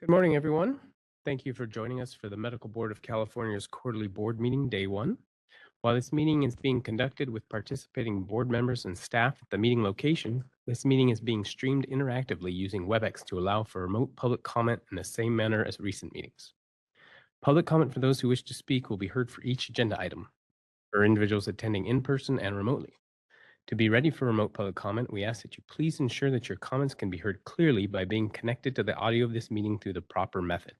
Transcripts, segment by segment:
Good morning, everyone. Thank you for joining us for the Medical Board of California's quarterly board meeting, day one. While this meeting is being conducted with participating board members and staff at the meeting location, this meeting is being streamed interactively using WebEx to allow for remote public comment in the same manner as recent meetings. Public comment for those who wish to speak will be heard for each agenda item, for individuals attending in person and remotely. To be ready for remote public comment, we ask that you please ensure that your comments can be heard clearly by being connected to the audio of this meeting through the proper method.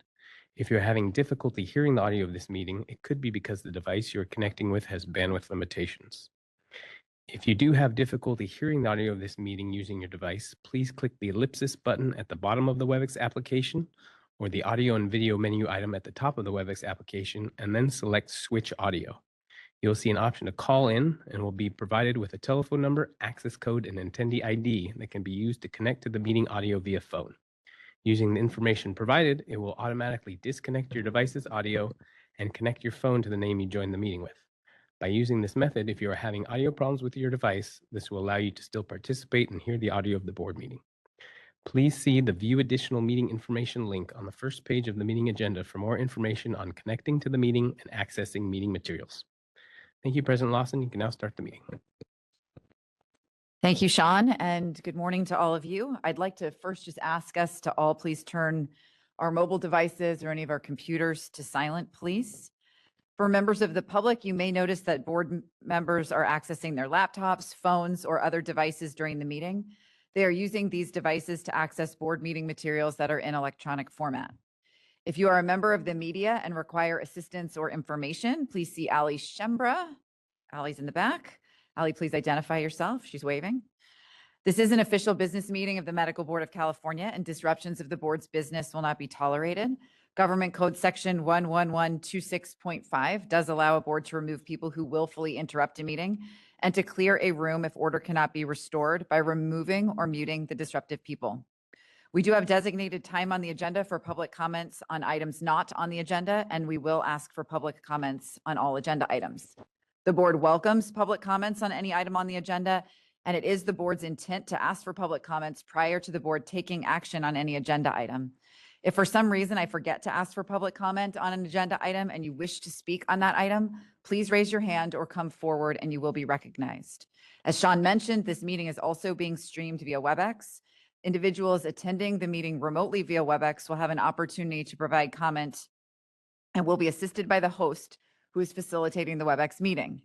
If you're having difficulty hearing the audio of this meeting, it could be because the device you're connecting with has bandwidth limitations. If you do have difficulty hearing the audio of this meeting using your device, please click the ellipsis button at the bottom of the WebEx application or the audio and video menu item at the top of the WebEx application and then select Switch Audio. You'll see an option to call in and will be provided with a telephone number, access code, and attendee ID that can be used to connect to the meeting audio via phone. Using the information provided, it will automatically disconnect your device's audio and connect your phone to the name you joined the meeting with. By using this method, if you are having audio problems with your device, this will allow you to still participate and hear the audio of the board meeting. Please see the View Additional Meeting Information link on the first page of the meeting agenda for more information on connecting to the meeting and accessing meeting materials. Thank you, President Lawson. You can now start the meeting. Thank you, Sean, and good morning to all of you. I'd like to first just ask us to all please turn our mobile devices or any of our computers to silent, please. For members of the public, you may notice that board members are accessing their laptops, phones, or other devices during the meeting. They are using these devices to access board meeting materials that are in electronic format. If you are a member of the media and require assistance or information, please see Ali Shembra. Ali's in the back. Ali, please identify yourself. She's waving. This is an official business meeting of the Medical Board of California, and disruptions of the board's business will not be tolerated. Government Code Section 11126.5 does allow a board to remove people who willfully interrupt a meeting and to clear a room if order cannot be restored by removing or muting the disruptive people. We do have designated time on the agenda for public comments on items not on the agenda, and we will ask for public comments on all agenda items. The board welcomes public comments on any item on the agenda, and it is the board's intent to ask for public comments prior to the board taking action on any agenda item. If for some reason I forget to ask for public comment on an agenda item and you wish to speak on that item, please raise your hand or come forward and you will be recognized. As Sean mentioned, this meeting is also being streamed via WebEx. Individuals attending the meeting remotely via WebEx will have an opportunity to provide comment and will be assisted by the host who is facilitating the WebEx meeting.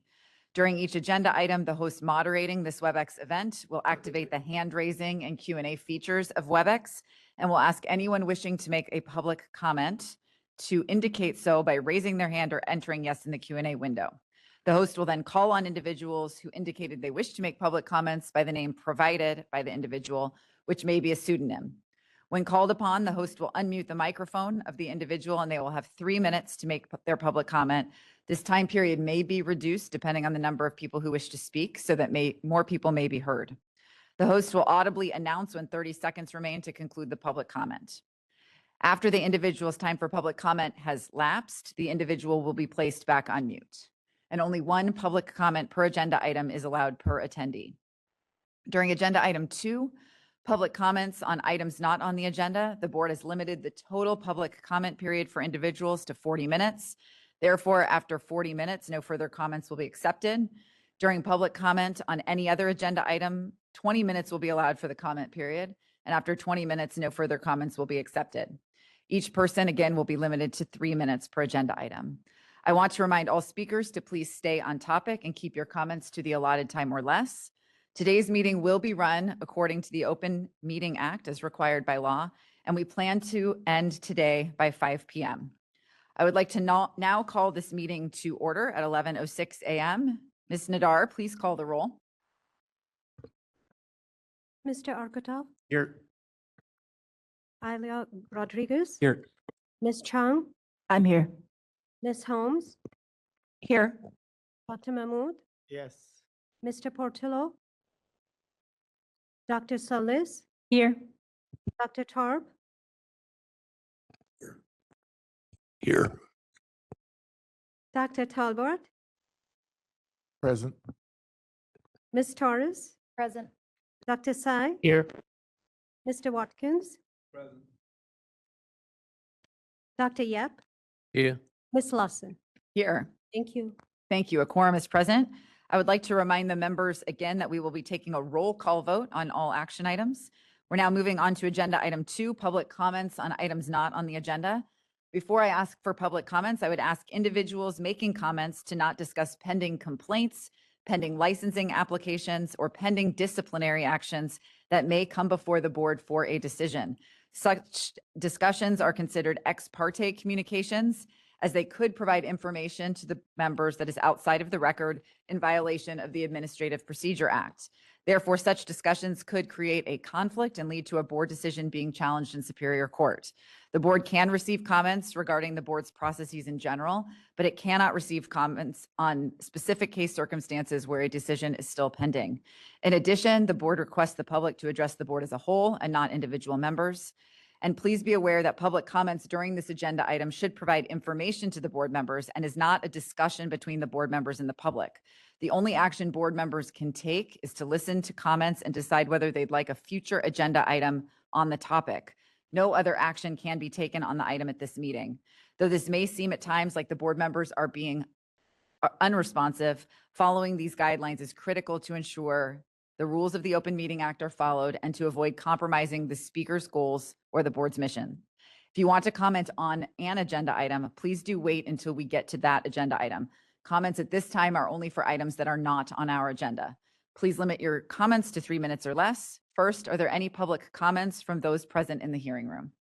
During each agenda item, the host moderating this WebEx event will activate the hand raising and Q&A features of WebEx and will ask anyone wishing to make a public comment to indicate so by raising their hand or entering yes in the Q&A window. The host will then call on individuals who indicated they wish to make public comments by the name provided by the individual, which may be a pseudonym. When called upon, the host will unmute the microphone of the individual and they will have 3 minutes to make their public comment. This time period may be reduced depending on the number of people who wish to speak so that more people may be heard. The host will audibly announce when 30 seconds remain to conclude the public comment. After the individual's time for public comment has lapsed, the individual will be placed back on mute. And only one public comment per agenda item is allowed per attendee. During agenda item 2, public comments on items not on the agenda, the board has limited the total public comment period for individuals to 40 minutes. Therefore, after 40 minutes, no further comments will be accepted. During public comment on any other agenda item, 20 minutes will be allowed for the comment period. And after 20 minutes, no further comments will be accepted. Each person, again, will be limited to 3 minutes per agenda item. I want to remind all speakers to please stay on topic and keep your comments to the allotted time or less. Today's meeting will be run according to the Open Meeting Act as required by law, and we plan to end today by 5 p.m. I would like to now call this meeting to order at 11:06 a.m. Ms. Nadar, please call the roll. Mr. Arcotov, Here. Ilia Rodriguez, Here. Ms. Chung, I'm here. Ms. Holmes, Here. Dr. Mahmood, Yes. Mr. Portillo, Dr. Solis, Here. Dr. Tarp, Here. Dr. Talbot, Present. Ms. Torres, Present. Dr. Sai, Here. Mr. Watkins, Present. Dr. Yep, Here. Ms. Lawson. Here. Thank you. Thank you. A quorum is present. I would like to remind the members again that we will be taking a roll call vote on all action items. We're now moving on to agenda item 2, public comments on items not on the agenda. Before I ask for public comments, I would ask individuals making comments to not discuss pending complaints, pending licensing applications, or pending disciplinary actions that may come before the board for a decision. Such discussions are considered ex parte communications, as they could provide information to the members that is outside of the record in violation of the Administrative Procedure Act. Therefore, such discussions could create a conflict and lead to a board decision being challenged in Superior Court. The board can receive comments regarding the board's processes in general, but it cannot receive comments on specific case circumstances where a decision is still pending. In addition, the board requests the public to address the board as a whole and not individual members. And please be aware that public comments during this agenda item should provide information to the board members and is not a discussion between the board members and the public. The only action board members can take is to listen to comments and decide whether they'd like a future agenda item on the topic. No other action can be taken on the item at this meeting. Though this may seem at times like the board members are being unresponsive, following these guidelines is critical to ensure the rules of the Open Meeting Act are followed and to avoid compromising the speaker's goals or the board's mission. If you want to comment on an agenda item, please do wait until we get to that agenda item. Comments at this time are only for items that are not on our agenda. Please limit your comments to 3 minutes or less. First, are there any public comments from those present in the hearing room?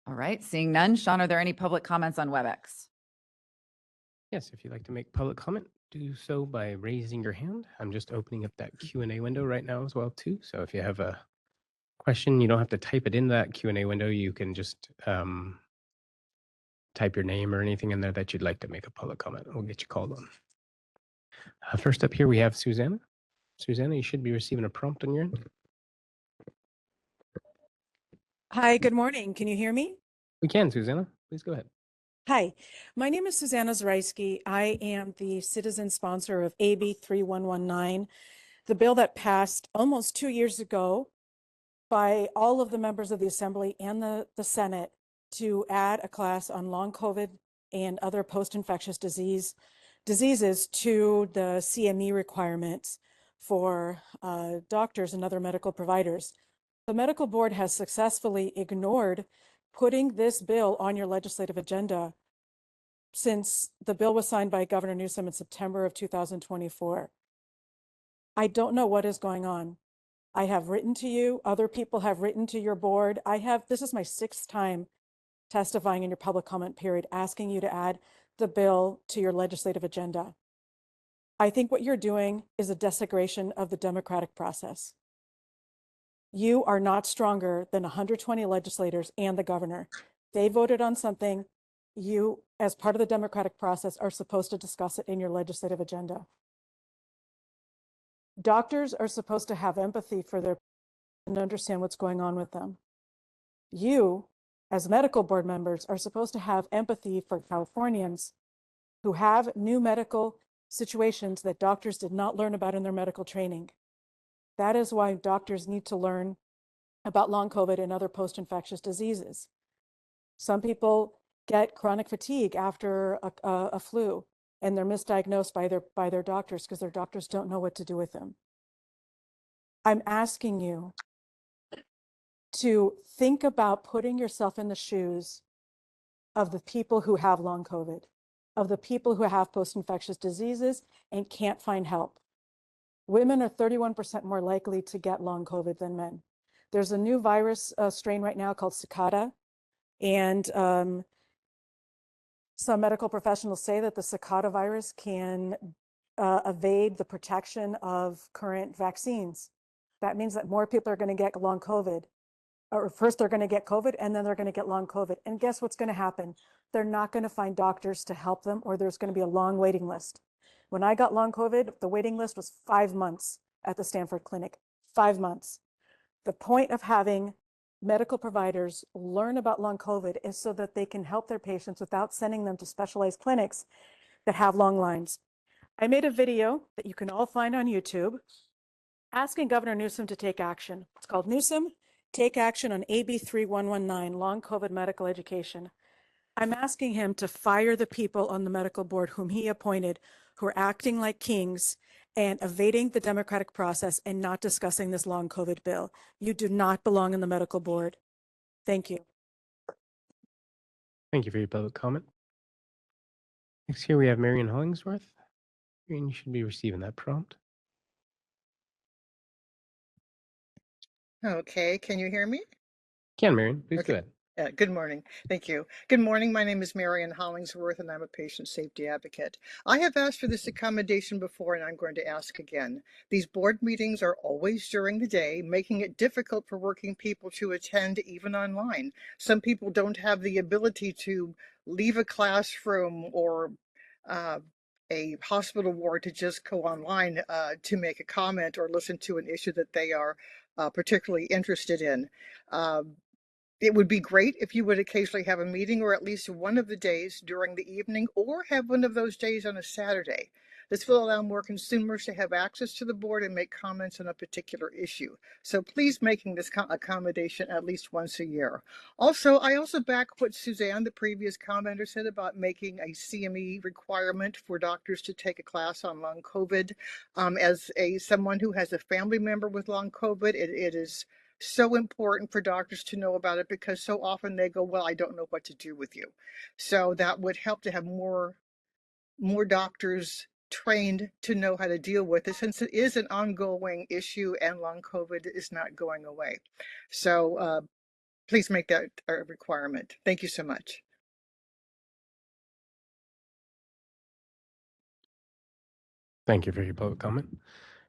All right, seeing none. Sean, are there any public comments on WebEx? Yes, if you'd like to make public comment, do so by raising your hand. I'm just opening up that Q&A window right now as well too. So if you have a question, you don't have to type it in that Q&A window. You can just type your name or anything in there that you'd like to make a public comment. We'll get you called on. First up here, we have Susanna. Susanna, you should be receiving a prompt on your end. Hi, good morning. Can you hear me? We can, Susanna. Please go ahead. Hi, my name is Susanna Zaraisky. I am the citizen sponsor of AB 3119, the bill that passed almost 2 years ago by all of the members of the Assembly and the Senate to add a class on long COVID and other post-infectious diseases to the CME requirements for doctors and other medical providers. The medical board has successfully ignored putting this bill on your legislative agenda since the bill was signed by Governor Newsom in September of 2024. I don't know what is going on. I have written to you, other people have written to your board. This is my 6th time testifying in your public comment period, asking you to add the bill to your legislative agenda. I think what you're doing is a desecration of the democratic process. You are not stronger than 120 legislators and the governor. They voted on something. You, as part of the democratic process, are supposed to discuss it in your legislative agenda. Doctors are supposed to have empathy for their and understand what's going on with them. You, as medical board members, are supposed to have empathy for Californians who have new medical situations that doctors did not learn about in their medical training. That is why doctors need to learn about long COVID and other post-infectious diseases. Some people get chronic fatigue after a flu, and they're misdiagnosed by their doctors because their doctors don't know what to do with them. I'm asking you to think about putting yourself in the shoes of the people who have long COVID, of the people who have post-infectious diseases and can't find help. Women are 31% more likely to get long COVID than men. There's a new virus strain right now called cicada, and some medical professionals say that the cicada virus can evade the protection of current vaccines. That means that more people are going to get long COVID. Or first they're going to get COVID and then they're going to get long COVID. And guess what's going to happen? They're not going to find doctors to help them, or there's going to be a long waiting list. When I got long COVID, the waiting list was 5 months at the Stanford Clinic, 5 months. The point of having medical providers learn about long COVID is so that they can help their patients without sending them to specialized clinics that have long lines. I made a video that you can all find on YouTube asking Governor Newsom to take action. It's called Newsom, take action on AB 3119, long COVID medical education. I'm asking him to fire the people on the medical board whom he appointed, who are acting like kings and evading the democratic process and not discussing this long COVID bill. You do not belong in the medical board. Thank you. Thank you for your public comment. Next here we have Marion Hollingsworth. Marion, you should be receiving that prompt. Okay, can you hear me? Marion, please go Okay. ahead. Good morning. Thank you. Good morning. My name is Marion Hollingsworth, and I'm a patient safety advocate. I have asked for this accommodation before, and I'm going to ask again. These board meetings are always during the day, making it difficult for working people to attend even online. Some people don't have the ability to leave a classroom or a hospital ward to just go online to make a comment or listen to an issue that they are particularly interested in. It would be great if you would occasionally have a meeting or at least one of the days during the evening, or have one of those days on a Saturday. This will allow more consumers to have access to the board and make comments on a particular issue. So please making this accommodation at least once a year. Also, I also back what Suzanne, the previous commenter, said about making a CME requirement for doctors to take a class on long COVID. As someone who has a family member with long COVID, it is so important for doctors to know about it, because so often they go, well, I don't know what to do with you. So that would help to have more doctors trained to know how to deal with it, since it is an ongoing issue and long COVID is not going away. So please make that a requirement. Thank you so much. Thank you for your public comment.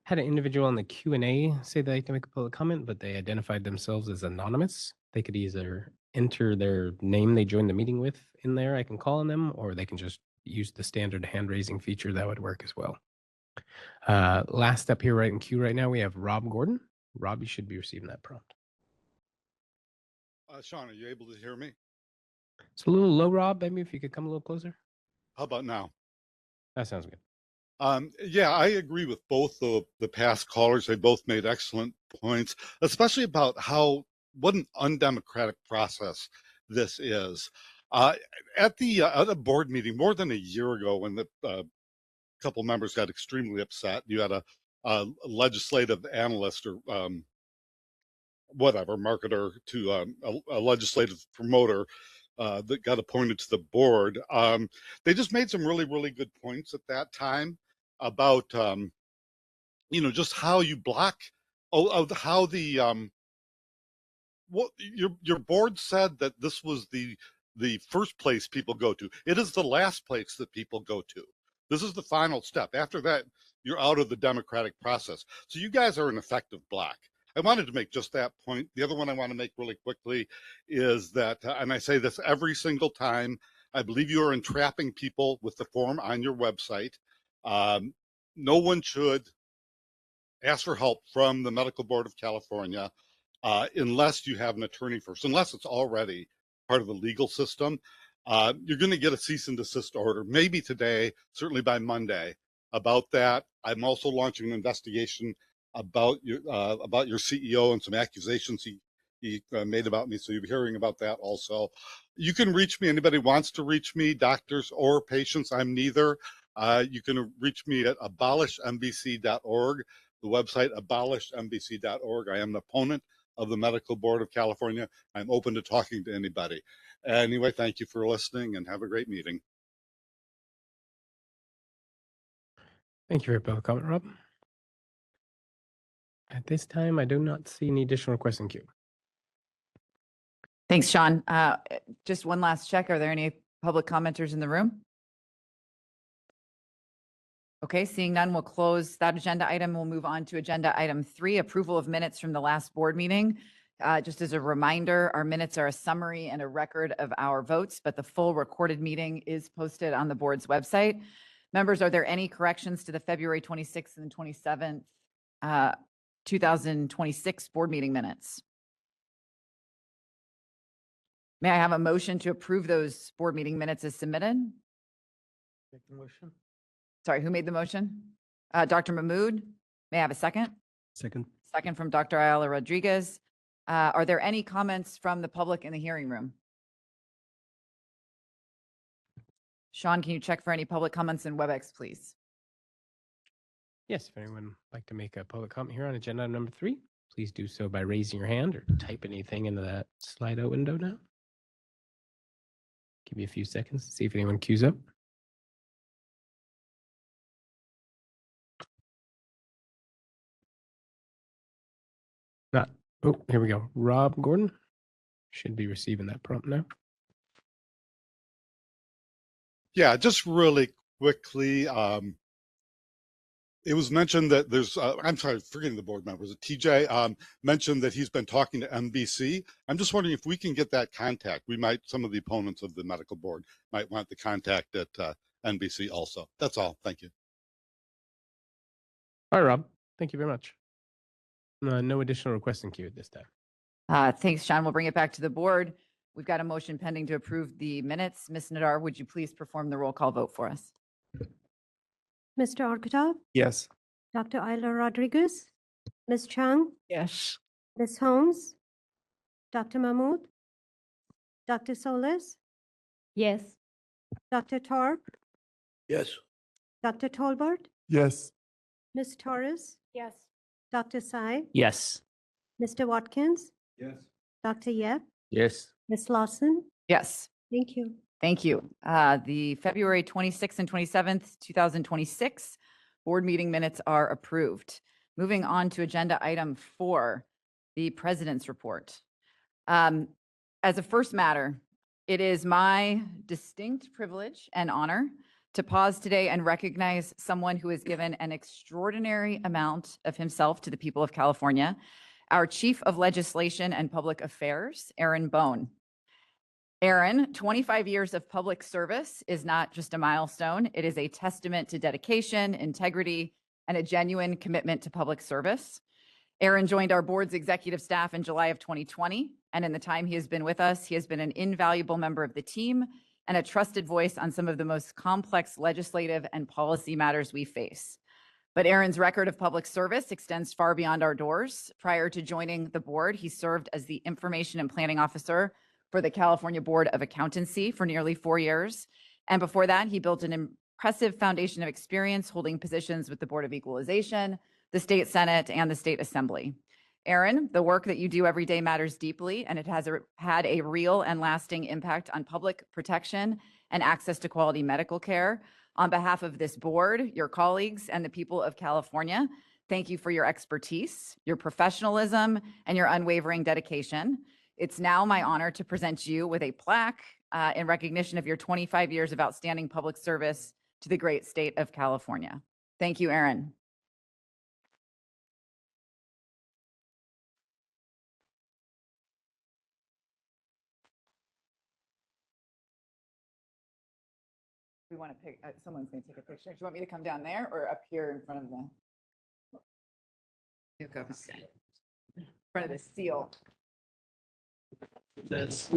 Had an individual on the Q&A say they'd like to make a public comment, but they identified themselves as anonymous. They could either enter their name they joined the meeting with in there, I can call on them, or they can just use the standard hand raising feature. That would work as well. Last up here right in queue right now, we have Rob Gordon. Rob, you should be receiving that prompt. Sean, are you able to hear me? It's a little low, Rob. Maybe if you could come a little closer. How about now? That sounds good. Yeah, I agree with both the past callers. They both made excellent points, especially about what an undemocratic process this is. At the board meeting more than a year ago, when the couple members got extremely upset, you had a legislative analyst or whatever marketer to a legislative promoter that got appointed to the board. They just made some really, really good points at that time about just how you block how the what your board said that this was the first place people go to. It is the last place that people go to. This is the final step. After that, you're out of the democratic process. So you guys are an effective block. I wanted to make just that point. The other one I want to make really quickly is that, and I say this every single time, I believe you are entrapping people with the form on your website. No one should ask for help from the Medical Board of California unless you have an attorney first, unless it's already part of the legal system. You're going to get a cease and desist order, maybe today, certainly by Monday, about that. I'm also launching an investigation about your CEO and some accusations he made about me. So you'll be hearing about that also. You can reach me. Anybody wants to reach me, doctors or patients. I'm neither. You can reach me at abolishmbc.org, the website abolishmbc.org. I am an opponent of the Medical Board of California. I'm open to talking to anybody. Anyway, thank you for listening and have a great meeting. Thank you for your public comment, Rob. At this time, I do not see any additional requests in queue. Thanks, Sean. Just one last check. Are there any public commenters in the room? Okay, seeing none, we'll close that agenda item. We'll move on to agenda item 3, approval of minutes from the last board meeting. Just as a reminder, our minutes are a summary and a record of our votes, but the full recorded meeting is posted on the board's website. Members, are there any corrections to the February 26th and 27th, 2026 board meeting minutes? May I have a motion to approve those board meeting minutes as submitted? Make the motion. Sorry, who made the motion? Dr. Mahmood, may I have a second? Second. Second from Dr. Ayala Rodriguez. Are there any comments from the public in the hearing room? Sean, can you check for any public comments in WebEx, please? Yes, if anyone would like to make a public comment here on agenda item number 3, please do so by raising your hand or type anything into that Slido window now. Give you a few seconds to see if anyone queues up. Not. Oh, here we go. Rob Gordon should be receiving that prompt now. Yeah, just really quickly. It was mentioned that there's, I'm sorry, forgetting the board members, TJ mentioned that he's been talking to NBC. I'm just wondering if we can get that contact. We might, some of the opponents of the medical board might want the contact at NBC also. That's all. Thank you. All right, Rob. Thank you very much. No additional requests in queue at this time. Thanks, Sean. We'll bring it back to the board. We've got a motion pending to approve the minutes. Ms. Nadar, would you please perform the roll call vote for us? Mr. Ortega, Yes. Dr. Ayla Rodriguez, Ms. Chang, Yes. Ms. Holmes, Dr. Mahmood, Dr. Solis, Yes. Dr. Tarp, Yes. Dr. Tolbert, Yes. Ms. Torres, Yes. Dr. Sai, Yes. Mr. Watkins, Yes. Dr. Yep, Yes. Ms. Lawson. Yes. Thank you. Thank you. The February 26th and 27th, 2026 board meeting minutes are approved. Moving on to agenda item 4, the president's report. As a first matter, it is my distinct privilege and honor to pause today and recognize someone who has given an extraordinary amount of himself to the people of California, our Chief of Legislation and Public Affairs, Aaron Bone. Aaron, 25 years of public service is not just a milestone. It is a testament to dedication, integrity, and a genuine commitment to public service. Aaron joined our board's executive staff in July of 2020, and in the time he has been with us, he has been an invaluable member of the team and a trusted voice on some of the most complex legislative and policy matters we face. But Aaron's record of public service extends far beyond our doors. Prior to joining the board, he served as the Information and Planning Officer for the California Board of Accountancy for nearly 4 years. And before that, he built an impressive foundation of experience holding positions with the Board of Equalization, the State Senate, and the State Assembly. Aaron, the work that you do every day matters deeply, and it has had a real and lasting impact on public protection and access to quality medical care. On behalf of this board, your colleagues, and the people of California, thank you for your expertise, your professionalism, and your unwavering dedication. It's now my honor to present you with a plaque in recognition of your 25 years of outstanding public service to the great state of California. Thank you, Aaron. We want to pick, someone's going to take a picture. Do you want me to come down there or up here in front of the? You go. In front of the seal. That's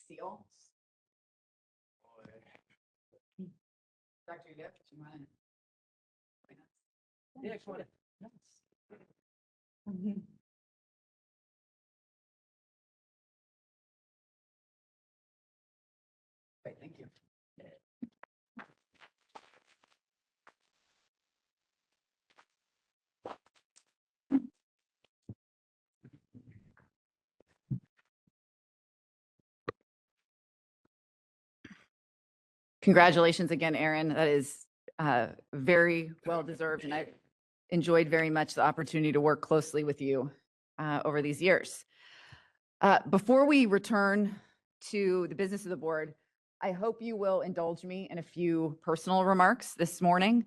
Seal. Dr. Yip, do you want to? Yeah, come on. Great, thank you. Congratulations again, Aaron. That is very well deserved, and I enjoyed very much the opportunity to work closely with you over these years. Before we return to the business of the board, I hope you will indulge me in a few personal remarks this morning.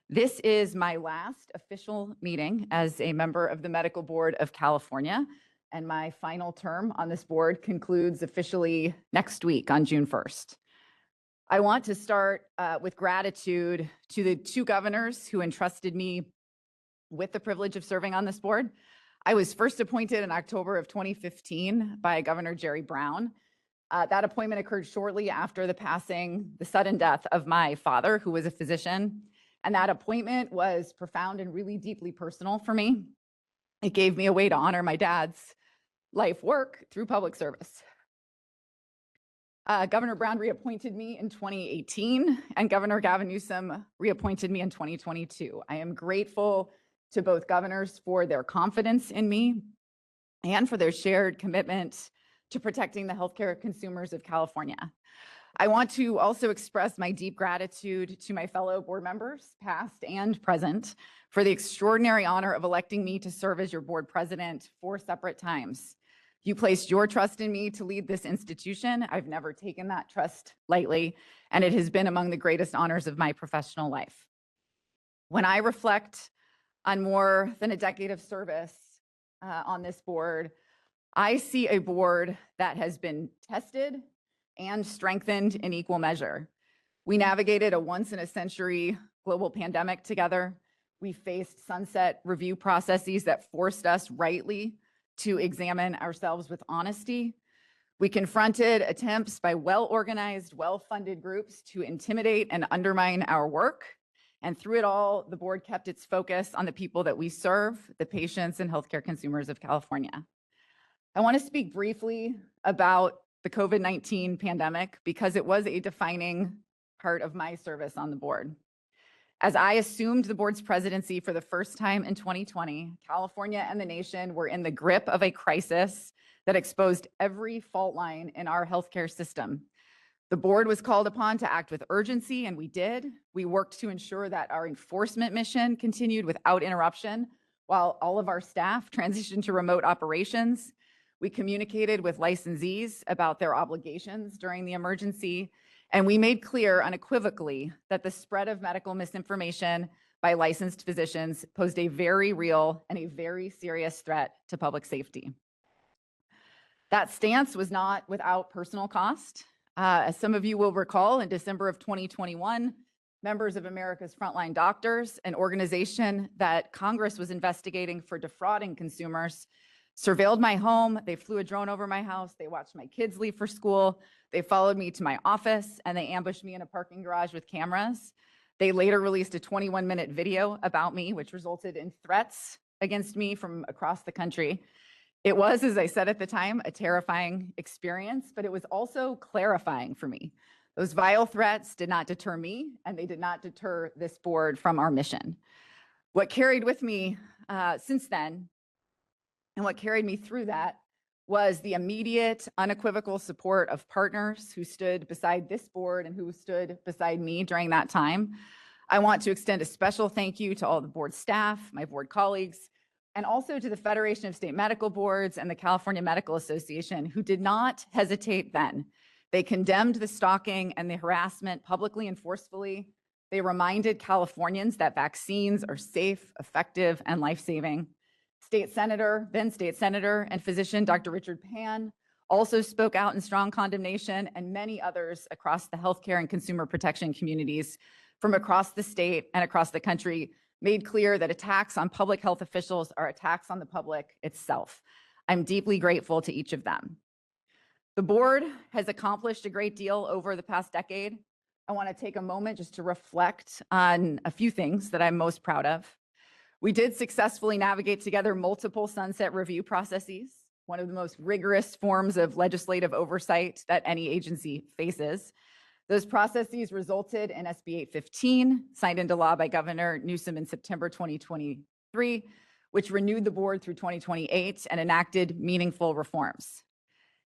This is my last official meeting as a member of the Medical Board of California, and my final term on this board concludes officially next week on June 1st. I want to start with gratitude to the 2 governors who entrusted me with the privilege of serving on this board. I was first appointed in October of 2015 by Governor Jerry Brown. That appointment occurred shortly after the sudden death of my father, who was a physician. And that appointment was profound and really deeply personal for me. It gave me a way to honor my dad's life work through public service. Governor Brown reappointed me in 2018, and Governor Gavin Newsom reappointed me in 2022. I am grateful to both governors for their confidence in me and for their shared commitment to protecting the healthcare consumers of California. I want to also express my deep gratitude to my fellow board members, past and present, for the extraordinary honor of electing me to serve as your board president 4 separate times. You placed your trust in me to lead this institution. I've never taken that trust lightly, and it has been among the greatest honors of my professional life. When I reflect on more than a decade of service on this board, I see a board that has been tested and strengthened in equal measure. We navigated a once-in-a-century global pandemic together. We faced sunset review processes that forced us rightly to examine ourselves with honesty. We confronted attempts by well-organized, well-funded groups to intimidate and undermine our work. And through it all, the board kept its focus on the people that we serve, the patients and healthcare consumers of California. I want to speak briefly about the COVID-19 pandemic because it was a defining part of my service on the board. As I assumed the board's presidency for the first time in 2020, California and the nation were in the grip of a crisis that exposed every fault line in our healthcare system. The board was called upon to act with urgency, and we did. We worked to ensure that our enforcement mission continued without interruption while all of our staff transitioned to remote operations. We communicated with licensees about their obligations during the emergency, and we made clear unequivocally that the spread of medical misinformation by licensed physicians posed a very real and a very serious threat to public safety. That stance was not without personal cost. As some of you will recall, in December of 2021, members of America's Frontline Doctors, an organization that Congress was investigating for defrauding consumers, surveilled my home. They flew a drone over my house. They watched my kids leave for school. They followed me to my office, and they ambushed me in a parking garage with cameras. They later released a 21-minute video about me, which resulted in threats against me from across the country. It was, as I said at the time, a terrifying experience, but it was also clarifying for me. Those vile threats did not deter me, and they did not deter this board from our mission. What carried with me since then, and what carried me through that, was the immediate, unequivocal support of partners who stood beside this board and who stood beside me during that time. I want to extend a special thank you to all the board staff, my board colleagues, and also to the Federation of State Medical Boards and the California Medical Association, who did not hesitate then. They condemned the stalking and the harassment publicly and forcefully. They reminded Californians that vaccines are safe, effective, and life-saving. Then State Senator and physician Dr. Richard Pan also spoke out in strong condemnation, and many others across the healthcare and consumer protection communities from across the state and across the country made clear that attacks on public health officials are attacks on the public itself. I'm deeply grateful to each of them. The board has accomplished a great deal over the past decade. I want to take a moment just to reflect on a few things that I'm most proud of. We did successfully navigate together multiple sunset review processes, one of the most rigorous forms of legislative oversight that any agency faces. Those processes resulted in SB 815, signed into law by Governor Newsom in September 2023, which renewed the board through 2028 and enacted meaningful reforms.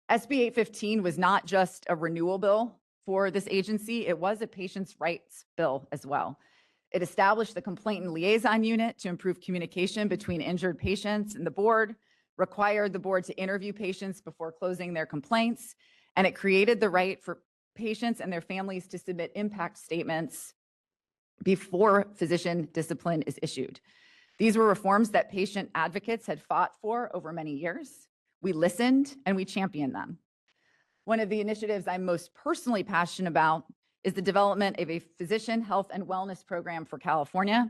SB 815 was not just a renewal bill for this agency, it was a patient's rights bill as well. It established the Complainant Liaison Unit to improve communication between injured patients and the board, required the board to interview patients before closing their complaints, and it created the right for patients and their families to submit impact statements before physician discipline is issued. These were reforms that patient advocates had fought for over many years. We listened and we championed them. One of the initiatives I'm most personally passionate about is the development of a physician health and wellness program for California.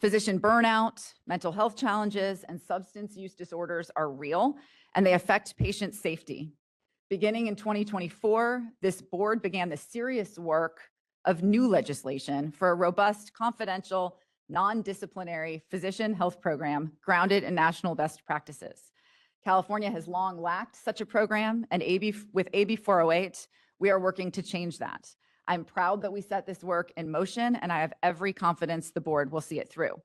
Physician burnout, mental health challenges, and substance use disorders are real, and they affect patient safety. Beginning in 2024, this board began the serious work of new legislation for a robust, confidential, non-disciplinary physician health program grounded in national best practices. California has long lacked such a program, and with AB 408, we are working to change that. I'm proud that we set this work in motion, and I have every confidence the board will see it through.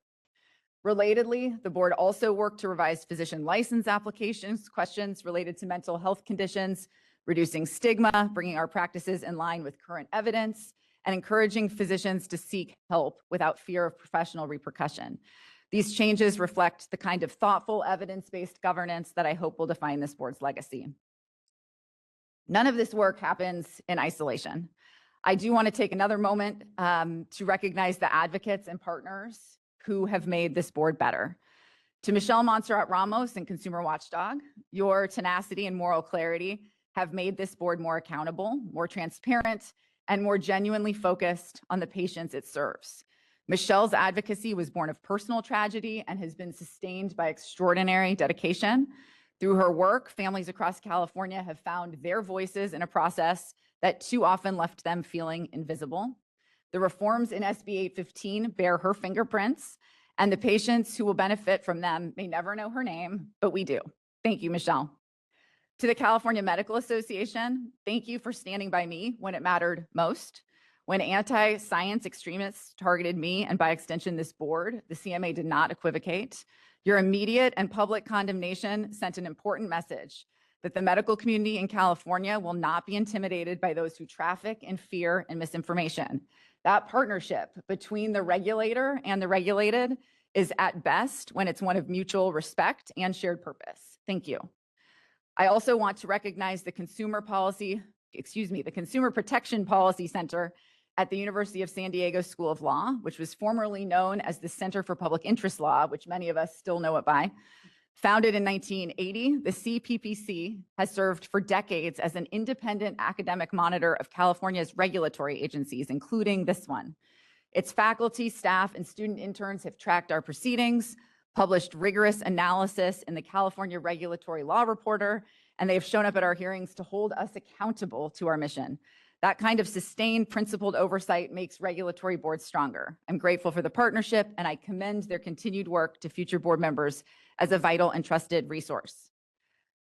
Relatedly, the board also worked to revise physician license applications, questions related to mental health conditions, reducing stigma, bringing our practices in line with current evidence, and encouraging physicians to seek help without fear of professional repercussion. These changes reflect the kind of thoughtful, evidence-based governance that I hope will define this board's legacy. None of this work happens in isolation. I do want to take another moment to recognize the advocates and partners who have made this board better. To Michelle Montserrat Ramos and Consumer Watchdog, your tenacity and moral clarity have made this board more accountable, more transparent, and more genuinely focused on the patients it serves. Michelle's advocacy was born of personal tragedy and has been sustained by extraordinary dedication. Through her work, families across California have found their voices in a process that too often left them feeling invisible. The reforms in SB 815 bear her fingerprints, and the patients who will benefit from them may never know her name, but we do. Thank you, Michelle. To the California Medical Association, thank you for standing by me when it mattered most. When anti-science extremists targeted me, and by extension this board, the CMA did not equivocate. Your immediate and public condemnation sent an important message that the medical community in California will not be intimidated by those who traffic in fear and misinformation. That partnership between the regulator and the regulated is at best when it's one of mutual respect and shared purpose. Thank you. I also want to recognize the Consumer Protection Policy Center at the University of San Diego School of Law, which was formerly known as the Center for Public Interest Law, which many of us still know it by. Founded in 1980, the CPPC has served for decades as an independent academic monitor of California's regulatory agencies, including this one. Its faculty, staff, and student interns have tracked our proceedings, published rigorous analysis in the California Regulatory Law Reporter, and they've shown up at our hearings to hold us accountable to our mission. That kind of sustained, principled oversight makes regulatory boards stronger. I'm grateful for the partnership, and I commend their continued work to future board members as a vital and trusted resource.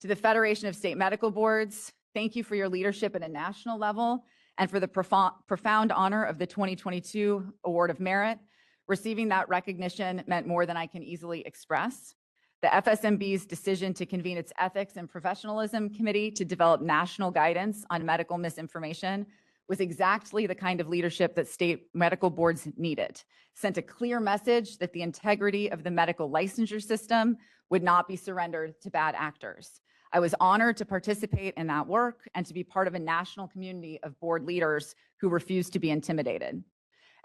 To the Federation of State Medical Boards, thank you for your leadership at a national level and for the profound honor of the 2022 Award of Merit. Receiving that recognition meant more than I can easily express. The FSMB's decision to convene its Ethics and Professionalism Committee to develop national guidance on medical misinformation was exactly the kind of leadership that state medical boards needed. Sent a clear message that the integrity of the medical licensure system would not be surrendered to bad actors. I was honored to participate in that work and to be part of a national community of board leaders who refused to be intimidated.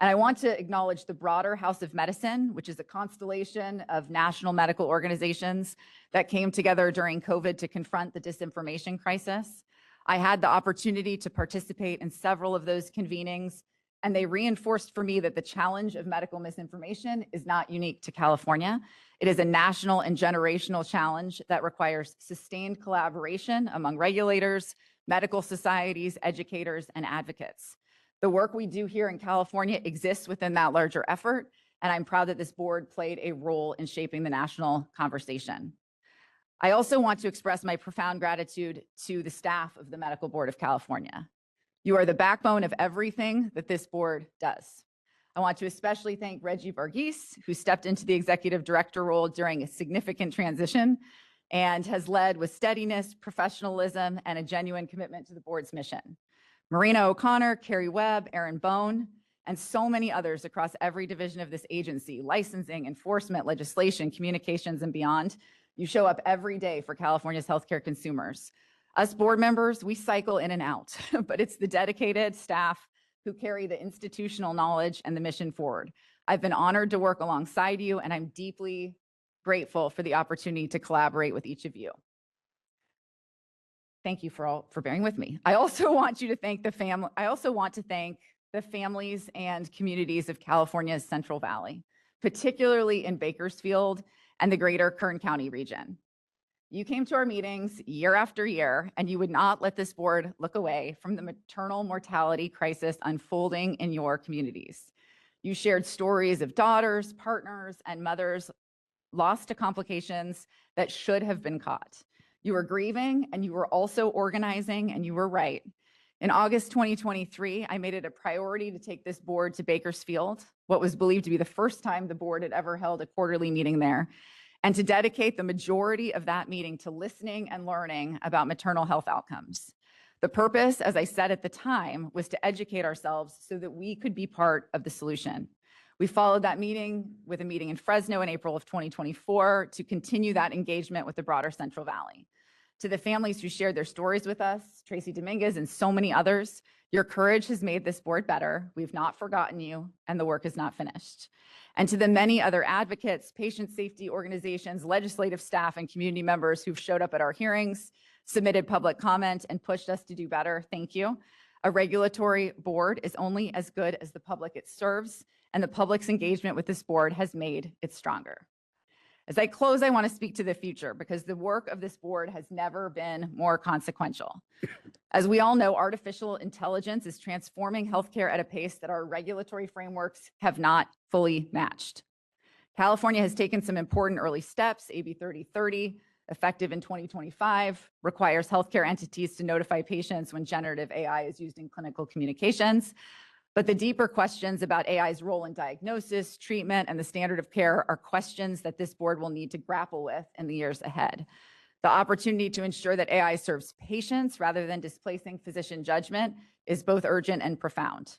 And I want to acknowledge the broader House of Medicine, which is a constellation of national medical organizations that came together during COVID to confront the disinformation crisis. I had the opportunity to participate in several of those convenings, and they reinforced for me that the challenge of medical misinformation is not unique to California. It is a national and generational challenge that requires sustained collaboration among regulators, medical societies, educators, and advocates. The work we do here in California exists within that larger effort, and I'm proud that this board played a role in shaping the national conversation. I also want to express my profound gratitude to the staff of the Medical Board of California. You are the backbone of everything that this board does. I want to especially thank Reggie Varghese, who stepped into the executive director role during a significant transition and has led with steadiness, professionalism, and a genuine commitment to the board's mission. Marina O'Connor, Carrie Webb, Aaron Bone, and so many others across every division of this agency, licensing, enforcement, legislation, communications, and beyond. You show up every day for California's healthcare consumers. Us board members, we cycle in and out, but it's the dedicated staff who carry the institutional knowledge and the mission forward. I've been honored to work alongside you, and I'm deeply grateful for the opportunity to collaborate with each of you. Thank you for bearing with me. I also want to thank the families and communities of California's Central Valley, particularly in Bakersfield and the greater Kern County region. You came to our meetings year after year, and you would not let this board look away from the maternal mortality crisis unfolding in your communities. You shared stories of daughters, partners, and mothers lost to complications that should have been caught. You were grieving, and you were also organizing, and you were right. In August 2023, I made it a priority to take this board to Bakersfield, what was believed to be the first time the board had ever held a quarterly meeting there, and to dedicate the majority of that meeting to listening and learning about maternal health outcomes. The purpose, as I said at the time, was to educate ourselves so that we could be part of the solution. We followed that meeting with a meeting in Fresno in April of 2024 to continue that engagement with the broader Central Valley. To the families who shared their stories with us, Tracy Dominguez and so many others, your courage has made this board better. We've not forgotten you, and the work is not finished. And to the many other advocates, patient safety organizations, legislative staff, and community members who've showed up at our hearings, submitted public comment, and pushed us to do better, thank you. A regulatory board is only as good as the public it serves, and the public's engagement with this board has made it stronger. As I close, I want to speak to the future because the work of this board has never been more consequential. As we all know, artificial intelligence is transforming healthcare at a pace that our regulatory frameworks have not fully matched. California has taken some important early steps. AB 3030, effective in 2025, requires healthcare entities to notify patients when generative AI is used in clinical communications. But the deeper questions about AI's role in diagnosis, treatment, and the standard of care are questions that this board will need to grapple with in the years ahead. The opportunity to ensure that AI serves patients rather than displacing physician judgment is both urgent and profound.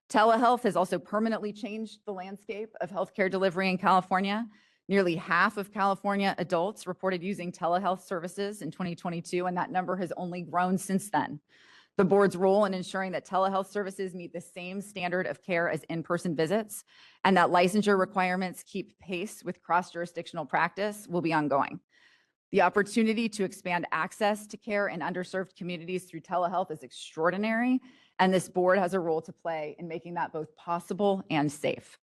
Telehealth has also permanently changed the landscape of healthcare delivery in California. Nearly half of California adults reported using telehealth services in 2022, and that number has only grown since then. The board's role in ensuring that telehealth services meet the same standard of care as in-person visits and that licensure requirements keep pace with cross-jurisdictional practice will be ongoing. The opportunity to expand access to care in underserved communities through telehealth is extraordinary, and this board has a role to play in making that both possible and safe.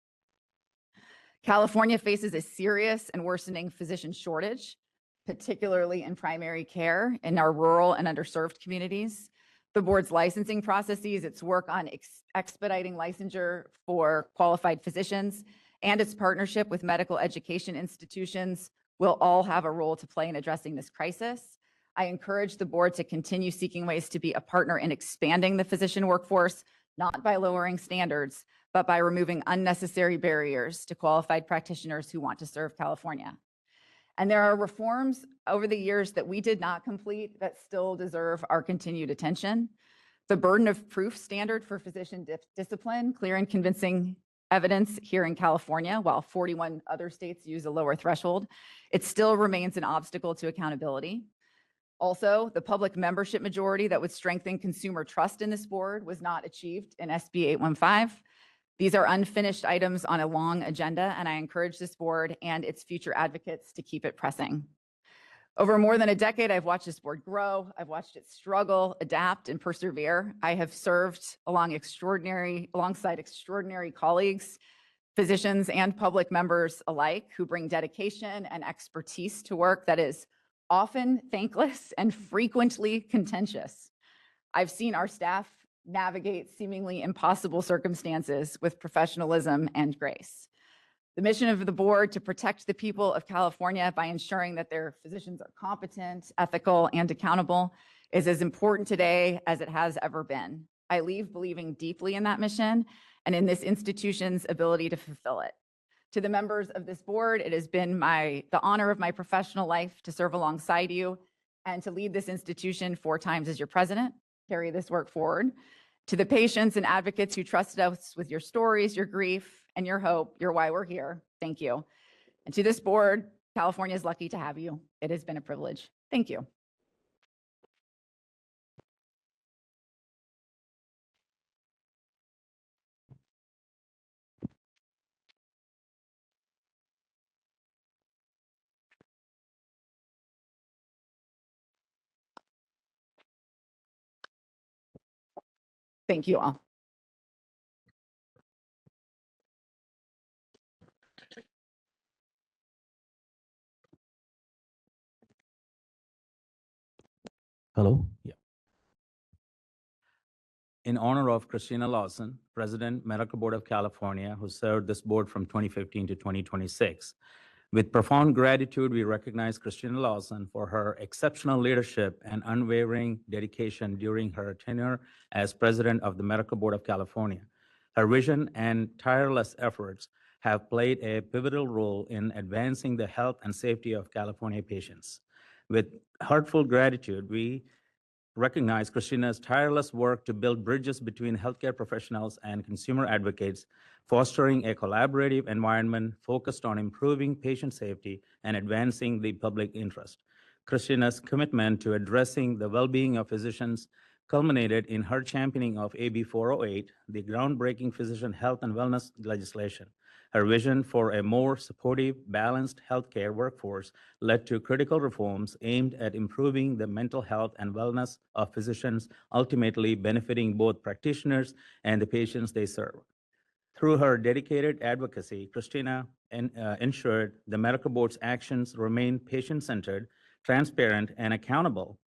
California faces a serious and worsening physician shortage, particularly in primary care in our rural and underserved communities. The board's licensing processes, its work on expediting licensure for qualified physicians, and its partnership with medical education institutions will all have a role to play in addressing this crisis. I encourage the board to continue seeking ways to be a partner in expanding the physician workforce, not by lowering standards, but by removing unnecessary barriers to qualified practitioners who want to serve California. And there are reforms over the years that we did not complete that still deserve our continued attention. The burden of proof standard for physician discipline, clear and convincing evidence here in California, while 41 other states use a lower threshold, it still remains an obstacle to accountability. Also, the public membership majority that would strengthen consumer trust in this board was not achieved in SB 815. These are unfinished items on a long agenda, and I encourage this board and its future advocates to keep it pressing. Over more than a decade, I've watched this board grow. I've watched it struggle, adapt, and persevere. I have served alongside extraordinary colleagues, physicians, and public members alike who bring dedication and expertise to work that is often thankless and frequently contentious. I've seen our staff navigate seemingly impossible circumstances with professionalism and grace. The mission of the board to protect the people of California by ensuring that their physicians are competent, ethical, and accountable is as important today as it has ever been. I leave believing deeply in that mission and in this institution's ability to fulfill it. To the members of this board, it has been the honor of my professional life to serve alongside you and to lead this institution 4 times as your president, carry this work forward. To the patients and advocates who trusted us with your stories, your grief, and your hope, you're why we're here. Thank you. And to this board, California is lucky to have you. It has been a privilege. Thank you. Thank you all. Hello? Yeah. In honor of Christina Lawson, President, Medical Board of California, who served this board from 2015 to 2026. With profound gratitude, we recognize Christina Lawson for her exceptional leadership and unwavering dedication during her tenure as President of the Medical Board of California. Her vision and tireless efforts have played a pivotal role in advancing the health and safety of California patients. With heartfelt gratitude, we recognize Christina's tireless work to build bridges between healthcare professionals and consumer advocates, fostering a collaborative environment focused on improving patient safety and advancing the public interest. Christina's commitment to addressing the well-being of physicians culminated in her championing of AB 408, the groundbreaking physician health and wellness legislation. Her vision for a more supportive, balanced healthcare workforce led to critical reforms aimed at improving the mental health and wellness of physicians, ultimately benefiting both practitioners and the patients they serve. Through her dedicated advocacy, Christina ensured the medical board's actions remain patient-centered, transparent, and accountable,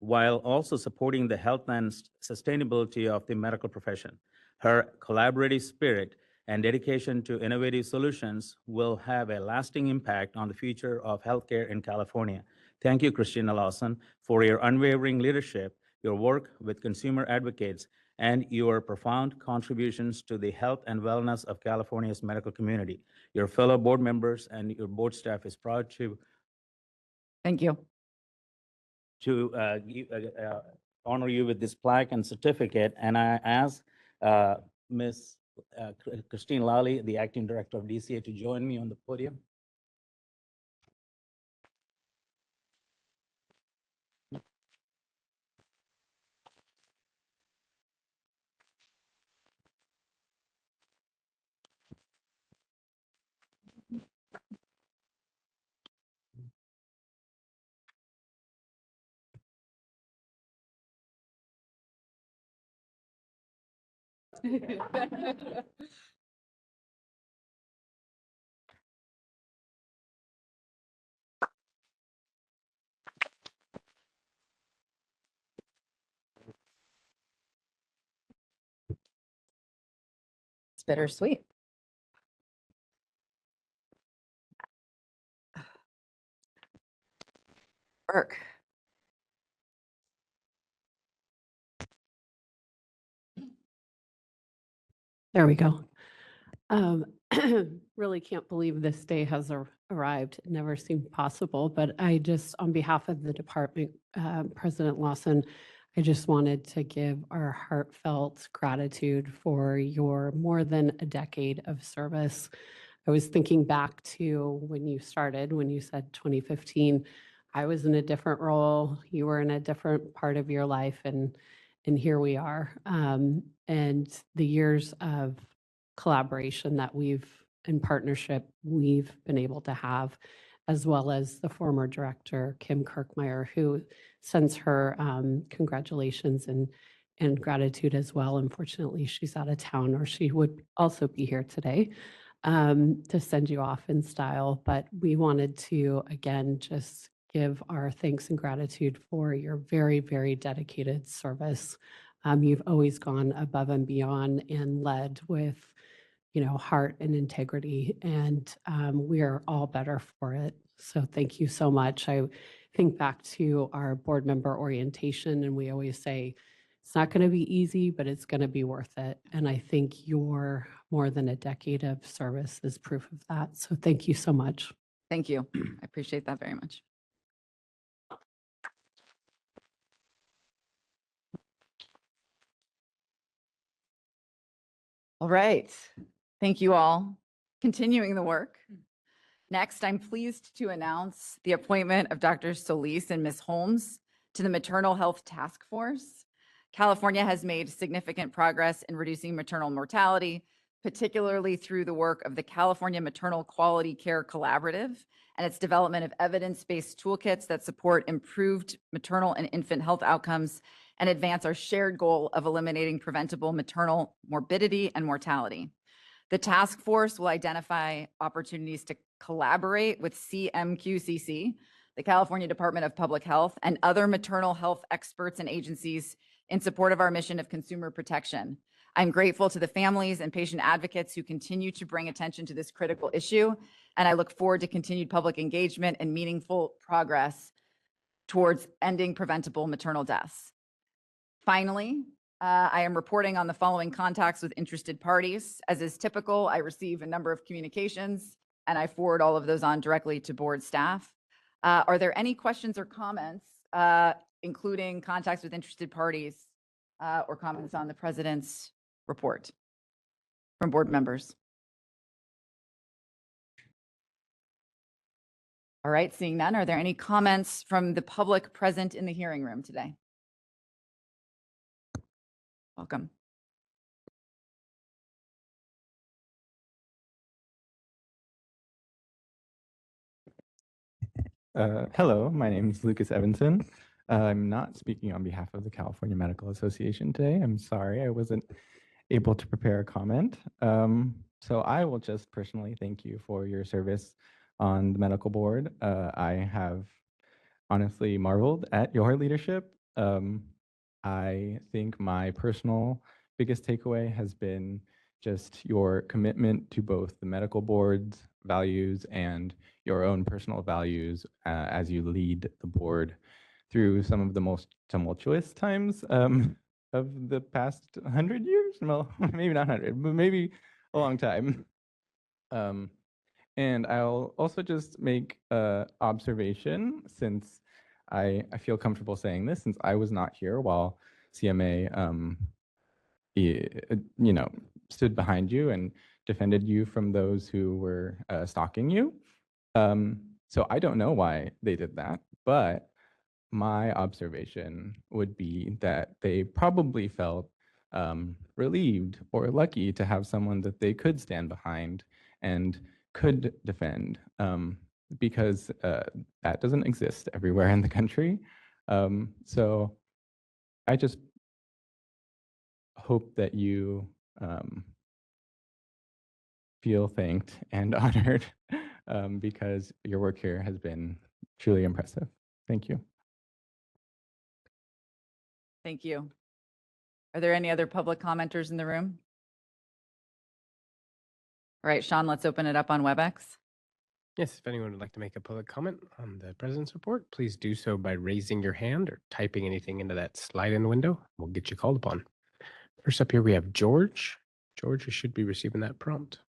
while also supporting the health and sustainability of the medical profession. Her collaborative spirit and dedication to innovative solutions will have a lasting impact on the future of healthcare in California. Thank you, Christina Lawson, for your unwavering leadership, your work with consumer advocates, and your profound contributions to the health and wellness of California's medical community. Your fellow board members and your board staff is proud to Thank you. honor you with this plaque and certificate. And I ask Ms. Christine Lally, the acting director of DCA, to join me on the podium. It's bittersweet. Burke. There we go. Really can't believe this day has arrived. It never seemed possible, but I just, on behalf of the department, President Lawson, I just wanted to give our heartfelt gratitude for your more than a decade of service. I was thinking back to when you started, when you said 2015, I was in a different role, you were in a different part of your life, and here we are. And the years of collaboration that in partnership, we've been able to have, as well as the former director, Kim Kirkmeyer, who sends her congratulations and gratitude as well. Unfortunately, she's out of town, or she would also be here today to send you off in style. But we wanted to, again, just give our thanks and gratitude for your very, very dedicated service. You've always gone above and beyond and led with, heart and integrity, and we are all better for it. So thank you so much. I think back to our board member orientation, and we always say, it's not going to be easy, but it's going to be worth it. And I think your more than a decade of service is proof of that. So thank you so much. Thank you. I appreciate that very much. All right. Thank you all. Continuing the work. Next, I'm pleased to announce the appointment of Dr. Solis and Ms. Holmes to the Maternal Health Task Force. California has made significant progress in reducing maternal mortality, particularly through the work of the California Maternal Quality Care Collaborative and its development of evidence-based toolkits that support improved maternal and infant health outcomes and advance our shared goal of eliminating preventable maternal morbidity and mortality. The task force will identify opportunities to collaborate with CMQCC, the California Department of Public Health, and other maternal health experts and agencies in support of our mission of consumer protection. I'm grateful to the families and patient advocates who continue to bring attention to this critical issue, and I look forward to continued public engagement and meaningful progress towards ending preventable maternal deaths. Finally, I am reporting on the following contacts with interested parties. As is typical, I receive a number of communications and I forward all of those on directly to board staff. Are there any questions or comments, including contacts with interested parties or comments on the president's report from board members? All right, seeing none, are there any comments from the public present in the hearing room today? Welcome. Hello, my name is Lucas Evanson. I'm not speaking on behalf of the California Medical Association today. I'm sorry I wasn't able to prepare a comment. So I will just personally thank you for your service on the medical board. I have honestly marveled at your leadership. I think my personal biggest takeaway has been just your commitment to both the medical board's values and your own personal values as you lead the board through some of the most tumultuous times of the past 100 years. Well, maybe not 100, but maybe a long time. And I'll also just make an observation, since I feel comfortable saying this, since I was not here while CMA stood behind you and defended you from those who were stalking you. So I don't know why they did that, but my observation would be that they probably felt relieved or lucky to have someone that they could stand behind and could defend, because that doesn't exist everywhere in the country. So I just hope that you feel thanked and honored because your work here has been truly impressive. Thank you. Thank you. Are there any other public commenters in the room? All right, Sean, let's open it up on WebEx. Yes, if anyone would like to make a public comment on the president's report, please do so by raising your hand or typing anything into that slide-in window. We'll get you called upon. First up here, we have George. George, you should be receiving that prompt.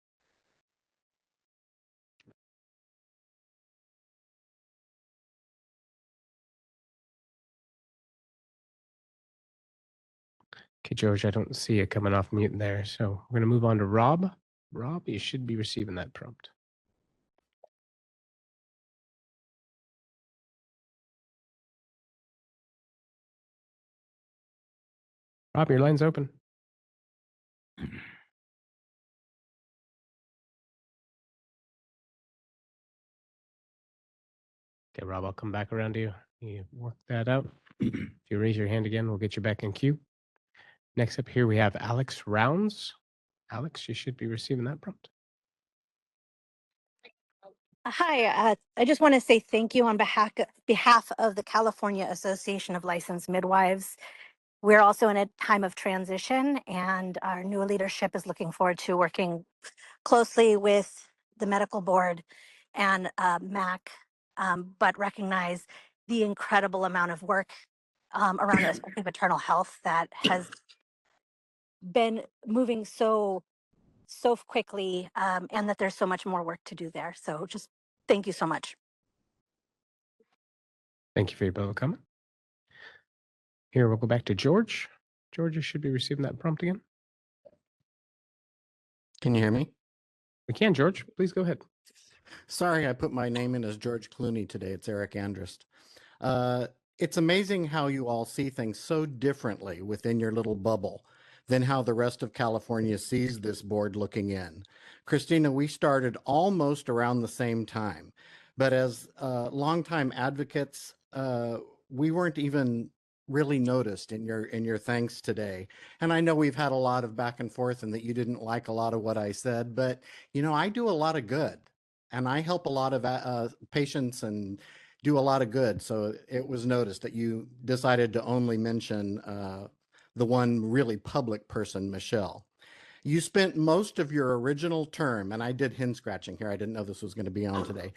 Okay, George, I don't see you coming off mute there, so we're going to move on to Rob. Rob, you should be receiving that prompt. Rob, your line's open. Okay, Rob, I'll come back around to you. You work that out. If you raise your hand again, we'll get you back in queue. Next up here, we have Alex Rounds. Alex, you should be receiving that prompt. Hi, I just want to say thank you on behalf of the California Association of Licensed Midwives. We're also in a time of transition, and our new leadership is looking forward to working closely with the medical board and MAC, but recognize the incredible amount of work around especially maternal health that has been moving so quickly, and that there's so much more work to do there. So just thank you so much. Thank you for your public comment. Here, we'll go back to George. George, you should be receiving that prompt again. Can you hear me? We can, George. Please go ahead. Sorry, I put my name in as George Clooney today. It's Eric Andrist. It's amazing how you all see things so differently within your little bubble than how the rest of California sees this board looking in. Christina, we started almost around the same time, but as longtime advocates, we weren't even really noticed in your thanks today. And I know we've had a lot of back and forth and that you didn't like a lot of what I said, but you know, I do a lot of good and I help a lot of patients and do a lot of good. So it was noticed that you decided to only mention the one really public person, Michelle. You spent most of your original term, and I did hen scratching here. I didn't know this was going to be on today.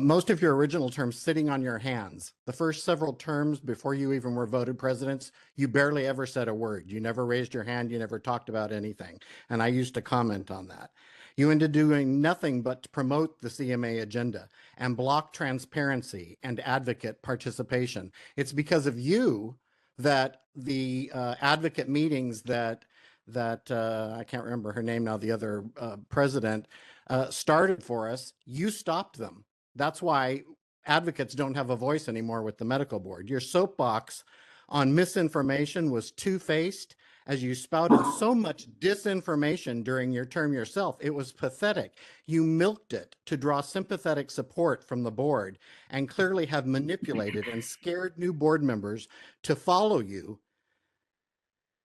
Most of your original term sitting on your hands. The first several terms before you even were voted presidents, you barely ever said a word. You never raised your hand. You never talked about anything. And I used to comment on that. You ended doing nothing but to promote the CMA agenda and block transparency and advocate participation. It's because of you that the advocate meetings that I can't remember her name now, the other president, started for us, you stopped them. That's why advocates don't have a voice anymore with the medical board. Your soapbox on misinformation was two-faced, as you spouted so much disinformation during your term yourself. It was pathetic. You milked it to draw sympathetic support from the board and clearly have manipulated and scared new board members to follow you.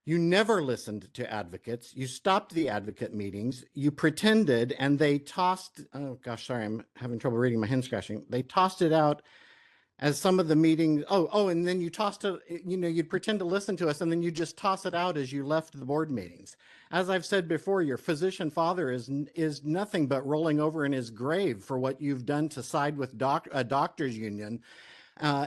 You never listened to advocates. You stopped the advocate meetings. You pretended, and they tossed, oh gosh, sorry, I'm having trouble reading my hand scratching. They tossed it out as some of the meetings. And then you tossed it, you'd pretend to listen to us, and then you just toss it out as you left the board meetings. As I've said before, your physician father is nothing but rolling over in his grave for what you've done to side with a doctors union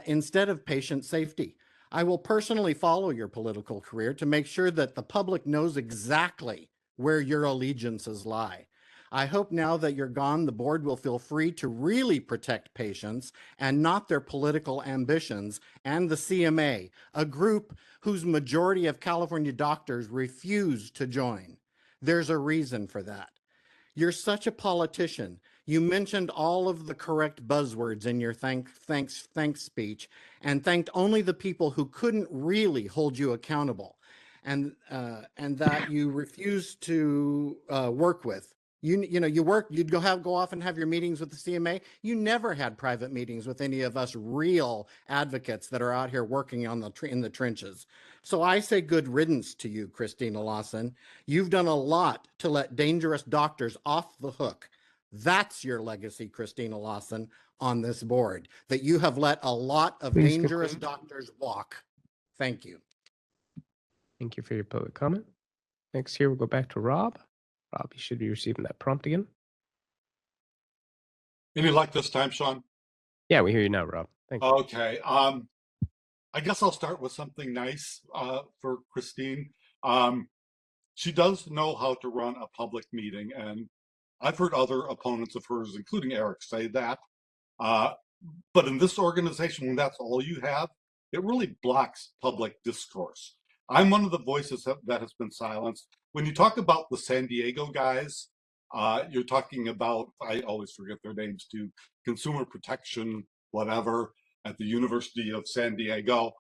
instead of patient safety. I will personally follow your political career to make sure that the public knows exactly where your allegiances lie. I hope now that you're gone, the board will feel free to really protect patients and not their political ambitions and the CMA, a group whose majority of California doctors refuse to join. There's a reason for that. You're such a politician. You mentioned all of the correct buzzwords in your thanks speech and thanked only the people who couldn't really hold you accountable and that you refused to work with. You'd go off and have your meetings with the CMA. You never had private meetings with any of us real advocates that are out here working in the trenches. So I say good riddance to you, Christina Lawson. You've done a lot to let dangerous doctors off the hook. That's your legacy, Christina Lawson, on this board, that you have let a lot of dangerous doctors walk. Thank you. Thank you for your public comment. Next here, we'll go back to Rob. Rob, you should be receiving that prompt again. Any luck this time, Sean? Yeah, we hear you now, Rob. Thank you. Okay. I guess I'll start with something nice for Christine. She does know how to run a public meeting, and I've heard other opponents of hers, including Eric, say that. But in this organization, when that's all you have, it really blocks public discourse. I'm one of the voices that has been silenced. When you talk about the San Diego guys, you're talking about, I always forget their names too, consumer protection, whatever, at the University of San Diego.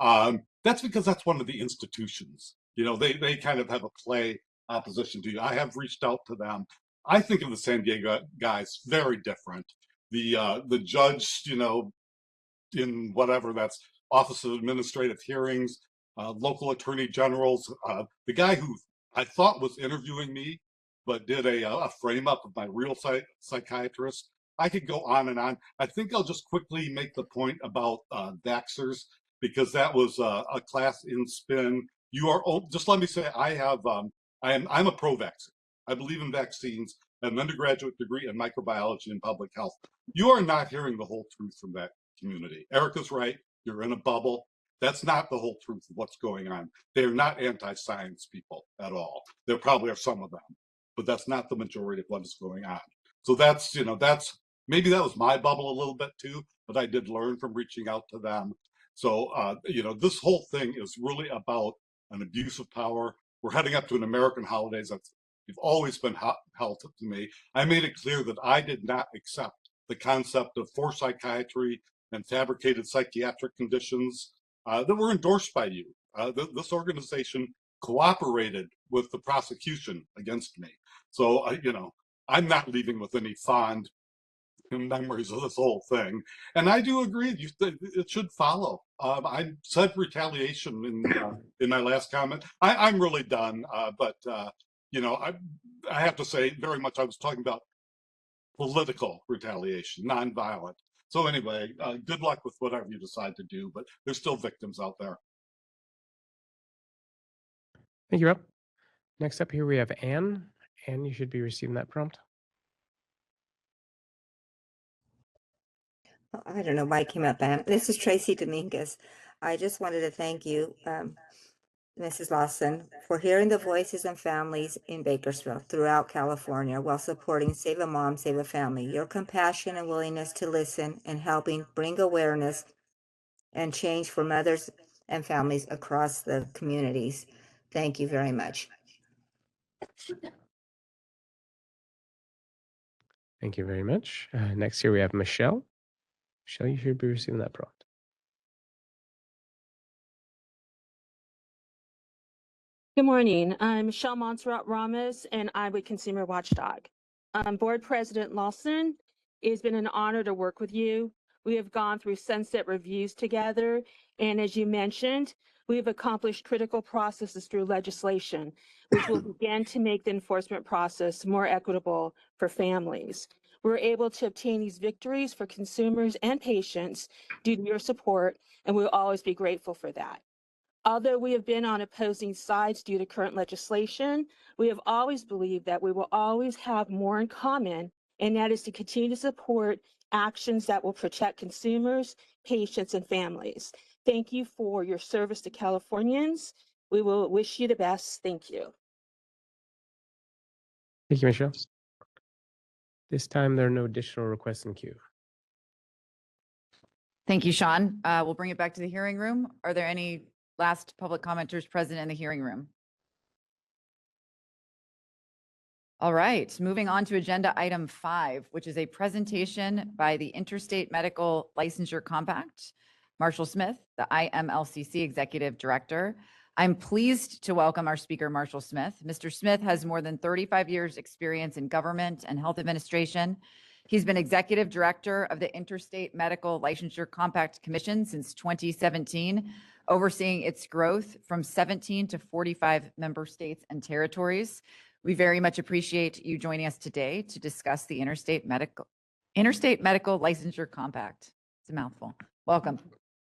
That's because that's one of the institutions. They kind of have a play opposition to you. I have reached out to them. I think of the San Diego guys very different. The judge, in whatever that's Office of Administrative Hearings, local attorney generals, the guy who I thought was interviewing me, but did a frame up of my real psychiatrist. I could go on and on. I think I'll just quickly make the point about vaxxers, because that was a class in spin. Just let me say, I'm a pro-vaxxer. I believe in vaccines. I have an undergraduate degree in microbiology and public health. You are not hearing the whole truth from that community. Erica's right. You're in a bubble. That's not the whole truth of what's going on. They're not anti-science people at all. There probably are some of them, but that's not the majority of what is going on. So maybe that was my bubble a little bit too, but I did learn from reaching out to them. So, this whole thing is really about an abuse of power. We're heading up to an American holidays that's always been held to me. I made it clear that I did not accept the concept of forced psychiatry and fabricated psychiatric conditions that were endorsed by you. This organization cooperated with the prosecution against me. So, I'm not leaving with any fond memories of this whole thing. And I do agree, it should follow. I said retaliation in my last comment. I'm really done, but I have to say very much I was talking about political retaliation, nonviolent. So anyway, good luck with whatever you decide to do, but there's still victims out there. Thank you, Rob. Next up here, we have Anne. Anne, you should be receiving that prompt. I don't know why it came up. This is Tracy Dominguez. I just wanted to thank you, Mrs. Lawson, for hearing the voices and families in Bakersfield throughout California while supporting Save a Mom, Save a Family. Your compassion and willingness to listen and helping bring awareness and change for mothers and families across the communities. Thank you very much. Thank you very much. Next here, we have Michelle. Michelle, you should be receiving that prompt. Good morning. I'm Michelle Montserrat Ramos, and I'm with Consumer Watchdog. Board President Lawson, it's been an honor to work with you. We have gone through sunset reviews together, and as you mentioned, we've accomplished critical processes through legislation, which will begin to make the enforcement process more equitable for families. We're able to obtain these victories for consumers and patients due to your support, and we'll always be grateful for that. Although we have been on opposing sides due to current legislation, we have always believed that we will always have more in common, and that is to continue to support actions that will protect consumers, patients, and families. Thank you for your service to Californians. We will wish you the best. Thank you. Thank you, Michelle. This time, there are no additional requests in queue. Thank you, Sean. We'll bring it back to the hearing room. Are there any last public commenters present in the hearing room? All right, moving on to agenda item 5, which is a presentation by the Interstate Medical Licensure Compact. Marshall Smith, the IMLCC Executive Director. I'm pleased to welcome our speaker, Marshall Smith. Mr. Smith has more than 35 years experience in government and health administration. He's been Executive Director of the Interstate Medical Licensure Compact Commission since 2017, overseeing its growth from 17 to 45 member states and territories. We very much appreciate you joining us today to discuss the Interstate Medical Licensure Compact. It's a mouthful. Welcome.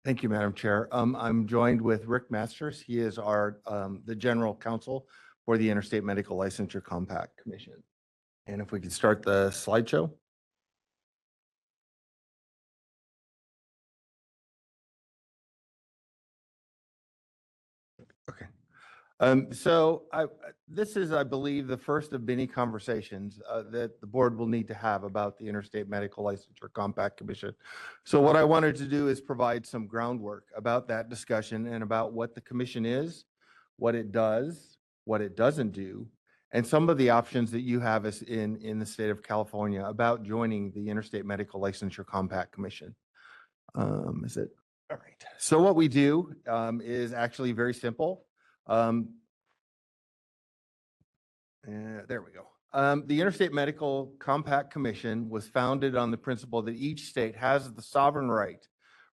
Thank you, Madam Chair. I'm joined with Rick Masters. He is the General Counsel for the Interstate Medical Licensure Compact Commission. And if we could start the slideshow. Okay. This is, I believe, the first of many conversations that the board will need to have about the Interstate Medical Licensure Compact Commission. So what I wanted to do is provide some groundwork about that discussion and about what the commission is, what it does, what it doesn't do, and some of the options that you have as in the state of California about joining the Interstate Medical Licensure Compact Commission. Is it? All right. So what we do is actually very simple. There we go. The Interstate Medical Compact Commission was founded on the principle that each state has the sovereign right,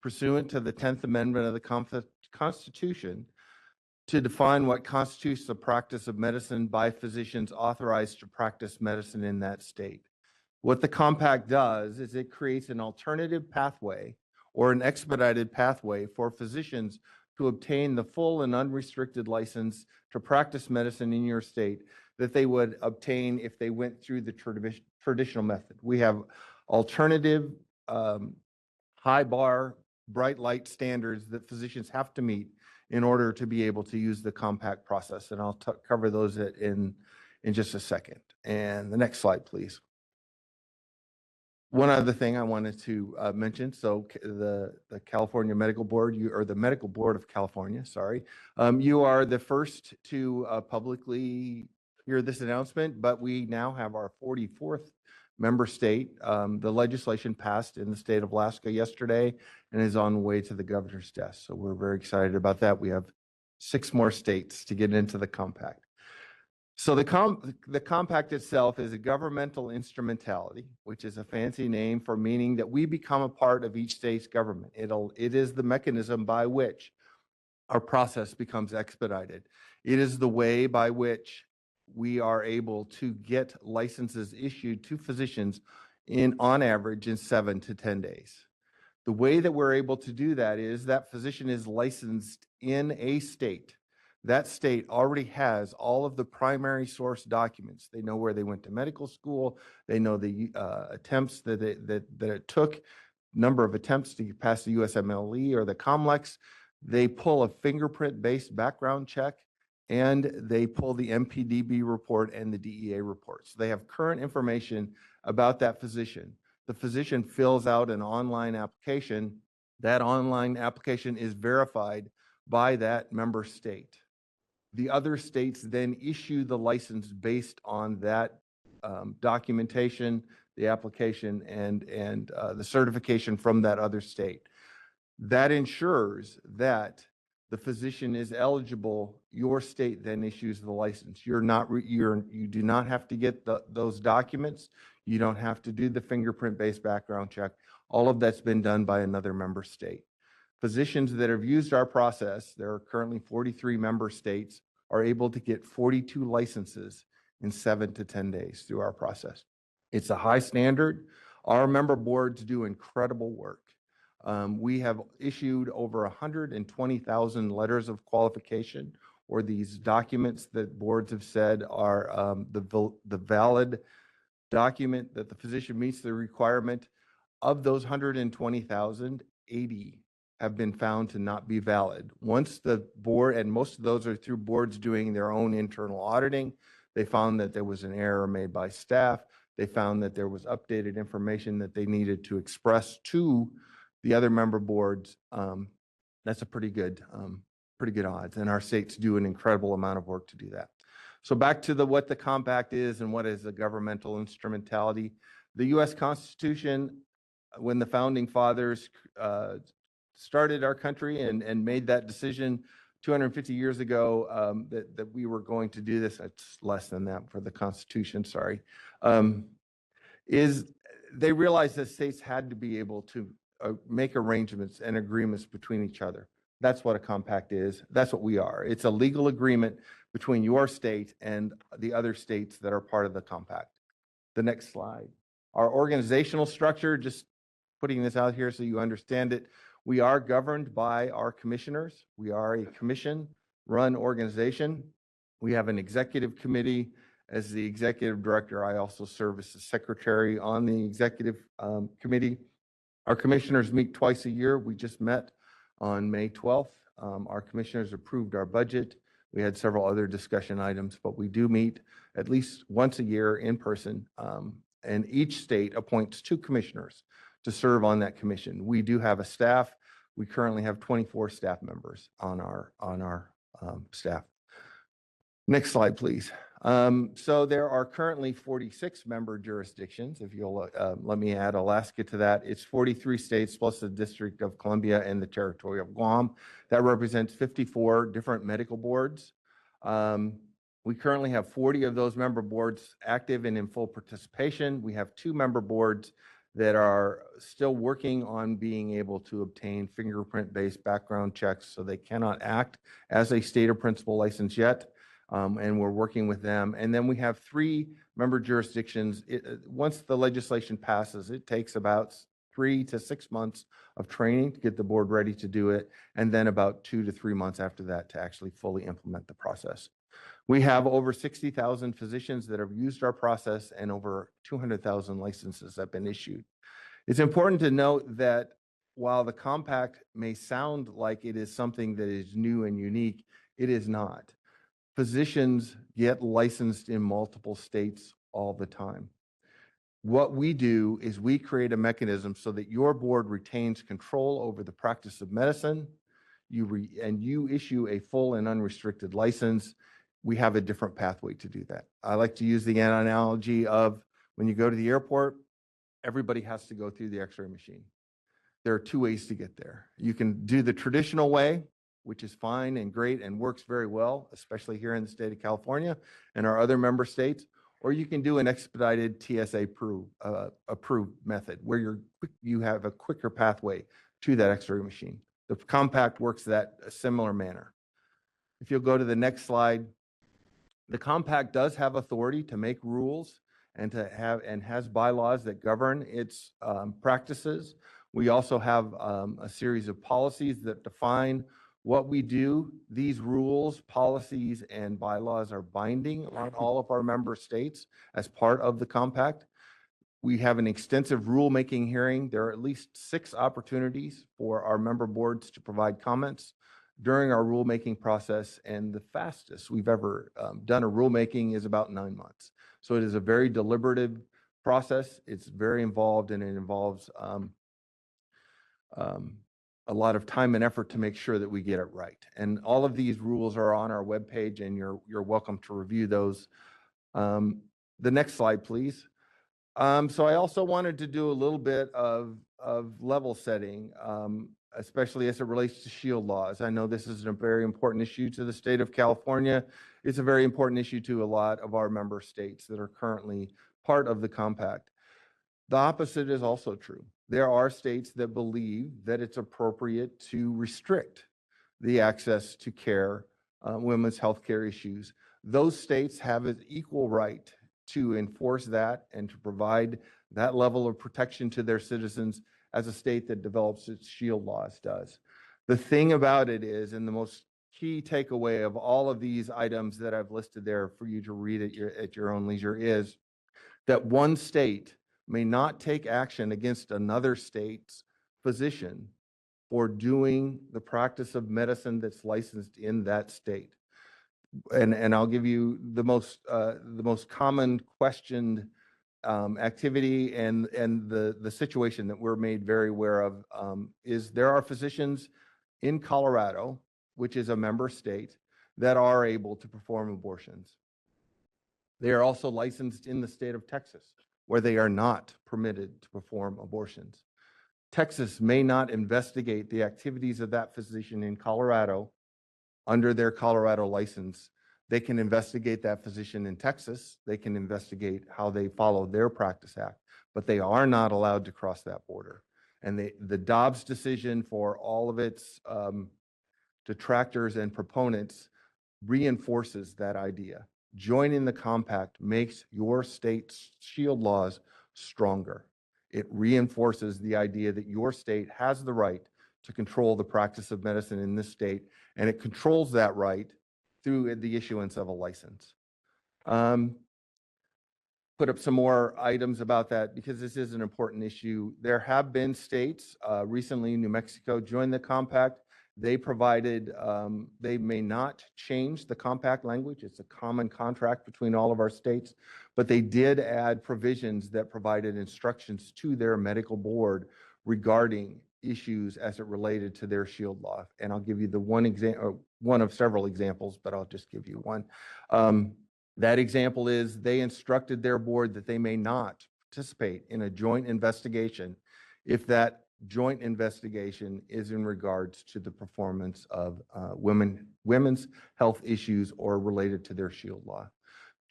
pursuant to the 10th Amendment of the Constitution, to define what constitutes the practice of medicine by physicians authorized to practice medicine in that state. What the compact does is it creates an alternative pathway or an expedited pathway for physicians to obtain the full and unrestricted license to practice medicine in your state that they would obtain if they went through the traditional method. We have alternative high bar, bright light standards that physicians have to meet in order to be able to use the compact process. And I'll cover those in just a second. And the next slide, please. One other thing I wanted to mention, so the California Medical Board, or the Medical Board of California, sorry, you are the first to publicly hear this announcement, but we now have our 44th member state. The legislation passed in the state of Alaska yesterday and is on the way to the governor's desk. So we're very excited about that. We have 6 more states to get into the compact. So the compact itself is a governmental instrumentality, which is a fancy name for meaning that we become a part of each state's government. It is the mechanism by which our process becomes expedited. It is the way by which we are able to get licenses issued to physicians on average in 7 to 10 days. The way that we're able to do that is that physician is licensed in a state. That state already has all of the primary source documents. They know where they went to medical school. They know the attempts that it took, number of attempts to pass the USMLE or the COMLEX. They pull a fingerprint-based background check, and they pull the MPDB report and the DEA report. So they have current information about that physician. The physician fills out an online application. That online application is verified by that member state. The other states then issue the license based on that documentation, the application, and the certification from that other state. That ensures that the physician is eligible. Your state then issues the license. You do not have to get those documents. You don't have to do the fingerprint-based background check. All of that's been done by another member state. Physicians that have used our process, there are currently 43 member states, are able to get 42 licenses in 7 to 10 days through our process. It's a high standard. Our member boards do incredible work. We have issued over 120,000 letters of qualification, or these documents that boards have said are the valid document that the physician meets the requirement. Of those 120,000, 80 have been found to not be valid. Once the board, and most of those are through boards doing their own internal auditing, they found that there was an error made by staff. They found that there was updated information that they needed to express to the other member boards. That's a pretty good odds, and our states do an incredible amount of work to do that. So back to what the compact is and what is a governmental instrumentality. The U.S. Constitution, when the founding fathers started our country and made that decision 250 years ago that we were going to do this, it's less than that for the Constitution, sorry, is they realized that states had to be able to make arrangements and agreements between each other. That's what a compact is. That's what we are. It's a legal agreement between your state and the other states that are part of the compact. The next slide. Our organizational structure, just putting this out here so you understand it, we are governed by our commissioners. We are a commission-run organization. We have an executive committee. As the executive director, I also serve as the secretary on the executive committee. Our commissioners meet twice a year. We just met on May 12th. Our commissioners approved our budget. We had several other discussion items, but we do meet at least once a year in person. And each state appoints 2 commissioners to serve on that commission. We do have a staff. We currently have 24 staff members on our staff. Next slide, please. So there are currently 46 member jurisdictions. If you'll let me add Alaska to that, it's 43 states plus the District of Columbia and the Territory of Guam. That represents 54 different medical boards. We currently have 40 of those member boards active and in full participation. We have 2 member boards that are still working on being able to obtain fingerprint-based background checks, so they cannot act as a state or principal license yet. And we're working with them. And then we have 3 member jurisdictions. Once the legislation passes, it takes about 3 to 6 months of training to get the board ready to do it, and then about 2 to 3 months after that to actually fully implement the process. We have over 60,000 physicians that have used our process, and over 200,000 licenses have been issued. It's important to note that while the compact may sound like it is something that is new and unique, it is not. Physicians get licensed in multiple states all the time. What we do is we create a mechanism so that your board retains control over the practice of medicine. You issue a full and unrestricted license. We have a different pathway to do that. I like to use the analogy of when you go to the airport, everybody has to go through the X-ray machine. There are 2 ways to get there. You can do the traditional way, which is fine and great and works very well, especially here in the state of California and our other member states, or you can do an expedited TSA approved method where you have a quicker pathway to that X-ray machine. The compact works that a similar manner. If you'll go to the next slide, the compact does have authority to make rules and has bylaws that govern its practices. We also have a series of policies that define what we do. These rules, policies, and bylaws are binding on all of our member states as part of the compact. We have an extensive rulemaking hearing. There are at least 6 opportunities for our member boards to provide comments during our rulemaking process, and the fastest we've ever done a rulemaking is about 9 months. So it is a very deliberative process. It's very involved, and it involves a lot of time and effort to make sure that we get it right. And all of these rules are on our webpage, and you're welcome to review those. The next slide, please. So I also wanted to do a little bit of level setting, especially as it relates to shield laws. I know this is a very important issue to the state of California. It's a very important issue to a lot of our member states that are currently part of the compact. The opposite is also true. There are states that believe that it's appropriate to restrict the access to care, women's health care issues. Those states have an equal right to enforce that and to provide that level of protection to their citizens as a state that develops its shield laws does. The thing about it is, and the most key takeaway of all of these items that I've listed there for you to read at your own leisure, is that one state may not take action against another state's physician for doing the practice of medicine that's licensed in that state. And I'll give you the most common questioned activity and the situation that we're made very aware of is there are physicians in Colorado, which is a member state, that are able to perform abortions. They are also licensed in the state of Texas, where they are not permitted to perform abortions. Texas may not investigate the activities of that physician in Colorado under their Colorado license. They can investigate that physician in Texas. They can investigate how they follow their Practice Act, but they are not allowed to cross that border. And the Dobbs decision, for all of its detractors and proponents, reinforces that idea. Joining the compact makes your state's shield laws stronger. It reinforces the idea that your state has the right to control the practice of medicine in this state, and it controls that right through the issuance of a license. Put up some more items about that because this is an important issue. There have been states, recently New Mexico joined the compact. They provided, they may not change the compact language. It's a common contract between all of our states, but they did add provisions that provided instructions to their medical board regarding issues as it related to their shield law. And I'll give you the one of several examples, but I'll just give you one. That example is they instructed their board that they may not participate in a joint investigation if that joint investigation is in regards to the performance of women's health issues or related to their shield law.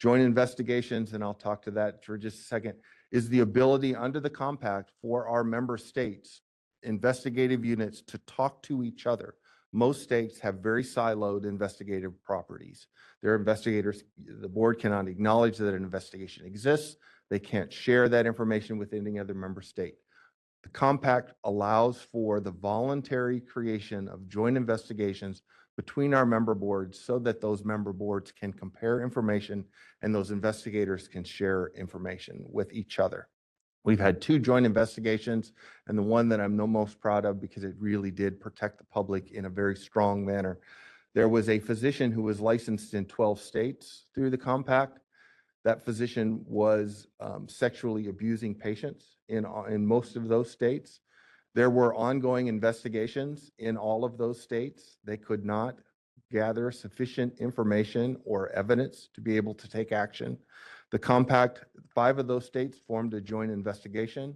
Joint investigations, and I'll talk to that for just a second, is the ability under the compact for our member states, investigative units, to talk to each other. Most states have very siloed investigative properties. Their investigators, the board cannot acknowledge that an investigation exists. They can't share that information with any other member state. The compact allows for the voluntary creation of joint investigations between our member boards so that those member boards can compare information and those investigators can share information with each other. We've had 2 joint investigations, and the one that I'm the most proud of because it really did protect the public in a very strong manner. There was a physician who was licensed in 12 states through the compact. That physician was sexually abusing patients in most of those states. There were ongoing investigations in all of those states. They could not gather sufficient information or evidence to be able to take action. The compact, 5 of those states formed a joint investigation.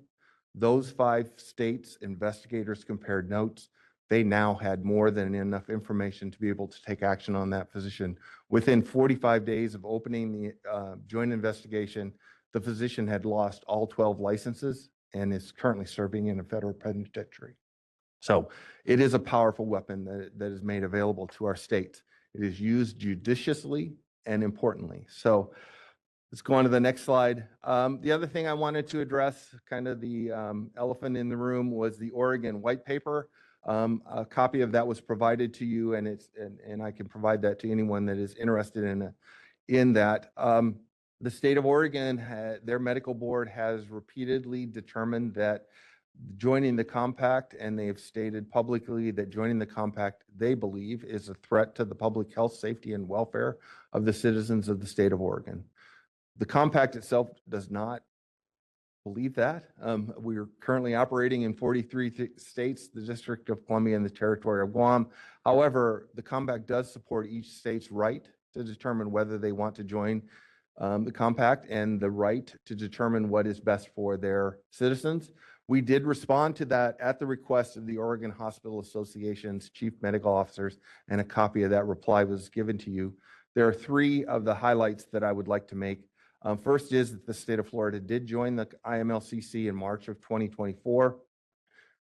Those 5 states, investigators compared notes. They now had more than enough information to be able to take action on that physician. Within 45 days of opening the joint investigation, the physician had lost all 12 licenses and is currently serving in a federal penitentiary. So it is a powerful weapon that is made available to our states. It is used judiciously and importantly. So Let's go on to the next slide. The other thing I wanted to address, kind of the elephant in the room, was the Oregon white paper. A copy of that was provided to you, and and I can provide that to anyone that is interested in that. The state of Oregon, their medical board has repeatedly determined that joining the compact, and they have stated publicly that joining the compact, they believe, is a threat to the public health, safety, and welfare of the citizens of the state of Oregon. The compact itself does not believe that. We are currently operating in 43 states, the District of Columbia, and the Territory of Guam. However, the compact does support each state's right to determine whether they want to join the compact, and the right to determine what is best for their citizens. We did respond to that at the request of the Oregon Hospital Association's chief medical officers, and a copy of that reply was given to you. There are three of the highlights that I would like to make. First is that the state of Florida did join the IMLCC in March of 2024.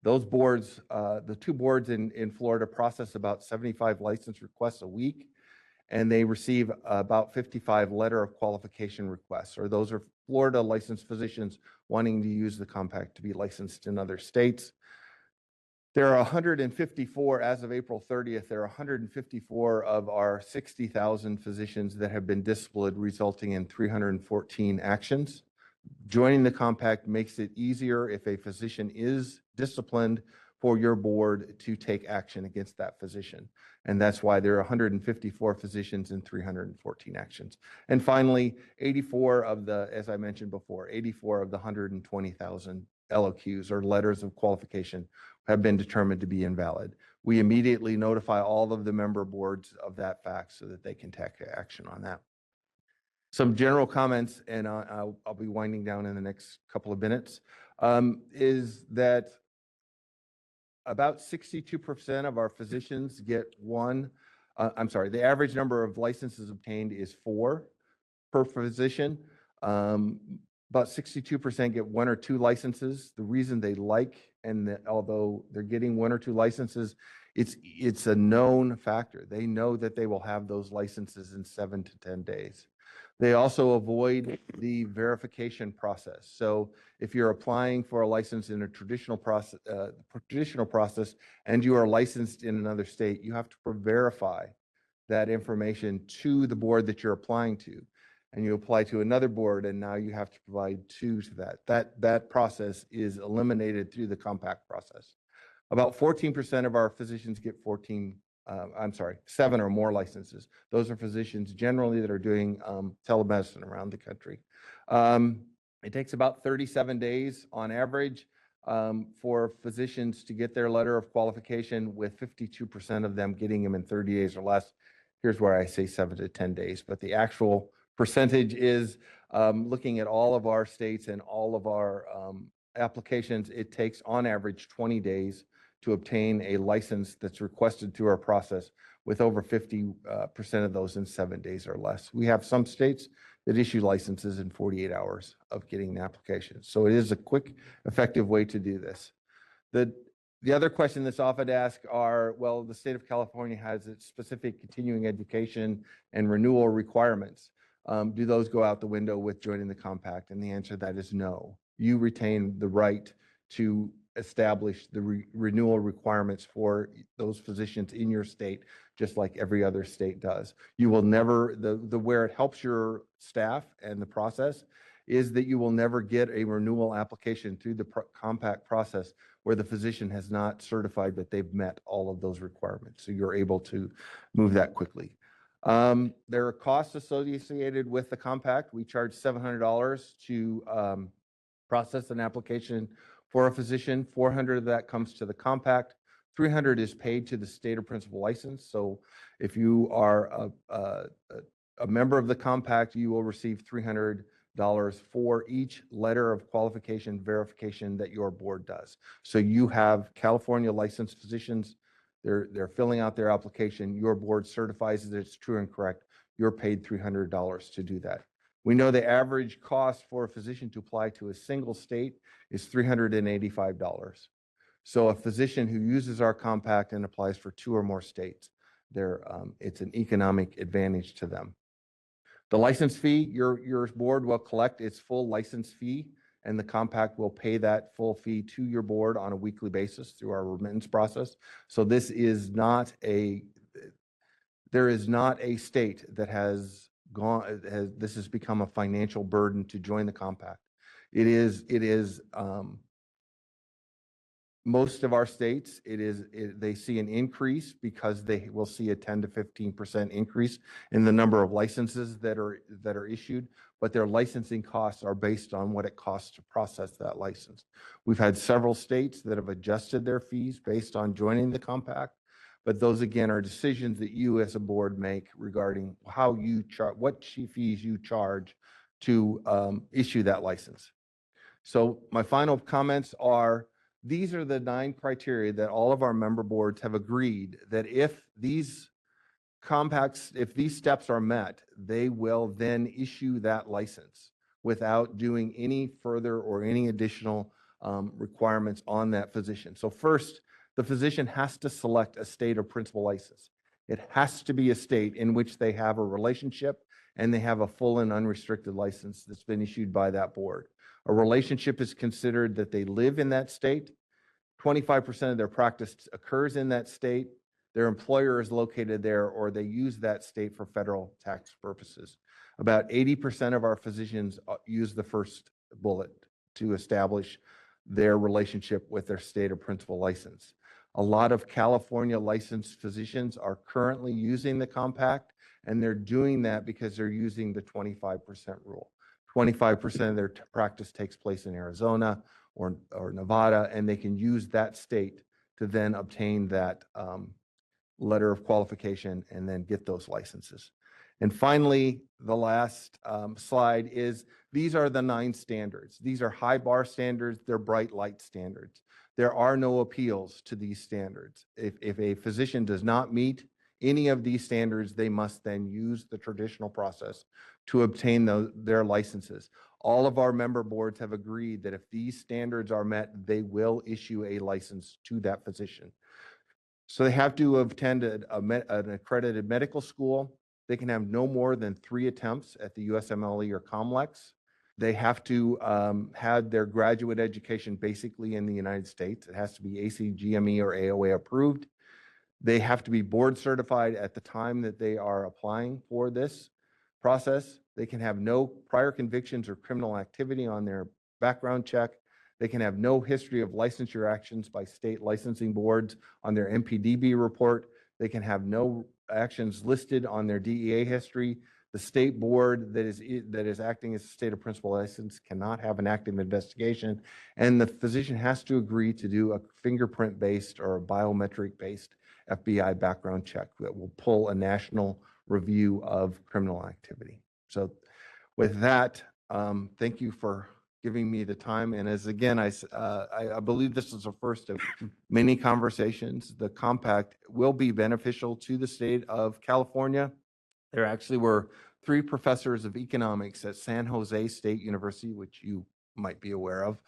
Those boards, the two boards in Florida, process about 75 license requests a week, and they receive about 55 letter of qualification requests, or those are Florida licensed physicians wanting to use the compact to be licensed in other states. There are 154, as of April 30th, there are 154 of our 60,000 physicians that have been disciplined, resulting in 314 actions. Joining the compact makes it easier if a physician is disciplined for your board to take action against that physician. And that's why there are 154 physicians and 314 actions. And finally, 84 of the, as I mentioned before, 84 of the 120,000 LOQs, or letters of qualification, have been determined to be invalid. We immediately notify all of the member boards of that fact so that they can take action on that. Some general comments, and I'll be winding down in the next couple of minutes, is that about 62% of our physicians get one, the average number of licenses obtained is 4 per physician. About 62% get 1 or 2 licenses. The reason they like, and although they're getting 1 or 2 licenses, it's a known factor. They know that they will have those licenses in 7 to 10 days. They also avoid the verification process. So if you're applying for a license in a traditional process, and you are licensed in another state, you have to verify that information to the board that you're applying to. And you apply to another board, and now you have to provide 2 to that. That process is eliminated through the compact process. About 14% of our physicians get 7 or more licenses. Those are physicians generally that are doing telemedicine around the country. It takes about 37 days on average for physicians to get their letter of qualification, with 52% of them getting them in 30 days or less. Here's where I say 7 to 10 days, but the actual percentage is, looking at all of our states and all of our applications, it takes on average 20 days to obtain a license that's requested through our process, with over 50% of those in 7 days or less. We have some states that issue licenses in 48 hours of getting an application. So it is a quick, effective way to do this. The other question that's often asked are, well, the state of California has its specific continuing education and renewal requirements. Do those go out the window with joining the compact? And the answer to that is no. You retain the right to establish the renewal requirements for those physicians in your state, just like every other state does. You will never, where it helps your staff and the process is that you will never get a renewal application through the compact process where the physician has not certified that they've met all of those requirements. So you're able to move that quickly. There are costs associated with the compact. We charge $700 to process an application for a physician. $400 of that comes to the compact. $300 is paid to the state or principal license. So if you are a member of the compact, you will receive $300 for each letter of qualification verification that your board does. So you have California licensed physicians. They're filling out their application. Your board certifies that it's true and correct. You're paid $300 to do that. We know the average cost for a physician to apply to a single state is $385. So a physician who uses our compact and applies for 2 or more states, it's an economic advantage to them. The license fee, your board will collect its full license fee, and the compact will pay that full fee to your board on a weekly basis through our remittance process. So this is not there is not a state that has this has become a financial burden to join the compact. It is most of our states, they see an increase because they will see a 10 to 15% increase in the number of licenses that are issued, but their licensing costs are based on what it costs to process that license. We've had several states that have adjusted their fees based on joining the compact, but those again are decisions that you as a board make regarding how you charge, what fees you charge to issue that license. So my final comments are, these are the 9 criteria that all of our member boards have agreed that if these steps are met, they will then issue that license without doing any further or any additional requirements on that physician. So first, the physician has to select a state of principal license. It has to be a state in which they have a relationship and they have a full and unrestricted license that's been issued by that board. A relationship is considered that they live in that state. 25% of their practice occurs in that state. Their employer is located there, or they use that state for federal tax purposes. About 80% of our physicians use the first bullet to establish their relationship with their state of principal license. A lot of California licensed physicians are currently using the compact, and they're doing that because they're using the 25% rule. 25% of their practice takes place in Arizona or Nevada, and they can use that state to then obtain that letter of qualification and then get those licenses. And finally, the last slide is, these are the 9 standards. These are high bar standards. They're bright light standards. There are no appeals to these standards. If a physician does not meet any of these standards, they must then use the traditional process to obtain their licenses. All of our member boards have agreed that if these standards are met, they will issue a license to that physician. So they have to have attended an accredited medical school. They can have no more than 3 attempts at the USMLE or COMLEX. They have to have their graduate education basically in the United States. It has to be ACGME or AOA approved. They have to be board certified at the time that they are applying for this process. They can have no prior convictions or criminal activity on their background check. They can have no history of licensure actions by state licensing boards on their MPDB report. They can have no actions listed on their DEA history. The state board that is acting as a state of principal license cannot have an active investigation. And the physician has to agree to do a fingerprint-based or a biometric-based FBI background check that will pull a national review of criminal activity. So with that, thank you for giving me the time. And as again, I believe this is the first of many conversations. The compact will be beneficial to the state of California. There actually were 3 professors of economics at San Jose State University, which you might be aware of.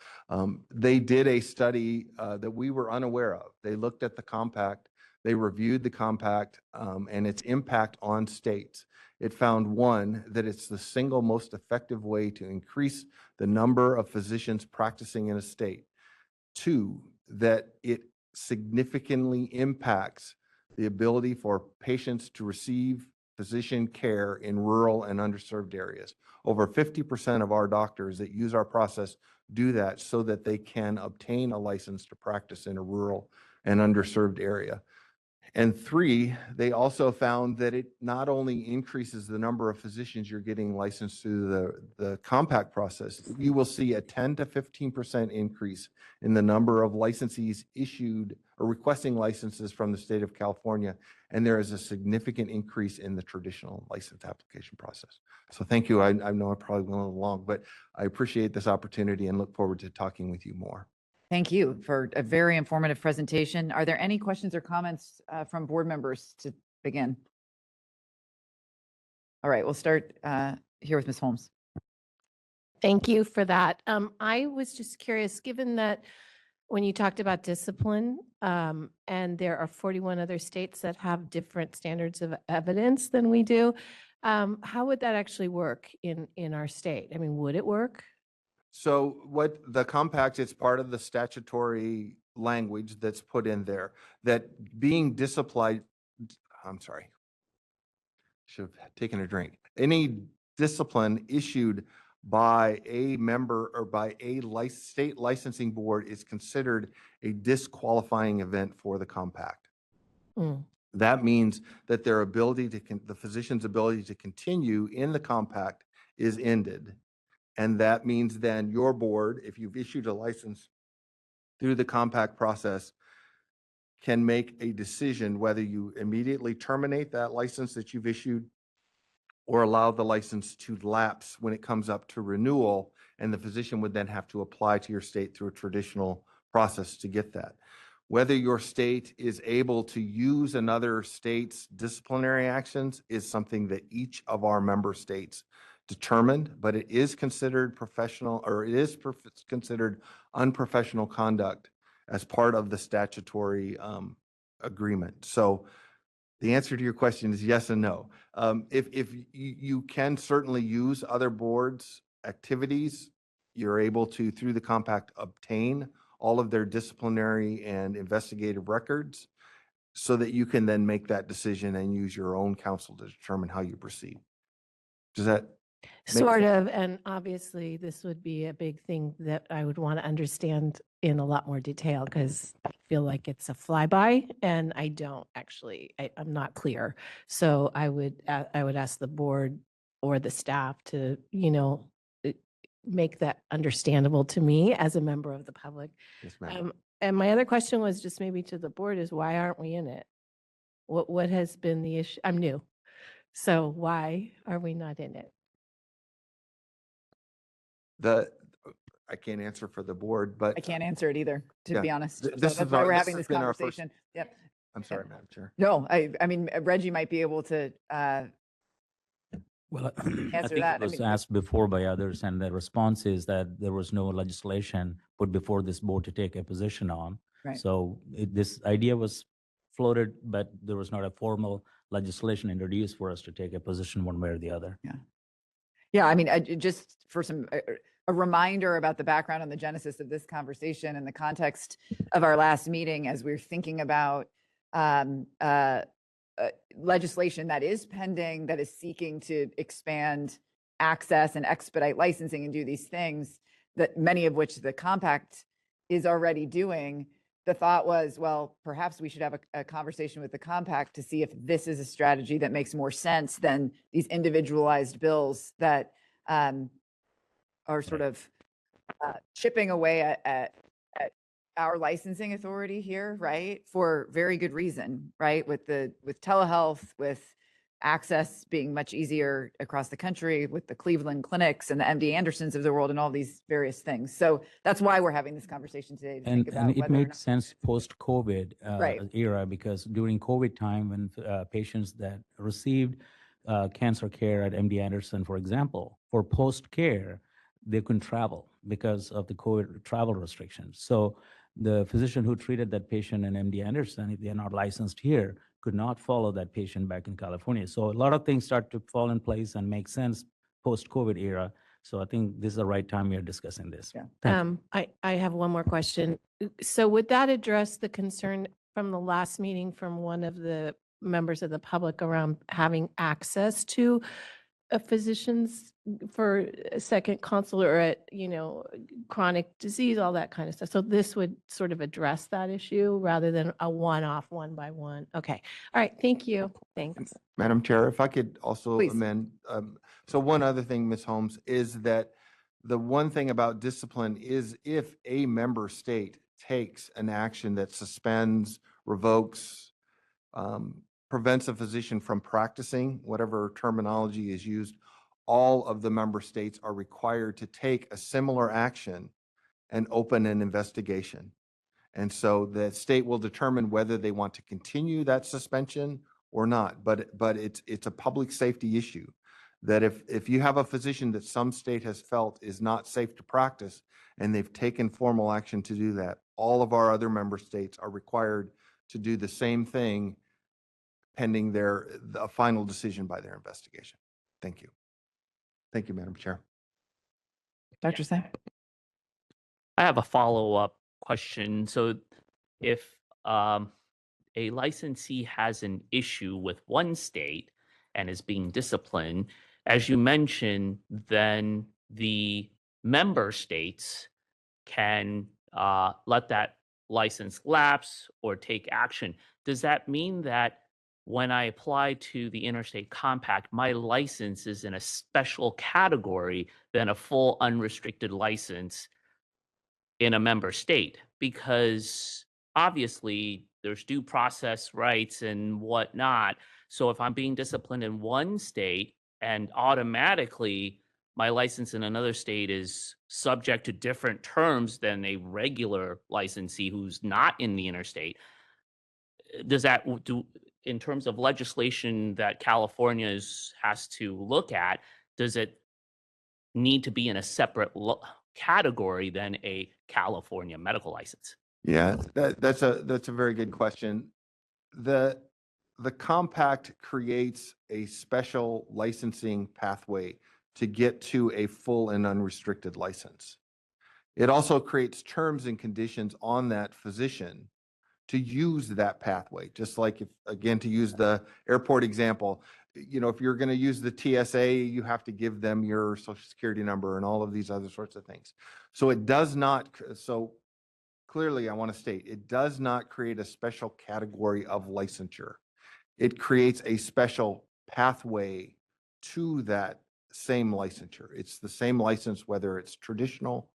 They did a study that we were unaware of. They looked at the compact, they reviewed the compact and its impact on states. It found, 1, that it's the single most effective way to increase the number of physicians practicing in a state. 2, that it significantly impacts the ability for patients to receive physician care in rural and underserved areas. Over 50% of our doctors that use our process do that so that they can obtain a license to practice in a rural and underserved area. And 3, they also found that it not only increases the number of physicians you're getting licensed through the compact process, you will see a 10 to 15% increase in the number of licensees issued or requesting licenses from the state of California. And there is a significant increase in the traditional license application process. So thank you. I know I probably went a little long, but I appreciate this opportunity and look forward to talking with you more. Thank you for a very informative presentation. Are there any questions or comments from board members to begin? All right, we'll start here with Ms. Holmes. Thank you for that. I was just curious, given that when you talked about discipline, and there are 41 other states that have different standards of evidence than we do, How would that actually work in our state? I mean, would it work? So what the compact is part of the statutory language that's put in there, that being disciplined, I'm sorry, should have taken a drink. Any discipline issued by a member or by a state licensing board is considered a disqualifying event for the compact. Mm. That means that their ability to, the physician's ability to continue in the compact is ended. And that means then your board, if you've issued a license through the compact process, can make a decision whether you immediately terminate that license that you've issued or allow the license to lapse when it comes up to renewal, and the physician would then have to apply to your state through a traditional process to get that. Whether your state is able to use another state's disciplinary actions is something that each of our member states determined, but it is considered professional, or it is considered unprofessional conduct as part of the statutory agreement. So the answer to your question is yes and no. If you can certainly use other boards' activities, you're able to, through the compact, obtain all of their disciplinary and investigative records so that you can then make that decision and use your own counsel to determine how you proceed. Does that make Sort sense? of, and obviously this would be a big thing that I would want to understand in a lot more detail because I feel like it's a flyby and I don't actually, I'm not clear. So I would ask the board or the staff to, make that understandable to me as a member of the public. Yes, ma'am. And my other question was just maybe to the board is why aren't we in it? What has been the issue? I'm new. So why are we not in it? I can't answer for the board, but I can't answer it either, to be yeah, honest. th- So this that's is why our- we're this having has this been our first- conversation. Yep. I'm sorry, Madam Chair. No, I mean, Reggie might be able to Well, I answer think that. it was asked before by others, and the response is that there was no legislation put before this board to take a position on. Right. So this idea was floated, but there was not a formal legislation introduced for us to take a position one way or the other. Yeah, I mean, just for a reminder about the background and the genesis of this conversation and the context of our last meeting as we're thinking about legislation that is pending, that is seeking to expand access and expedite licensing and do these things, that many of which the compact is already doing. The thought was, well, perhaps we should have a conversation with the compact to see if this is a strategy that makes more sense than these individualized bills that are sort of chipping away at our licensing authority here, right? For very good reason, right? With telehealth, with access being much easier across the country, with the Cleveland clinics and the MD Andersons of the world and all these various things. So that's why we're having this conversation today to think about And it whether or made not. sense post-COVID Right. era, because during COVID time, when patients that received cancer care at MD Anderson, for example, for post-care, they couldn't travel because of the COVID travel restrictions. So the physician who treated that patient in MD Anderson, if they're not licensed here, could not follow that patient back in California. So a lot of things start to fall in place and make sense post-COVID era. So I think this is the right time we are discussing this. Yeah. Thank you. I have one more question. So would that address the concern from the last meeting from one of the members of the public around having access to a physician's for a second consult or at, chronic disease, all that kind of stuff. So this would sort of address that issue rather than a one-off, one by one. Okay. All right. Thank you. Thanks. Madam Chair, if I could also Please. amend. So one other thing, Ms. Holmes, is that the one thing about discipline is if a member state takes an action that suspends, revokes, prevents a physician from practicing, whatever terminology is used, all of the member states are required to take a similar action and open an investigation. And so the state will determine whether they want to continue that suspension or not. But it's a public safety issue that if you have a physician that some state has felt is not safe to practice and they've taken formal action to do that, all of our other member states are required to do the same thing pending a final decision by their investigation. Thank you. Thank you, Madam Chair. Dr. Singh? I have a follow-up question. So if a licensee has an issue with one state and is being disciplined, as you mentioned, then the member states can let that license lapse or take action. Does that mean that when I apply to the Interstate Compact, my license is in a special category than a full unrestricted license in a member state? Because obviously there's due process rights and whatnot. So if I'm being disciplined in one state and automatically my license in another state is subject to different terms than a regular licensee who's not in the interstate, does that do, in terms of legislation that California has to look at, does it need to be in a separate category than a California medical license? Yeah, that's a very good question. The compact creates a special licensing pathway to get to a full and unrestricted license. It also creates terms and conditions on that physician to use that pathway. Just like, if, again, to use the airport example, you know, if you're going to use the TSA, you have to give them your social security number and all of these other sorts of things. So it does not, so clearly I want to state, it does not create a special category of licensure. It creates a special pathway to that same licensure. It's the same license, whether it's traditional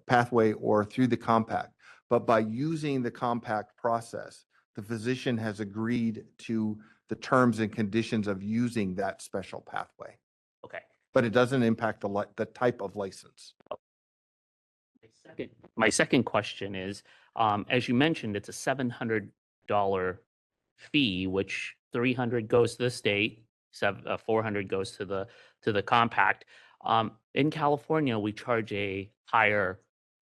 pathway or through the compact. But by using the compact process, the physician has agreed to the terms and conditions of using that special pathway. Okay. But it doesn't impact the type of license. My second question is, as you mentioned, it's a $700 fee, which $300 goes to the state, $400 goes to the compact. In California, we charge a higher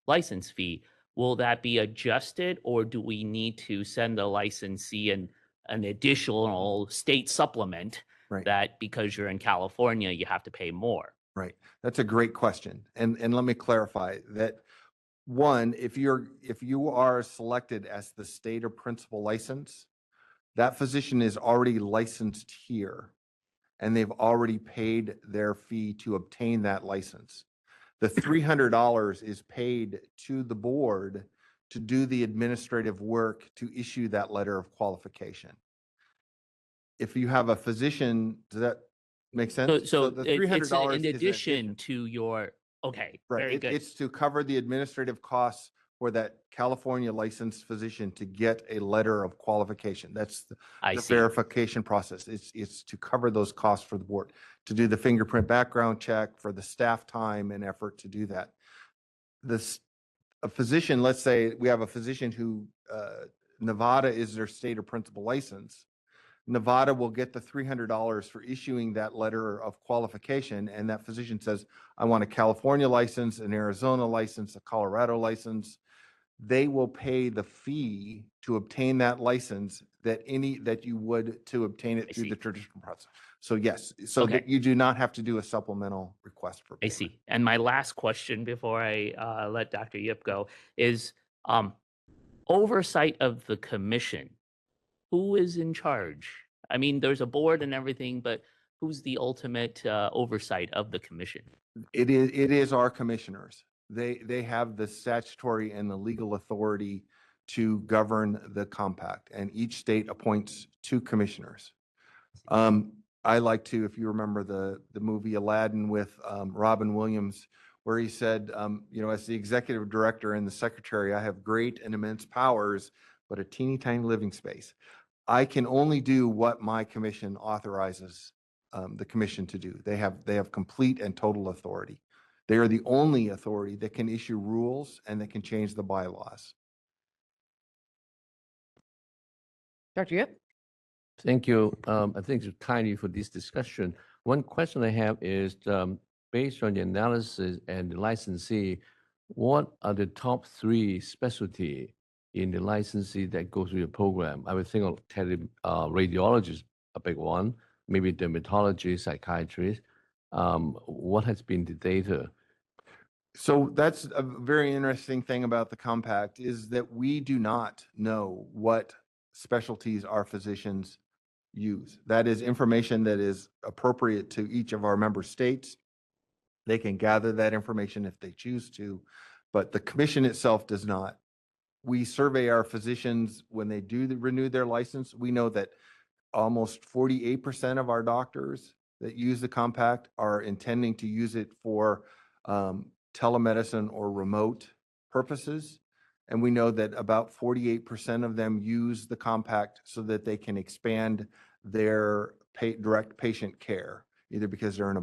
license fee. Will that be adjusted, or do we need to send the licensee an additional state supplement that because you're in California, you have to pay more? Right. That's a great question. And let me clarify that. One, if you are selected as the state or principal license, that physician is already licensed here and they've already paid their fee to obtain that license. The $300 is paid to the board to do the administrative work to issue that letter of qualification. If you have a physician, does that make sense? So the it's $300 in addition to your, okay, right. very good. It's to cover the administrative costs for that California licensed physician to get a letter of qualification. That's the verification process. It's to cover those costs for the board, to do the fingerprint background check, for the staff time and effort to do that. A physician, let's say we have a physician who Nevada is their state or principal license. Nevada will get the $300 for issuing that letter of qualification, and that physician says, I want a California license, an Arizona license, a Colorado license. They will pay the fee to obtain that license that you would to obtain it through the traditional process. So yes, so that you do not have to do a supplemental request for payment. I see. And my last question before I let Dr. Yip go is oversight of the commission. Who is in charge? I mean, there's a board and everything, but who's the ultimate oversight of the commission? It is our commissioners. They have the statutory and the legal authority to govern the compact, and each state appoints 2 commissioners. I like to, if you remember the movie Aladdin with Robin Williams, where he said, you know, as the executive director and the secretary, I have great and immense powers, but a teeny tiny living space. I can only do what my commission authorizes the commission to do. They have complete and total authority. They are the only authority that can issue rules and that can change the bylaws. Dr. Yip? Thank you. I think it's timely for this discussion. One question I have is, based on the analysis and the licensee, what are the top 3 specialty in the licensee that goes through the program? I would think of radiologist, a big one, maybe dermatology, psychiatry. What has been the data? So that's a very interesting thing about the compact is that we do not know what specialties our physicians use. That is information that is appropriate to each of our member states. They can gather that information if they choose to, but the commission itself does not. We survey our physicians when they do renew their license. We know that almost 48% of our doctors that use the compact are intending to use it for telemedicine or remote purposes. And we know that about 48% of them use the compact so that they can expand their direct patient care, either because they're in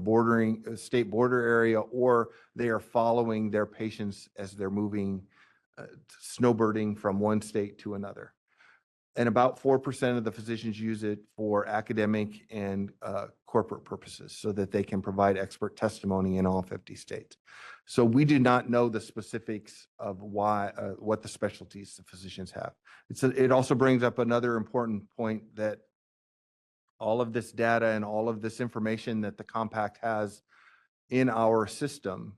a state border area or they are following their patients as they're moving snowbirding from one state to another. And about 4% of the physicians use it for academic and corporate purposes so that they can provide expert testimony in all 50 states. So we do not know the specifics of what the specialties the physicians have. It also brings up another important point that all of this data and all of this information that the compact has in our system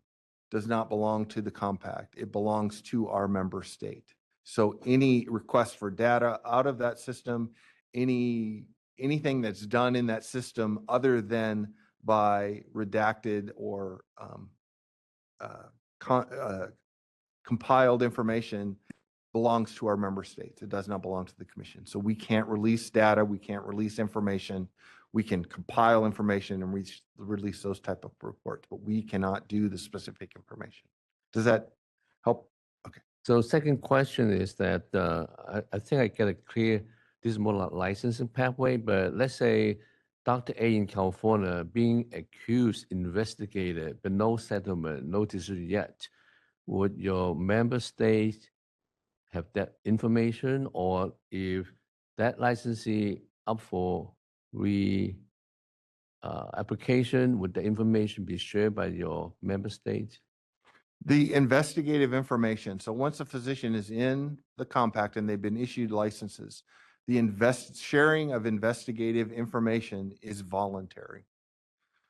does not belong to the compact. It belongs to our member state. So any request for data out of that system, anything that's done in that system other than by redacted or compiled information belongs to our member states. It does not belong to the commission. So we can't release data. We can't release information. We can compile information and release those type of reports, but we cannot do the specific information. Does that help? Okay. So second question is that I think I get a clear, this is more like licensing pathway, but let's say Dr. A in California being accused, investigated, but no settlement, no decision yet. Would your member state have that information, or if that licensee up for application, would the information be shared by your member state? The investigative information. So once a physician is in the compact and they've been issued licenses, the sharing of investigative information is voluntary.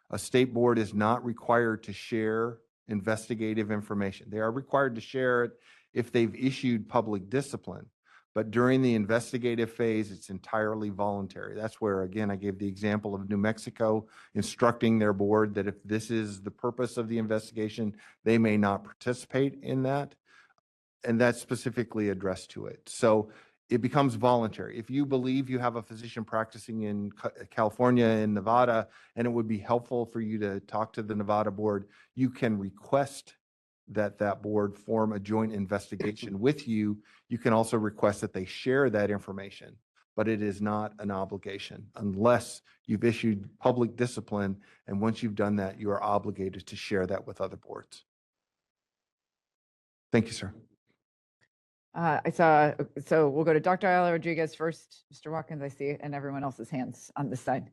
A state board is not required to share investigative information. They are required to share it if they've issued public discipline. But during the investigative phase, it's entirely voluntary. That's where, again, I gave the example of New Mexico instructing their board that if this is the purpose of the investigation, they may not participate in that. And that's specifically addressed to it. So it becomes voluntary. If you believe you have a physician practicing in California and Nevada, and it would be helpful for you to talk to the Nevada board, you can request that board form a joint investigation with you. You can also request that they share that information, but it is not an obligation unless you've issued public discipline. And once you've done that, you are obligated to share that with other boards. Thank you, sir. So we'll go to Dr. Ayala Rodriguez first, Mr. Watkins, I see, and everyone else's hands on this side.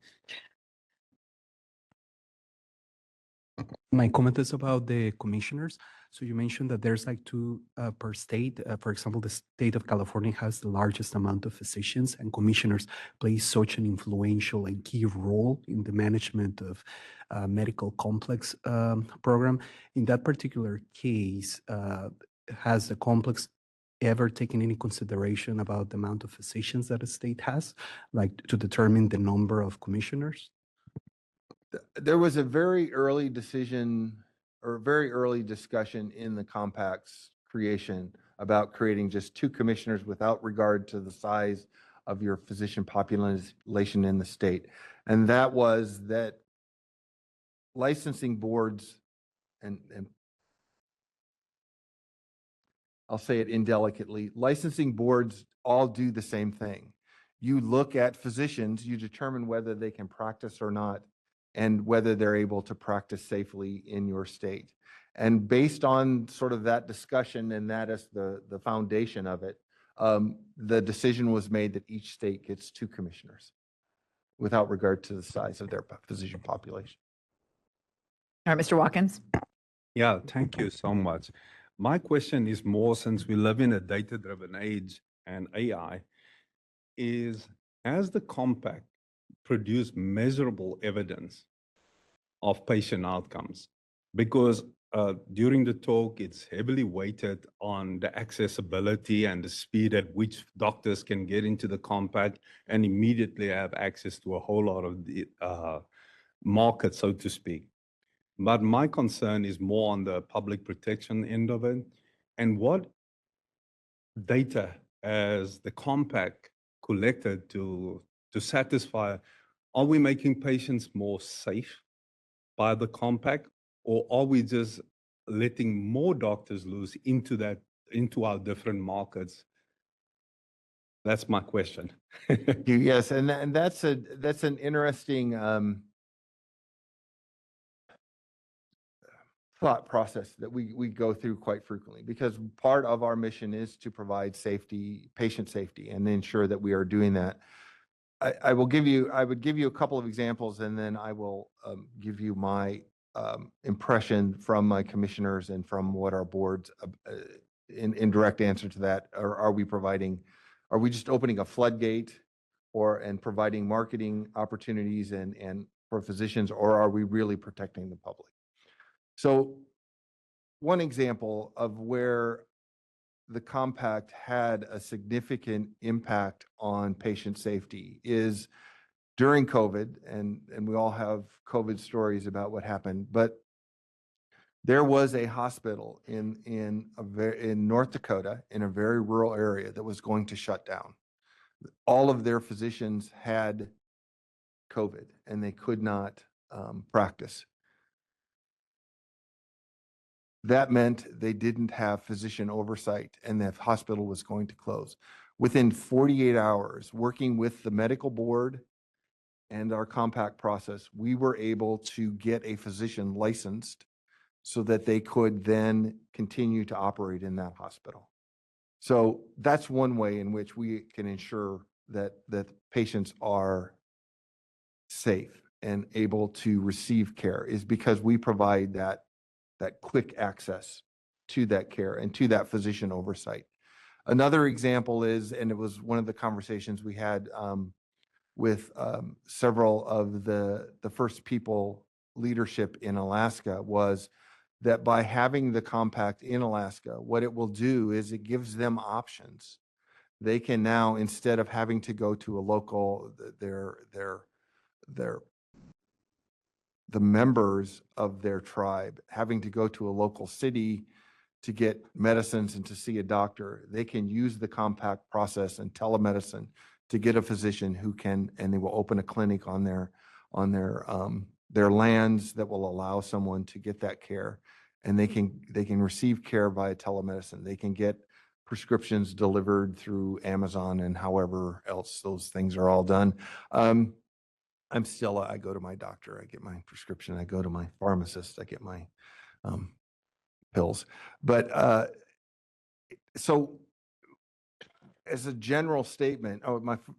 My comment is about the commissioners. So you mentioned that there's like two per state. For example, the state of California has the largest amount of physicians, and commissioners play such an influential and key role in the management of medical complex program. In that particular case, has the complex ever taken any consideration about the amount of physicians that a state has, like to determine the number of commissioners? There was a very early decision or very early discussion in the compact's creation about creating just two commissioners without regard to the size of your physician population in the state. And that was that licensing boards, and I'll say it indelicately, licensing boards all do the same thing. You look at physicians, you determine whether they can practice or not, and whether they're able to practice safely in your state. And based on sort of that discussion, and that is the foundation of it, the decision was made that each state gets two commissioners without regard to the size of their physician population. All right, Mr. Watkins. Yeah, thank you so much. My question is more, since we live in a data-driven age and AI, is as the compact produce measurable evidence of patient outcomes, because during the talk, it's heavily weighted on the accessibility and the speed at which doctors can get into the compact and immediately have access to a whole lot of the market, so to speak. But my concern is more on the public protection end of it. And what data has the compact collected to satisfy, are we making patients more safe by the compact, or are we just letting more doctors loose into our different markets? That's my question. Yes, and that's an interesting thought process that we go through quite frequently, because part of our mission is to provide safety, patient safety, and ensure that we are doing that. I would give you a couple of examples, and then I will give you my impression from my commissioners and from what our boards, in direct answer to that. Are we just opening a floodgate and providing marketing opportunities and for physicians, or are we really protecting the public? So one example of where the compact had a significant impact on patient safety is during COVID, and we all have COVID stories about what happened, but there was a hospital in North Dakota, in a very rural area, that was going to shut down. All of their physicians had COVID and they could not practice. That meant they didn't have physician oversight and the hospital was going to close. Within 48 hours, working with the medical board and our compact process, we were able to get a physician licensed so that they could then continue to operate in that hospital. So that's one way in which we can ensure that patients are safe and able to receive care, is because we provide that quick access to that care and to that physician oversight. Another example is, and it was one of the conversations we had with several of the First People leadership in Alaska, was that by having the compact in Alaska, what it will do is it gives them options. They can now, instead of having to go to a local, the members of their tribe having to go to a local city to get medicines and to see a doctor, they can use the compact process and telemedicine to get a physician who can, and they will open a clinic on their lands that will allow someone to get that care, and they can receive care via telemedicine. They can get prescriptions delivered through Amazon and however else those things are all done. I go to my doctor, I get my prescription, I go to my pharmacist, I get my pills. But so as a general statement,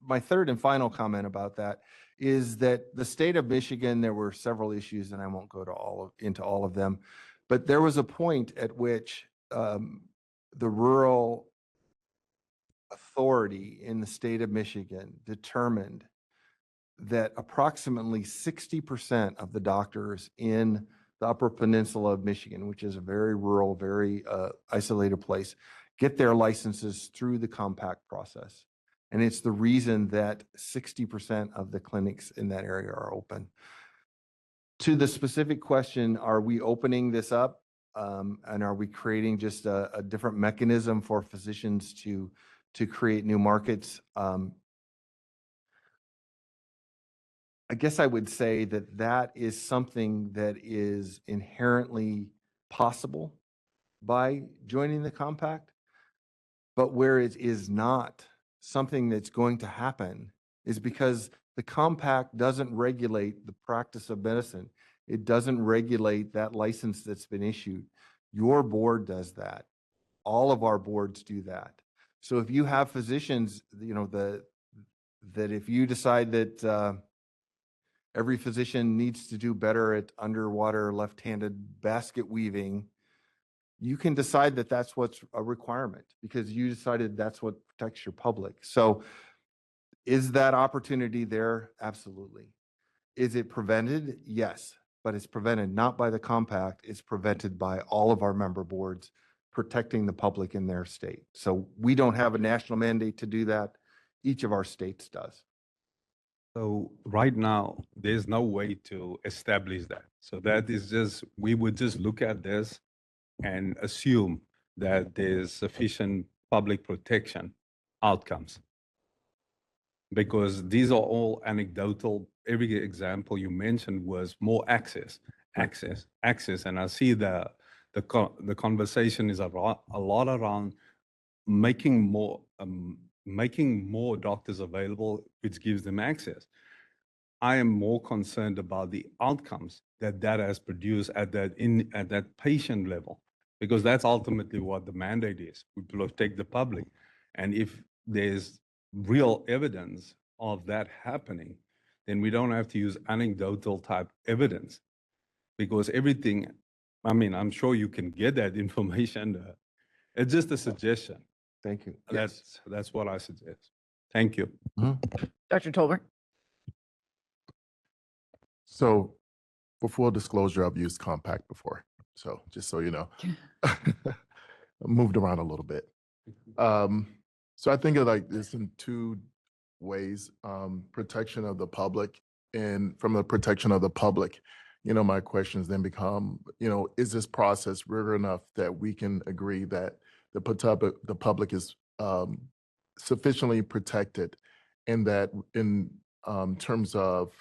my third and final comment about that is that the state of Michigan, there were several issues, and I won't go into all of them, but there was a point at which the rural authority in the state of Michigan determined that approximately 60% of the doctors in the Upper Peninsula of Michigan, which is a very rural, very isolated place, get their licenses through the compact process. And it's the reason that 60% of the clinics in that area are open. To the specific question, are we opening this up? And are we creating just a different mechanism for physicians to create new markets? I guess I would say that is something that is inherently possible by joining the compact, but where it is not something that's going to happen is because the compact doesn't regulate the practice of medicine. It doesn't regulate that license that's been issued. Your board does that. All of our boards do that. So if you have physicians, that if you decide that every physician needs to do better at underwater left-handed basket weaving, you can decide that that's what's a requirement because you decided that's what protects your public. So Is that opportunity there? Absolutely. Is it prevented? Yes, but it's prevented not by the compact, it's prevented by all of our member boards protecting the public in their state. So we don't have a national mandate to do that. Each of our states does. So right now, there's no way to establish that. So that is just, we would just look at this and assume that there's sufficient public protection outcomes. Because these are all anecdotal. Every example you mentioned was more access. And I see the conversation is a lot around making more doctors available, which gives them access. I am more concerned about the outcomes that has produced at that patient level, because that's ultimately what the mandate is. We protect the public, and if there's real evidence of that happening, then we don't have to use anecdotal type evidence, because everything. I mean, I'm sure you can get that information. It's just a suggestion. Thank you. That's what I suggest. Thank you. Dr. Tolbert. So for full disclosure, I've used compact before. So just so you know, I moved around a little bit. So I think of like this in two ways, protection of the public, and from the protection of the public, my questions then become, is this process rigorous enough that we can agree that the public is sufficiently protected, and that in terms of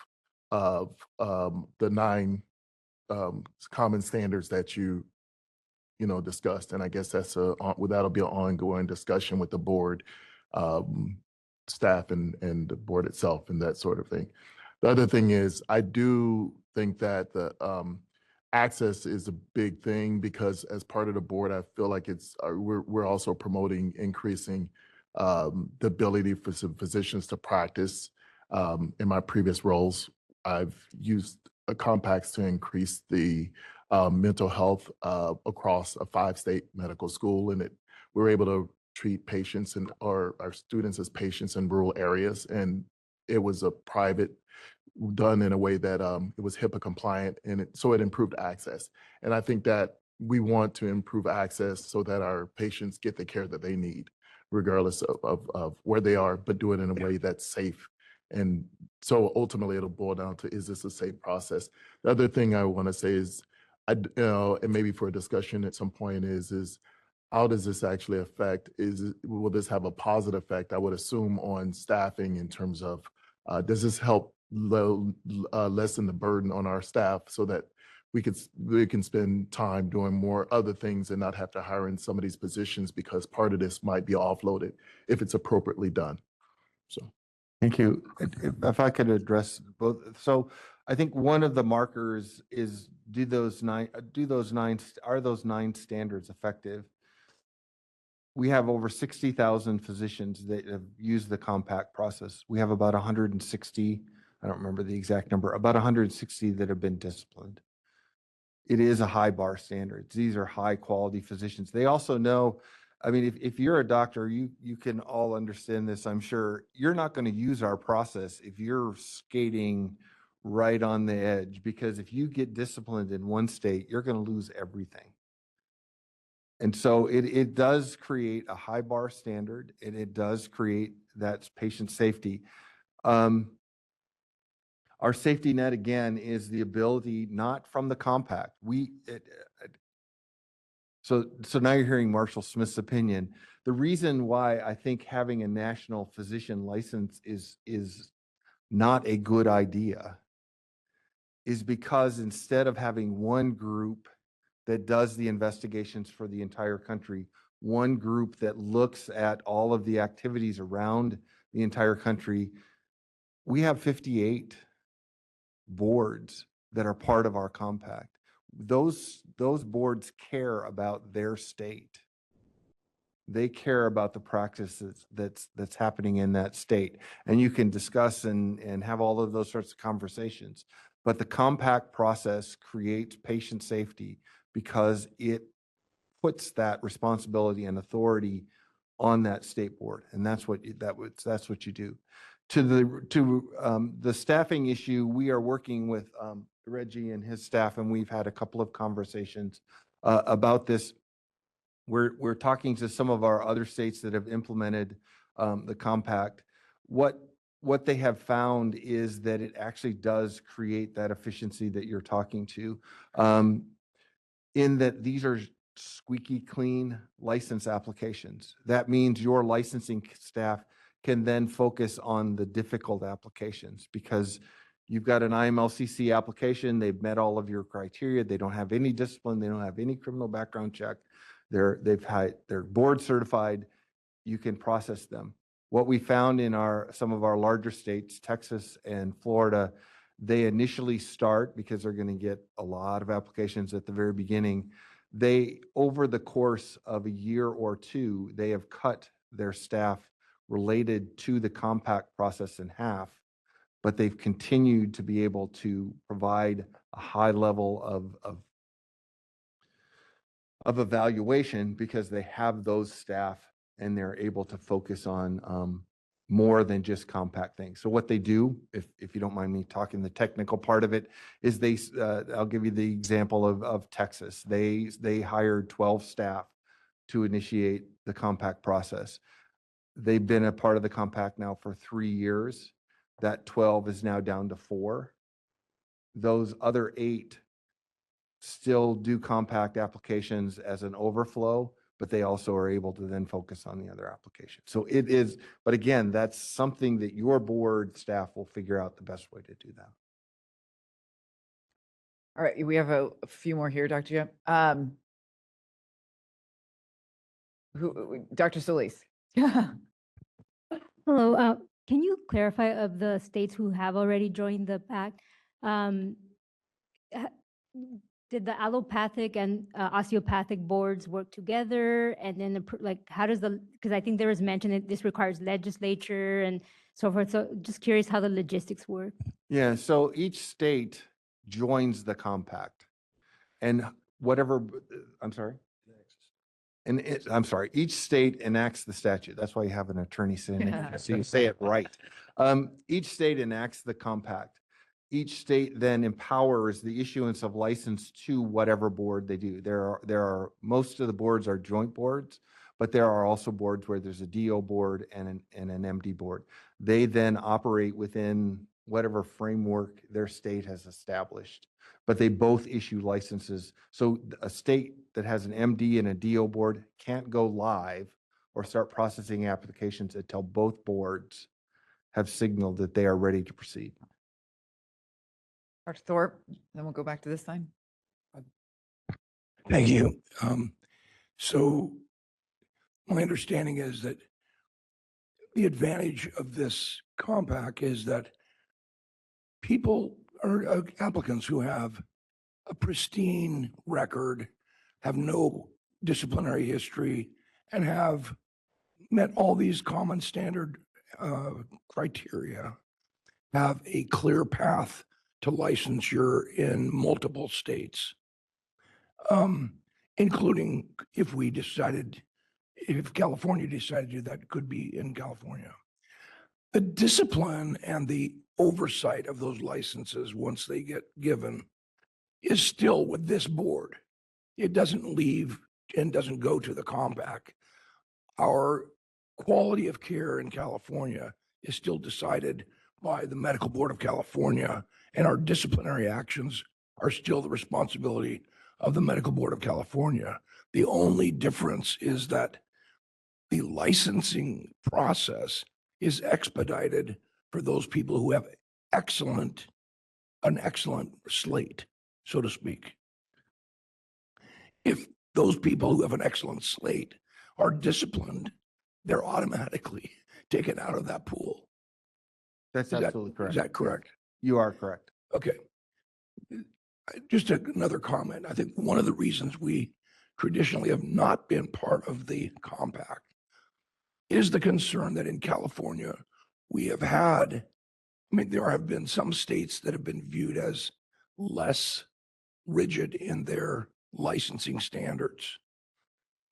the 9 common standards that you discussed. And I guess that'll be an ongoing discussion with the board, staff, and the board itself, and that sort of thing. The other thing is, I do think that the access is a big thing, because as part of the board, I feel like we're also promoting increasing the ability for some physicians to practice. In my previous roles, I've used compacts to increase the mental health across a 5-state medical school, and we're able to treat patients or our students as patients in rural areas. And it was a private, done in a way that it was HIPAA compliant, and so it improved access. And I think that we want to improve access so that our patients get the care that they need, regardless of where they are, but do it in a way that's safe. And so ultimately it'll boil down to, is this a safe process? The other thing I want to say is, and maybe for a discussion at some point, is how does this actually affect, will this have a positive effect, I would assume, on staffing, in terms of, does this help lessen the burden on our staff so that we can spend time doing more other things and not have to hire in some of these positions, because part of this might be offloaded if it's appropriately done. So. Thank you. If I could address both. So I think one of the markers is, are those 9 standards effective? We have over 60,000 physicians that have used the compact process. We have about 160, I don't remember the exact number, about 160 that have been disciplined. It is a high bar standard. These are high quality physicians. They also know, I mean, if you're a doctor, you can all understand this, I'm sure. You're not going to use our process if you're skating right on the edge, because if you get disciplined in one state, you're going to lose everything. And so it does create a high bar standard, and it does create that patient safety. Our safety net, again, is the ability, not from the compact. So now you're hearing Marshall Smith's opinion. The reason why I think having a national physician license is not a good idea is because instead of having one group that does the investigations for the entire country, one group that looks at all of the activities around the entire country, we have 58 boards that are part of our compact. Those boards care about their state. They care about the practices that's happening in that state. And you can discuss and have all of those sorts of conversations. But the compact process creates patient safety because it puts that responsibility and authority on that state board. And that's what you do. To the staffing issue, we are working with Reggie and his staff, and we've had a couple of conversations about this. We're talking to some of our other states that have implemented the compact. What they have found is that it actually does create that efficiency that you're talking to, in that these are squeaky clean license applications. That means your licensing staff can then focus on the difficult applications, because you've got an IMLCC application, they've met all of your criteria, they don't have any discipline, they don't have any criminal background check, they're board certified, you can process them. What we found in some of our larger states, Texas and Florida, they initially start, because they're going to get a lot of applications at the very beginning, over the course of a year or two, they have cut their staff related to the compact process in half, but they've continued to be able to provide a high level of evaluation, because they have those staff and they're able to focus on more than just compact things. So what they do, if you don't mind me talking the technical part of it, is I'll give you the example of Texas. They hired 12 staff to initiate the compact process. They've been a part of the compact now for 3 years. That 12 is now down to 4. Those other 8 still do compact applications as an overflow, but they also are able to then focus on the other applications. So it is, but again, that's something that your board staff will figure out the best way to do that. All right, we have a few more here, Dr. Jim. Dr. Solis. Hello, can you clarify of the states who have already joined the pact? Did the allopathic and osteopathic boards work together? And then how does because I think there was mention that this requires legislature and so forth. So just curious how the logistics work. Yeah, so each state joins the compact, and each state enacts the statute. That's why you have an attorney sitting there, so you say it right. Each state enacts the compact. Each state then empowers the issuance of license to whatever board they do. Most of the boards are joint boards, but there are also boards where there's a DO board and an MD board. They then operate within whatever framework their state has established, but they both issue licenses. So a state that has an MD and a DO board can't go live or start processing applications until both boards have signaled that they are ready to proceed. Dr. Thorpe, then we'll go back to this time. Thank you. So my understanding is that the advantage of this compact is that people or applicants who have a pristine record, have no disciplinary history, and have met all these common standard criteria, have a clear path to licensure in multiple states, including if California decided to do that, could be in California. The discipline and the oversight of those licenses once they get given is still with this board. It doesn't leave and doesn't go to the compact. Our quality of care in California is still decided by the Medical Board of California, and our disciplinary actions are still the responsibility of the Medical Board of California. The only difference is that the licensing process is expedited for those people who have an excellent slate, so to speak. If those people who have an excellent slate are disciplined, they're automatically taken out of that pool. That's absolutely correct. Is that correct? You are correct. Okay. Just another comment. I think one of the reasons we traditionally have not been part of the compact is the concern that in California we have had, there have been some states that have been viewed as less rigid in their licensing standards.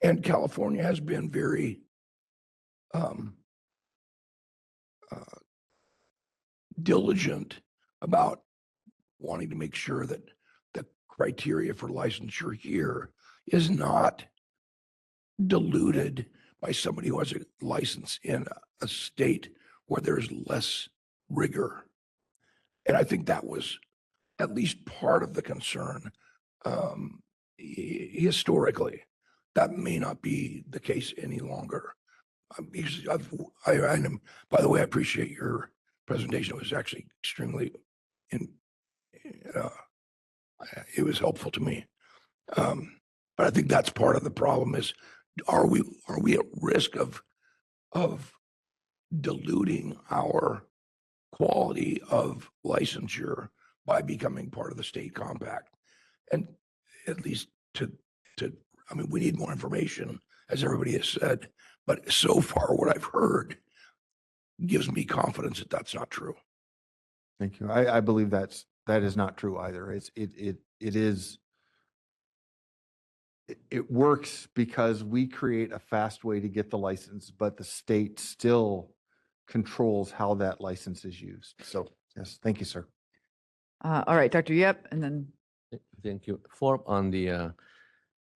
And California has been very diligent about wanting to make sure that the criteria for licensure here is not diluted by somebody who has a license in a state where there's less rigor. And I think that was at least part of the concern historically. That may not be the case any longer. Because by the way, I appreciate your presentation. It was actually extremely, it was helpful to me. But I think that's part of the problem is, are we at risk of diluting our quality of licensure by becoming part of the state compact? And at least I mean, we need more information, as everybody has said, but so far what I've heard gives me confidence that that's not true. Thank you. I believe that is not true either. It works because we create a fast way to get the license, but the state still controls how that license is used. So yes, thank you, sir. All right, Dr. Yep, and then. Thank you. On the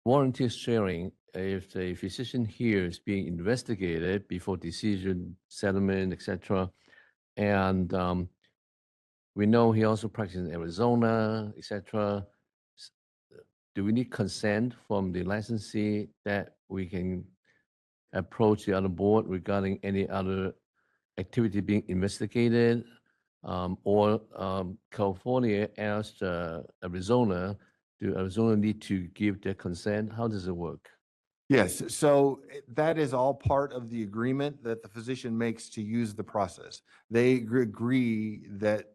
warranty sharing, if the physician here is being investigated before decision, settlement, etc., and we know he also practices in Arizona, etc., do we need consent from the licensee that we can approach the other board regarding any other activity being investigated? Or California asked Arizona, do Arizona need to give their consent? How does it work? Yes, so that is all part of the agreement that the physician makes to use the process. They agree that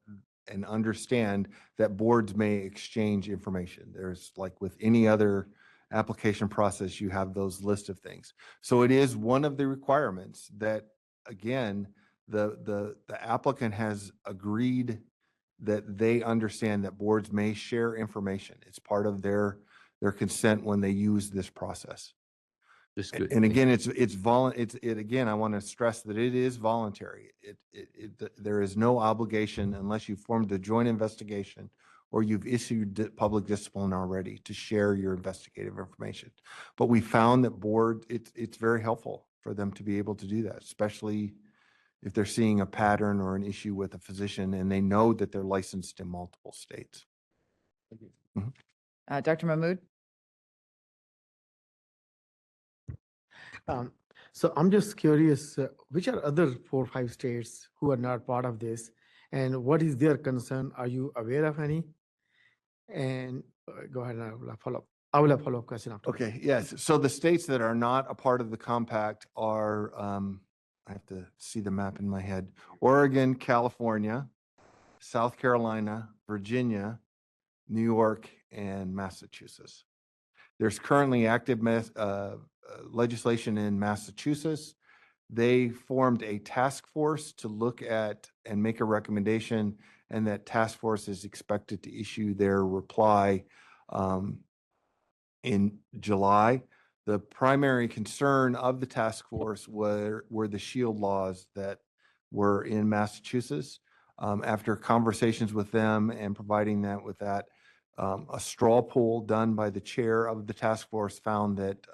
and understand that boards may exchange information. There's like with any other application process, you have those list of things. So it is one of the requirements that, again, the applicant has agreed that they understand that boards may share information. It's part of their consent when they use this process. That's good. And again, again, I want to stress that it is voluntary. There is no obligation unless you formed a joint investigation or you've issued public discipline already to share your investigative information. But we found that it's very helpful for them to be able to do that, especially if they're seeing a pattern or an issue with a physician and they know that they're licensed in multiple states. Dr. Mahmood? So I'm just curious, which are other 4 or 5 states who are not part of this, and what is their concern? Are you aware of any? And go ahead, and I will follow up. I will have a follow-up question after. Okay, yes. So the states that are not a part of the compact are, I have to see the map in my head, Oregon, California, South Carolina, Virginia, New York, and Massachusetts. There's currently active legislation in Massachusetts. They formed a task force to look at and make a recommendation, and that task force is expected to issue their reply in July. The primary concern of the task force were the shield laws that were in Massachusetts. After conversations with them and providing that with that, a straw poll done by the chair of the task force found that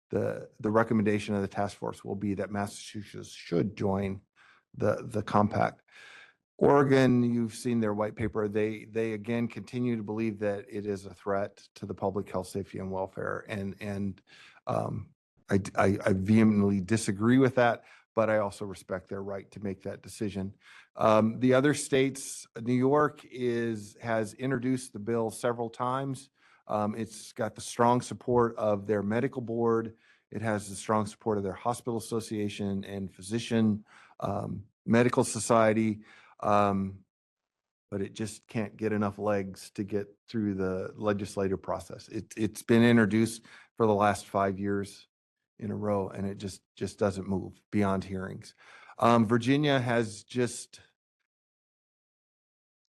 the recommendation of the task force will be that Massachusetts should join the compact. Oregon, you've seen their white paper. They again continue to believe that it is a threat to the public health, safety, and welfare. And I vehemently disagree with that, but I also respect their right to make that decision. The other states, New York has introduced the bill several times. It's got the strong support of their medical board. It has the strong support of their hospital association and physician medical society. But it just can't get enough legs to get through the legislative process. It's been introduced for the last 5 years in a row, and it just doesn't move beyond hearings. Virginia has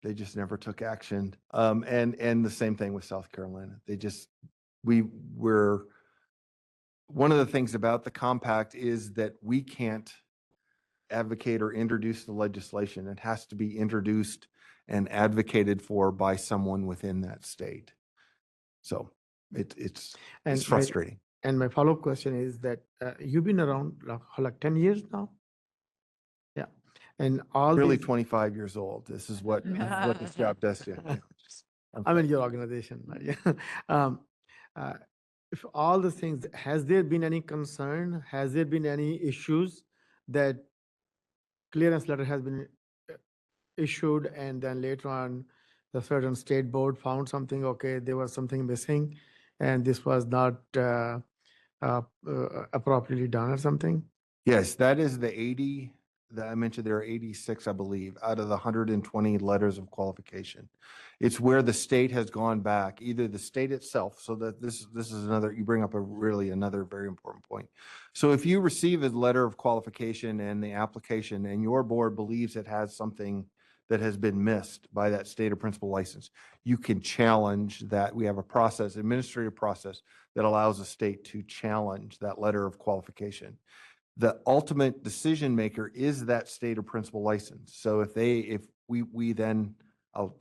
they just never took action. And the same thing with South Carolina. One of the things about the compact is that we can't advocate or introduce the legislation. It has to be introduced and advocated for by someone within that state. So it's And frustrating. And my follow-up question is that you've been around like 10 years now? Yeah. And all Really these, 25 years old. This is what this job does to you. Yeah. I'm in your organization. Right? Yeah. Uh, if all the things, has there been any concern? Has there been any issues that clearance letter has been issued and then later on the certain state board found something, okay, there was something missing and this was not appropriately done or something? Yes, that is the 80 that I mentioned. There are 86, I believe, out of the 120 letters of qualification. It's where the state has gone back, either the state itself, so that this is another, you bring up another very important point. So if you receive a letter of qualification and the application and your board believes it has something that has been missed by that state or principal license, you can challenge that. We have a process, administrative process, that allows the state to challenge that letter of qualification. The ultimate decision maker is that state or principal license. So if we then, I'll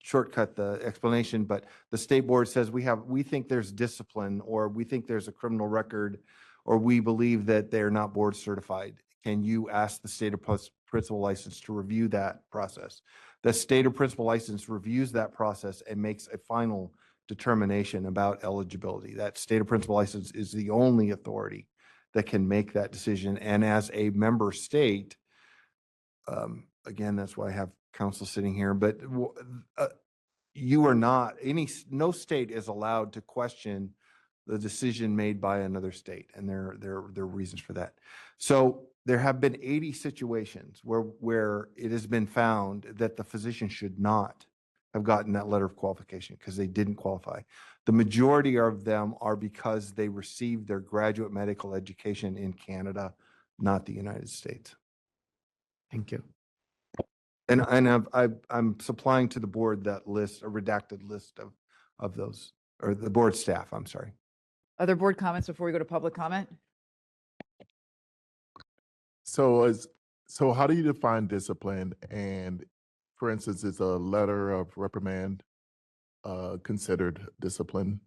shortcut the explanation, but the state board says we think there's discipline, or we think there's a criminal record, or we believe that they're not board certified. Can you ask the state or principal license to review that process? The state or principal license reviews that process and makes a final determination about eligibility. That state or principal license is the only authority that can make that decision. And as a member state, again, that's why I have counsel sitting here, but you are not, no state is allowed to question the decision made by another state, and there are reasons for that. So there have been 80 situations where it has been found that the physician should not have gotten that letter of qualification because they didn't qualify. The majority of them are because they received their graduate medical education in Canada, not the United States. Thank you. And I'm supplying to the board that list, a redacted list of those, or the board staff, I'm sorry. Other board comments before we go to public comment? So how do you define discipline? And for instance, is a letter of reprimand considered discipline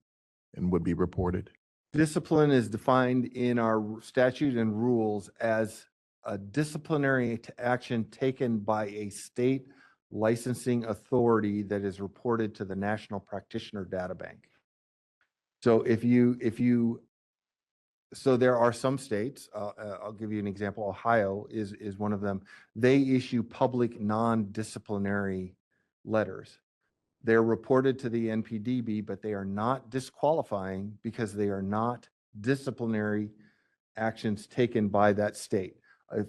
and would be reported? Discipline is defined in our statute and rules as a disciplinary action taken by a state licensing authority that is reported to the National Practitioner Data Bank. So so there are some states, I'll give you an example. Ohio is one of them. They issue public non-disciplinary letters. They're reported to the NPDB, but they are not disqualifying because they are not disciplinary actions taken by that state.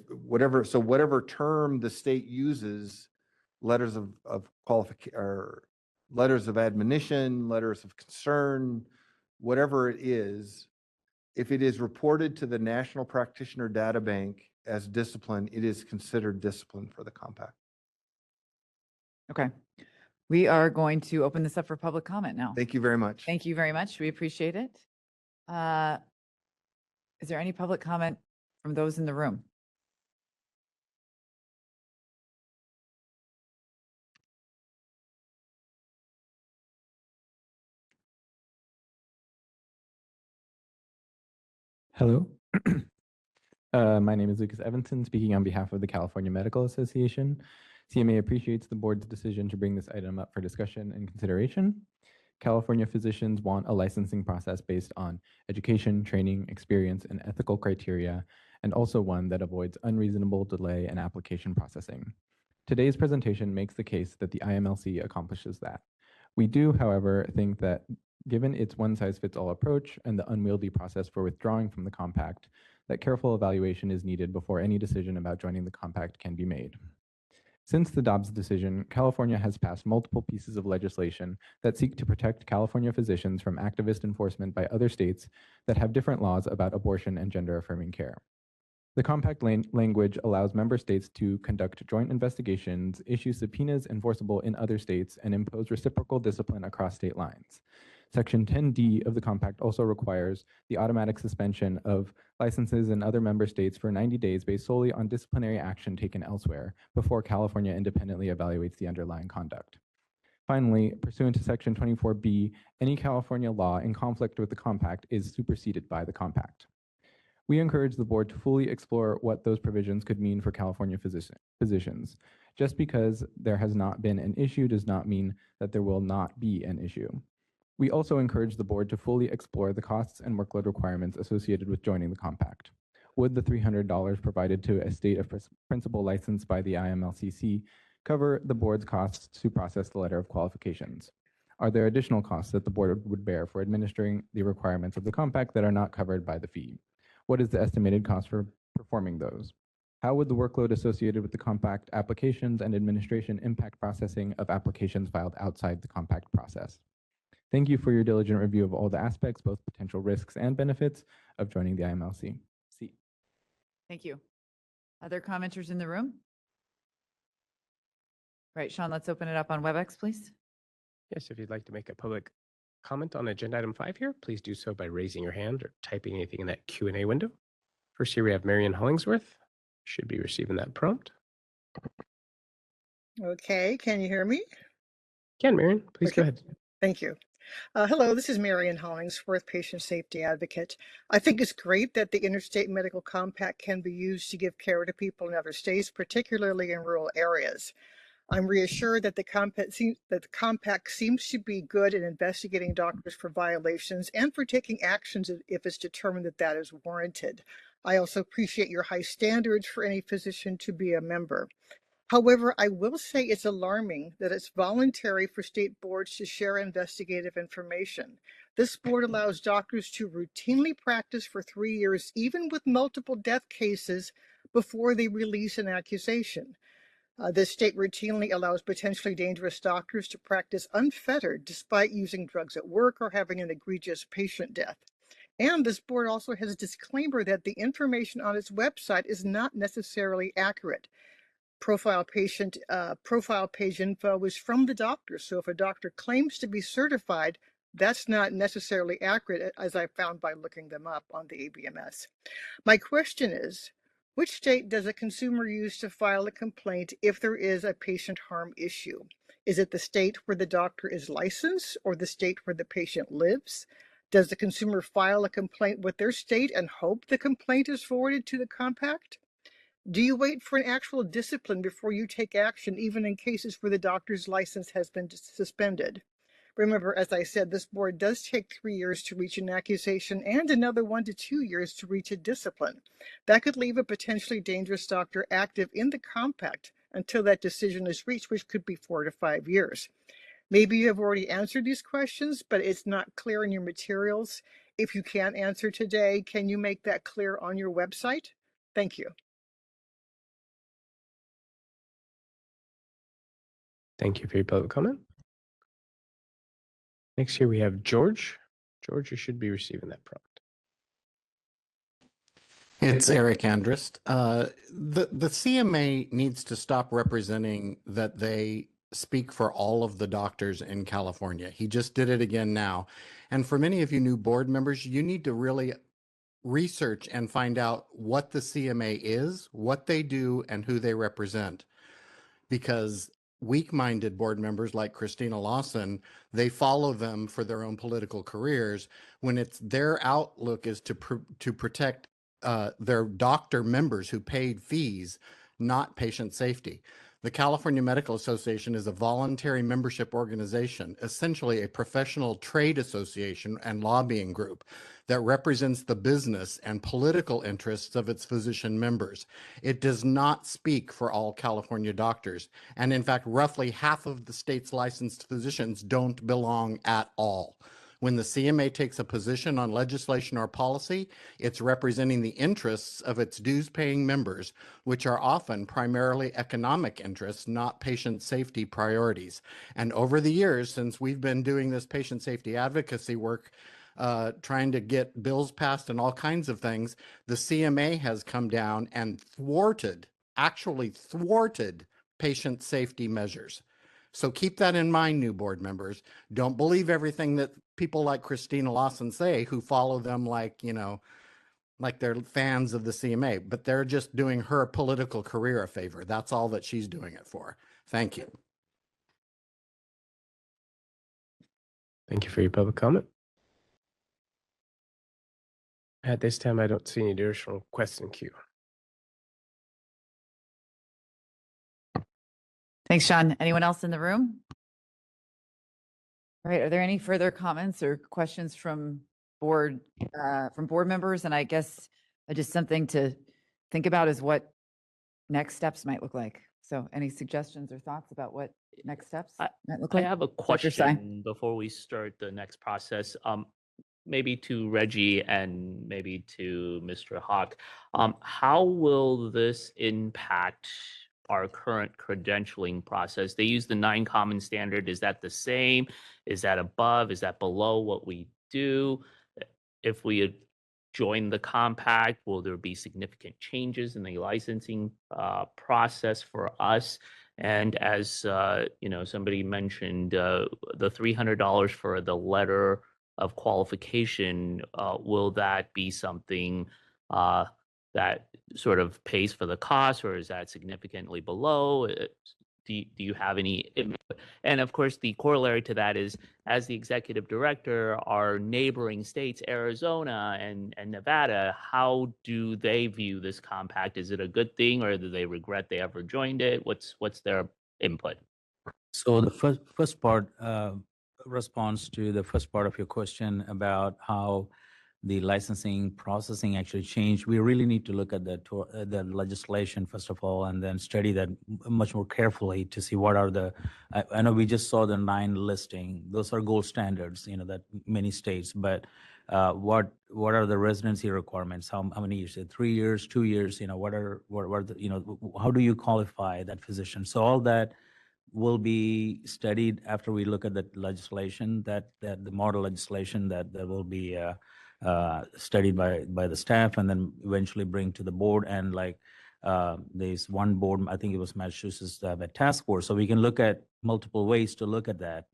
Whatever term the state uses, letters of qualification, or letters of admonition, letters of concern, whatever it is, if it is reported to the National Practitioner Data Bank as discipline, it is considered discipline for the compact. Okay. We are going to open this up for public comment now. Thank you very much. Thank you very much. We appreciate it. Is there any public comment from those in the room? Hello. My name is Lucas Evanson, speaking on behalf of the California Medical Association. CMA appreciates the board's decision to bring this item up for discussion and consideration. California physicians want a licensing process based on education, training, experience, and ethical criteria, and also one that avoids unreasonable delay and application processing. Today's presentation makes the case that the IMLC accomplishes that. We do, however, think that given its one-size-fits-all approach and the unwieldy process for withdrawing from the compact, that careful evaluation is needed before any decision about joining the compact can be made. Since the Dobbs decision, California has passed multiple pieces of legislation that seek to protect California physicians from activist enforcement by other states that have different laws about abortion and gender-affirming care. The compact language allows member states to conduct joint investigations, issue subpoenas enforceable in other states, and impose reciprocal discipline across state lines. Section 10D of the compact also requires the automatic suspension of licenses in other member states for 90 days based solely on disciplinary action taken elsewhere before California independently evaluates the underlying conduct. Finally, pursuant to Section 24B, any California law in conflict with the compact is superseded by the compact. We encourage the board to fully explore what those provisions could mean for California physicians. Just because there has not been an issue does not mean that there will not be an issue. We also encourage the board to fully explore the costs and workload requirements associated with joining the compact. Would the $300 provided to a state of principal license by the IMLCC cover the board's costs to process the letter of qualifications? Are there additional costs that the board would bear for administering the requirements of the compact that are not covered by the fee? What is the estimated cost for performing those? How would the workload associated with the compact applications and administration impact processing of applications filed outside the compact process? Thank you for your diligent review of all the aspects, both potential risks and benefits of joining the IMLC. Thank you. Other commenters in the room? Right, Sean, let's open it up on WebEx, please. Yes, if you'd like to make a public comment on agenda item 5 here, please do so by raising your hand or typing anything in that Q&A window. First here we have Marion Hollingsworth. Should be receiving that prompt. Okay, can you hear me? Can, Marion, please go ahead. Thank you. Hello, this is Marion Hollingsworth, patient safety advocate. I think it's great that the Interstate Medical Compact can be used to give care to people in other states, particularly in rural areas. I'm reassured that the compact seems to be good in investigating doctors for violations and for taking actions if it's determined that that is warranted. I also appreciate your high standards for any physician to be a member. However, I will say it's alarming that it's voluntary for state boards to share investigative information. This board allows doctors to routinely practice for 3 years, even with multiple death cases, before they release an accusation. This state routinely allows potentially dangerous doctors to practice unfettered despite using drugs at work or having an egregious patient death. And this board also has a disclaimer that the information on its website is not necessarily accurate. Profile page info is from the doctor. So if a doctor claims to be certified, that's not necessarily accurate, as I found by looking them up on the ABMS. My question is, which state does a consumer use to file a complaint if there is a patient harm issue? Is it the state where the doctor is licensed or the state where the patient lives? Does the consumer file a complaint with their state and hope the complaint is forwarded to the compact? Do you wait for an actual discipline before you take action, even in cases where the doctor's license has been suspended? Remember, as I said, this board does take 3 years to reach an accusation and another 1 to 2 years to reach a discipline. That could leave a potentially dangerous doctor active in the compact until that decision is reached, which could be 4 to 5 years. Maybe you have already answered these questions, but it's not clear in your materials. If you can't answer today, can you make that clear on your website? Thank you. Thank you for your public comment. Next here we have George. George, you should be receiving that prompt. It's Eric Andrist. The CMA needs to stop representing that they speak for all of the doctors in California. He just did it again now. And for many of you new board members, you need to really research and find out what the CMA is, what they do, and who they represent. Because weak-minded board members like Christina Lawson, they follow them for their own political careers when it's their outlook is to protect their doctor members who paid fees, not patient safety. The California Medical Association is a voluntary membership organization, essentially a professional trade association and lobbying group that represents the business and political interests of its physician members. It does not speak for all California doctors. And in fact, roughly half of the state's licensed physicians don't belong at all. When the CMA takes a position on legislation or policy, it's representing the interests of its dues-paying members, which are often primarily economic interests, not patient safety priorities. And over the years, since we've been doing this patient safety advocacy work, trying to get bills passed and all kinds of things, the CMA has come down and actually thwarted patient safety measures. So keep that in mind, new board members. Don't believe everything that people like Christina Lawson say, who follow them like, like they're fans of the CMA, but they're just doing her political career a favor. That's all that she's doing it for. Thank you. Thank you for your public comment. At this time, I don't see any additional question queue. Thanks, Sean. Anyone else in the room? All right, are there any further comments or questions from board members? And I guess just something to think about is what next steps might look like. So any suggestions or thoughts about what next steps might look I like? have a Dr. Tsai? question before we start the next process. Maybe to Reggie and maybe to Mr. Hawk. How will this impact our current credentialing process? They use the 9 common standard. Is that the same? Is that above? Is that below what we do? If we had joined the compact, will there be significant changes in the licensing process for us? And as somebody mentioned, the $300 for the letter of qualification, will that be something that sort of pays for the cost, or is that significantly below? Do you have any input? And of course, the corollary to that is, as the executive director, our neighboring states, Arizona and Nevada, how do they view this compact? Is it a good thing, or do they regret they ever joined it? What's their input? So the first part response to the first part of your question about how the licensing processing actually changed. We really need to look at the legislation first of all, and then study that much more carefully to see what are the. I know we just saw the 9 listing; those are gold standards, that many states. But what are the residency requirements? How many years? 3 years, 2 years? What are the, how do you qualify that physician? So all that will be studied after we look at the legislation, that the model legislation that will be studied by the staff, and then eventually bring to the board. And like there's one board, I think it was Massachusetts, a task force. So we can look at multiple ways to look at that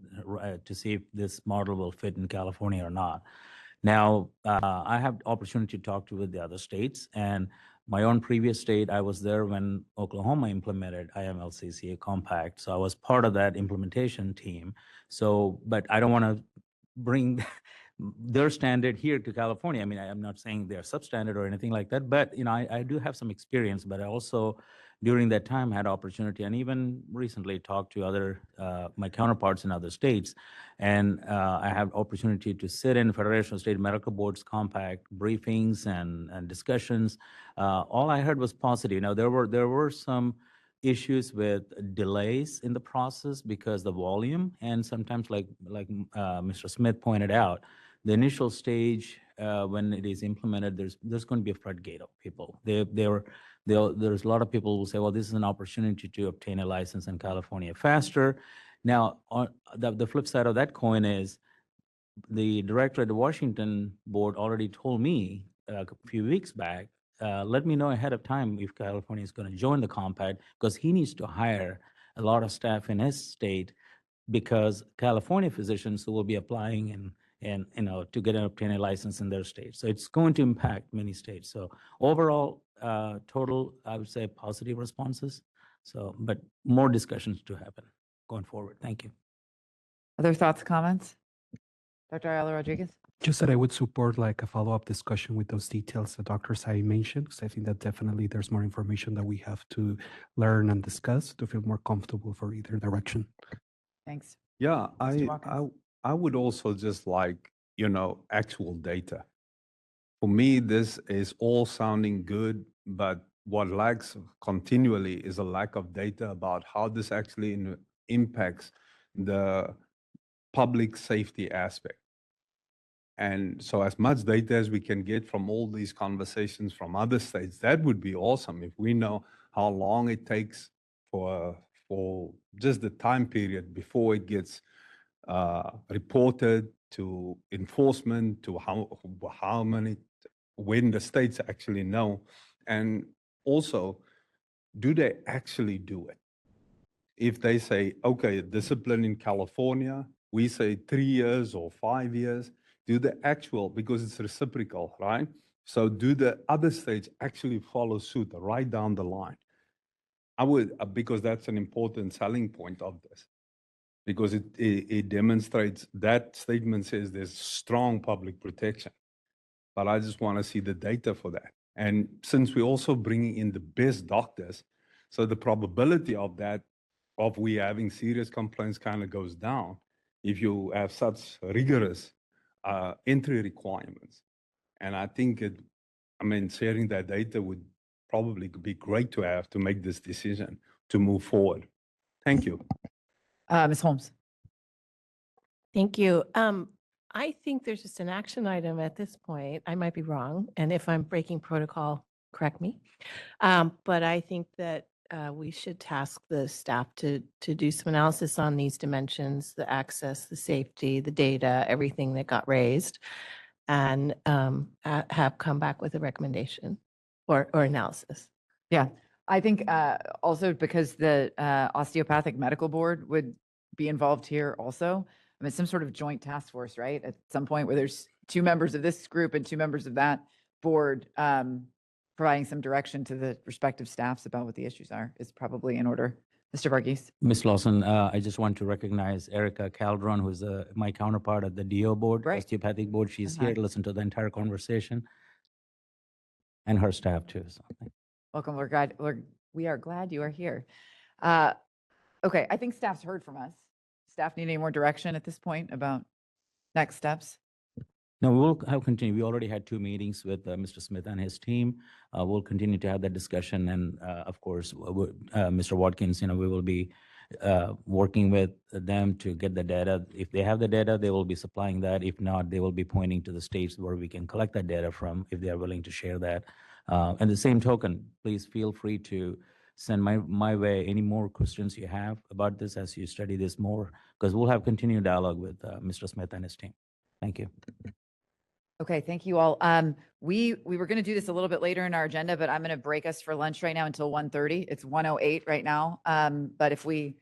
to see if this model will fit in California or not. Now, I have opportunity to talk with the other states, and my own previous state, I was there when Oklahoma implemented IMLCCA compact. So I was part of that implementation team. So, but I don't want to bring their standard here to California. I mean, I'm not saying they're substandard or anything like that, but I do have some experience. But I also, during that time, had opportunity, and even recently talked to other my counterparts in other states, and I have opportunity to sit in Federation of State Medical Boards compact briefings and discussions. All I heard was positive. Now there were some issues with delays in the process because the volume, and sometimes like Mr. Smith pointed out, the initial stage when it is implemented, there's going to be a floodgate of people. There's a lot of people who say, well, this is an opportunity to obtain a license in California faster. Now, on the flip side of that coin is the director at the Washington board already told me a few weeks back, let me know ahead of time if California is going to join the compact, because he needs to hire a lot of staff in his state, because California physicians who will be applying and to get and obtain a license in their state. So it's going to impact many states. So overall, total, I would say positive responses. So, but more discussions to happen going forward. Thank you. Other thoughts, comments? Dr. Ayala Rodriguez? Just that I would support like a follow-up discussion with those details that Dr. Tsai mentioned, because I think that definitely there's more information that we have to learn and discuss to feel more comfortable for either direction. Thanks. Yeah, Mr. Watkins. I would also just like, actual data. For me, this is all sounding good, but what lacks continually is a lack of data about how this actually impacts the public safety aspect. And so as much data as we can get from all these conversations from other states, that would be awesome if we know how long it takes for just the time period before it gets reported to enforcement, to how many, when the states actually know. And also, do they actually do it? if they say, okay, discipline in California, we say 3 years or 5 years, do the actual, because it's reciprocal, right? So do the other states actually follow suit right down the line? I would, because that's an important selling point of this, because it demonstrates, that statement says there's strong public protection. But I just want to see the data for that. And since we're also bringing in the best doctors, so the probability of that, of we having serious complaints kind of goes down if you have such rigorous entry requirements. And I think sharing that data would probably be great to have to make this decision to move forward. Thank you. Ms. Holmes. Thank you. I think there's just an action item at this point. I might be wrong, and if I'm breaking protocol, correct me. But I think that we should task the staff to do some analysis on these dimensions, the access, the safety, the data, everything that got raised, and have come back with a recommendation or analysis. Yeah, I think also because the osteopathic medical board would be involved here also. I mean, some sort of joint task force, right? At some point where there's 2 members of this group and 2 members of that board providing some direction to the respective staffs about what the issues are is probably in order. Mr. Varghese. Ms. Lawson, I just want to recognize Erica Calderon, who's my counterpart at the DO board, osteopathic board. She's here to listen to the entire conversation, and her staff too. So. Welcome. We are glad you are here. Okay, I think staff's heard from us. Staff need any more direction at this point about next steps? No, we will have continue. We already had 2 meetings with Mr. Smith and his team. We'll continue to have that discussion. And of course, Mr. Watkins, we will be working with them to get the data. If they have the data, they will be supplying that. If not, they will be pointing to the states where we can collect that data from if they are willing to share that. And the same token, please feel free to send my way any more questions you have about this as you study this more, because we'll have continued dialogue with Mr. Smith and his team. Thank you. Okay, thank you all. We were going to do this a little bit later in our agenda, but I'm going to break us for lunch right now until 1:30. It's 1:08 right now. But if we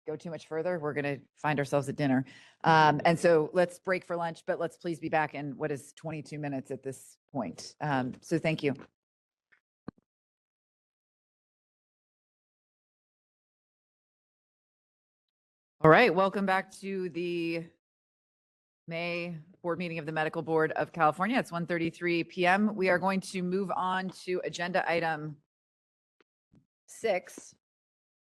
go too much further, we're going to find ourselves at dinner. And so let's break for lunch, but let's please be back in what is 22 minutes at this point. So thank you. All right, welcome back to the May board meeting of the Medical Board of California. It's 1:33 p.m. We are going to move on to agenda item 6,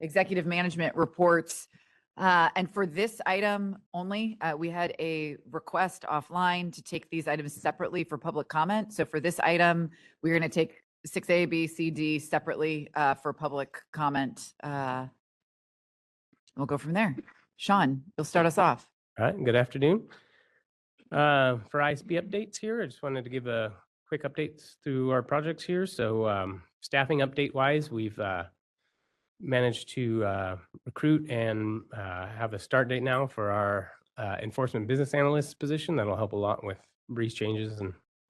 executive management reports. And for this item only, we had a request offline to take these items separately for public comment. So for this item, we're going to take 6A, B, C, D separately for public comment. We'll go from there. Sean, you'll start us off. All right, good afternoon. For ISB updates here, I just wanted to give a quick updates through our projects here. So staffing update wise, we've managed to recruit and have a start date now for our enforcement business analyst position. That'll help a lot with brief changes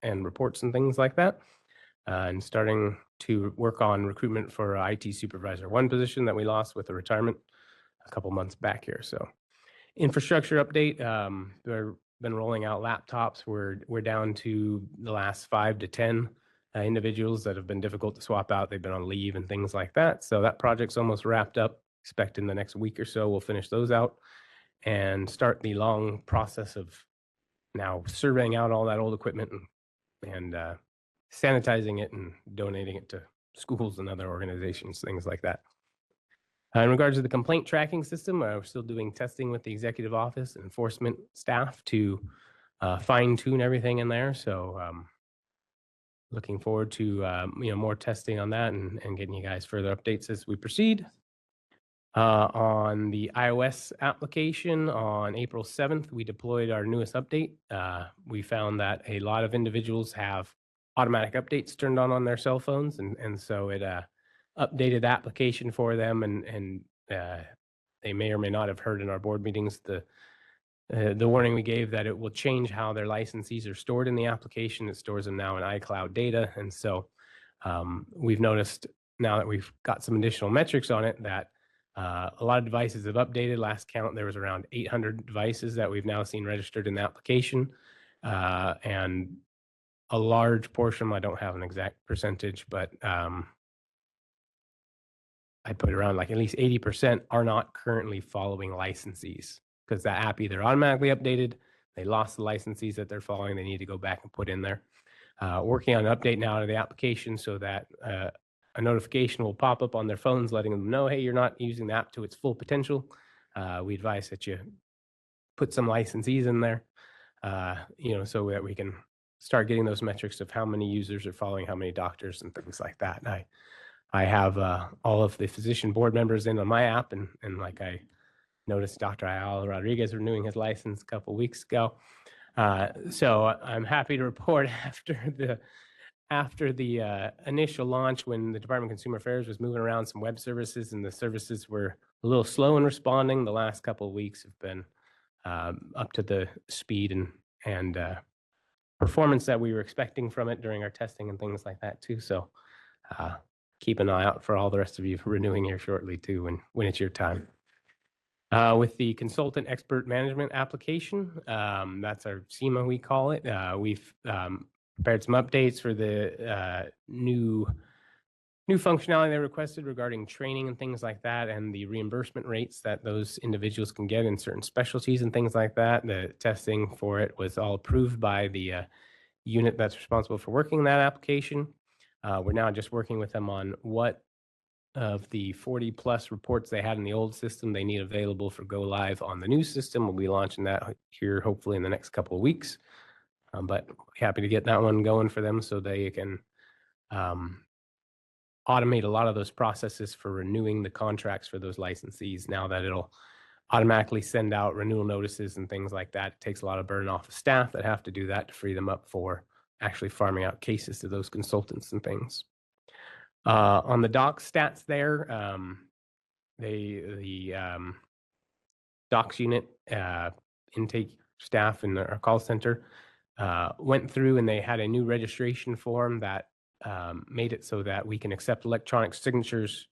and reports and things like that. And starting to work on recruitment for IT supervisor 1 position that we lost with a retirement a couple months back here. So infrastructure update, we've been rolling out laptops. We're down to the last 5 to 10 individuals that have been difficult to swap out. They've been on leave and things like that. So that project's almost wrapped up. Expect in the next week or so, we'll finish those out and start the long process of now surveying out all that old equipment and sanitizing it and donating it to schools and other organizations, things like that. In regards to the complaint tracking system, we're still doing testing with the executive office and enforcement staff to fine tune everything in there. So looking forward to more testing on that and getting you guys further updates as we proceed. On the iOS application on April 7th, we deployed our newest update. We found that a lot of individuals have automatic updates turned on their cell phones, and so it updated the application for them, and they may or may not have heard in our board meetings the warning we gave that it will change how their licensees are stored in the application. It stores them now in iCloud data, and so we've noticed now that we've got some additional metrics on it that A lot of devices have updated. Last count, there was around 800 devices that we've now seen registered in the application. And a large portion, I don't have an exact percentage, but I'd put it around like at least 80% are not currently following licensees because that app either automatically updated, they lost the licensees that they're following, they need to go back and put in there. Working on an update now to the application so that a notification will pop up on their phones letting them know, hey, you're not using the app to its full potential. We advise that you put some licensees in there, so that we can start getting those metrics of how many users are following how many doctors and things like that. And I have all of the physician board members in on my app, and like I noticed Dr. Ayala Rodriguez renewing his license a couple weeks ago. So I'm happy to report after the initial launch, when the Department of Consumer Affairs was moving around some web services and the services were a little slow in responding, the last couple of weeks have been up to the speed and performance that we were expecting from it during our testing and things like that too. So keep an eye out for all the rest of you renewing here shortly too when it's your time. With the consultant expert management application, that's our SEMA, we call it. We've prepared some updates for the new functionality they requested regarding training and things like that, and the reimbursement rates that those individuals can get in certain specialties and things like that. The testing for it was all approved by the unit that's responsible for working that application. We're now just working with them on what of the 40 plus reports they had in the old system they need available for go live on the new system. We'll be launching that here hopefully in the next couple of weeks. But happy to get that one going for them so they can automate a lot of those processes for renewing the contracts for those licensees. Now that it'll automatically send out renewal notices and things like that, it takes a lot of burden off of staff that have to do that to free them up for actually farming out cases to those consultants and things. On the doc stats there, the docs unit intake staff in our call center went through and they had a new registration form that made it so that we can accept electronic signatures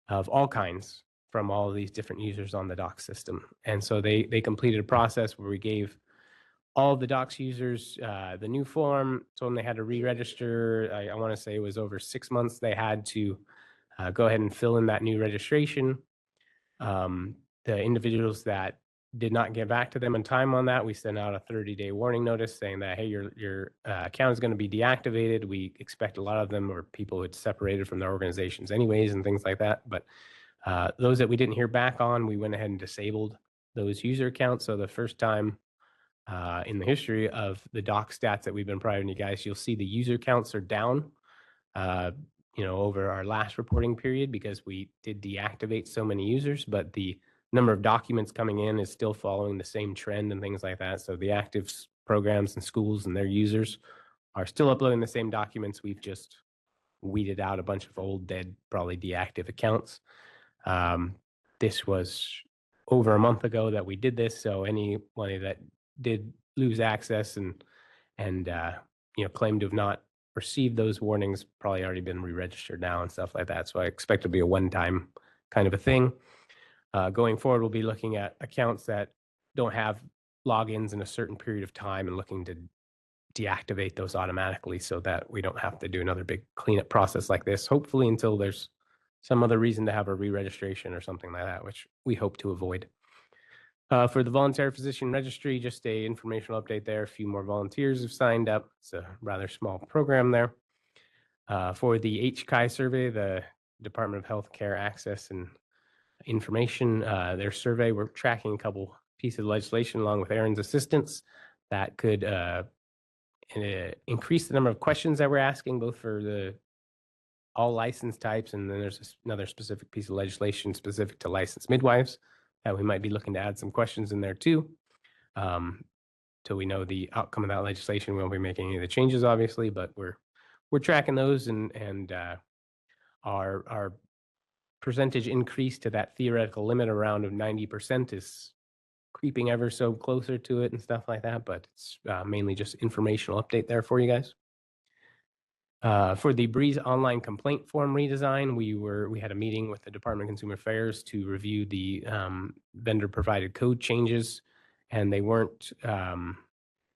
of all kinds from all of these different users on the doc system. And so they completed a process where we gave all of the docs users the new form, told them they had to re-register. I want to say it was over 6 months they had to go ahead and fill in that new registration. The individuals that did not get back to them in time on that, we sent out a 30-day warning notice saying that, hey, your account is going to be deactivated. We expect a lot of them or people who had separated from their organizations anyways and things like that. But those that we didn't hear back on, we went ahead and disabled those user accounts. So the first time in the history of the doc stats that we've been providing you guys, you'll see the user counts are down, over our last reporting period because we did deactivate so many users, but the number of documents coming in is still following the same trend and things like that. So the active programs and schools and their users are still uploading the same documents. We've just weeded out a bunch of old, dead, probably deactive accounts. This was over a month ago that we did this. So anybody that did lose access and claimed to have not received those warnings probably already been re-registered now and stuff like that. So I expect it to be a one-time kind of a thing. Going forward, we'll be looking at accounts that don't have logins in a certain period of time and looking to deactivate those automatically so that we don't have to do another big cleanup process like this, hopefully until there's some other reason to have a re-registration or something like that, which we hope to avoid. For the voluntary physician registry, just a informational update there. A few more volunteers have signed up. It's a rather small program there. For the HCI survey, the Department of Healthcare Access and Information, their survey, we're tracking a couple pieces of legislation along with Aaron's assistance that could increase the number of questions that we're asking, both for all license types, and then there's another specific piece of legislation specific to licensed midwives that we might be looking to add some questions in there too. Till we know the outcome of that legislation, we won't be making any of the changes, obviously, but we're tracking those, and our percentage increase to that theoretical limit around of 90% is creeping ever so closer to it and stuff like that. But it's mainly just informational update there for you guys. For the Breeze online complaint form redesign, we had a meeting with the Department of Consumer Affairs to review the vendor provided code changes, and they weren't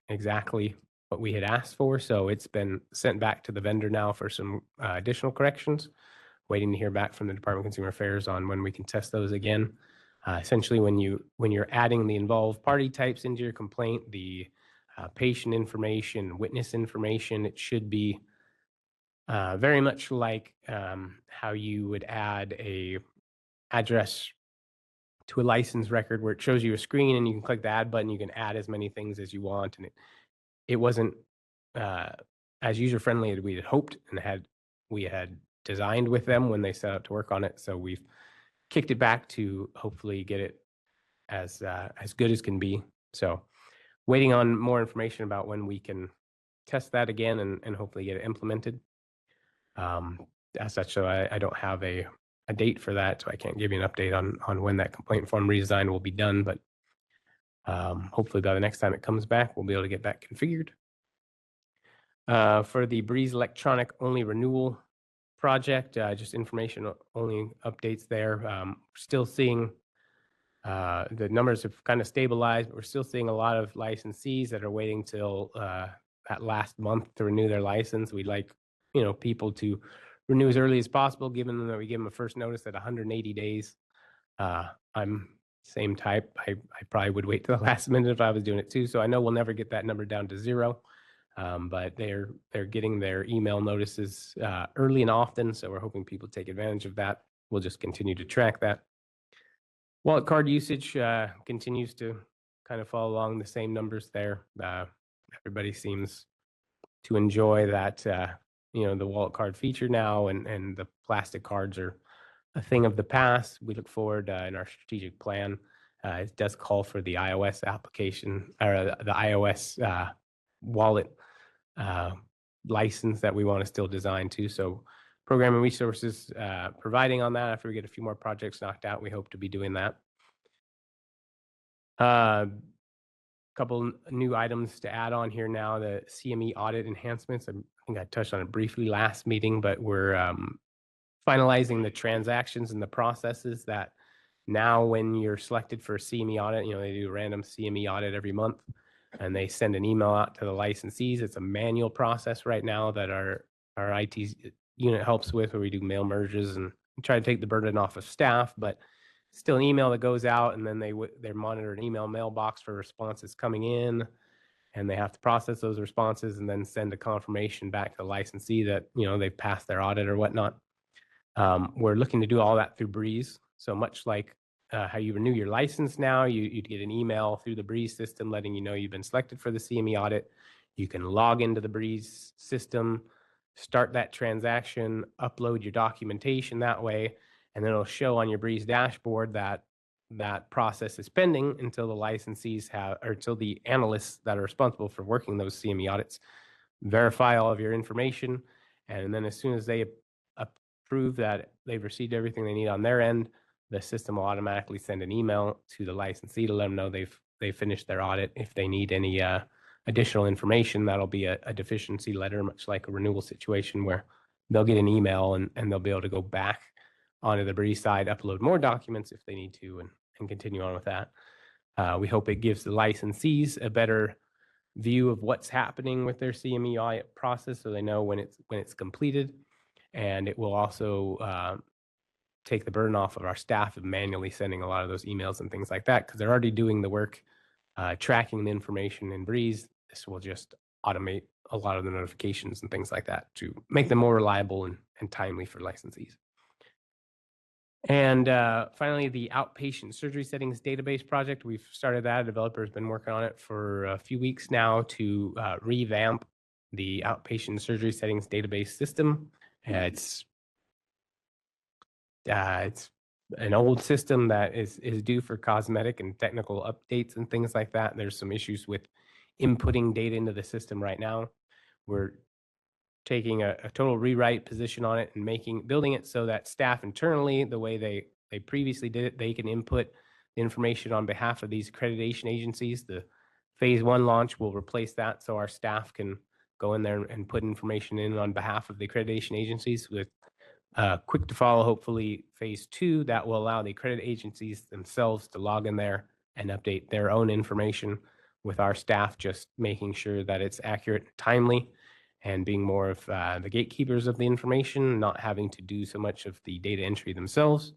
exactly what we had asked for. So it's been sent back to the vendor now for some additional corrections. Waiting to hear back from the Department of Consumer Affairs on when we can test those again. Essentially, when you're adding the involved party types into your complaint, the patient information, witness information, it should be very much like how you would add a address to a license record where it shows you a screen and you can click the add button, you can add as many things as you want. And it wasn't as user-friendly as we had hoped and we had designed with them when they set out to work on it. So we've kicked it back to hopefully get it as good as can be. So waiting on more information about when we can test that again and hopefully get it implemented. As such, so I don't have a date for that, so I can't give you an update on when that complaint form redesign will be done, but hopefully by the next time it comes back, we'll be able to get that configured. For the Breeze electronic only renewal project, just information only updates there. We're still seeing the numbers have kind of stabilized, but we're still seeing a lot of licensees that are waiting till that last month to renew their license. We'd like people to renew as early as possible, given that we give them a first notice at 180 days. I'm same type. I probably would wait till the last minute if I was doing it too. So I know we'll never get that number down to 0, but they're getting their email notices early and often. So we're hoping people take advantage of that. We'll just continue to track that. Wallet card usage continues to kind of follow along the same numbers there. Everybody seems to enjoy that, the wallet card feature now, and the plastic cards are a thing of the past. We look forward in our strategic plan. It does call for the iOS application or the iOS wallet license that we want to still design to. So programming resources providing on that. After we get a few more projects knocked out, we hope to be doing that. Couple new items to add on here now, the CME audit enhancements. I think I touched on it briefly last meeting, but we're finalizing the transactions and the processes that now when you're selected for a CME audit, they do a random CME audit every month and they send an email out to the licensees. It's a manual process right now that our IT unit helps with, where we do mail merges and try to take the burden off of staff, but still an email that goes out, and then they monitor an email mailbox for responses coming in, and they have to process those responses and then send a confirmation back to the licensee that they've passed their audit or whatnot. We're looking to do all that through Breeze. So much like how you renew your license now, you'd get an email through the Breeze system letting you know you've been selected for the CME audit. You can log into the Breeze system, start that transaction, upload your documentation that way, and then it'll show on your Breeze dashboard that that process is pending until the licensees or until the analysts that are responsible for working those CME audits verify all of your information. And then as soon as they approve that they've received everything they need on their end, the system will automatically send an email to the licensee to let them know they've finished their audit. If they need any additional information, that'll be a deficiency letter, much like a renewal situation where they'll get an email and they'll be able to go back onto the Breeze side, upload more documents if they need to, and continue on with that. We hope it gives the licensees a better view of what's happening with their CME audit process, so they know when it's completed, and it will also take the burden off of our staff of manually sending a lot of those emails and things like that, because they're already doing the work tracking the information in Breeze. This will just automate a lot of the notifications and things like that to make them more reliable and timely for licensees. And finally, the outpatient surgery settings database project. We've started that. A developer has been working on it for a few weeks now to revamp the outpatient surgery settings database system. It's an old system that is due for cosmetic and technical updates and things like that. There's some issues with inputting data into the system right now. We're taking a total rewrite position on it and building it so that staff internally, the way they previously did it, they can input information on behalf of these accreditation agencies. The phase 1 launch will replace that, so our staff can go in there and put information in on behalf of the accreditation agencies with quick to follow, hopefully phase 2, that will allow the accredited agencies themselves to log in there and update their own information, with our staff just making sure that it's accurate, timely, and being more of the gatekeepers of the information, not having to do so much of the data entry themselves.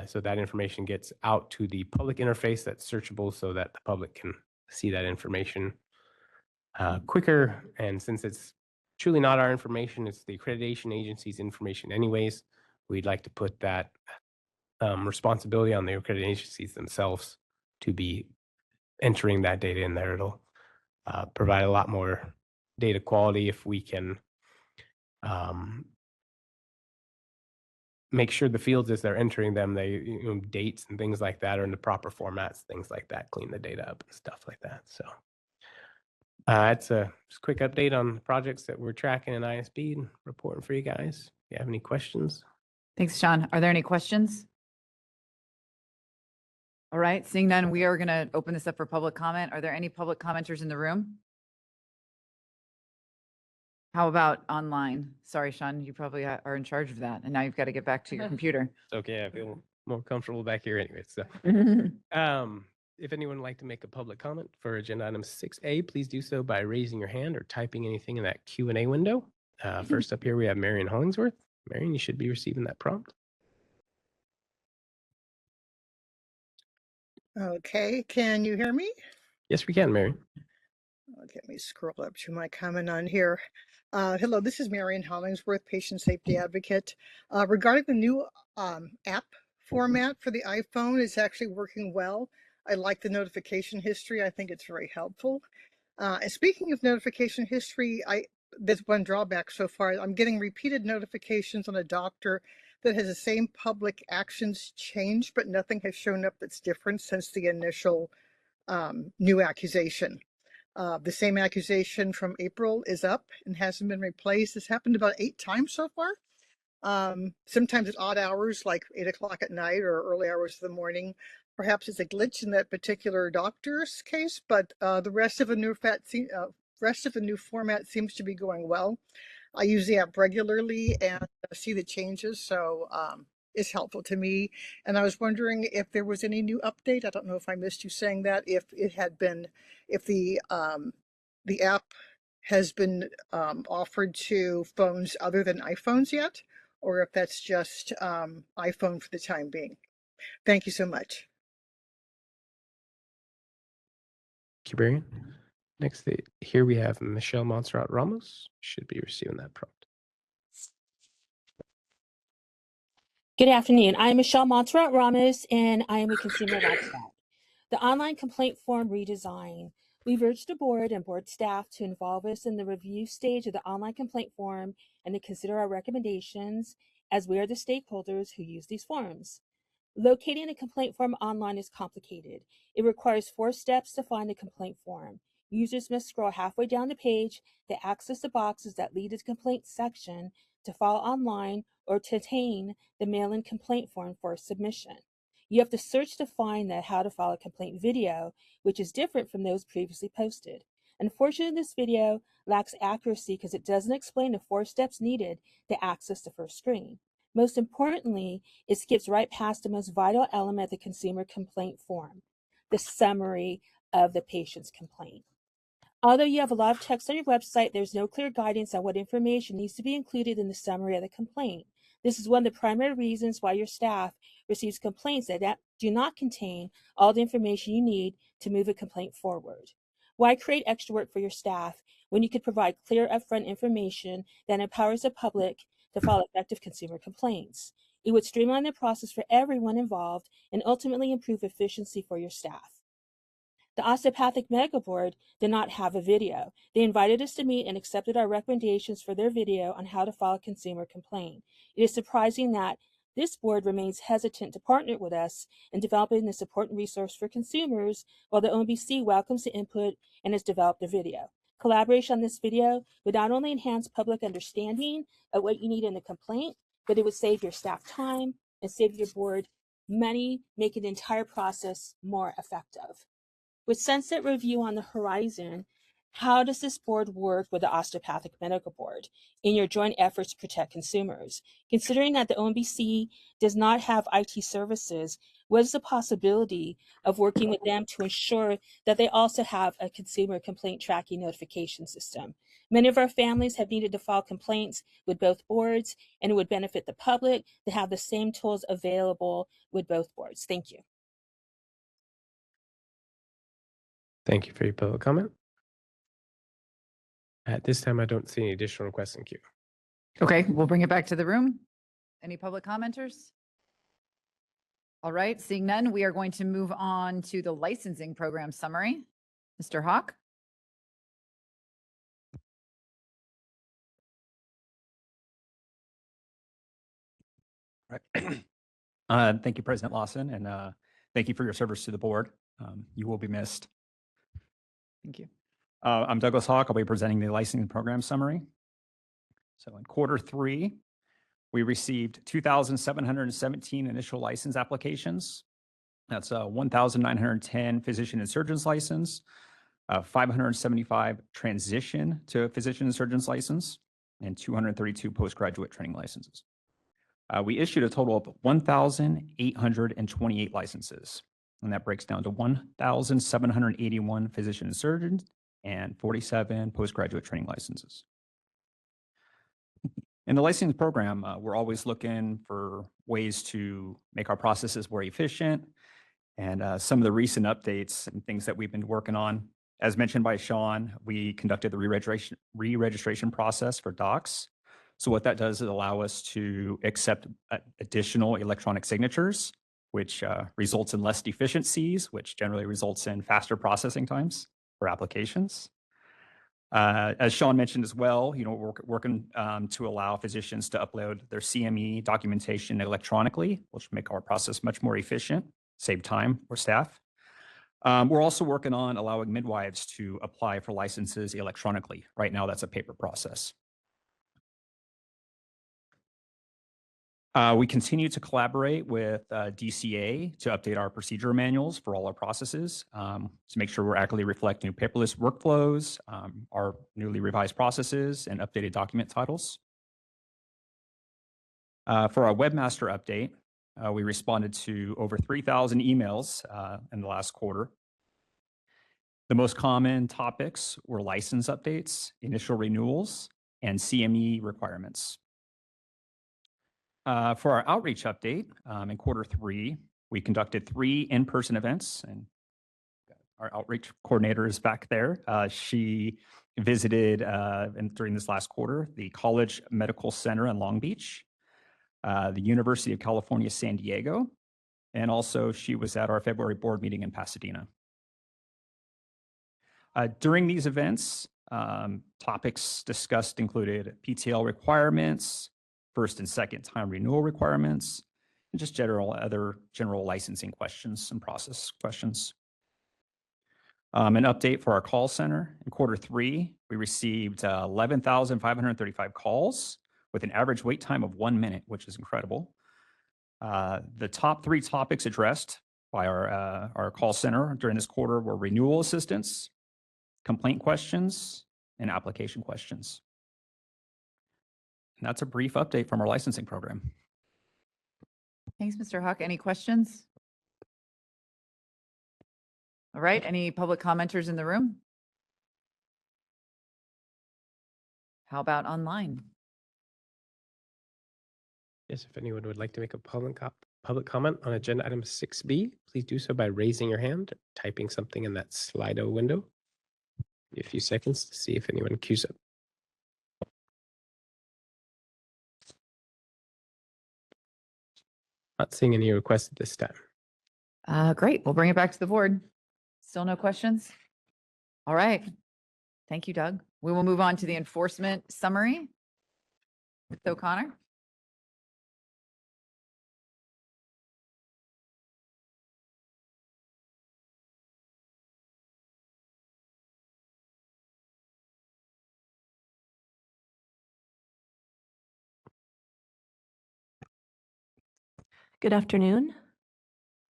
So that information gets out to the public interface that's searchable so that the public can see that information quicker. And since it's truly not our information, it's the accreditation agency's information anyways, we'd like to put that responsibility on the accreditation agencies themselves to be entering that data in there. It'll provide a lot more data quality if we can make sure the fields as they're entering them, dates and things like that are in the proper formats, things like that, clean the data up and stuff like that. So it's a just quick update on the projects that we're tracking in ISB and reporting for you guys. If you have any questions. Thanks, Sean. Are there any questions? All right, seeing none, we are going to open this up for public comment. Are there any public commenters in the room? How about online? Sorry, Sean, you probably are in charge of that, and now you've got to get back to your computer. It's okay. I feel more comfortable back here anyway. So if anyone would like to make a public comment for agenda item 6A, please do so by raising your hand or typing anything in that Q&A window. First up here, we have Marion Hollingsworth. Marion, you should be receiving that prompt. Okay, can you hear me? Yes, we can, Marion. Let me scroll up to my comment on here. Hello, this is Marion Hollingsworth, patient safety advocate. Regarding the new app format for the iPhone, it's actually working well. I like the notification history. I think it's very helpful. And speaking of notification history, there's one drawback so far. I'm getting repeated notifications on a doctor that has the same public actions change, but nothing has shown up that's different since the initial new accusation. The same accusation from April is up and hasn't been replaced. This happened about 8 times so far. Sometimes at odd hours, like 8 o'clock at night or early hours of the morning. Perhaps it's a glitch in that particular doctor's case, but the rest of the new format seems to be going well. I use the app regularly and see the changes, so it's helpful to me. And I was wondering if there was any new update. I don't know if I missed you saying that. If the app has been offered to phones other than iPhones yet, or if that's just iPhone for the time being. Thank you so much. Thank you, Marion. Next, here we have Michelle Montserrat Ramos. Should be receiving that prompt. Good afternoon. I'm Michelle Montserrat Ramos, and I am a consumer watchdog. The online complaint form redesign. We've urged the board and board staff to involve us in the review stage of the online complaint form and to consider our recommendations, as we are the stakeholders who use these forms. Locating a complaint form online is complicated. It requires 4 steps to find a complaint form. Users must scroll halfway down the page to access the boxes that lead to the complaint section, to file online, or to obtain the mail-in complaint form for submission. You have to search to find the How to File a Complaint video, which is different from those previously posted. Unfortunately, this video lacks accuracy because it doesn't explain the 4 steps needed to access the first screen. Most importantly, it skips right past the most vital element of the consumer complaint form, the summary of the patient's complaint. Although you have a lot of text on your website, there's no clear guidance on what information needs to be included in the summary of the complaint. This is one of the primary reasons why your staff receives complaints that do not contain all the information you need to move a complaint forward. Why create extra work for your staff when you could provide clear upfront information that empowers the public to file effective consumer complaints? It would streamline the process for everyone involved and ultimately improve efficiency for your staff. The Osteopathic Medical Board did not have a video. They invited us to meet and accepted our recommendations for their video on how to file a consumer complaint. It is surprising that this board remains hesitant to partner with us in developing this important resource for consumers, while the OMBC welcomes the input and has developed a video. Collaboration on this video would not only enhance public understanding of what you need in a complaint, but it would save your staff time and save your board money, making the entire process more effective. With Sunset Review on the horizon, How does this board work with the Osteopathic Medical Board in your joint efforts to protect consumers? Considering that the OMBC does not have IT services, what is the possibility of working with them to ensure that they also have a consumer complaint tracking notification system? Many of our families have needed to file complaints with both boards, and it would benefit the public to have the same tools available with both boards. Thank you. Thank you for your public comment. At this time, I don't see any additional requests in queue. Okay, we'll bring it back to the room. Any public commenters? All right, seeing none, we are going to move on to the licensing program summary. Mr. Hawk? Thank you, President Lawson, and thank you for your service to the board. You will be missed. Thank you. I'm Douglas Hawk. I'll be presenting the licensing program summary. So in quarter 3, we received 2,717 initial license applications. That's 1,910 physician and surgeon's license, 575 transition to physician and surgeon's license, and 232 postgraduate training licenses. We issued a total of 1,828 licenses, and that breaks down to 1,781 physician and surgeons and 47 postgraduate training licenses. In the licensing program, we're always looking for ways to make our processes more efficient, and some of the recent updates and things that we've been working on. As mentioned by Sean, we conducted the re-registration process for docs. So what that does is allow us to accept additional electronic signatures, which results in less deficiencies, which generally results in faster processing times for applications. As Sean mentioned as well, we're working to allow physicians to upload their CME documentation electronically, which will make our process much more efficient, save time for staff. We're also working on allowing midwives to apply for licenses electronically. Right now, that's a paper process. We continue to collaborate with DCA to update our procedure manuals for all our processes to make sure we're accurately reflecting paperless workflows, our newly revised processes, and updated document titles. For our webmaster update, we responded to over 3,000 emails in the last quarter. The most common topics were license updates, initial renewals, and CME requirements. For our outreach update, in quarter 3, we conducted 3 in-person events, and our outreach coordinator is back there. She visited during this last quarter the College Medical Center in Long Beach, the University of California, San Diego, and also she was at our February board meeting in Pasadena. During these events, topics discussed included PTL requirements, first and second time renewal requirements, and just other general licensing questions and process questions. An update for our call center. In quarter 3, we received 11,535 calls with an average wait time of 1 minute, which is incredible. The top 3 topics addressed by our call center during this quarter were renewal assistance, complaint questions, and application questions. And that's a brief update from our licensing program. Thanks, Mr. Hawk. Any questions? All right, any public commenters in the room? How about online? Yes, if anyone would like to make a public comment on agenda item 6B, please do so by raising your hand, typing something in that Slido window. Give a few seconds to see if anyone queues up. Not seeing any requests at this time. Great, we'll bring it back to the board. Still no questions? All right. Thank you, Doug. We will move on to the enforcement summary. With O'Connor. Good afternoon.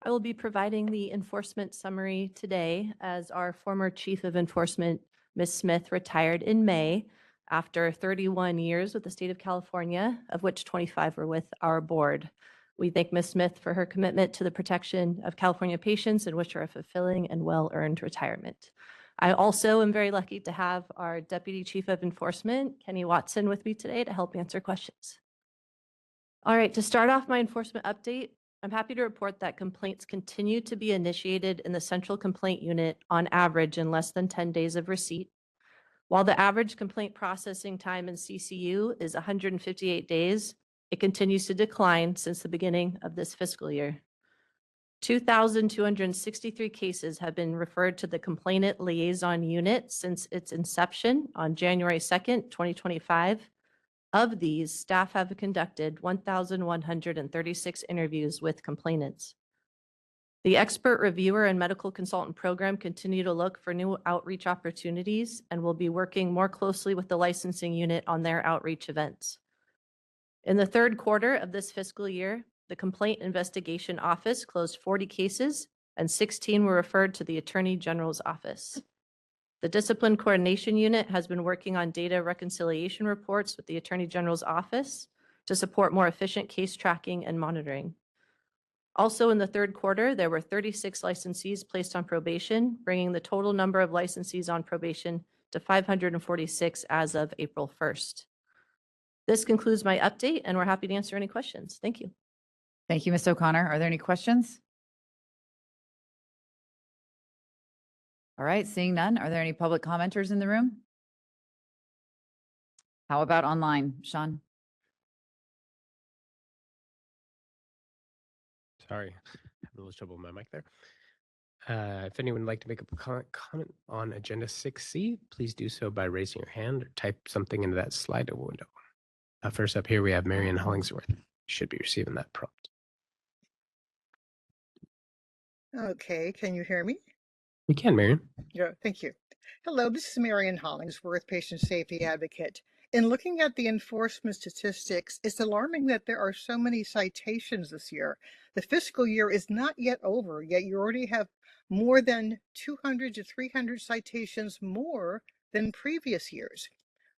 I will be providing the enforcement summary today as our former Chief of Enforcement, Ms. Smith retired in May after 31 years with the state of California, of which 25 were with our board. We thank Ms. Smith for her commitment to the protection of California patients and wish her a fulfilling and well-earned retirement. I also am very lucky to have our Deputy Chief of Enforcement, Kenny Watson, with me today to help answer questions. All right, to start off my enforcement update, I'm happy to report that complaints continue to be initiated in the Central Complaint Unit on average in less than 10 days of receipt. While the average complaint processing time in CCU is 158 days, it continues to decline since the beginning of this fiscal year. 2,263 cases have been referred to the Complainant Liaison Unit since its inception on January 2nd, 2025. Of these, staff have conducted 1,136 interviews with complainants. The expert reviewer and medical consultant program continue to look for new outreach opportunities and will be working more closely with the licensing unit on their outreach events. In the third quarter of this fiscal year, the Complaint Investigation Office closed 40 cases and 16 were referred to the Attorney General's office. The Discipline Coordination Unit has been working on data reconciliation reports with the Attorney General's office to support more efficient case tracking and monitoring. Also in the third quarter, there were 36 licensees placed on probation, bringing the total number of licensees on probation to 546 as of April 1st. This concludes my update, and we're happy to answer any questions. Thank you. Thank you, Ms. O'Connor. Are there any questions? All right, seeing none, are there any public commenters in the room? How about online, Sean? Sorry, I have a little trouble with my mic there. If anyone would like to make a comment on Agenda 6C, please do so by raising your hand or type something into that Slido window. First up here, we have Marion Hollingsworth. You should be receiving that prompt. Okay, can you hear me? We can, Marion. Yeah, thank you. Hello, this is Marion Hollingsworth, patient safety advocate. In looking at the enforcement statistics, it's alarming that there are so many citations this year. The fiscal year is not yet over, yet you already have more than 200 to 300 citations more than previous years.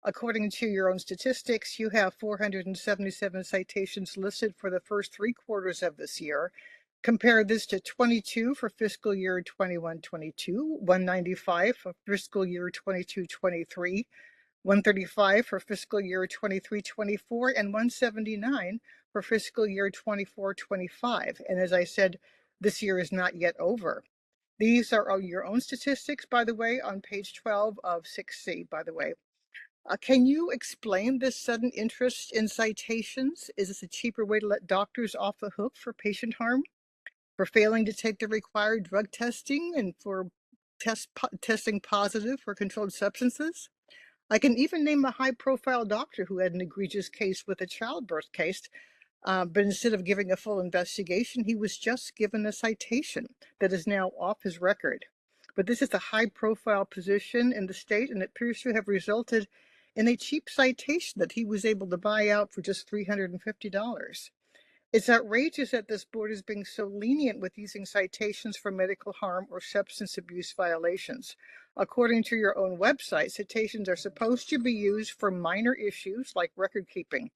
According to your own statistics, you have 477 citations listed for the first 3 quarters of this year. Compare this to 22 for fiscal year 21-22, 195 for fiscal year 22-23, 135 for fiscal year 23-24, and 179 for fiscal year 24-25. And as I said, this year is not yet over. These are your own statistics, by the way, on page 12 of 6C, by the way. Can you explain this sudden interest in citations? Is this a cheaper way to let doctors off the hook for patient harm? For failing to take the required drug testing and for testing positive for controlled substances? I can even name a high-profile doctor who had an egregious case with a childbirth case, but instead of giving a full investigation, he was just given a citation that is now off his record. But this is a high-profile position in the state, and it appears to have resulted in a cheap citation that he was able to buy out for just $350. It's outrageous that this board is being so lenient with using citations for medical harm or substance abuse violations. According to your own website, citations are supposed to be used for minor issues like record keeping.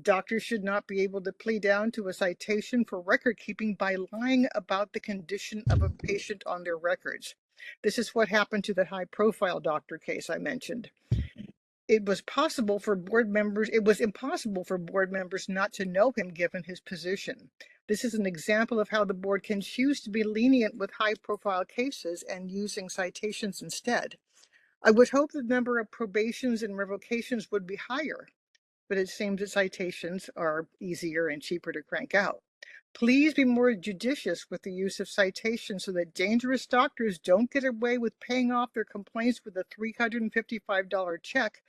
Doctors should not be able to plead down to a citation for record keeping by lying about the condition of a patient on their records. This is what happened to the high-profile doctor case I mentioned. It was impossible for board members not to know him given his position. This is an example of how the board can choose to be lenient with high-profile cases and using citations instead. I would hope the number of probations and revocations would be higher, but it seems that citations are easier and cheaper to crank out. Please be more judicious with the use of citations so that dangerous doctors don't get away with paying off their complaints with a $355 check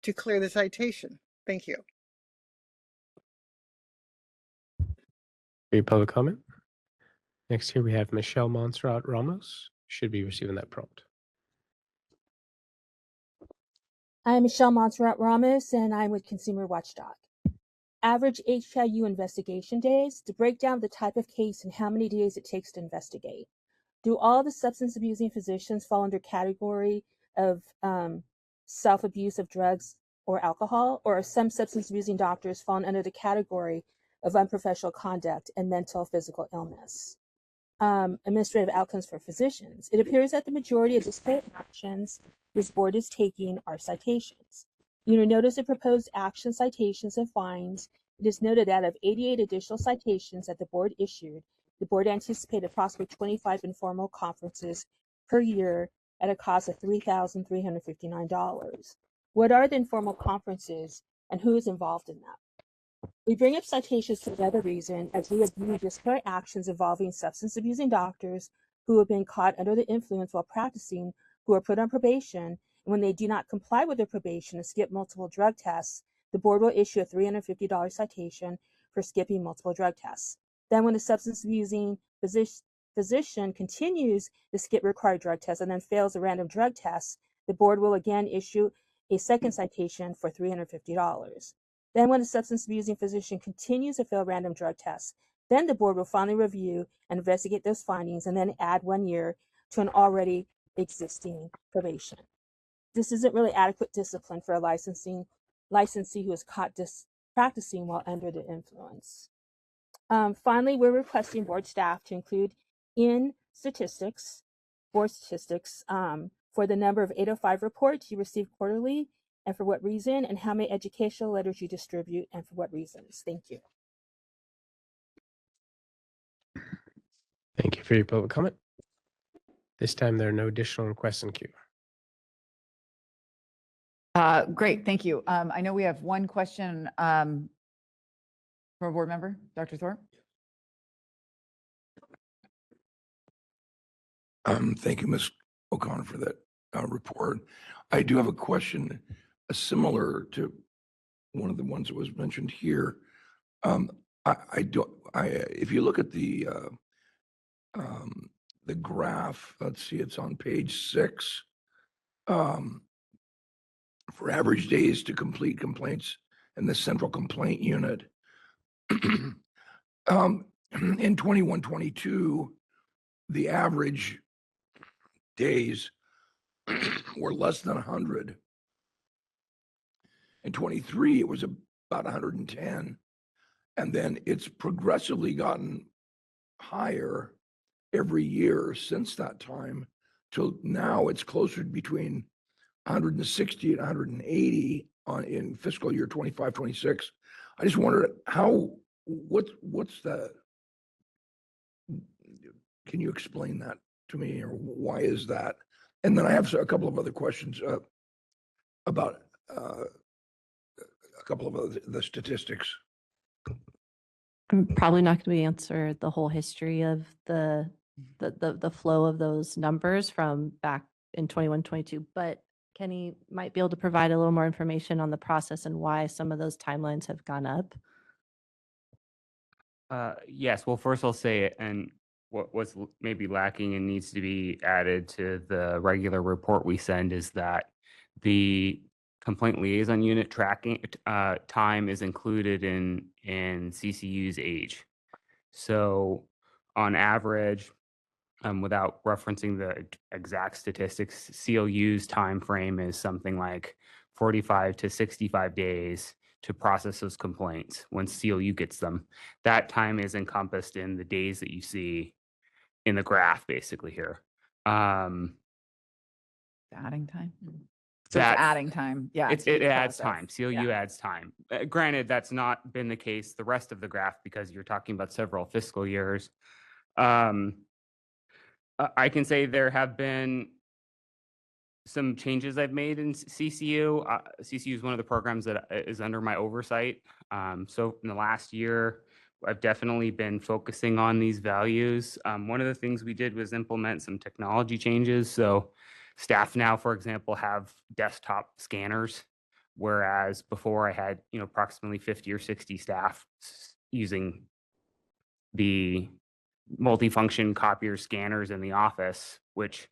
to clear the citation. Thank you. For your public comment. Next here we have Michelle Montserrat Ramos. Should be receiving that prompt. I'm Michelle Montserrat Ramos, and I'm with Consumer Watchdog. Average HIU investigation days, to break down the type of case and how many days it takes to investigate. Do all the substance abusing physicians fall under category of self-abuse of drugs or alcohol, or are some substance abusing doctors fallen under the category of unprofessional conduct and mental physical illness? Administrative outcomes for physicians. It appears that the majority of disciplinary actions this board is taking are citations. You will notice the proposed action citations and fines. It is noted that of 88 additional citations that the board issued, the board anticipated approximately 25 informal conferences per year at a cost of $3,359. What are the informal conferences and who is involved in them? We bring up citations for another reason, as we have viewed disciplinary actions involving substance abusing doctors who have been caught under the influence while practicing, who are put on probation, and when they do not comply with their probation and skip multiple drug tests, the board will issue a $350 citation for skipping multiple drug tests. Then when the substance abusing physician continues to skip required drug tests and then fails a random drug test, the board will again issue a second citation for $350. Then when the substance abusing physician continues to fail random drug tests, then the board will finally review and investigate those findings and then add 1 year to an already existing probation. This isn't really adequate discipline for a licensee who is caught practicing while under the influence. Finally, we're requesting board staff to include in board statistics, for the number of 805 reports you receive quarterly, and for what reason, and how many educational letters you distribute, and for what reasons. Thank you. Thank you for your public comment. This time, there are no additional requests in queue. Great, thank you. I know we have one question from a board member, Dr. Thorpe. Thank you, Ms. O'Connor, for that report. I do have a question similar to one of the ones that was mentioned here. If you look at the graph, let's see, it's on page 6, for average days to complete complaints in the central complaint unit. In 21-22, the average days were less than 100. In 23, it was about 110. And then it's progressively gotten higher every year since that time till now. It's closer to between 160 and 180 in fiscal year 25-26. I just wondered what's the, can you explain that to me, or why is that? And then I have a couple of other questions about a couple of the statistics. I'm probably not going to be answer the whole history of the flow of those numbers from back in 21-22, but Kenny might be able to provide a little more information on the process and why some of those timelines have gone up. Yes. Well, first I'll say it, and what's maybe lacking and needs to be added to the regular report we send is that the complaint liaison unit tracking time is included in CCU's age. So on average, without referencing the exact statistics, CLU's time frame is something like 45 to 65 days to process those complaints once CLU gets them. That time is encompassed in the days that you see in the graph basically here. Adding time. So it's adding time. Yeah. It adds time. CLU adds time. Granted, that's not been the case the rest of the graph because you're talking about several fiscal years. I can say there have been some changes I've made in CCU. CCU is one of the programs that is under my oversight. So in the last year, I've definitely been focusing on these values. One of the things we did was implement some technology changes. So staff now, for example, have desktop scanners, whereas before I had, approximately 50 or 60 staff using the multifunction copier scanners in the office, which,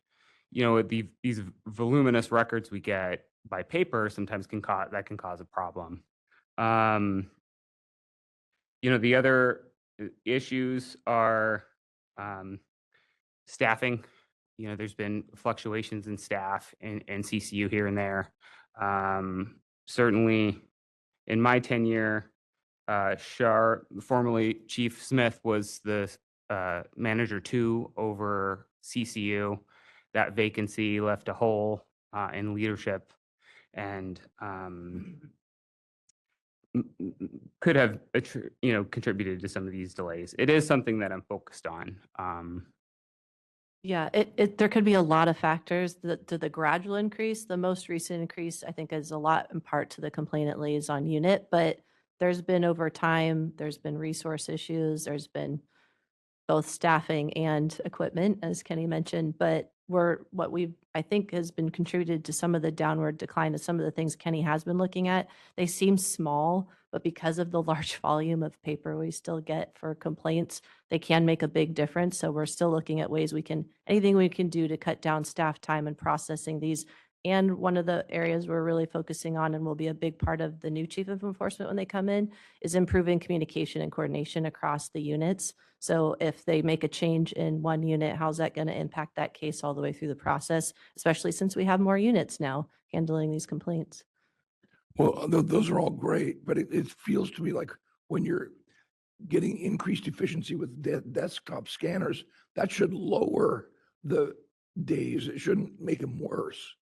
these voluminous records we get by paper sometimes can cause a problem. The other issues are staffing. there's been fluctuations in staff and CCU here and there. Certainly, in my tenure, formerly Chief Smith, was the manager 2 over CCU. That vacancy left a hole in leadership, and could have contributed to some of these delays. It is something that I'm focused on. Yeah, there could be a lot of factors to the gradual increase. The most recent increase, I think, is a lot in part to the complainant liaison unit, but there's been over time, there's been resource issues, there's been both staffing and equipment, as Kenny mentioned, but what we've, I think, has been contributed to some of the downward decline of some of the things Kenny has been looking at. They seem small, but because of the large volume of paper we still get for complaints, they can make a big difference. So we're still looking at ways anything we can do to cut down staff time and processing these. And one of the areas we're really focusing on and will be a big part of the new chief of enforcement when they come in is improving communication and coordination across the units. So if they make a change in one unit, how's that going to impact that case all the way through the process, especially since we have more units now handling these complaints? Well, those are all great, but it feels to me like when you're getting increased efficiency with desktop scanners, that should lower the days. It shouldn't make them worse.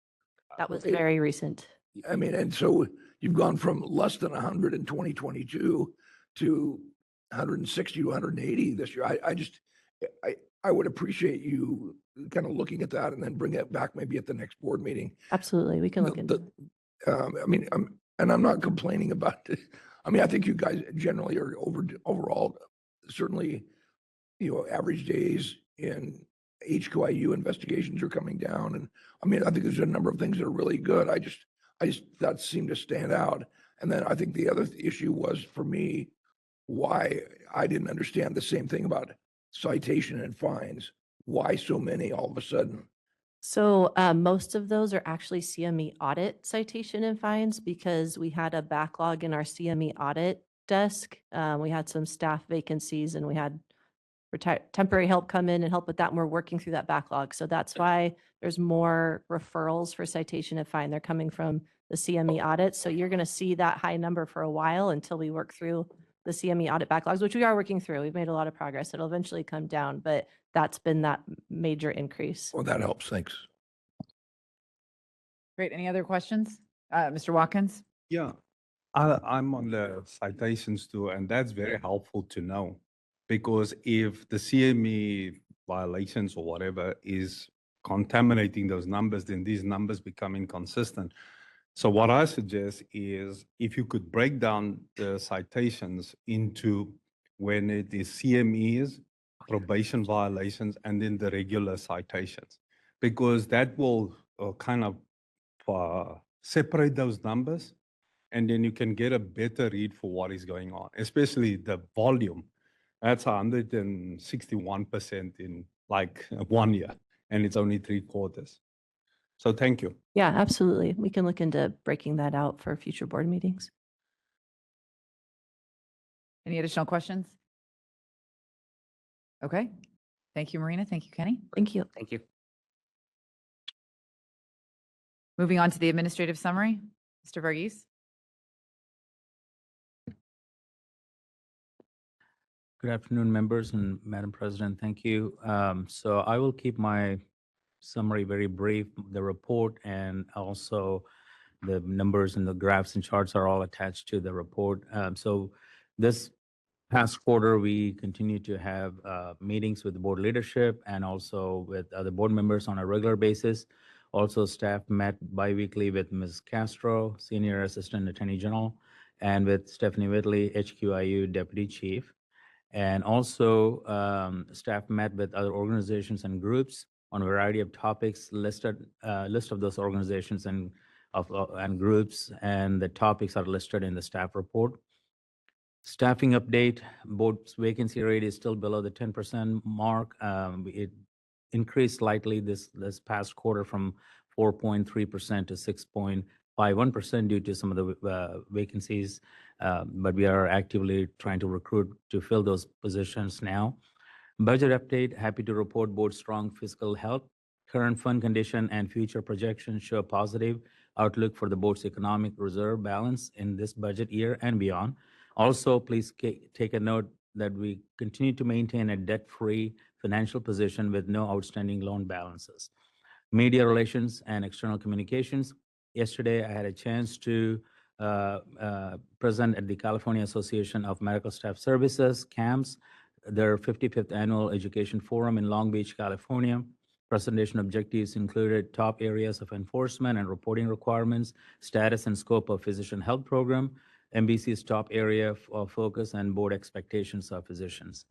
That was very recent. I mean, and so you've gone from less than 100 in 2022 to 160 to 180 this year. I would appreciate you kind of looking at that and then bring it back maybe at the next board meeting. Absolutely, we can look into it. I mean, I'm not complaining about it. I mean, I think you guys generally are overall, certainly, average days in HQIU investigations are coming down. And I mean, I think there's a number of things that are really good. I just that seemed to stand out. And then I think the other issue was for me, why I didn't understand the same thing about citation and fines. Why so many all of a sudden? So most of those are actually CME audit citation and fines because we had a backlog in our CME audit desk. We had some staff vacancies and we had temporary help come in and help with that. And we're working through that backlog. So that's why there's more referrals for citation and fine. They're coming from the CME audit. So you're going to see that high number for a while until we work through the CME audit backlogs, which we are working through. We've made a lot of progress. It'll eventually come down, but that's been that major increase. Well, that helps. Thanks. Great. Any other questions? Mr. Watkins? Yeah, I'm on the citations too, and that's very helpful to know because if the CME violations or whatever is contaminating those numbers, then these numbers become inconsistent. So what I suggest is if you could break down the citations into when it is CMEs, probation violations, and then the regular citations, because that will kind of separate those numbers, and then you can get a better read for what is going on, especially the volume. That's 161% in like 1 year, and it's only 3 quarters. So thank you. Yeah, absolutely. We can look into breaking that out for future board meetings. Any additional questions? Okay. Thank you, Marina. Thank you, Kenny. Thank you. Thank you. Moving on to the administrative summary, Mr. Verghese. Good afternoon, members and Madam President. Thank you. So I will keep my summary very brief. The report and also the numbers and the graphs and charts are all attached to the report. So this past quarter, we continue to have meetings with the board leadership and also with other board members on a regular basis. Also, staff met biweekly with Ms. Castro, Senior Assistant Attorney General, and with Stephanie Whitley, HQIU Deputy Chief. And also, staff met with other organizations and groups on a variety of topics, list of those organizations and groups, and the topics are listed in the staff report. Staffing update, board's vacancy rate is still below the 10% mark. It increased slightly this past quarter from 4.3% to 6.51% due to some of the vacancies, but we are actively trying to recruit to fill those positions now. Budget update, happy to report board strong fiscal health. Current fund condition and future projections show a positive outlook for the board's economic reserve balance in this budget year and beyond. Also, please take a note that we continue to maintain a debt-free financial position with no outstanding loan balances. Media relations and external communications. Yesterday, I had a chance to present at the California Association of Medical Staff Services, CAMS, their 55th Annual Education Forum in Long Beach, California. Presentation objectives included top areas of enforcement and reporting requirements, status and scope of physician health program, MBC's top area of focus, and board expectations of physicians.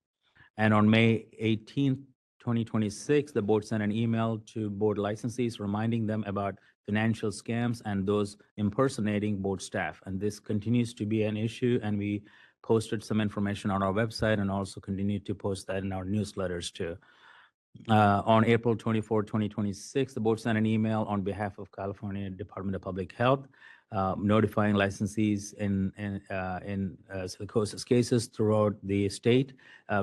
And on May 18th, 2026, the board sent an email to board licensees reminding them about financial scams and those impersonating board staff. And this continues to be an issue, and we posted some information on our website and also continue to post that in our newsletters too. On April 24, 2026, the board sent an email on behalf of California Department of Public Health notifying licensees in silicosis cases throughout the state.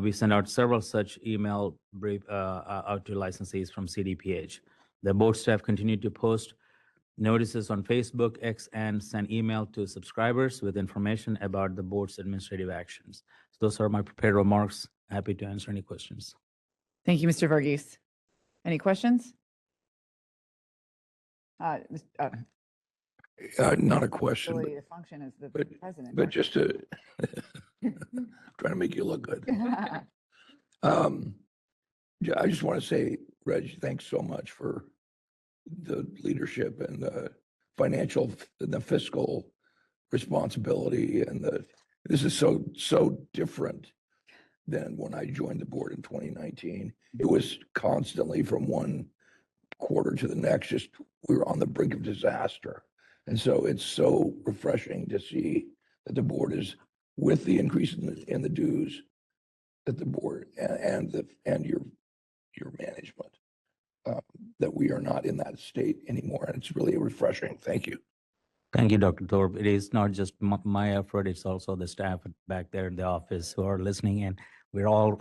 We sent out several such email brief out to licensees from CDPH. The board staff continued to post notices on Facebook, X, and send email to subscribers with information about the board's administrative actions. So those are my prepared remarks. Happy to answer any questions. Thank you, Mr. Verghese. Any questions? Not a question, Ability to function as the president. but just to trying to make you look good. Yeah, I just want to say, Reg, thanks so much for the leadership and the financial, the fiscal responsibility, and this is so different than when I joined the board in 2019. It was constantly from one quarter to the next, just we were on the brink of disaster. And so it's so refreshing to see that the board is, with the increase in the dues, that the board and your management, that we are not in that state anymore. And it's really refreshing. Thank you. Thank you, Dr. Thorpe. It is not just my effort, it's also the staff back there in the office who are listening, and we're all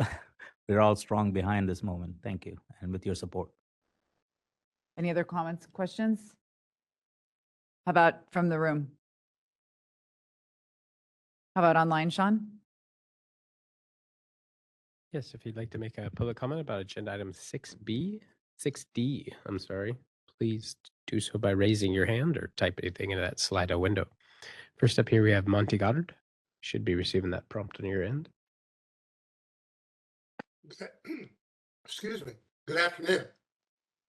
strong behind this moment. Thank you, and with your support. Any other comments, questions? How about from the room? How about online, Sean? Yes, if you'd like to make a public comment about agenda item 6D, I'm sorry, please do so by raising your hand or type anything into that Slido window. First up here, we have Monty Goddard. Should be receiving that prompt on your end. Excuse me. Good afternoon.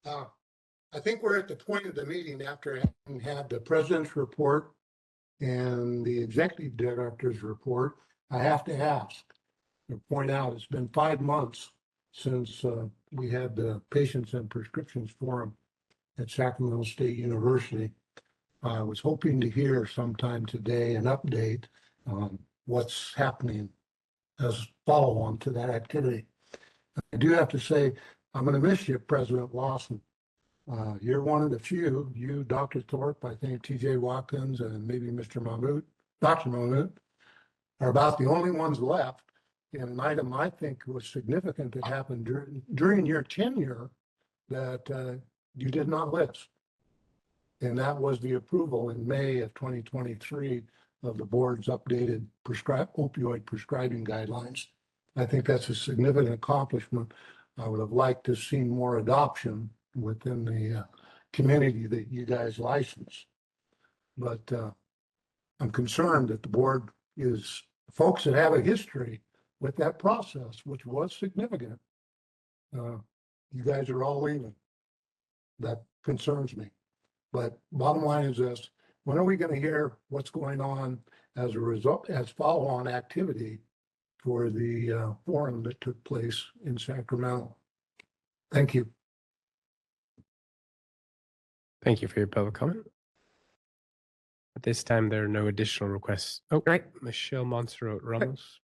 I think we're at the point of the meeting after having had the president's report and the executive director's report. I have to ask or point out, it's been 5 months since we had the Patients and Prescriptions Forum at Sacramento State University. I was hoping to hear sometime today an update on what's happening as follow-on to that activity. I do have to say, I'm going to miss you, President Lawson. You're one of the few, you, Dr. Thorpe, I think TJ Watkins, and maybe Mr. Mahmood, Dr. Mahmood, are about the only ones left. And an item I think was significant that happened during your tenure that you did not list. And that was the approval in May of 2023 of the board's updated opioid prescribing guidelines. I think that's a significant accomplishment. I would have liked to have seen more adoption within the community that you guys license. But I'm concerned that the board is folks that have a history with that process, which was significant. You guys are all leaving. That concerns me. But bottom line is this: when are we going to hear what's going on as a result, as follow-on activity for the forum that took place in Sacramento? Thank you. Thank you for your public comment. At this time, there are no additional requests. Oh, right. Michelle Montserrat Ramos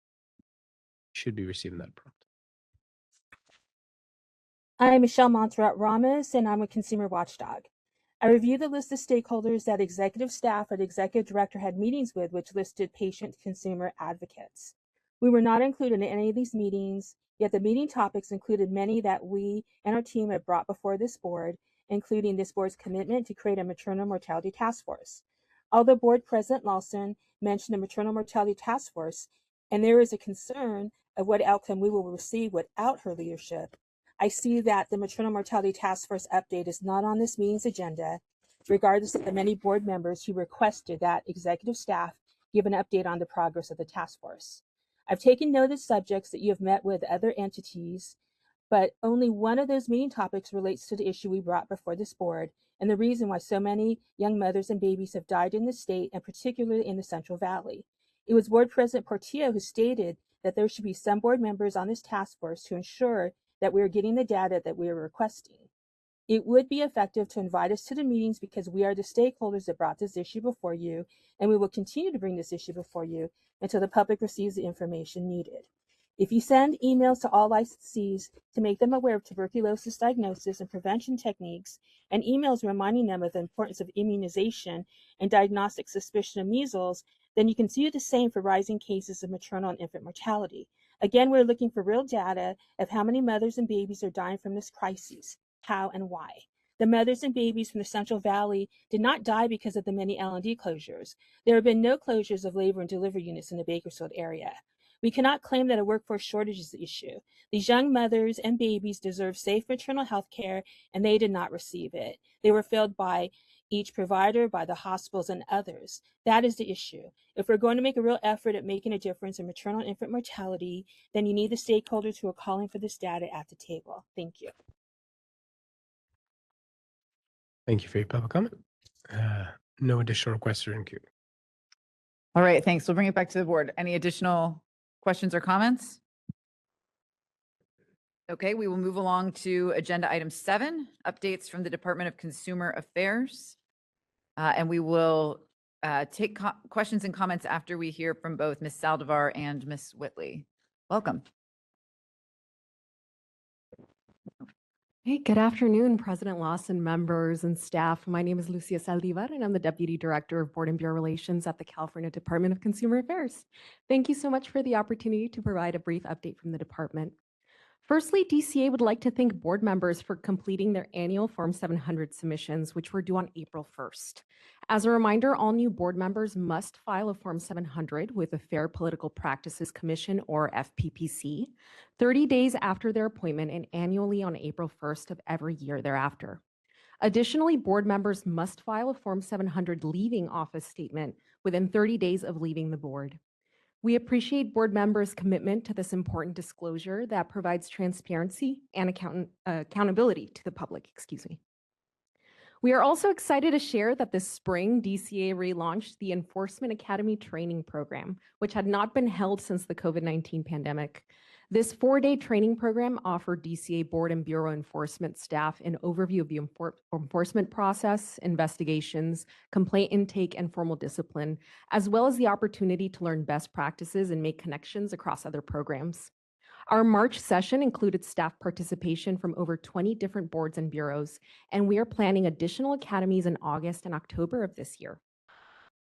should be receiving that prompt. I'm Michelle Montserrat Ramos, and I'm a consumer watchdog. I reviewed the list of stakeholders that executive staff or the executive director had meetings with, which listed patient consumer advocates. We were not included in any of these meetings, Yet the meeting topics included many that we and our team have brought before this board, including this board's commitment to create a maternal mortality task force. Although Board President Lawson mentioned the maternal mortality task force, and there is a concern of what outcome we will receive without her leadership, I see that the maternal mortality task force update is not on this meeting's agenda, regardless of the many board members who requested that executive staff give an update on the progress of the task force. I've taken note of subjects that you have met with other entities, but only one of those meeting topics relates to the issue we brought before this board and the reason why so many young mothers and babies have died in the state and particularly in the Central Valley. It was Board President Portillo who stated that there should be some board members on this task force to ensure that we are getting the data that we are requesting. It would be effective to invite us to the meetings because we are the stakeholders that brought this issue before you, and we will continue to bring this issue before you until the public receives the information needed. If you send emails to all licensees to make them aware of tuberculosis diagnosis and prevention techniques, and emails reminding them of the importance of immunization and diagnostic suspicion of measles, then you can do the same for rising cases of maternal and infant mortality. Again, we're looking for real data of how many mothers and babies are dying from this crisis, how and why. The mothers and babies from the Central Valley did not die because of the many L&D closures. There have been no closures of labor and delivery units in the Bakersfield area. We cannot claim that a workforce shortage is the issue. These young mothers and babies deserve safe maternal health care, and they did not receive it. They were failed by each provider, by the hospitals, and others. That is the issue. If we're going to make a real effort at making a difference in maternal and infant mortality, then you need the stakeholders who are calling for this data at the table. Thank you. Thank you for your public comment. No additional requests are in queue. All right, thanks. We'll bring it back to the board. Any additional questions or comments? Okay, we will move along to agenda item 7, updates from the Department of Consumer Affairs. And we will take questions and comments after we hear from both Ms. Saldivar and Ms. Whitley. Welcome. Hey, good afternoon, President Lawson, members, and staff. My name is Lucia Saldivar, and I'm the Deputy Director of Board and Bureau Relations at the California Department of Consumer Affairs. Thank you so much for the opportunity to provide a brief update from the department. Firstly, DCA would like to thank board members for completing their annual Form 700 submissions, which were due on April 1st. As a reminder, all new board members must file a Form 700 with the Fair Political Practices Commission, or FPPC, 30 days after their appointment and annually on April 1st of every year thereafter. Additionally, board members must file a Form 700 leaving office statement within 30 days of leaving the board. We appreciate board members' commitment to this important disclosure that provides transparency and accountability to the public. We are also excited to share that this spring, DCA relaunched the Enforcement Academy Training Program, which had not been held since the COVID-19 pandemic. This 4-day training program offered DCA board and bureau enforcement staff an overview of the enforcement process, investigations, complaint intake, and formal discipline, as well as the opportunity to learn best practices and make connections across other programs. Our March session included staff participation from over 20 different boards and bureaus, and we are planning additional academies in August and October of this year.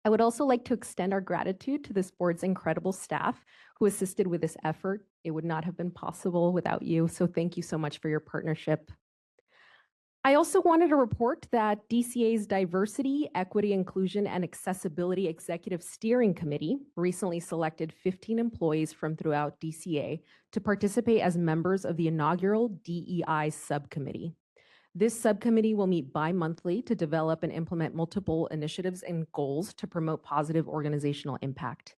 I would also like to extend our gratitude to this board's incredible staff who assisted with this effort. It would not have been possible without you, so thank you so much for your partnership. I also wanted to report that DCA's Diversity, Equity, Inclusion, and Accessibility Executive Steering Committee recently selected 15 employees from throughout DCA to participate as members of the inaugural DEI subcommittee. This subcommittee will meet bi-monthly to develop and implement multiple initiatives and goals to promote positive organizational impact.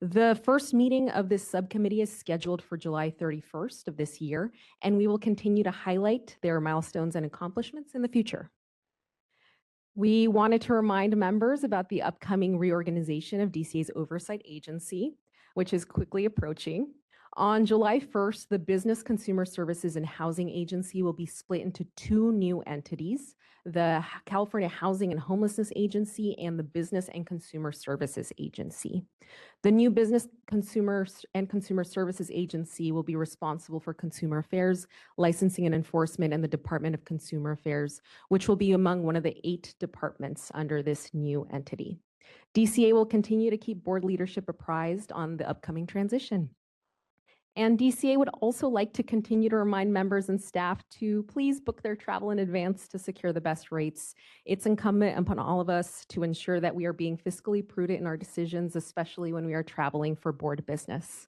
The first meeting of this subcommittee is scheduled for July 31st of this year, and we will continue to highlight their milestones and accomplishments in the future. We wanted to remind members about the upcoming reorganization of DCA's oversight agency, which is quickly approaching. On July 1st, the Business Consumer Services and Housing Agency will be split into 2 new entities, the California Housing and Homelessness Agency and the Business and Consumer Services Agency. The new Business Consumer Services Agency will be responsible for consumer affairs, licensing and enforcement, and the Department of Consumer Affairs, which will be among one of the 8 departments under this new entity. DCA will continue to keep board leadership apprised on the upcoming transition. And DCA would also like to continue to remind members and staff to please book their travel in advance to secure the best rates. It's incumbent upon all of us to ensure that we are being fiscally prudent in our decisions, especially when we are traveling for board business.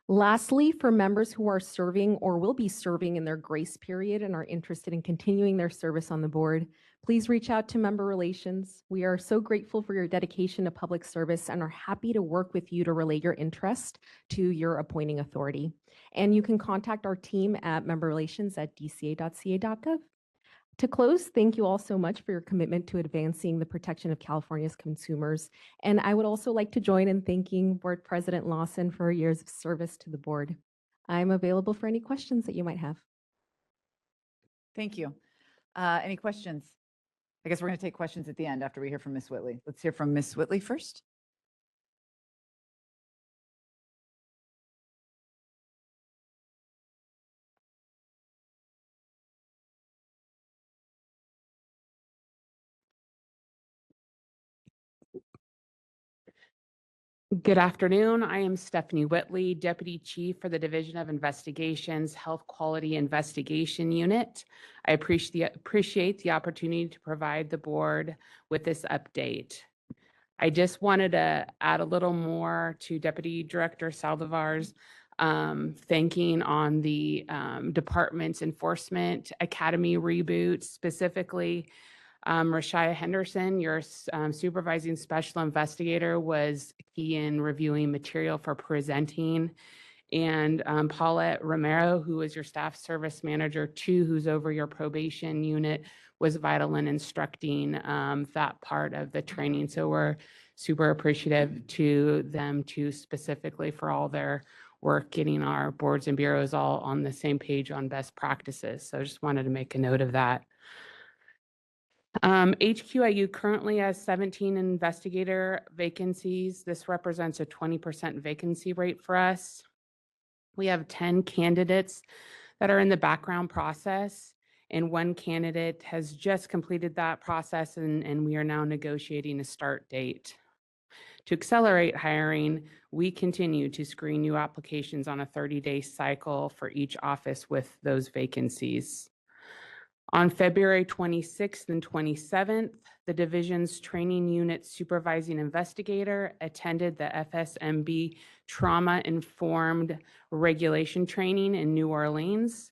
Lastly, for members who are serving or will be serving in their grace period and are interested in continuing their service on the board, please reach out to Member Relations. We are so grateful for your dedication to public service and are happy to work with you to relay your interest to your appointing authority. And you can contact our team at memberrelations@dca.ca.gov. To close, thank you all so much for your commitment to advancing the protection of California's consumers. And I would also like to join in thanking Board President Lawson for her years of service to the board. I'm available for any questions that you might have. Thank you. Any questions? I guess we're going to take questions at the end after we hear from Ms. Whitley. Let's hear from Ms. Whitley first. Good afternoon. I am Stephanie Whitley, Deputy Chief for the Division of Investigations Health Quality Investigation Unit. I appreciate the opportunity to provide the board with this update. I just wanted to add a little more to Deputy Director Saldivar's thanking on the department's enforcement academy reboot, specifically Rashia Henderson, your supervising special investigator, was key in reviewing material for presenting. And Paulette Romero, who is your staff service manager too, who's over your probation unit, was vital in instructing that part of the training. So we're super appreciative to them too, specifically for all their work getting our boards and bureaus all on the same page on best practices. So I just wanted to make a note of that. HQIU currently has 17 investigator vacancies. This represents a 20% vacancy rate for us. We have 10 candidates that are in the background process, and one candidate has just completed that process, and we are now negotiating a start date. To accelerate hiring, we continue to screen new applications on a 30-day cycle for each office with those vacancies. On February 26th and 27th, the division's training unit supervising investigator attended the FSMB trauma-informed regulation training in New Orleans.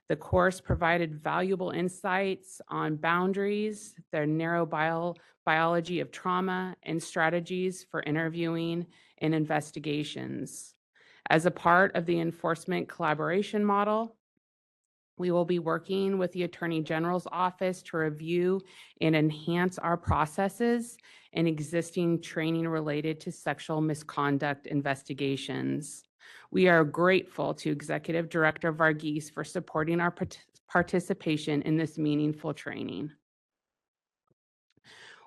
The course provided valuable insights on boundaries, the neurobiology of trauma, and strategies for interviewing and investigations. As a part of the enforcement collaboration model, we will be working with the Attorney General's office to review and enhance our processes and existing training related to sexual misconduct investigations. We are grateful to Executive Director Varghese for supporting our participation in this meaningful training.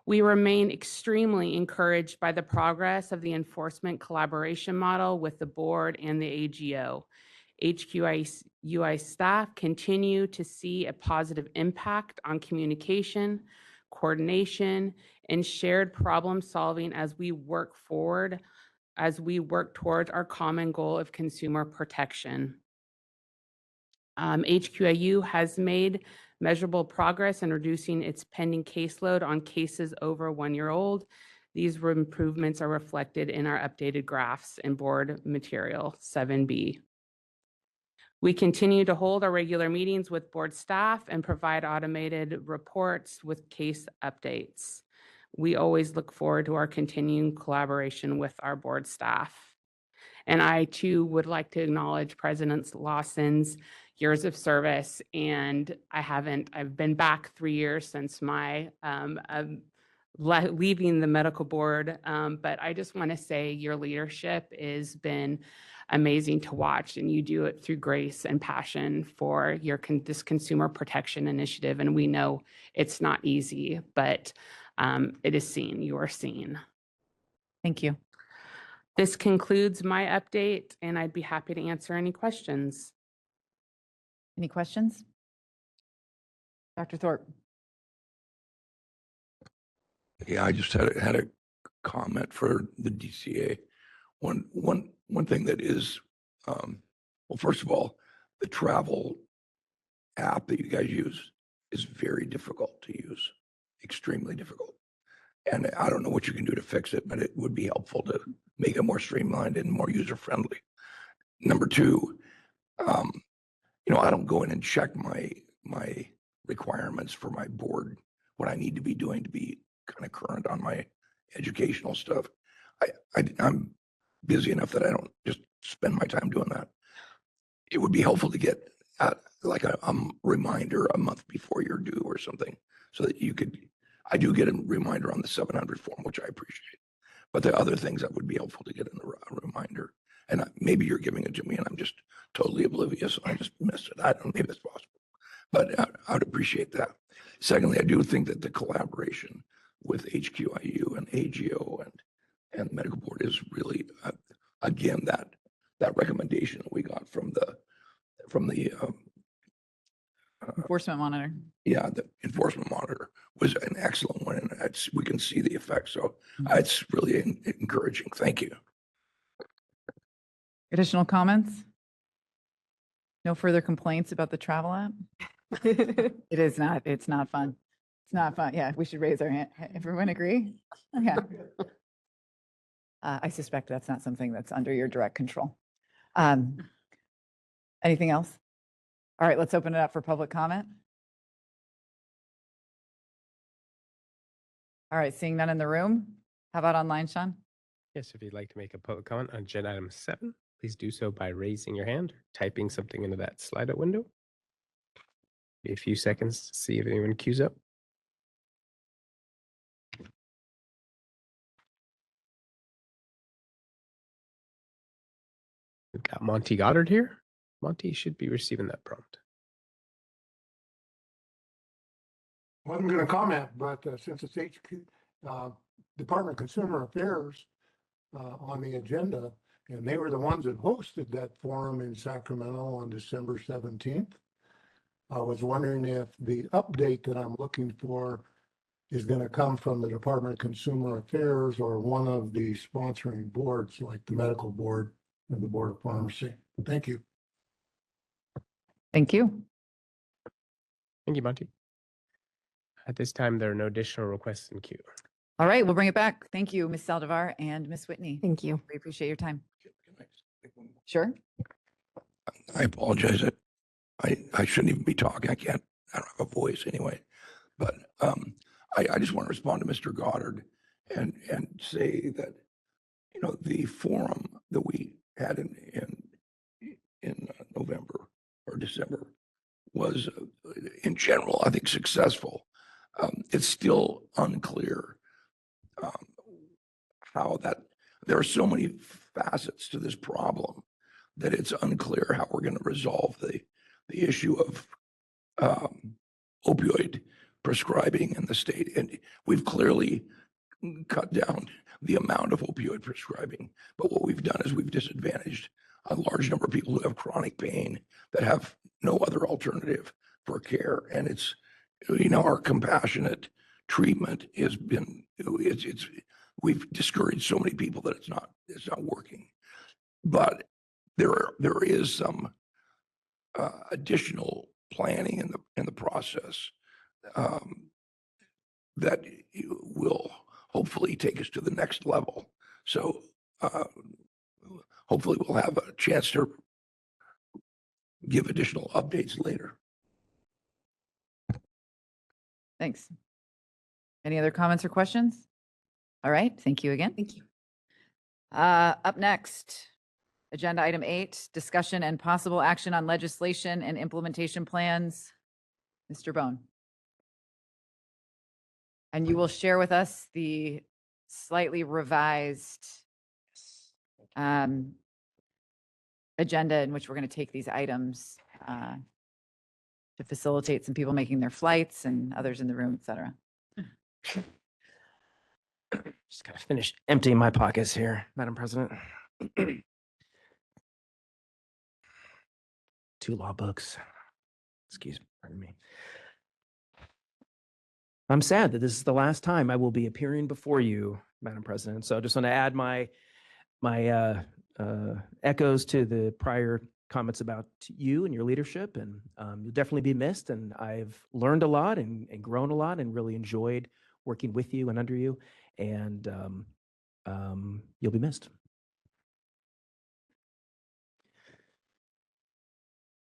We remain extremely encouraged by the progress of the enforcement collaboration model with the board and the AGO. HQIU staff continue to see a positive impact on communication, coordination, and shared problem solving as we work towards our common goal of consumer protection. HQIU has made measurable progress in reducing its pending caseload on cases over 1 year old. These improvements are reflected in our updated graphs and board material 7B. We continue to hold our regular meetings with board staff and provide automated reports with case updates. We always look forward to our continuing collaboration with our board staff. And I too would like to acknowledge President Lawson's years of service. And I've been back 3 years since my leaving the medical board. But I just want to say your leadership has been amazing to watch, and you do it through grace and passion for this consumer protection initiative. And we know it's not easy, but it is seen. You are seen. Thank you. This concludes my update, and I'd be happy to answer any questions. Any questions? Dr. Thorpe. Yeah, I just had a comment for the DCA. One thing that is Well, first of all, the travel app that you guys use is very difficult to use, extremely difficult. And I don't know what you can do to fix it, but it would be helpful to make it more streamlined and more user-friendly. Number two, I don't go in and check my requirements for my board, what I need to be doing to be kind of current on my educational stuff. I'm busy enough that I don't just spend my time doing that. It would be helpful to get like a reminder a month before you're due or something, so that you could. I do get a reminder on the 700 form, which I appreciate. But the other things that would be helpful to get in a reminder, and maybe you're giving it to me and I'm just totally oblivious. I just missed it. I don't know, maybe that's possible, but I would appreciate that. Secondly, I do think that the collaboration with HQIU and AGO and medical board is really, again, that recommendation that we got from the Enforcement monitor. yeah, the enforcement monitor was an excellent one, and we can see the effects. So it's really encouraging. Thank you. Additional comments? No further complaints about the travel app? It is not, it's not fun. It's not fun. Yeah, we should raise our hand. Everyone agree? Yeah. I suspect that's not something that's under your direct control. Anything else? All right, let's open it up for public comment. All right, seeing none in the room. How about online, Sean? Yes, if you'd like to make a public comment on agenda item 7, please do so by raising your hand or typing something into that Slido window. Be a few seconds to see if anyone queues up. We've got Monty Goddard here. Monty should be receiving that prompt. Wasn't going to comment, but since it's Department of Consumer Affairs on the agenda, and they were the ones that hosted that forum in Sacramento on December 17th, I was wondering if the update that I'm looking for is going to come from the Department of Consumer Affairs or one of the sponsoring boards like the Medical Board and the Board of Pharmacy. Thank you. Thank you. Thank you, Monty. At this time, there are no additional requests in queue. All right, we'll bring it back. Thank you, Ms. Saldivar and Ms. Whitney. Thank you. We appreciate your time. Sure. I apologize. I shouldn't even be talking. I don't have a voice anyway. But I just want to respond to Mr. Goddard and say that, the forum that we had in November or December was, in general, I think, successful. It's still unclear how there are so many facets to this problem that it's unclear how we're going to resolve the issue of opioid prescribing in the state. And we've clearly cut down the amount of opioid prescribing. But what we've done is we've disadvantaged a large number of people who have chronic pain that have no other alternative for care. And it's, our compassionate treatment has been, we've discouraged so many people that it's not working. But there is some additional planning in the process that will hopefully take us to the next level. So hopefully we'll have a chance to give additional updates later. Thanks. Any other comments or questions? All right, thank you again. Thank you. Up next, agenda item 8, discussion and possible action on legislation and implementation plans. Mr. Bone. And you will share with us the slightly revised agenda in which we're going to take these items to facilitate some people making their flights and others in the room, et cetera. Just gotta finish emptying my pockets here, Madam President. 2 law books. Excuse me, pardon me. I'm sad that this is the last time I will be appearing before you, Madam President. So I just want to add my echoes to the prior comments about you and your leadership, and you'll definitely be missed. And I've learned a lot and grown a lot and really enjoyed working with you and under you. And you'll be missed.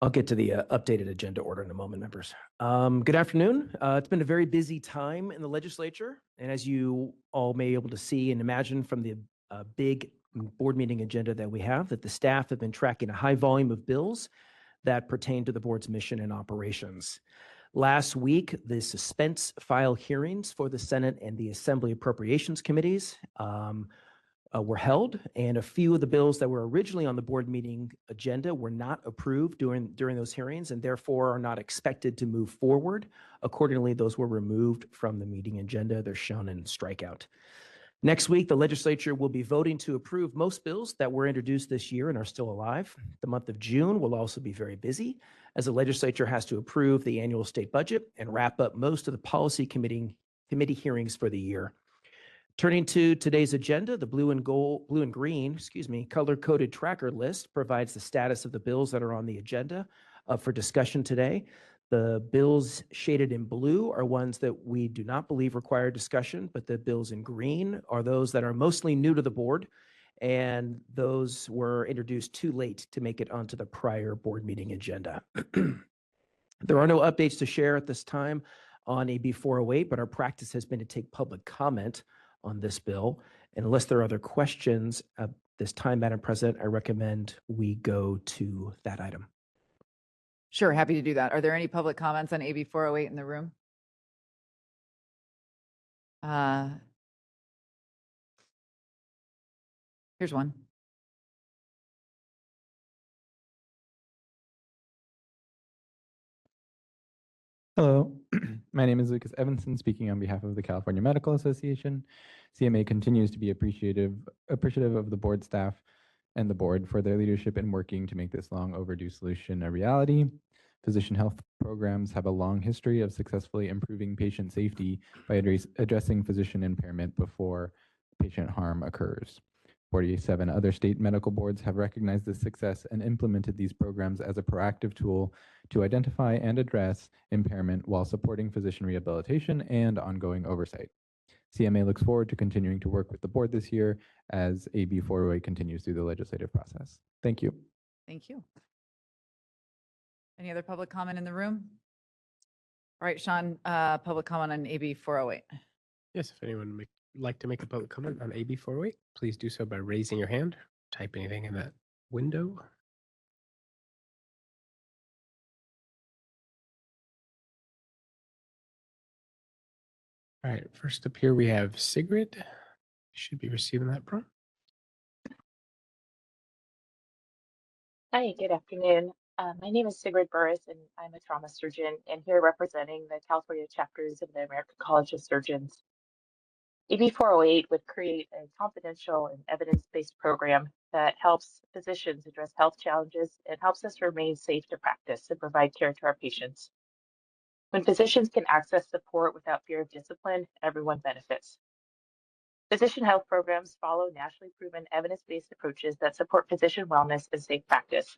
I'll get to the updated agenda order in a moment, members. Good afternoon. It's been a very busy time in the legislature. And as you all may be able to see and imagine from the big board meeting agenda that we have, that the staff have been tracking a high volume of bills that pertain to the board's mission and operations. Last week, the suspense file hearings for the Senate and the Assembly Appropriations Committees were held, and a few of the bills that were originally on the board meeting agenda were not approved during those hearings and therefore are not expected to move forward. Accordingly, those were removed from the meeting agenda. They're shown in strikeout. Next week, the legislature will be voting to approve most bills that were introduced this year and are still alive. The month of June will also be very busy as the legislature has to approve the annual state budget and wrap up most of the policy committee hearings for the year. Turning to today's agenda, the blue and green, color-coded tracker list provides the status of the bills that are on the agenda for discussion today. The bills shaded in blue are ones that we do not believe require discussion, but the bills in green are those that are mostly new to the board, and those were introduced too late to make it onto the prior board meeting agenda. There are no updates to share at this time on AB 408, but our practice has been to take public comment on this bill. And unless there are other questions at this time, Madam President, I recommend we go to that item. Sure, happy to do that. Are there any public comments on AB 408 in the room? Here's one. Hello, my name is Lucas Evanson, speaking on behalf of the California Medical Association. CMA continues to be appreciative of the board staff and the board for their leadership in working to make this long overdue solution a reality. Physician health programs have a long history of successfully improving patient safety by addressing physician impairment before patient harm occurs. 47 other state medical boards have recognized this success and implemented these programs as a proactive tool to identify and address impairment while supporting physician rehabilitation and ongoing oversight. CMA looks forward to continuing to work with the board this year as AB 408 continues through the legislative process. Thank you. Thank you. Any other public comment in the room? All right, Sean, public comment on AB 408. Yes, if anyone would like to make a public comment on AB 408, please do so by raising your hand. Type anything in that window. All right, first up here we have Sigrid. Should be receiving that prompt. Hi, good afternoon. My name is Sigrid Burris, and I'm a trauma surgeon and here representing the California chapters of the American College of Surgeons. AB 408 would create a confidential and evidence-based program that helps physicians address health challenges and helps us remain safe to practice and provide care to our patients. When physicians can access support without fear of discipline, everyone benefits. Physician health programs follow nationally proven evidence-based approaches that support physician wellness and safe practice.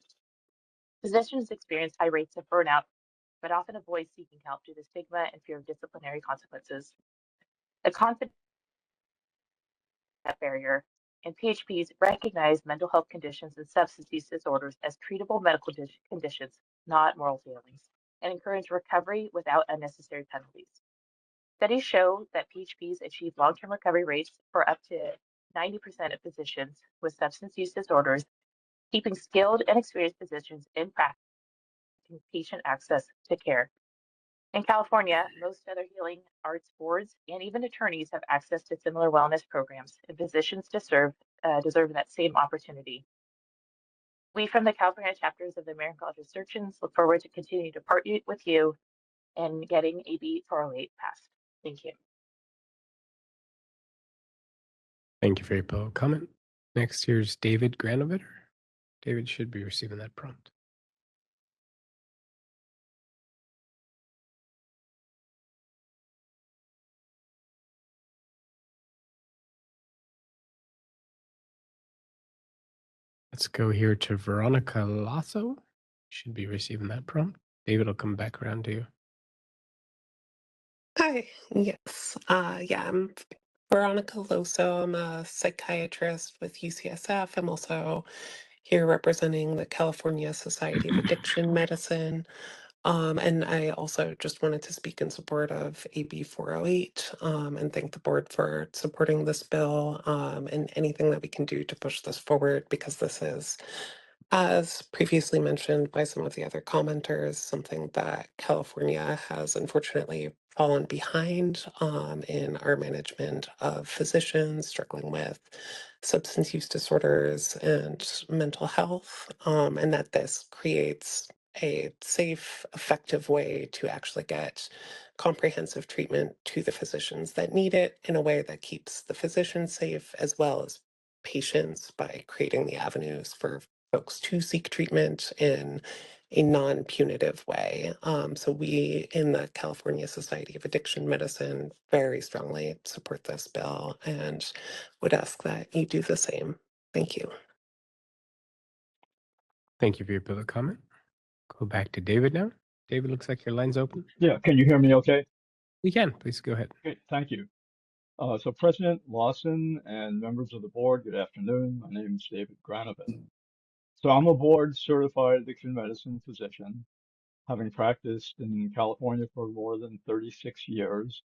Physicians experience high rates of burnout, but often avoid seeking help due to stigma and fear of disciplinary consequences. The confidence that barrier, and PHPs recognize mental health conditions and substance use disorders as treatable medical conditions, not moral failings, and encourage recovery without unnecessary penalties. Studies show that PHPs achieve long-term recovery rates for up to 90% of physicians with substance use disorders, keeping skilled and experienced physicians in practice and patient access to care. In California, most other healing arts boards and even attorneys have access to similar wellness programs, and physicians deserve that same opportunity. We from the California chapters of the American College of Surgeons look forward to continuing to partner with you and getting AB 408 passed. Thank you. Thank you for your public comment. Next, here's David Granovetter. David should be receiving that prompt. Let's go here to Veronica Lasso. Should be receiving that prompt. David will come back around to you. Hi, yes. Yeah, I'm Veronica Loso. I'm a psychiatrist with UCSF. I'm also here representing the California Society of Addiction Medicine. And I also just wanted to speak in support of AB 408 and thank the board for supporting this bill and anything that we can do to push this forward because this is, as previously mentioned by some of the other commenters, something that California has unfortunately fallen behind in our management of physicians struggling with substance use disorders and mental health, and that this creates a safe, effective way to actually get comprehensive treatment to the physicians that need it in a way that keeps the physicians safe as well as patients by creating the avenues for folks to seek treatment in a non-punitive way. So we in the California Society of Addiction Medicine very strongly support this bill and would ask that you do the same. Thank you. Thank you for your public comment. Go back to David now. David, looks like your line's open. Yeah, can you hear me okay? We can. Please go ahead. Okay, thank you. So President Lawson and members of the board, good afternoon. My name is David Granovan. So I'm a board certified addiction medicine physician, having practiced in California for more than 36 years.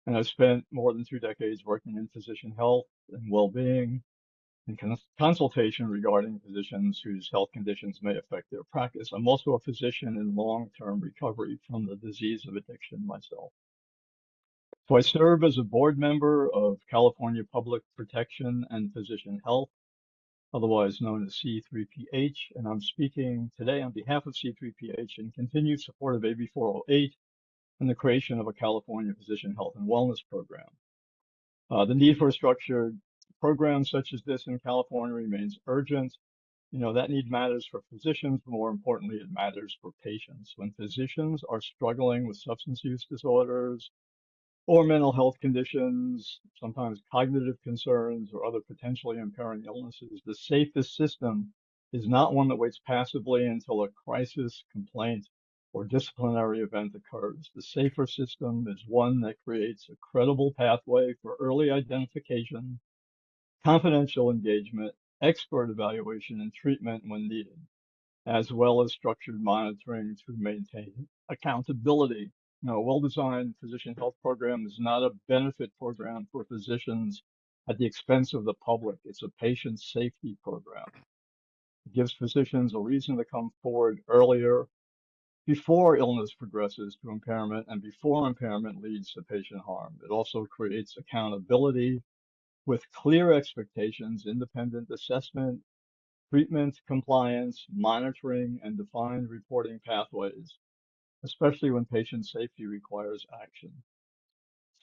And I've spent more than 2 decades working in physician health and well-being and consultation regarding physicians whose health conditions may affect their practice. I'm also a physician in long-term recovery from the disease of addiction myself. So I serve as a board member of California Public Protection and Physician Health, otherwise known as C3PH, and I'm speaking today on behalf of C3PH in continued support of AB 408 and the creation of a California Physician Health and Wellness Program. The need for a structured program such as this in California remains urgent. You know, that need matters for physicians, but more importantly, it matters for patients. When physicians are struggling with substance use disorders, or mental health conditions, sometimes cognitive concerns or other potentially impairing illnesses, the safest system is not one that waits passively until a crisis, complaint, or disciplinary event occurs. The safer system is one that creates a credible pathway for early identification, confidential engagement, expert evaluation, and treatment when needed, as well as structured monitoring to maintain accountability. A well-designed physician health program is not a benefit program for physicians at the expense of the public. It's a patient safety program. It gives physicians a reason to come forward earlier, before illness progresses to impairment and before impairment leads to patient harm. It also creates accountability with clear expectations, independent assessment, treatment, compliance, monitoring, and defined reporting pathways, especially when patient safety requires action.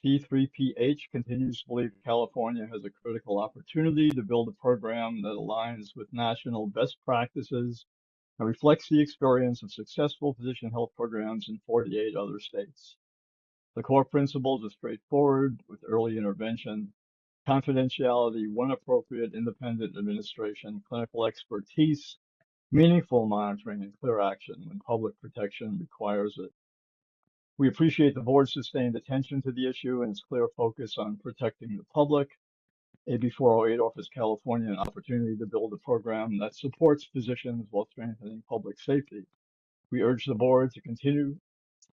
C3PH continues to believe California has a critical opportunity to build a program that aligns with national best practices and reflects the experience of successful physician health programs in 48 other states. The core principles are straightforward with early intervention, confidentiality when appropriate, independent administration, clinical expertise, meaningful monitoring, and clear action when public protection requires it. We appreciate the board's sustained attention to the issue and its clear focus on protecting the public. AB 408 offers California an opportunity to build a program that supports physicians while strengthening public safety. We urge the board to continue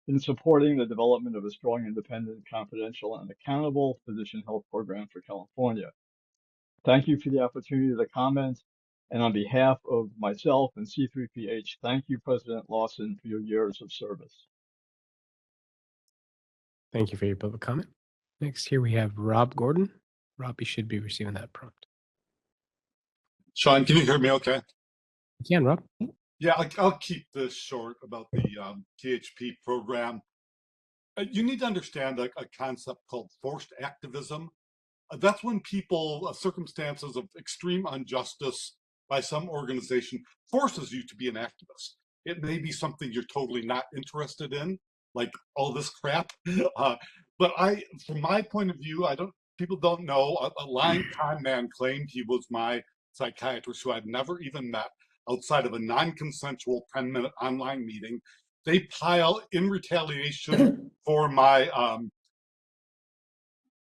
in supporting the development of a strong, independent, confidential, and accountable physician health program for California. Thank you for the opportunity to comment. And on behalf of myself and C3PH, thank you, President Lawson, for your years of service. Thank you for your public comment. Next here we have Rob Gordon. Rob, you should be receiving that prompt. Sean, can you hear me okay? You can, Rob. Yeah, I'll keep this short about the THP program. You need to understand a concept called forced activism. That's when people, circumstances of extreme injustice by some organization forces you to be an activist. It may be something you're totally not interested in, like all this crap. But from my point of view, people don't know. A lying con man claimed he was my psychiatrists who I'd never even met outside of a non-consensual 10-minute online meeting. They pile in retaliation for my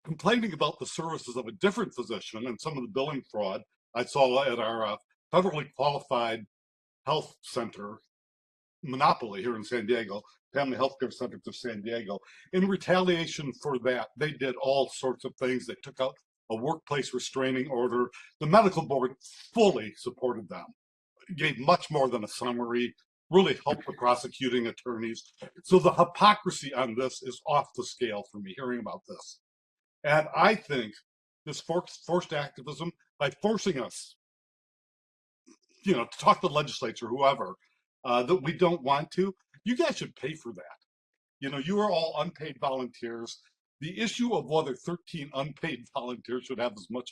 complaining about the services of a different physician and some of the billing fraud I saw at our federally qualified health center monopoly here in San Diego, Family Healthcare Centers of San Diego. In retaliation for that, they did all sorts of things. They took out a workplace restraining order. The medical board fully supported them, gave much more than a summary, really helped the prosecuting attorneys. So the hypocrisy on this is off the scale for me hearing about this. And I think this forced activism, by forcing us, to talk to the legislature, whoever, that we don't want to, you guys should pay for that. You are all unpaid volunteers. The issue of whether 13 unpaid volunteers should have as much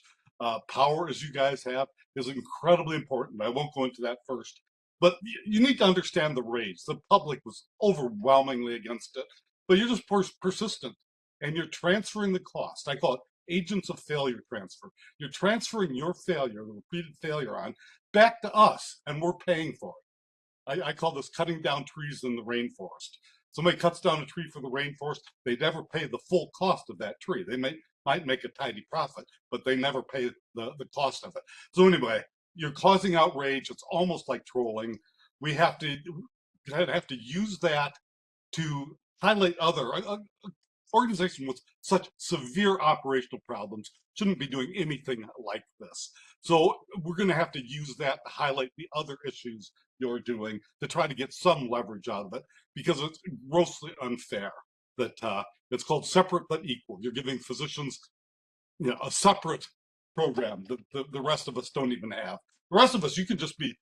power as you guys have is incredibly important. I won't go into that first. But you need to understand the rage. The public was overwhelmingly against it. But you're just persistent, and you're transferring the cost. I call it agents of failure transfer. You're transferring your failure, the repeated failure on, back to us, and we're paying for it. I call this cutting down trees in the rainforest. Somebody cuts down a tree for the rainforest, they never pay the full cost of that tree. They might make a tidy profit, but they never pay the cost of it. So anyway, you're causing outrage. It's almost like trolling. We have to use that to highlight other organization with such severe operational problems shouldn't be doing anything like this. So we're going to have to use that to highlight the other issues you're doing to try to get some leverage out of it, because it's grossly unfair that it's called separate but equal. You're giving physicians a separate program that the rest of us don't even have. The rest of us, you can just be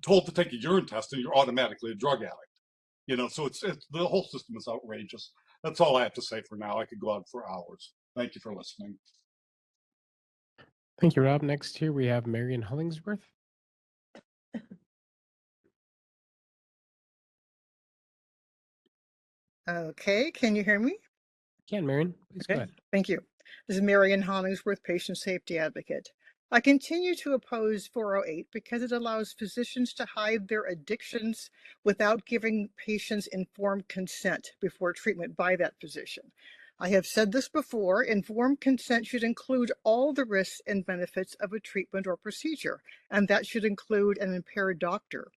told to take a urine test and you're automatically a drug addict. So it's the whole system is outrageous. That's all I have to say for now. I could go on for hours. Thank you for listening. Thank you, Rob. Next here we have Marion Hollingsworth. Okay, can you hear me? Can, Marion, please go Okay, ahead. thank you. This is Marion Hollingsworth, patient safety advocate. I continue to oppose 408 because it allows physicians to hide their addictions without giving patients informed consent before treatment by that physician. I have said this before, informed consent should include all the risks and benefits of a treatment or procedure, and that should include an impaired doctor.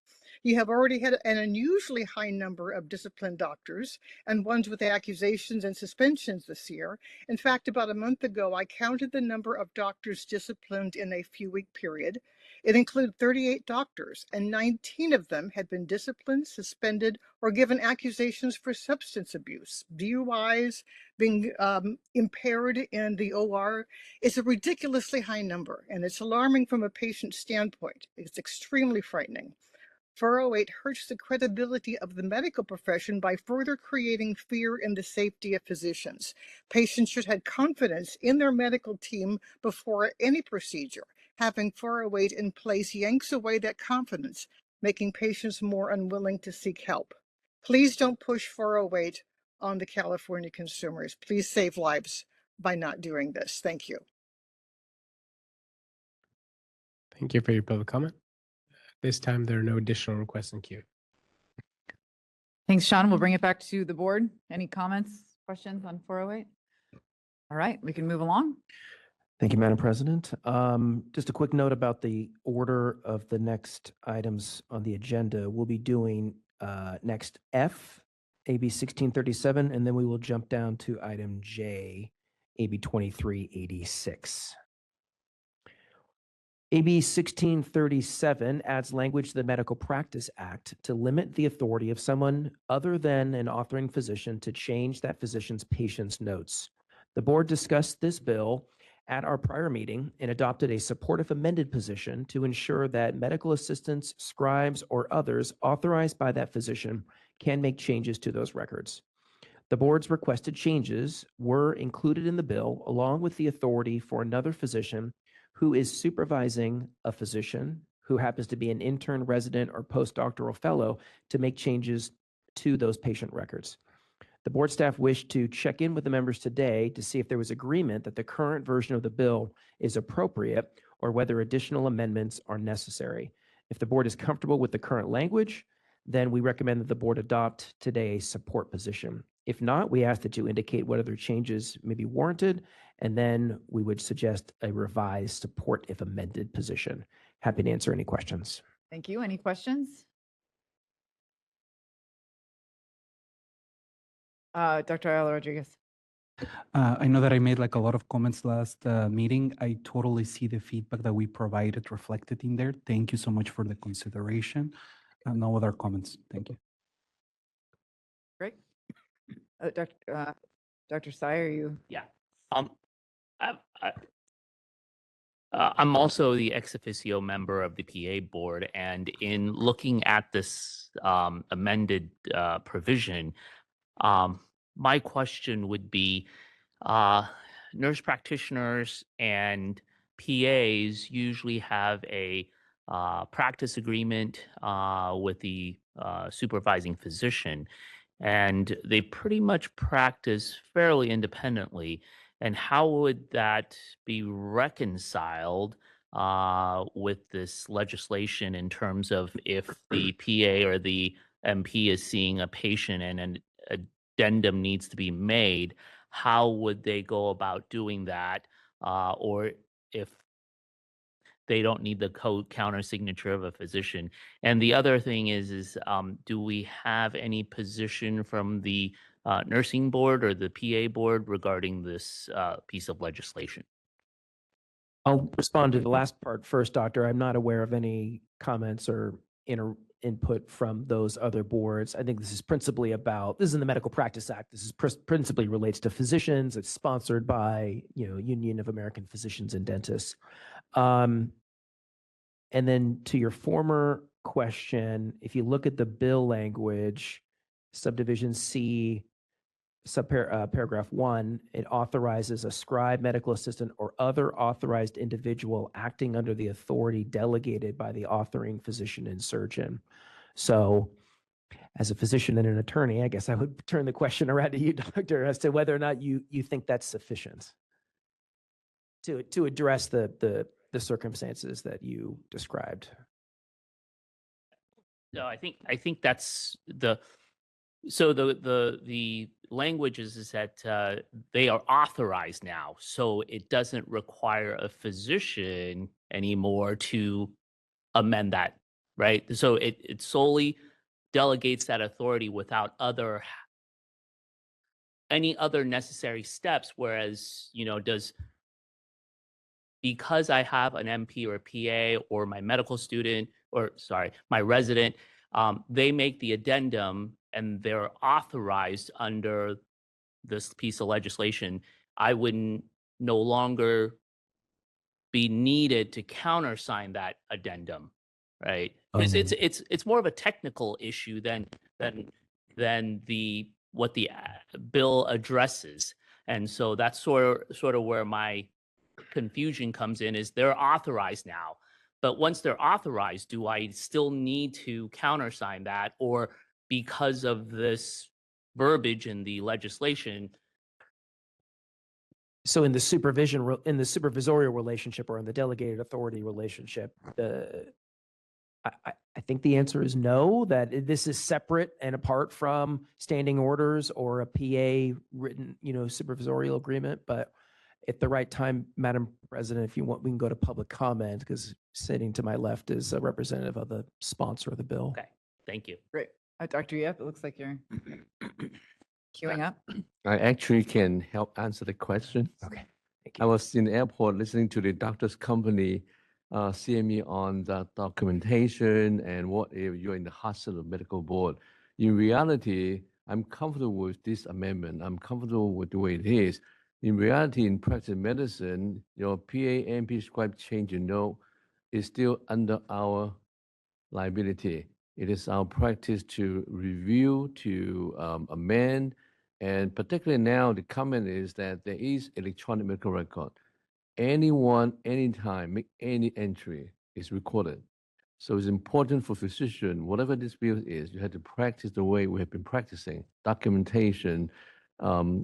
You have already had an unusually high number of disciplined doctors and ones with accusations and suspensions this year. In fact, about a month ago, I counted the number of doctors disciplined in a few-week period. It included 38 doctors, and 19 of them had been disciplined, suspended, or given accusations for substance abuse. DUIs, being impaired in the OR is a ridiculously high number, and it's alarming from a patient standpoint. It's extremely frightening. 408 hurts the credibility of the medical profession by further creating fear in the safety of physicians. Patients should have confidence in their medical team before any procedure. Having 408 in place yanks away that confidence, making patients more unwilling to seek help. Please don't push 408 on the California consumers. Please save lives by not doing this. Thank you. Thank you for your public comment. This time, there are no additional requests in queue. Thanks, Sean. We'll bring it back to the board. Any comments, questions on 408? All right, we can move along. Thank you, Madam President. Just a quick note about the order of the next items on the agenda. We'll be doing next F, AB 1637, and then we will jump down to item J, AB 2386. AB 1637 adds language to the Medical Practice Act to limit the authority of someone other than an authoring physician to change that physician's patient's notes. The board discussed this bill at our prior meeting and adopted a supportive amended position to ensure that medical assistants, scribes, or others authorized by that physician can make changes to those records. The board's requested changes were included in the bill, along with the authority for another physician who is supervising a physician who happens to be an intern, resident, or postdoctoral fellow to make changes to those patient records. The board staff wished to check in with the members today to see if there was agreement that the current version of the bill is appropriate, or whether additional amendments are necessary. If the board is comfortable with the current language, then we recommend that the board adopt today a support position. If not, we ask that you indicate what other changes may be warranted, and then we would suggest a revised support if amended position. Happy to answer any questions. Thank you. Any questions? Dr. Ayala Rodriguez. I know that I made like a lot of comments last meeting. I totally see the feedback that we provided reflected in there. Thank you so much for the consideration. No other comments. Thank you. Great. Dr. Sy, are you? Yeah. I'm also the ex officio member of the PA board, and in looking at this amended provision, my question would be, nurse practitioners and PAs usually have a practice agreement with the supervising physician, and they pretty much practice fairly independently. And how would that be reconciled with this legislation in terms of if the PA or the MP is seeing a patient and an addendum needs to be made? How would they go about doing that? Or if they don't need the counter signature of a physician? And the other thing is do we have any position from the nursing board or the PA board regarding this piece of legislation? I'll respond to the last part first, Doctor. I'm not aware of any comments or input from those other boards. I think this is principally about, this is in the Medical Practice Act. This is principally relates to physicians. It's sponsored by, Union of American Physicians and Dentists. And then to your former question, if you look at the bill language, subdivision C, paragraph 1, it authorizes a scribe, medical assistant, or other authorized individual acting under the authority delegated by the authoring physician and surgeon. So as a physician and an attorney, I guess I would turn the question around to you, Doctor, as to whether or not you think that's sufficient to address the circumstances that you described. No, I think that's the language is that they are authorized now, so it doesn't require a physician anymore to amend that, right? So it solely delegates that authority without any other necessary steps. Whereas, because I have an MP or a PA or my medical student, or sorry, my resident, they make the addendum and they're authorized under this piece of legislation, I wouldn't no longer be needed to countersign that addendum, right? Because it's more of a technical issue than what the bill addresses, and so that's sort of where my confusion comes in. Is they're authorized now, but once they're authorized, do I still need to countersign that, or because of this verbiage in the legislation? So in the supervisorial relationship or in the delegated authority relationship, I think the answer is no, that this is separate and apart from standing orders or a PA written, supervisorial agreement. But at the right time, Madam President, if you want, we can go to public comment, because sitting to my left is a representative of the sponsor of the bill. Okay, thank you. Great. Dr. Yep, it looks like you're queuing up. I actually can help answer the question. Okay. Thank I was in the airport listening to the doctor's company CME on the documentation and what if you're in the hospital medical board. In reality, I'm comfortable with this amendment. I'm comfortable with the way it is. In reality, in practice medicine, your PA and prescribed change, is still under our liability. It is our practice to review, to amend, and particularly now the comment is that there is electronic medical record. Anyone, anytime, make any entry is recorded. So it's important for physician, whatever this bill is, you have to practice the way we have been practicing, documentation,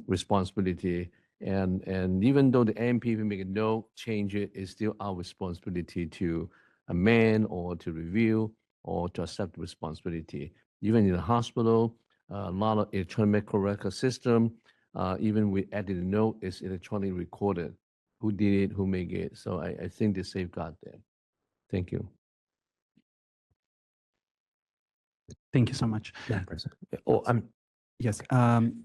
responsibility, And even though the MPP make no change, it's still our responsibility to amend or to review or to accept responsibility. Even in the hospital, a lot of electronic medical record system, even we added a note, it's electronically recorded. Who did it, who made it. So I think the safeguard there. Thank you. Thank you so much. Madam President. Oh, Yes,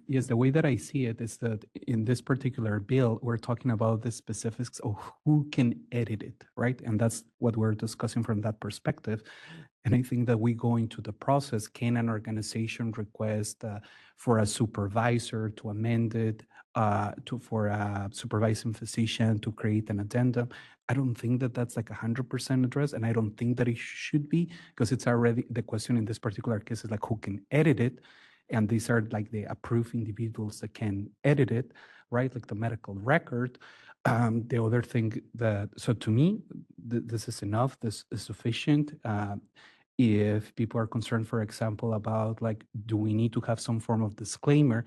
yes, the way that I see it is that in this particular bill, we're talking about the specifics of who can edit it, right? And that's what we're discussing from that perspective. And I think that we go into the process, can an organization request for a supervisor to amend it, for a supervising physician to create an addendum? I don't think that that's like 100% addressed, and I don't think that it should be, because it's already, the question in this particular case is like who can edit it, and these are like the approved individuals that can edit it, right? Like the medical record. The other thing that, so to me, this is enough, this is sufficient. If people are concerned, for example, about like, do we need to have some form of disclaimer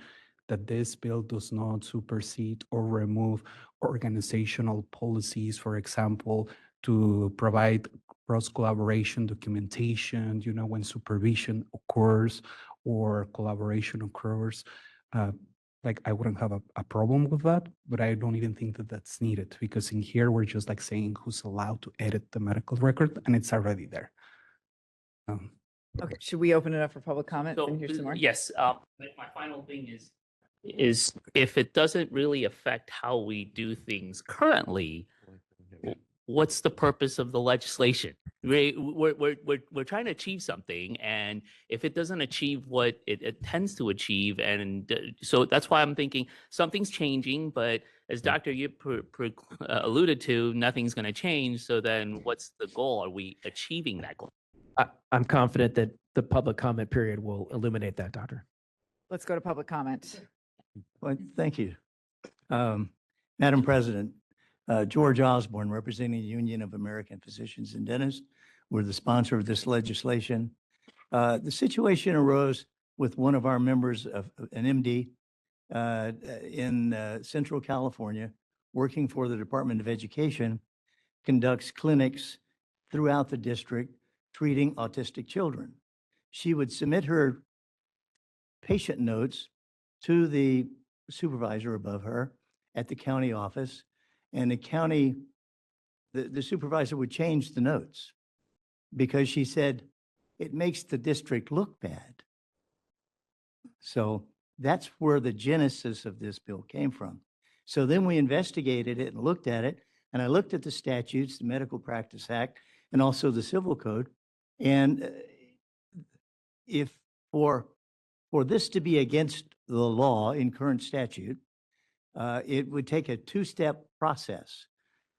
that this bill does not supersede or remove organizational policies, for example, to provide cross-collaboration documentation, you know, when supervision occurs or collaboration occurs. Like I wouldn't have a problem with that, but I don't even think that that's needed, because in here, we're just like saying who's allowed to edit the medical record, and it's already there. Okay, should we open it up for public comment So, and hear some more? yes, my final thing is if it doesn't really affect how we do things currently, what's the purpose of the legislation? We're trying to achieve something, and if it doesn't achieve what it tends to achieve, and so that's why I'm thinking something's changing, but as Dr. Yip alluded to, nothing's going to change. So then what's the goal? Are we achieving that goal? I'm confident that the public comment period will illuminate that, Doctor. Let's go to public comment. Well, thank you. Madam President, George Osborne, representing the Union of American Physicians and Dentists. We're the sponsor of this legislation. The situation arose with one of our members of an MD in Central California, working for the Department of Education, conducts clinics throughout the district treating autistic children. She would submit her patient notes to the supervisor above her at the county office, and the supervisor would change the notes because she said it makes the district look bad. So that's where the genesis of this bill came from. So then we investigated it and looked at it, and I looked at the statutes, the Medical Practice Act, and also the Civil Code. And if for this to be against the law in current statute, it would take a two-step process.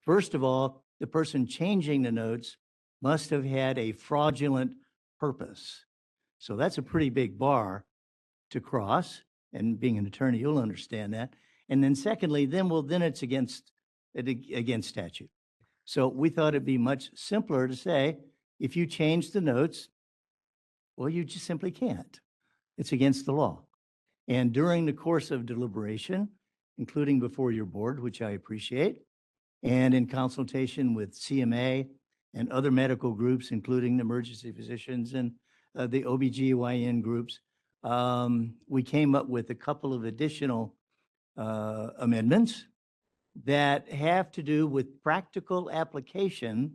First of all, the person changing the notes must have had a fraudulent purpose. So that's a pretty big bar to cross. And being an attorney, you'll understand that. And then secondly, then it's against statute. So we thought it'd be much simpler to say, if you change the notes, well, you just simply can't. It's against the law. And during the course of deliberation, including before your board, which I appreciate, and in consultation with CMA and other medical groups, including the emergency physicians and the OBGYN groups, we came up with a couple of additional amendments that have to do with practical application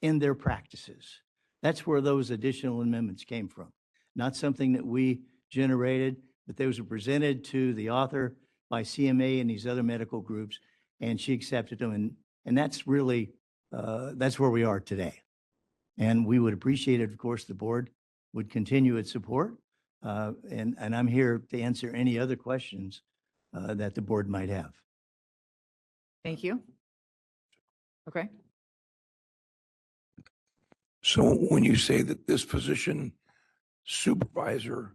in their practices. That's where those additional amendments came from. Not something that we generated, but those were presented to the author by CMA and these other medical groups, and she accepted them. And that's really, that's where we are today. And we would appreciate it, of course, the board would continue its support. And I'm here to answer any other questions that the board might have. Thank you. Okay. So when you say that this physician supervisor,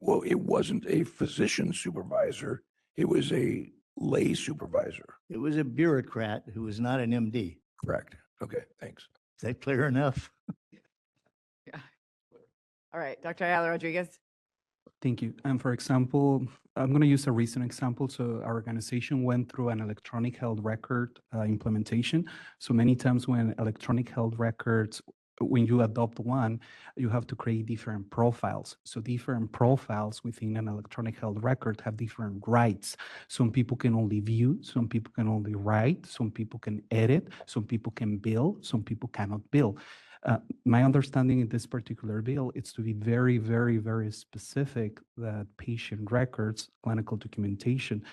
well, it wasn't a physician supervisor, it was a lay supervisor. It was a bureaucrat who was not an MD. Correct. Okay, thanks. Is that clear enough? Yeah. All right, Dr. Ayala Rodriguez. Thank you. And for example, I'm going to use a recent example. So our organization went through an electronic health record implementation. So many times when electronic health records, when you adopt one, you have to create different profiles. So different profiles within an electronic health record have different rights. Some people can only view, some people can only write, some people can edit, some people can bill, some people cannot bill. My understanding in this particular bill is to be very, very, very specific that patient records, clinical documentation,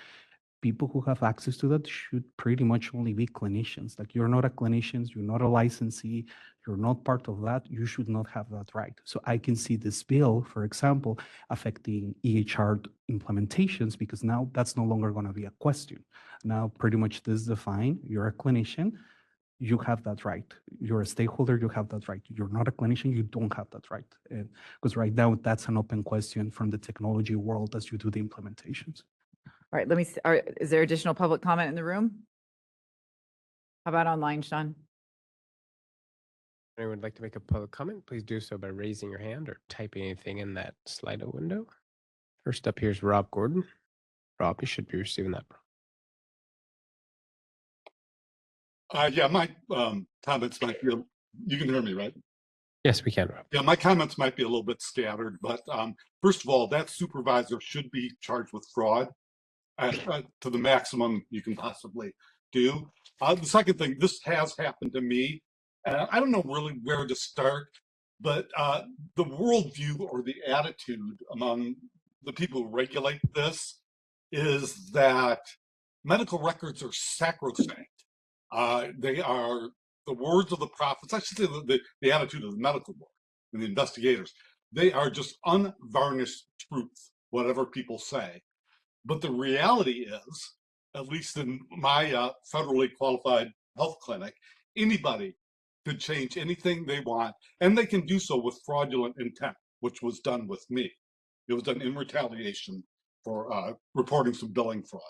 people who have access to that should pretty much only be clinicians. Like you're not a clinician, you're not a licensee, you're not part of that, you should not have that right. So I can see this bill, for example, affecting EHR implementations because now that's no longer going to be a question. Now pretty much this is defined, you're a clinician, you have that right. You're a stakeholder, you have that right. You're not a clinician, you don't have that right. Because right now, that's an open question from the technology world as you do the implementations. All right, is there additional public comment in the room? How about online, Sean? If anyone would like to make a public comment, please do so by raising your hand or typing anything in that Slido window. First up here is Rob Gordon. Rob, you should be receiving that. Yeah, my comments might be, you can hear me, right? Yes, we can, Rob. Yeah, my comments might be a little bit scattered, but first of all, that supervisor should be charged with fraud to the maximum you can possibly do. The second thing, this has happened to me. I don't know really where to start, but the worldview or the attitude among the people who regulate this is that medical records are sacrosanct. They are the words of the prophets. I should say the attitude of the medical board and the investigators. They are just unvarnished truth, whatever people say. But the reality is, at least in my federally qualified health clinic, anybody could change anything they want, and they can do so with fraudulent intent, which was done with me. It was done in retaliation for reporting some billing fraud.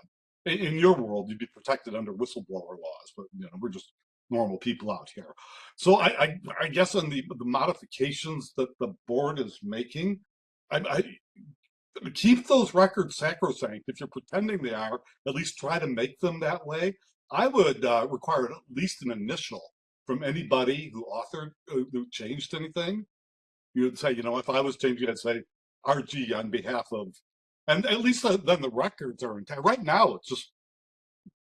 In your world, you'd be protected under whistleblower laws, but we're just normal people out here. So I guess on the modifications that the board is making, I keep those records sacrosanct. If you're pretending they are, at least try to make them that way. I would require at least an initial from anybody who authored, who changed anything. You'd say, if I was changing, I'd say RG on behalf of, and at least then the records are intact. Right now, it's just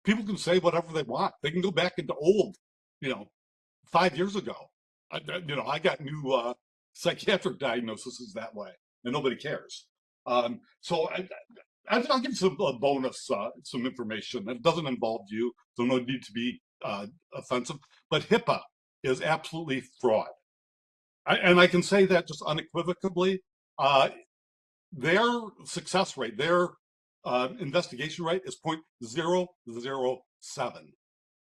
people can say whatever they want. They can go back into old, 5 years ago. I got new psychiatric diagnoses that way, and nobody cares. So I'll give some bonus, some information that doesn't involve you, so no need to be offensive. But HIPAA is absolutely fraud, and I can say that just unequivocally. Their success rate, their investigation rate is 0.007.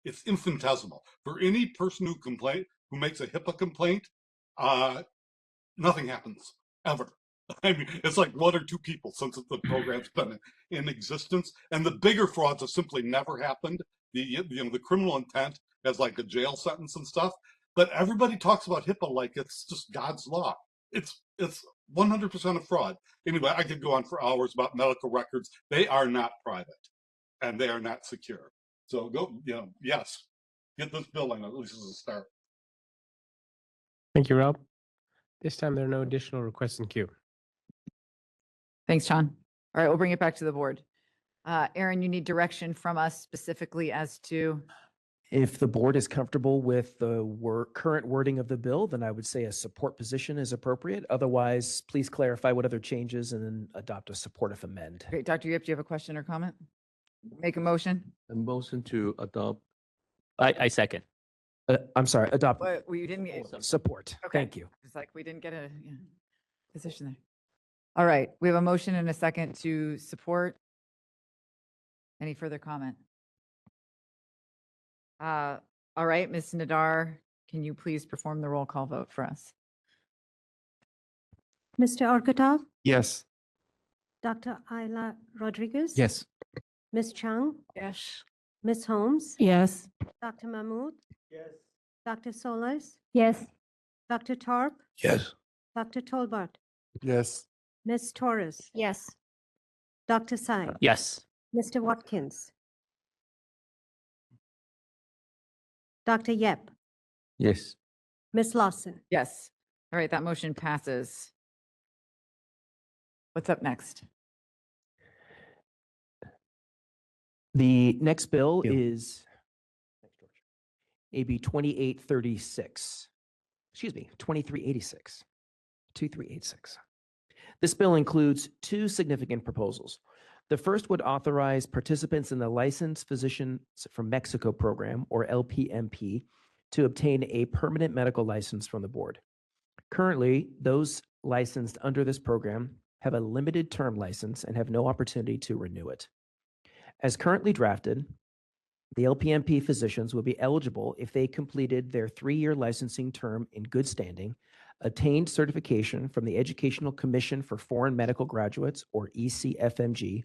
It's infinitesimal. For any person who makes a HIPAA complaint, nothing happens ever. I mean, it's like 1 or 2 people since the program's been in existence, and the bigger frauds have simply never happened. The criminal intent has like a jail sentence and stuff, but everybody talks about HIPAA like it's just God's law. It's 100% of fraud. Anyway, I could go on for hours about medical records. They are not private, and they are not secure. So go, yes, get this billing at least as a start. Thank you, Rob. This time there are no additional requests in queue. Thanks, Sean. All right, we'll bring it back to the board. Aaron, you need direction from us specifically as to. If the board is comfortable with the current wording of the bill, then I would say a support position is appropriate. Otherwise, please clarify what other changes and then adopt a supportive amend. Great. Dr. Yip, do you have a question or comment? Make a motion. A motion to adopt. I second. I'm sorry, adopt. Well, you didn't get support. Okay. Thank you. It's like we didn't get a position there. All right, we have a motion and a second to support. Any further comment? All right, Ms. Nadar, can you please perform the roll call vote for us? Mr. Orkatov? Yes. Dr. Ayla Rodriguez? Yes. Ms. Chang? Yes. Ms. Holmes? Yes. Dr. Mahmood? Yes. Dr. Solis? Yes. Dr. Tarp? Yes. Dr. Tolbert? Yes. Ms. Torres. Yes. Dr. Sai. Yes. Mr. Watkins. Dr. Yep. Yes. Ms. Lawson. Yes. All right, that motion passes. What's up next? The next bill is AB 2836. Excuse me, 2386. 2386. This bill includes two significant proposals. The first would authorize participants in the Licensed Physicians from Mexico program, or LPMP, to obtain a permanent medical license from the board. Currently, those licensed under this program have a limited term license and have no opportunity to renew it. As currently drafted, the LPMP physicians will be eligible if they completed their 3-year licensing term in good standing, attained certification from the Educational Commission for Foreign Medical Graduates, or ECFMG,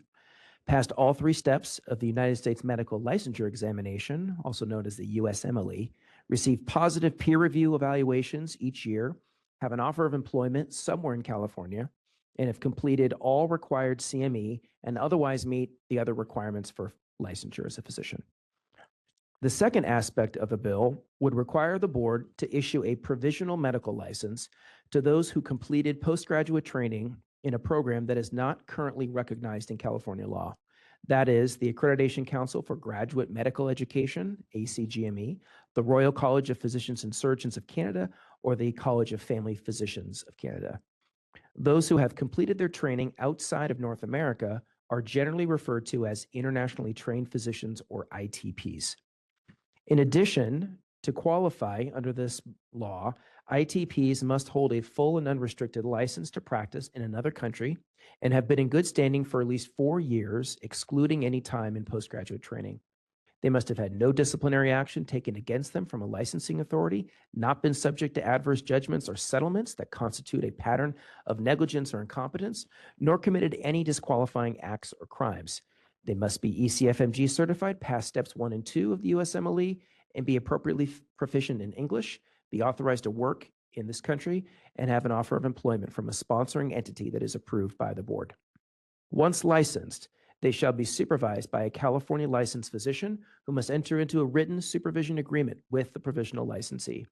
passed all 3 steps of the United States Medical Licensure Examination, also known as the USMLE, received positive peer review evaluations each year, have an offer of employment somewhere in California, and have completed all required CME and otherwise meet the other requirements for licensure as a physician. The second aspect of the bill would require the board to issue a provisional medical license to those who completed postgraduate training in a program that is not currently recognized in California law. That is the Accreditation Council for Graduate Medical Education, ACGME, the Royal College of Physicians and Surgeons of Canada, or the College of Family Physicians of Canada. Those who have completed their training outside of North America are generally referred to as internationally trained physicians, or ITPs. In addition, to qualify under this law, ITPs must hold a full and unrestricted license to practice in another country and have been in good standing for at least 4 years, excluding any time in postgraduate training. They must have had no disciplinary action taken against them from a licensing authority, not been subject to adverse judgments or settlements that constitute a pattern of negligence or incompetence, nor committed any disqualifying acts or crimes. They must be ECFMG certified, pass steps 1 and 2 of the USMLE, and be appropriately proficient in English, be authorized to work in this country, and have an offer of employment from a sponsoring entity that is approved by the board. Once licensed, they shall be supervised by a California licensed physician who must enter into a written supervision agreement with the provisional licensee.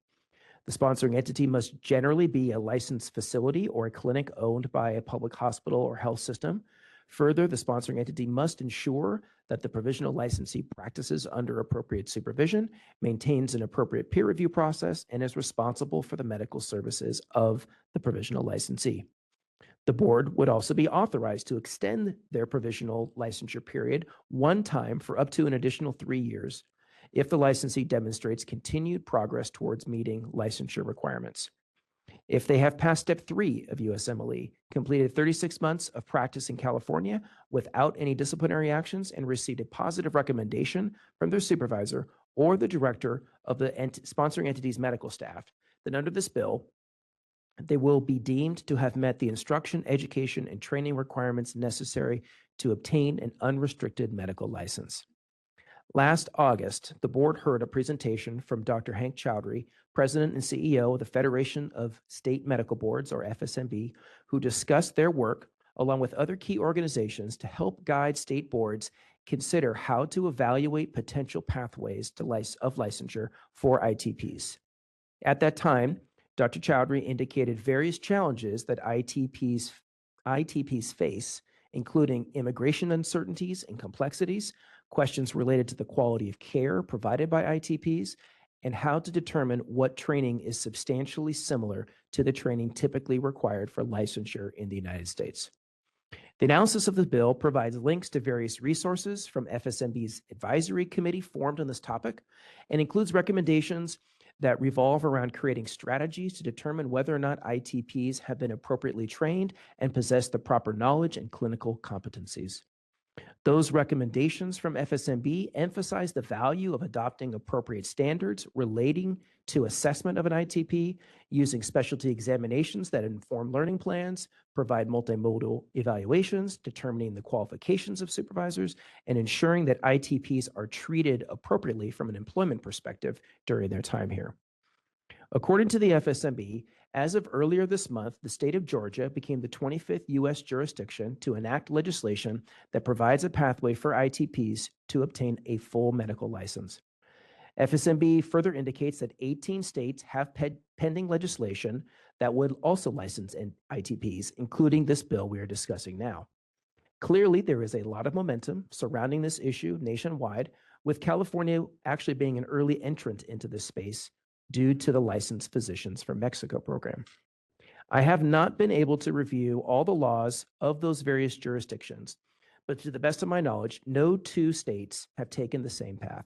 The sponsoring entity must generally be a licensed facility or a clinic owned by a public hospital or health system. Further, the sponsoring entity must ensure that the provisional licensee practices under appropriate supervision, maintains an appropriate peer review process, and is responsible for the medical services of the provisional licensee. The board would also be authorized to extend their provisional licensure period one time for up to an additional 3 years if the licensee demonstrates continued progress towards meeting licensure requirements. If they have passed step 3 of USMLE, completed 36 months of practice in California without any disciplinary actions, and received a positive recommendation from their supervisor or the director of the sponsoring entity's medical staff, then under this bill, they will be deemed to have met the instruction, education, and training requirements necessary to obtain an unrestricted medical license. Last August, the board heard a presentation from Dr. Hank Chowdhury, President and CEO of the Federation of State Medical Boards, or FSMB, who discussed their work along with other key organizations to help guide state boards consider how to evaluate potential pathways to of licensure for ITPs. At that time, Dr. Chowdhury indicated various challenges that ITPs face, including immigration uncertainties and complexities, questions related to the quality of care provided by ITPs, and how to determine what training is substantially similar to the training typically required for licensure in the United States. The analysis of the bill provides links to various resources from FSMB's advisory committee formed on this topic and includes recommendations that revolve around creating strategies to determine whether or not ITPs have been appropriately trained and possess the proper knowledge and clinical competencies. Those recommendations from FSMB emphasize the value of adopting appropriate standards relating to assessment of an ITP, using specialty examinations that inform learning plans, provide multimodal evaluations, determining the qualifications of supervisors, and ensuring that ITPs are treated appropriately from an employment perspective during their time here. According to the FSMB, As of earlier this month, the state of Georgia became the 25th U.S. jurisdiction to enact legislation that provides a pathway for ITPs to obtain a full medical license. FSMB further indicates that 18 states have pending legislation that would also license ITPs, including this bill we are discussing now. Clearly, there is a lot of momentum surrounding this issue nationwide, with California actually being an early entrant into this space due to the Licensed Physicians from Mexico program. I have not been able to review all the laws of those various jurisdictions, but to the best of my knowledge, no two states have taken the same path.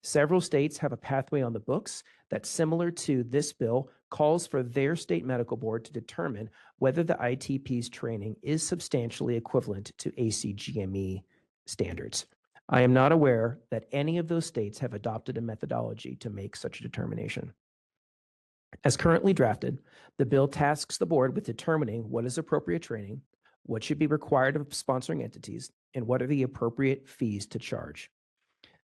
Several states have a pathway on the books that, similar to this bill, calls for their state medical board to determine whether the ITP's training is substantially equivalent to ACGME standards. I am not aware that any of those states have adopted a methodology to make such a determination. As currently drafted, the bill tasks the board with determining what is appropriate training, what should be required of sponsoring entities, and what are the appropriate fees to charge.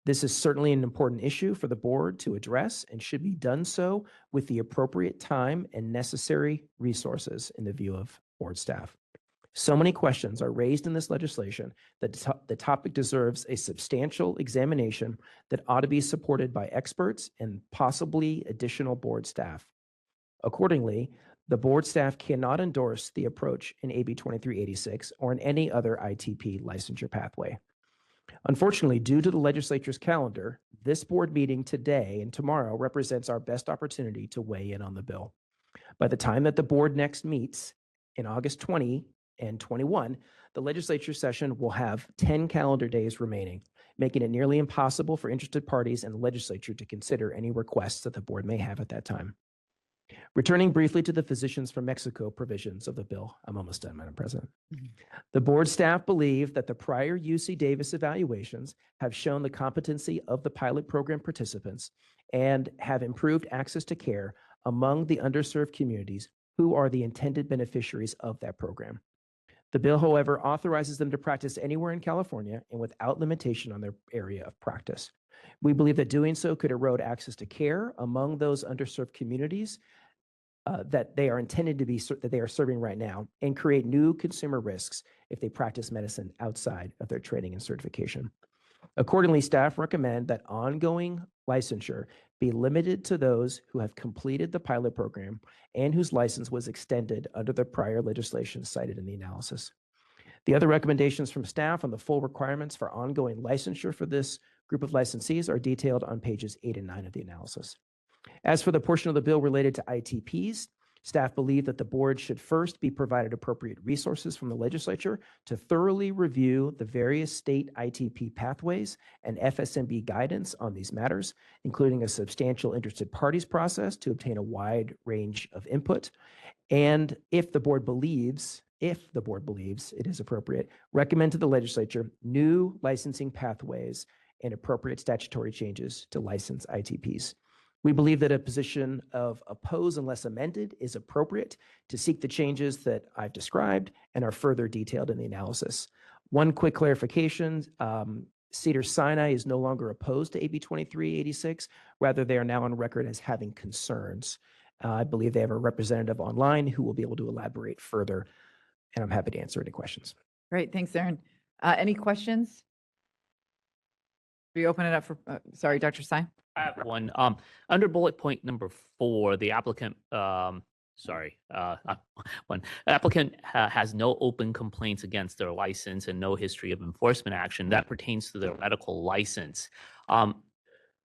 This is certainly an important issue for the board to address and should be done so with the appropriate time and necessary resources in the view of board staff. So many questions are raised in this legislation that the topic deserves a substantial examination that ought to be supported by experts and possibly additional board staff. Accordingly, the board staff cannot endorse the approach in AB 2386 or in any other ITP licensure pathway. Unfortunately, due to the legislature's calendar, this board meeting today and tomorrow represents our best opportunity to weigh in on the bill. By the time that the board next meets in August 20 and 21, the legislature session will have 10 calendar days remaining, making it nearly impossible for interested parties and the legislature to consider any requests that the board may have at that time. Returning briefly to the Physicians from Mexico provisions of the bill, I'm almost done, Madam President. The board staff believe that the prior UC Davis evaluations have shown the competency of the pilot program participants and have improved access to care among the underserved communities who are the intended beneficiaries of that program. The bill, however, authorizes them to practice anywhere in California and without limitation on their area of practice. We believe that doing so could erode access to care among those underserved communities that they are intended to be, that they are serving right now, and create new consumer risks if they practice medicine outside of their training and certification. Accordingly, staff recommend that ongoing licensure be limited to those who have completed the pilot program and whose license was extended under the prior legislation cited in the analysis. The other recommendations from staff on the full requirements for ongoing licensure for this group of licensees are detailed on pages 8 and 9 of the analysis. As for the portion of the bill related to ITPs, staff believe that the board should first be provided appropriate resources from the legislature to thoroughly review the various state ITP pathways and FSMB guidance on these matters, including a substantial interested parties process to obtain a wide range of input. And if the board believes it is appropriate, recommend to the legislature new licensing pathways and appropriate statutory changes to license ITPs. We believe that a position of oppose unless amended is appropriate to seek the changes that I've described and are further detailed in the analysis. One quick clarification, Cedars-Sinai is no longer opposed to AB 2386. Rather, they are now on record as having concerns. I believe they have a representative online who will be able to elaborate further, and I'm happy to answer any questions. Great, thanks, Aaron. Any questions? We open it up for, sorry, Dr. Tsai. I have one. Under bullet point number 4, the applicant, applicant has no open complaints against their license and no history of enforcement action. That pertains to their medical license.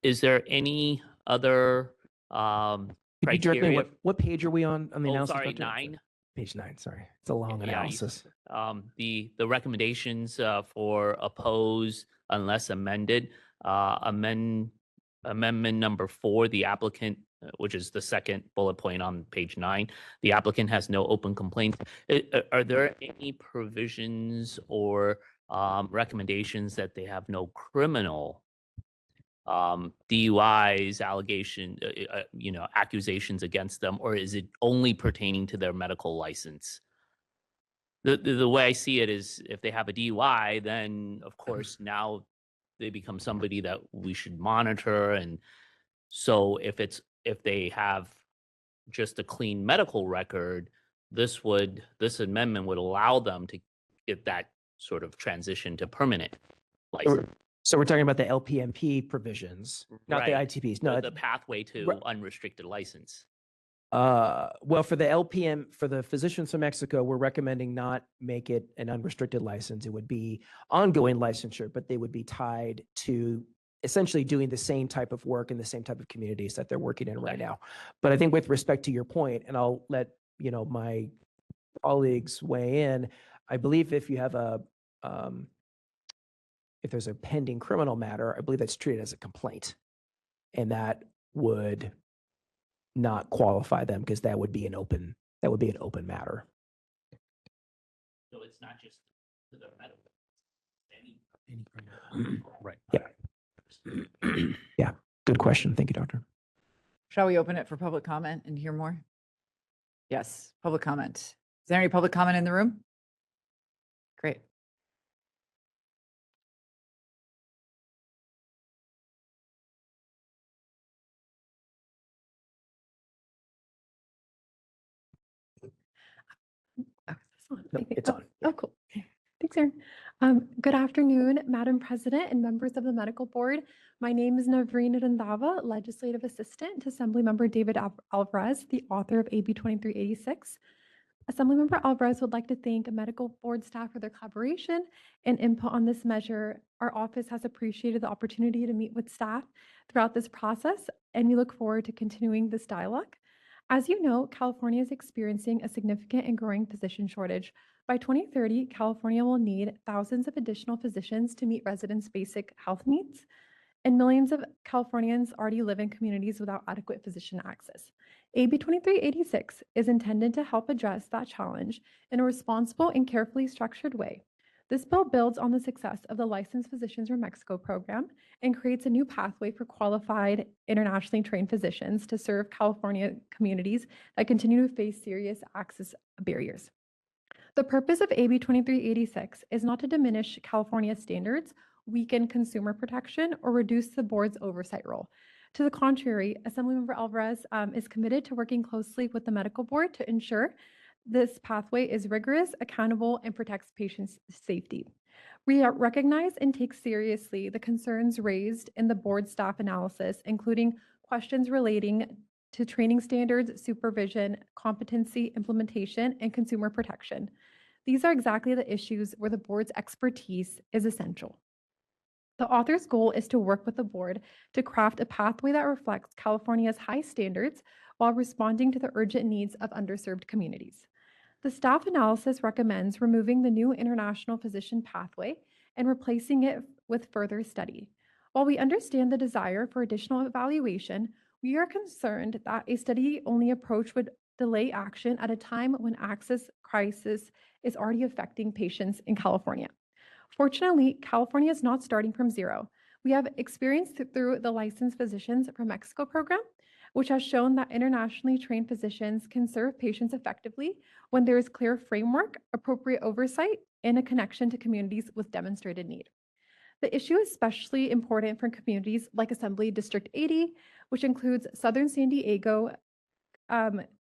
Is there any other criteria? What page are we on the analysis? Sorry, 9. Page 9, sorry. It's a long analysis. The recommendations for oppose unless amended, amendment number 4, the applicant, which is the second bullet point on page 9, the applicant has no open complaints. Are there any provisions or recommendations that they have no criminal DUIs, accusations against them, or is it only pertaining to their medical license? The way I see it is, if they have a DUI, then of course now they become somebody that we should monitor. And so if they have just a clean medical record, this amendment would allow them to get that sort of transition to permanent license. So we're talking about the LPMP provisions, not the Right. ITPs. No, The pathway to Right. unrestricted license. well, for the physicians from Mexico, we're recommending not make it an unrestricted license. It would be ongoing licensure, but they would be tied to essentially doing the same type of work in the same type of communities that they're working in right now. But I think with respect to your point, and I'll let my colleagues weigh in, I believe if you have if there's a pending criminal matter, I believe that's treated as a complaint, and that would not qualify them because that would be an open matter. So it's not just the medical. Right. Yeah. Yeah. Good question. Thank you, Doctor. Shall we open it for public comment and hear more? Yes, public comment. Is there any public comment in the room? Great. No, it's on. Oh, cool. Thanks, Aaron. Good afternoon, Madam President and members of the Medical Board. My name is Navreen Randava, Legislative Assistant to Assemblymember David Alvarez, the author of AB 2386. Assemblymember Alvarez would like to thank Medical Board staff for their collaboration and input on this measure. Our office has appreciated the opportunity to meet with staff throughout this process, and we look forward to continuing this dialogue. As you know, California is experiencing a significant and growing physician shortage. By 2030, California will need thousands of additional physicians to meet residents' basic health needs, and millions of Californians already live in communities without adequate physician access. AB 2386 is intended to help address that challenge in a responsible and carefully structured way. This bill builds on the success of the Licensed Physicians from Mexico program and creates a new pathway for qualified, internationally trained physicians to serve California communities that continue to face serious access barriers. The purpose of AB 2386 is not to diminish California's standards, weaken consumer protection, or reduce the board's oversight role. To the contrary, Assemblymember Alvarez is committed to working closely with the medical board to ensure this pathway is rigorous, accountable, and protects patients' safety. We recognize and take seriously the concerns raised in the board staff analysis, including questions relating to training standards, supervision, competency, implementation, and consumer protection. These are exactly the issues where the board's expertise is essential. The author's goal is to work with the board to craft a pathway that reflects California's high standards while responding to the urgent needs of underserved communities. The staff analysis recommends removing the new international physician pathway and replacing it with further study. While we understand the desire for additional evaluation, we are concerned that a study-only approach would delay action at a time when access crisis is already affecting patients in California. Fortunately, California is not starting from zero. We have experience through the Licensed Physicians from Mexico program, which has shown that internationally trained physicians can serve patients effectively when there is clear framework, appropriate oversight, and a connection to communities with demonstrated need. The issue is especially important for communities like Assembly District 80, which includes Southern San Diego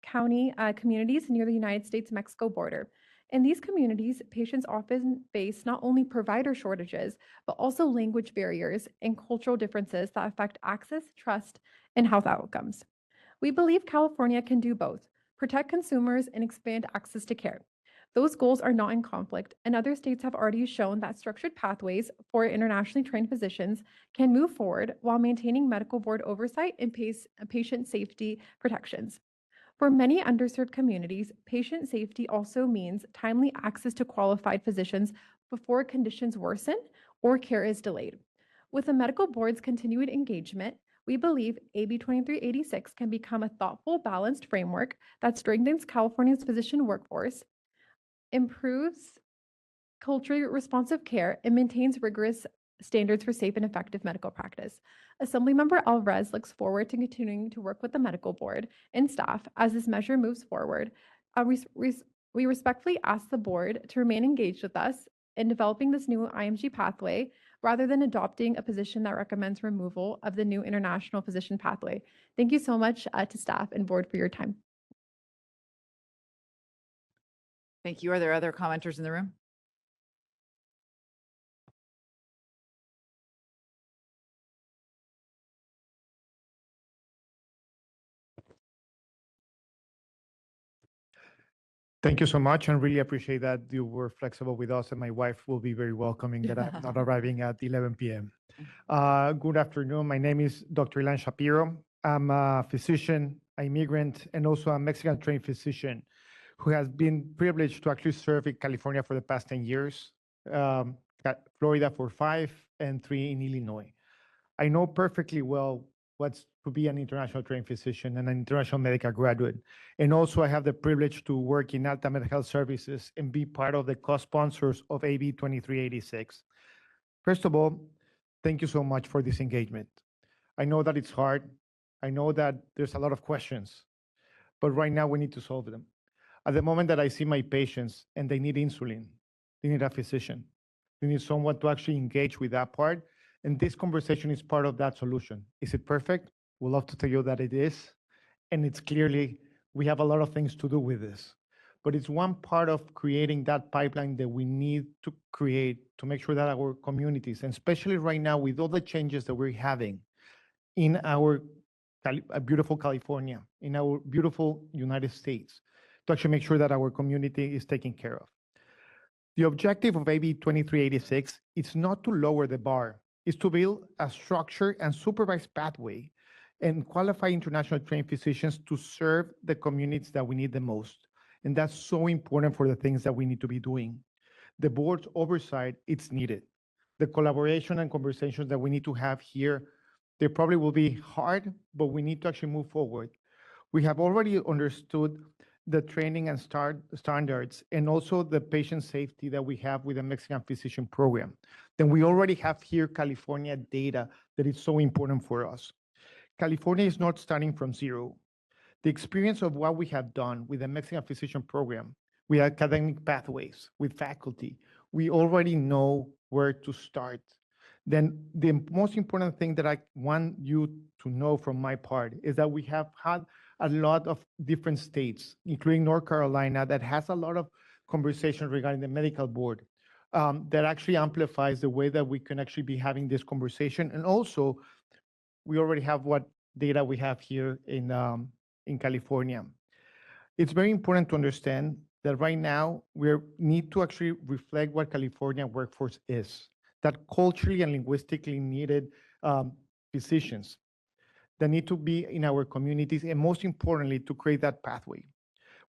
County communities near the United States-Mexico border. In these communities, patients often face not only provider shortages, but also language barriers and cultural differences that affect access, trust, and health outcomes. We believe California can do both, protect consumers and expand access to care. Those goals are not in conflict, and other states have already shown that structured pathways for internationally trained physicians can move forward while maintaining medical board oversight and patient safety protections. For many underserved communities, patient safety also means timely access to qualified physicians before conditions worsen or care is delayed. With the medical board's continued engagement, we believe AB 2386 can become a thoughtful, balanced framework that strengthens California's physician workforce, improves culturally responsive care, and maintains rigorous standards for safe and effective medical practice. Assemblymember Alvarez looks forward to continuing to work with the medical board and staff as this measure moves forward. We respectfully ask the board to remain engaged with us in developing this new IMG pathway rather than adopting a position that recommends removal of the new international physician pathway. Thank you so much to staff and board for your time. Thank you. Are there other commenters in the room? Thank you so much, and really appreciate that you were flexible with us, and my wife will be very welcoming that I'm not arriving at 11 p.m. Good afternoon. My name is Dr. Ilan Shapiro. I'm a physician, an immigrant, and also a Mexican-trained physician who has been privileged to actually serve in California for the past 10 years, Florida for 5, and 3 in Illinois. I know perfectly well what's to be an international trained physician and an international medical graduate. And also I have the privilege to work in Alta Health Services and be part of the co-sponsors of AB 2386. First of all, thank you so much for this engagement. I know that it's hard. I know that there's a lot of questions, but right now we need to solve them. At the moment that I see my patients and they need insulin, they need a physician, they need someone to actually engage with that part. And this conversation is part of that solution. Is it perfect? We'd love to tell you that it is. And it's clearly, we have a lot of things to do with this. But it's one part of creating that pipeline that we need to create to make sure that our communities, and especially right now with all the changes that we're having in our beautiful California, in our beautiful United States, to actually make sure that our community is taken care of. The objective of AB 2386 is not to lower the bar, is to build a structured and supervised pathway and qualify international trained physicians to serve the communities that we need the most. And that's so important for the things that we need to be doing. The board's oversight, it's needed. The collaboration and conversations that we need to have here, they probably will be hard, but we need to actually move forward. We have already understood the training and standards and also the patient safety that we have with the Mexican physician program. Then we already have here California data that is so important for us. California is not starting from zero. The experience of what we have done with the Mexican physician program, with academic pathways, with faculty, we already know where to start. Then the most important thing that I want you to know from my part is that we have had a lot of different states, including North Carolina, that has a lot of conversation regarding the medical board that actually amplifies the way that we can actually be having this conversation. And also, we already have what data we have here in California. It's very important to understand that right now we need to actually reflect what California workforce is, that culturally and linguistically needed physicians that need to be in our communities, and most importantly, to create that pathway.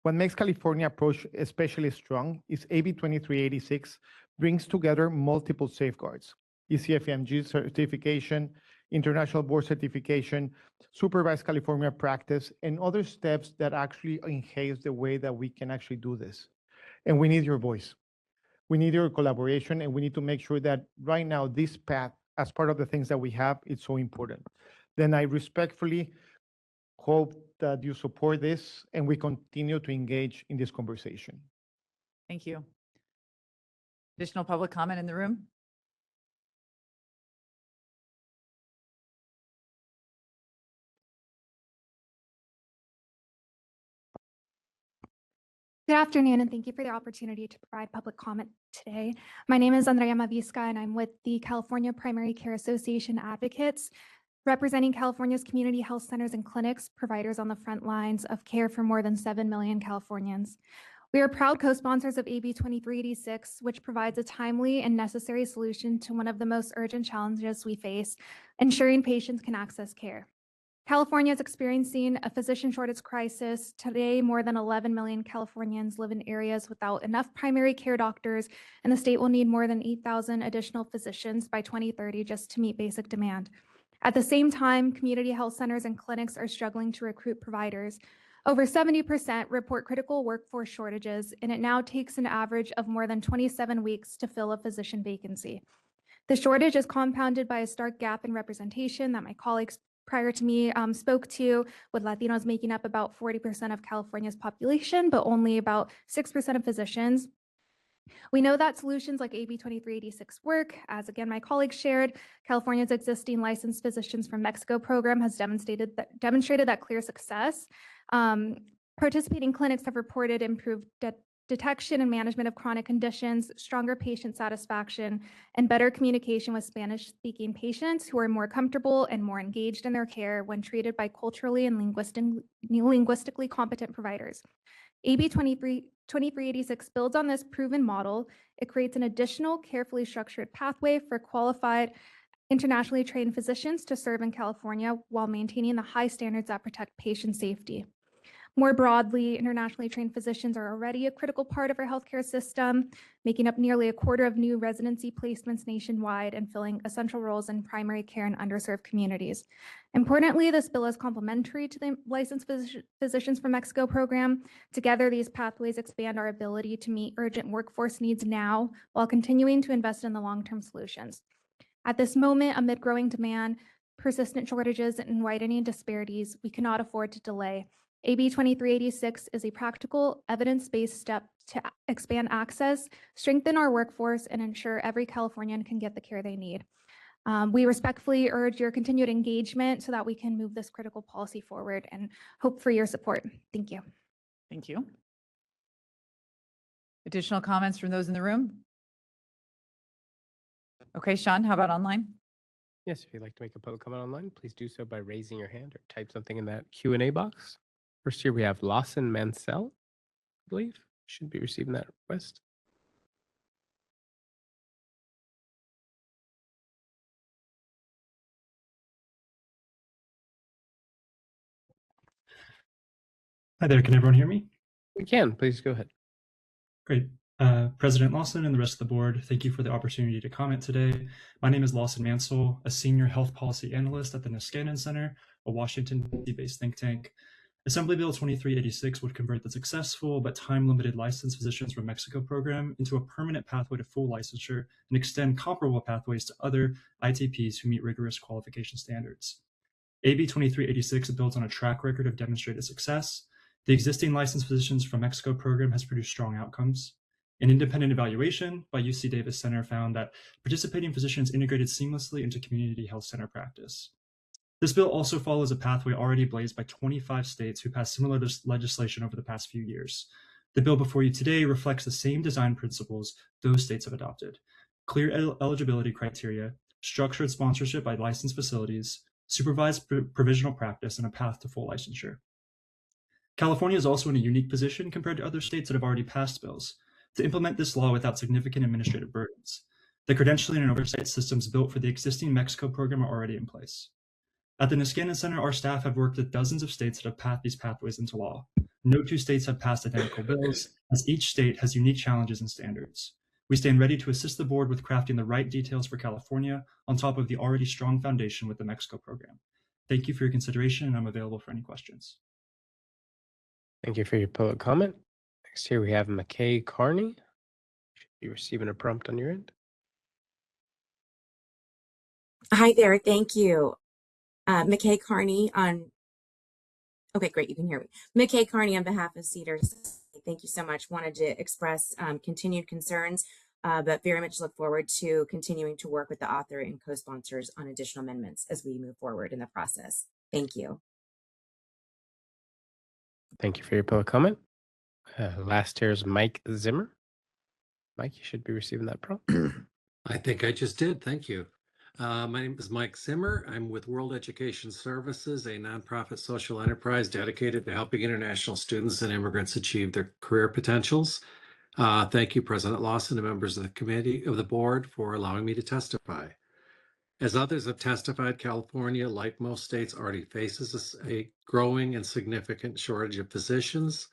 What makes California approach especially strong is AB 2386 brings together multiple safeguards, ECFMG certification, international board certification, supervised California practice, and other steps that actually enhance the way that we can actually do this. And we need your voice. We need your collaboration, and we need to make sure that right now this path, as part of the things that we have, it's so important. Then I respectfully hope that you support this and we continue to engage in this conversation. Thank you. Additional public comment in the room? Good afternoon, and thank you for the opportunity to provide public comment today. My name is Andrea Mavisca, and I'm with the California Primary Care Association Advocates, representing California's community health centers and clinics, providers on the front lines of care for more than 7 million Californians. We are proud co-sponsors of AB 2386, which provides a timely and necessary solution to one of the most urgent challenges we face, ensuring patients can access care. California is experiencing a physician shortage crisis. Today, more than 11 million Californians live in areas without enough primary care doctors, and the state will need more than 8,000 additional physicians by 2030 just to meet basic demand. At the same time, community health centers and clinics are struggling to recruit providers. Over 70% report critical workforce shortages, and it now takes an average of more than 27 weeks to fill a physician vacancy. The shortage is compounded by a stark gap in representation that my colleagues prior to me spoke to, with Latinos making up about 40% of California's population, but only about 6% of physicians. We know that solutions like AB 2386 work. As again, my colleagues shared, California's existing licensed physicians from Mexico program has demonstrated that clear success. Participating clinics have reported improved detection and management of chronic conditions, stronger patient satisfaction, and better communication with Spanish-speaking patients who are more comfortable and more engaged in their care when treated by culturally and linguistically competent providers. AB 2386 builds on this proven model. It creates an additional carefully structured pathway for qualified internationally trained physicians to serve in California while maintaining the high standards that protect patient safety. More broadly, internationally trained physicians are already a critical part of our healthcare system, making up nearly a quarter of new residency placements nationwide and filling essential roles in primary care and underserved communities. Importantly, this bill is complementary to the Licensed Physicians from Mexico program. Together, these pathways expand our ability to meet urgent workforce needs now while continuing to invest in the long-term solutions. At this moment, amid growing demand, persistent shortages, and widening disparities, we cannot afford to delay. AB 2386 is a practical, evidence-based step to expand access, strengthen our workforce, and ensure every Californian can get the care they need. We respectfully urge your continued engagement so that we can move this critical policy forward and hope for your support. Thank you. Thank you. Additional comments from those in the room? Okay, Sean, how about online? Yes, if you'd like to make a public comment online, please do so by raising your hand or type something in that Q&A box. First here we have Lawson Mansell, I believe. Should be receiving that request. Hi there, can everyone hear me? We can, please go ahead. Great. President Lawson and the rest of the board, thank you for the opportunity to comment today. My name is Lawson Mansell, a senior health policy analyst at the Niskanen Center, a Washington DC-based think tank. Assembly Bill 2386 would convert the successful but time-limited licensed physicians from Mexico program into a permanent pathway to full licensure and extend comparable pathways to other ITPs who meet rigorous qualification standards. AB 2386 builds on a track record of demonstrated success. The existing licensed physicians from Mexico program has produced strong outcomes. An independent evaluation by UC Davis Center found that participating physicians integrated seamlessly into community health center practice. This bill also follows a pathway already blazed by 25 states who passed similar legislation over the past few years. The bill before you today reflects the same design principles those states have adopted: clear eligibility criteria, structured sponsorship by licensed facilities, supervised provisional practice, and a path to full licensure. California is also in a unique position compared to other states that have already passed bills to implement this law without significant administrative burdens. The credentialing and oversight systems built for the existing Mexico program are already in place. At the Niskanen Center, our staff have worked with dozens of states that have passed these pathways into law. No two states have passed identical bills, as each state has unique challenges and standards. We stand ready to assist the board with crafting the right details for California on top of the already strong foundation with the Mexico program. Thank you for your consideration, and I'm available for any questions. Thank you for your public comment. Next here we have McKay Carney. You should be receiving a prompt on your end. Hi there, thank you. McKay Carney on, okay, great, you can hear me. McKay Carney on behalf of Cedars. Thank you so much. Wanted to express continued concerns, but very much look forward to continuing to work with the author and co-sponsors on additional amendments as we move forward in the process. Thank you. Thank you for your public comment. Last here is Mike Zimmer. Mike, you should be receiving that prompt. I think I just did. Thank you. My name is Mike Zimmer. I'm with World Education Services, a nonprofit social enterprise dedicated to helping international students and immigrants achieve their career potentials. Thank you, President Lawson, and members of the committee of the board for allowing me to testify. As others have testified, California, like most states, already faces a growing and significant shortage of physicians.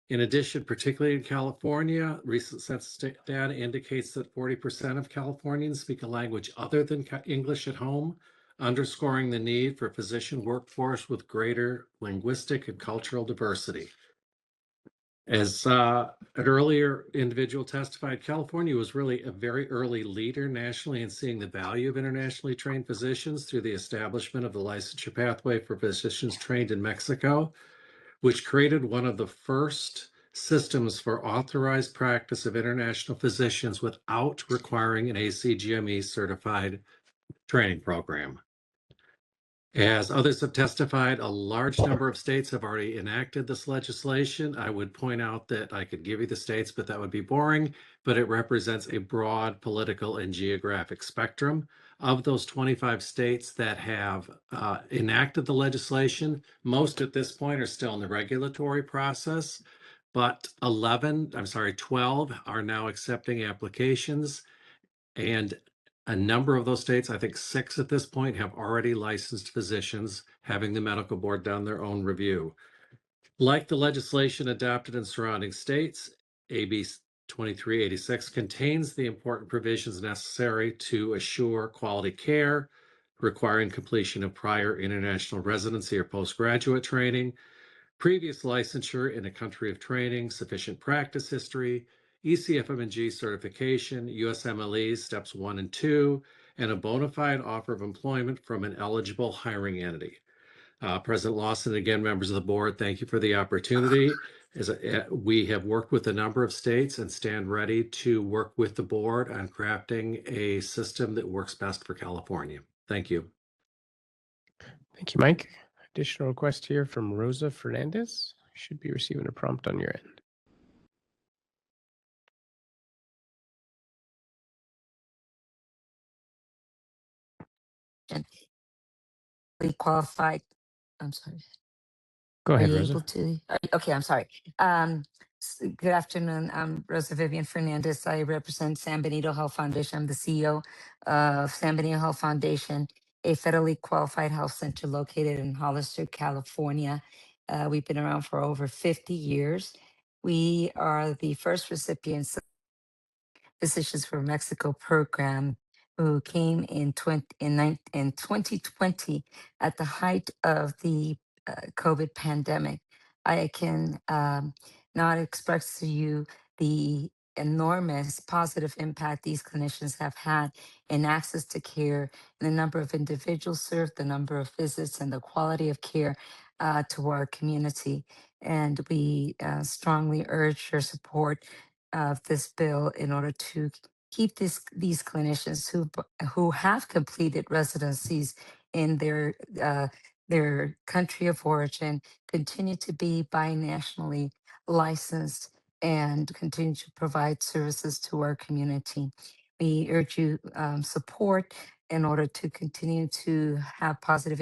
In addition, particularly in California, recent census data indicates that 40% of Californians speak a language other than English at home, underscoring the need for a physician workforce with greater linguistic and cultural diversity. As an earlier individual testified, California was really a very early leader nationally in seeing the value of internationally trained physicians through the establishment of the licensure pathway for physicians trained in Mexico, which created one of the first systems for authorized practice of international physicians without requiring an ACGME certified training program. As others have testified, a large number of states have already enacted this legislation. I would point out that I could give you the states, but that would be boring, but it represents a broad political and geographic spectrum. Of those 25 states that have enacted the legislation, most at this point are still in the regulatory process, but 12 are now accepting applications. And a number of those states, I think 6 at this point, have already licensed physicians, having the medical board done their own review. Like the legislation adopted in surrounding states, AB 2386 contains the important provisions necessary to assure quality care, requiring completion of prior international residency or postgraduate training, previous licensure in a country of training, sufficient practice history, ECFM&G certification, USMLEs steps 1 and 2, and a bona fide offer of employment from an eligible hiring entity. President Lawson, again, members of the board, thank you for the opportunity. We have worked with a number of states and stand ready to work with the board on crafting a system that works best for California. Thank you. Thank you, Mike. Additional request here from Rosa Fernandez. Should be receiving a prompt on your end. Qualified. I'm sorry. Go ahead, Are you Rosa. able to? Okay, I'm sorry. Good afternoon. I'm Rosa Vivian Fernandez. I represent San Benito Health Foundation. I'm the CEO of San Benito Health Foundation, a federally qualified health center located in Hollister, California. We've been around for over 50 years. We are the first recipients of Physicians for Mexico program who came in 2020 at the height of the COVID pandemic. I can not express to you the enormous positive impact these clinicians have had in access to care, and the number of individuals served, the number of visits, and the quality of care to our community. And we strongly urge your support of this bill in order to keep these clinicians who have completed residencies in their country of origin continue to be binationally licensed and continue to provide services to our community. We urge you support in order to continue to have positive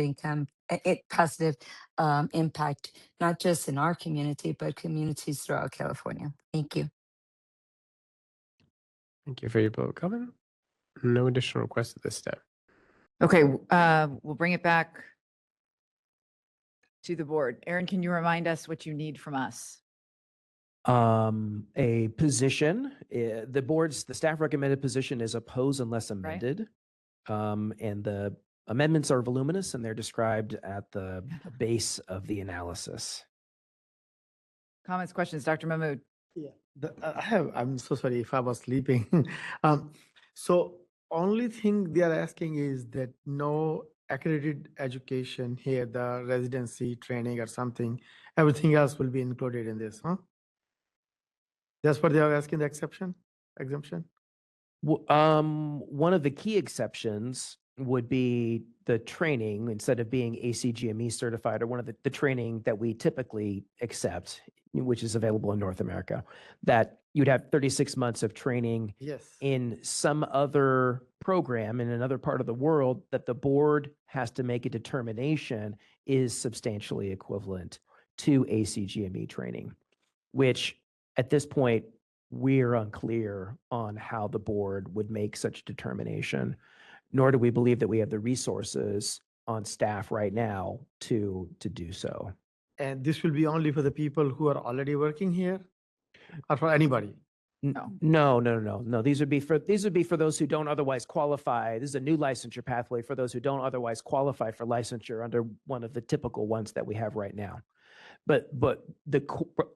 impact, not just in our community, but communities throughout California. Thank you. Thank you for your public comment. No additional requests at this step. Okay, we'll bring it back to the board. Aaron, can you remind us what you need from us? A position, the staff recommended position is oppose unless amended. And the amendments are voluminous and they're described at the base of the analysis. Comments, questions, Dr. Mahmood? Yeah, I'm so sorry if I was sleeping. So only thing they are asking is that no accredited education here, the residency training or something, everything else will be included in this, huh? That's what they are asking, the exemption? One of the key exceptions would be the training, instead of being ACGME certified, or one of the training that we typically accept, which is available in North America, that you'd have 36 months of training in some other program in another part of the world that the board has to make a determination is substantially equivalent to ACGME training, which at this point, we're unclear on how the board would make such determination, nor do we believe that we have the resources on staff right now to do so. And this will be only for the people who are already working here, or for anybody? No. These would be for those who don't otherwise qualify. This is a new licensure pathway for those who don't otherwise qualify for licensure under one of the typical ones that we have right now. But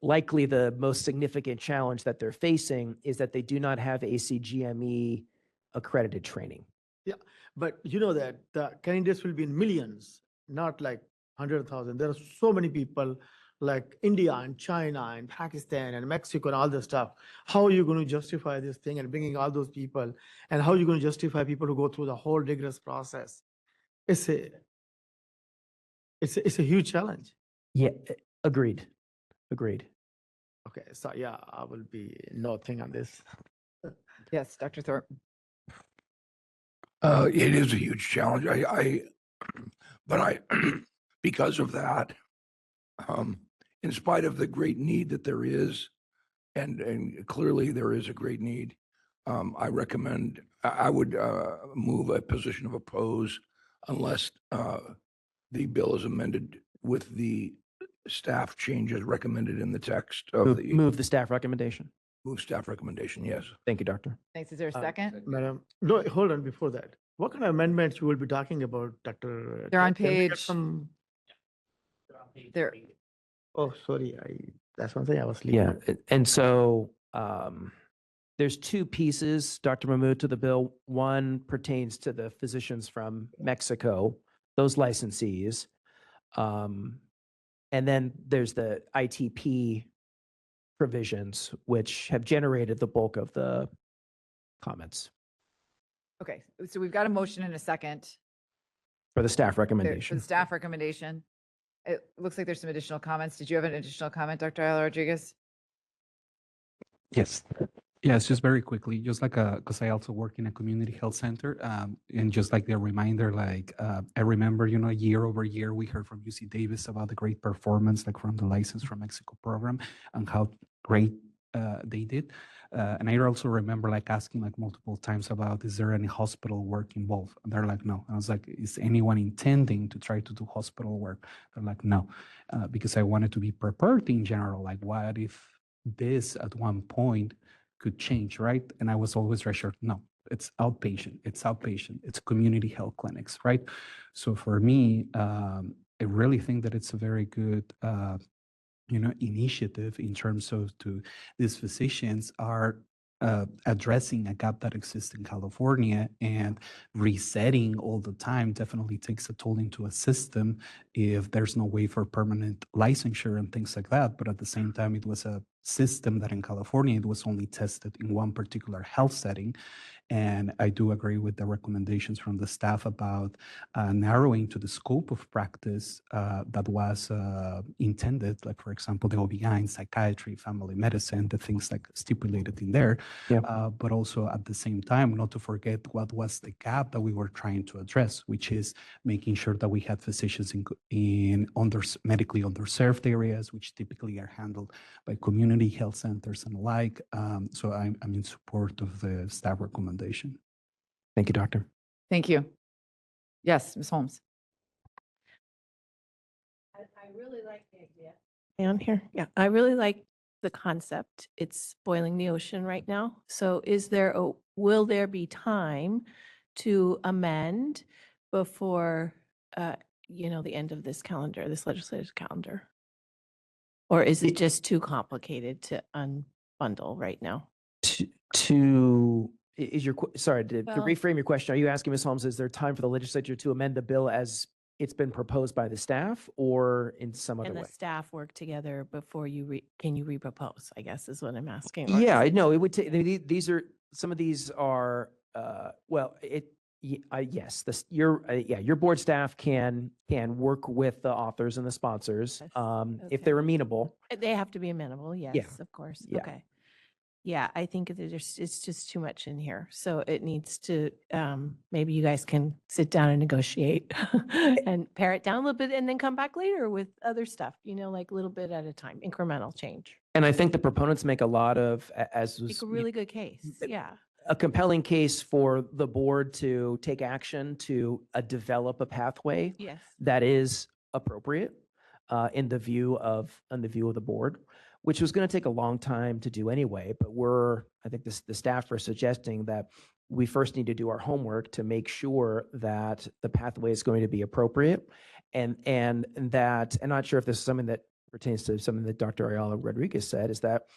likely the most significant challenge that they're facing is that they do not have ACGME accredited training. Yeah, but you know that the candidates will be in millions, not like 100,000. There are so many people like India and China and Pakistan and Mexico and all this stuff. How are you going to justify this thing and bringing all those people? And how are you going to justify people who go through the whole rigorous process? it's a huge challenge. Yeah, agreed. Agreed. Okay, so yeah, I will be noting on this. Yes, Dr. Thorpe. It is a huge challenge. But I, because of that, in spite of the great need that there is, and clearly there is a great need, I recommend, I would move a position of oppose unless the bill is amended with the staff changes recommended in the text of the. Move the staff recommendation. Move staff recommendation, yes. Thank you, Doctor. Thanks. Is there a second? Madam, no, hold on before that. What kind of amendments you will be talking about, Dr.? They're on Can we get page- some- There. Oh, sorry, that's one thing I was sleeping. Yeah, and so there's two pieces, Dr. Mahmood, to the bill. One pertains to the physicians from Mexico, those licensees. And then there's the ITP provisions, which have generated the bulk of the comments Okay, so we've got a motion and a second. for the staff For recommendation. the staff recommendation. It looks like there's some additional comments. Did you have an additional comment, Dr. Ayala Rodriguez? Yes. Yes, just very quickly, just like, because I also work in a community health center, and just like the reminder, like, I remember, year over year, we heard from UC Davis about the great performance, like from the License from Mexico program and how great they did. And I also remember like asking like multiple times about, is there any hospital work involved? And they're like, no. And I was like, is anyone intending to try to do hospital work? They're like, no, because I wanted to be prepared in general. Like, what if this at one point could change, right? And I was always reassured, no, it's outpatient, it's community health clinics, right? So for me, I really think that it's a very good, initiative in terms of these physicians are addressing a gap that exists in California, and resetting all the time definitely takes a toll into a system if there's no way for permanent licensure and things like that. But at the same time, it was a system that in California, it was only tested in one particular health setting. And I do agree with the recommendations from the staff about narrowing to the scope of practice that was intended, like, for example, the OB/GYN, psychiatry, family medicine, the things like stipulated in there. Yeah. But also at the same time, not to forget what was the gap that we were trying to address, which is making sure that we had physicians in medically underserved areas, which typically are handled by community health centers and the like. So I'm in support of the staff recommendation. Thank you, Doctor. Thank you. Yes, Ms. Holmes. I really like the idea. On here, yeah, I really like the concept. It's boiling the ocean right now. So will there be time to amend before, the end of this legislative calendar? Or is it just too complicated to unbundle right now? Sorry, to Well- reframe your question, are you asking, Ms. Holmes, is there time for the legislature to amend the bill as it's been proposed by the staff, or in some other Can way? the staff work together before can you repropose, I guess is what I'm asking. Yeah, I know, it would take, some of these are, yes, your board staff can work with the authors and the sponsors, if they're amenable. They have to be amenable, yes, of course. Yeah. Okay. Yeah, I think it's just too much in here. So it needs to, maybe you guys can sit down and negotiate and pare it down a little bit and then come back later with other stuff, like a little bit at a time, incremental change. And I think the proponents make a lot of, Make a really good case, yeah. a compelling case for the board to take action to develop a pathway Yes. that is appropriate in the view of the board, which was going to take a long time to do anyway. But I think the staff are suggesting that we first need to do our homework to make sure that the pathway is going to be appropriate, and that, I'm not sure if this is something that pertains to something that Dr. Ayala Rodriguez said, is that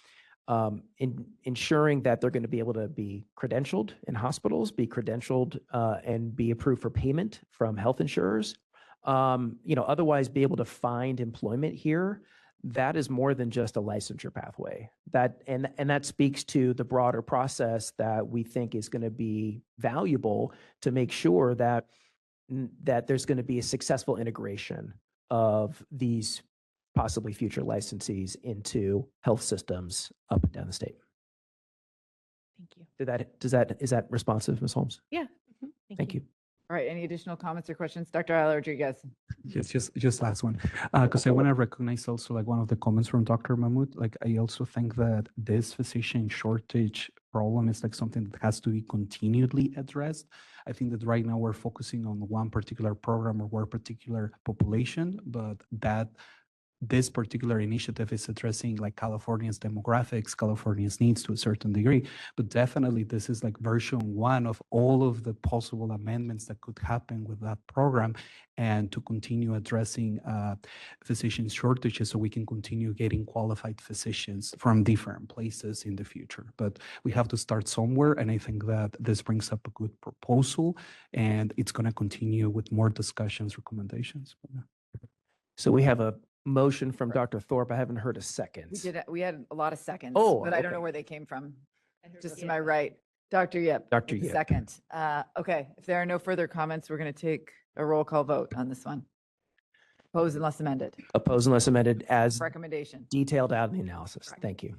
in ensuring that they're going to be able to be credentialed in hospitals, be credentialed and be approved for payment from health insurers, otherwise be able to find employment here. That is more than just a licensure pathway. That speaks to the broader process that we think is going to be valuable to make sure that there's going to be a successful integration of these possibly future licensees into health systems up and down the state. Thank you. Is that responsive, Ms. Holmes? Yeah. Thank you. All right, any additional comments or questions? Dr. Rodriguez. Yes, just last one, because I want to recognize also like one of the comments from Dr. Mahmoud. Like I also think that this physician shortage problem is like something that has to be continually addressed. I think that right now we're focusing on one particular program or one particular population, but that this particular initiative is addressing like California's demographics, California's needs to a certain degree, but definitely this is like version 1 of all of the possible amendments that could happen with that program, and to continue addressing physician shortages so we can continue getting qualified physicians from different places in the future. But we have to start somewhere, and I think that this brings up a good proposal, and it's going to continue with more discussions, recommendations. So we have a motion from Dr. Thorpe. I haven't heard a second. We had a lot of seconds, Oh, but I don't know okay. where they came from. Just to my right. Dr. Yip. Dr. with the Yip. Second. Okay, if there are no further comments, we're going to take a roll call vote on this one. Oppose unless amended. Oppose unless amended as Recommendation. detailed out in the analysis. Thank you.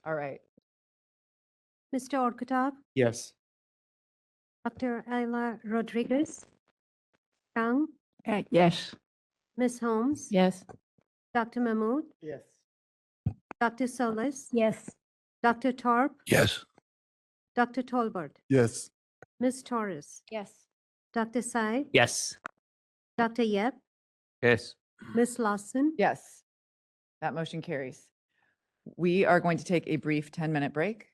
All right. Mr. Orkutab, Yes. Dr. Ayla Rodriguez, Kang, Yes. Ms. Holmes, Yes. Dr. Mahmood, Yes. Dr. Solis, Yes. Dr. Thorpe, Yes. Dr. Tolbert, Yes. Ms. Torres, Yes. Dr. Sai, Yes. Dr. Yep, Yes. Ms. Lawson. Yes, that motion carries. We are going to take a brief 10-minute break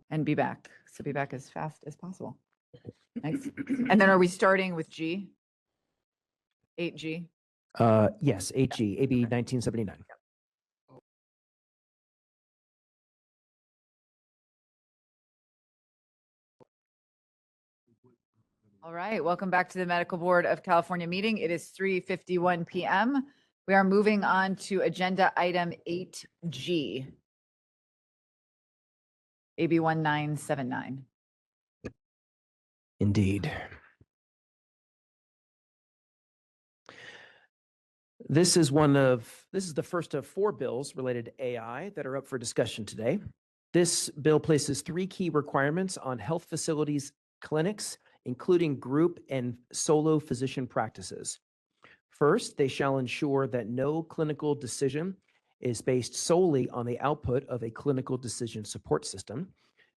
and be back. So be back as fast as possible. Nice. And then are we starting with G? 8G? Yes, 8G, AB 1979. All right, welcome back to the Medical Board of California meeting. It is 3:51 p.m. We are moving on to agenda item 8G. AB 1979. Indeed. This is the first of 4 bills related to AI that are up for discussion today. This bill places 3 key requirements on health facilities, clinics, including group and solo physician practices. First, they shall ensure that no clinical decision is based solely on the output of a clinical decision support system.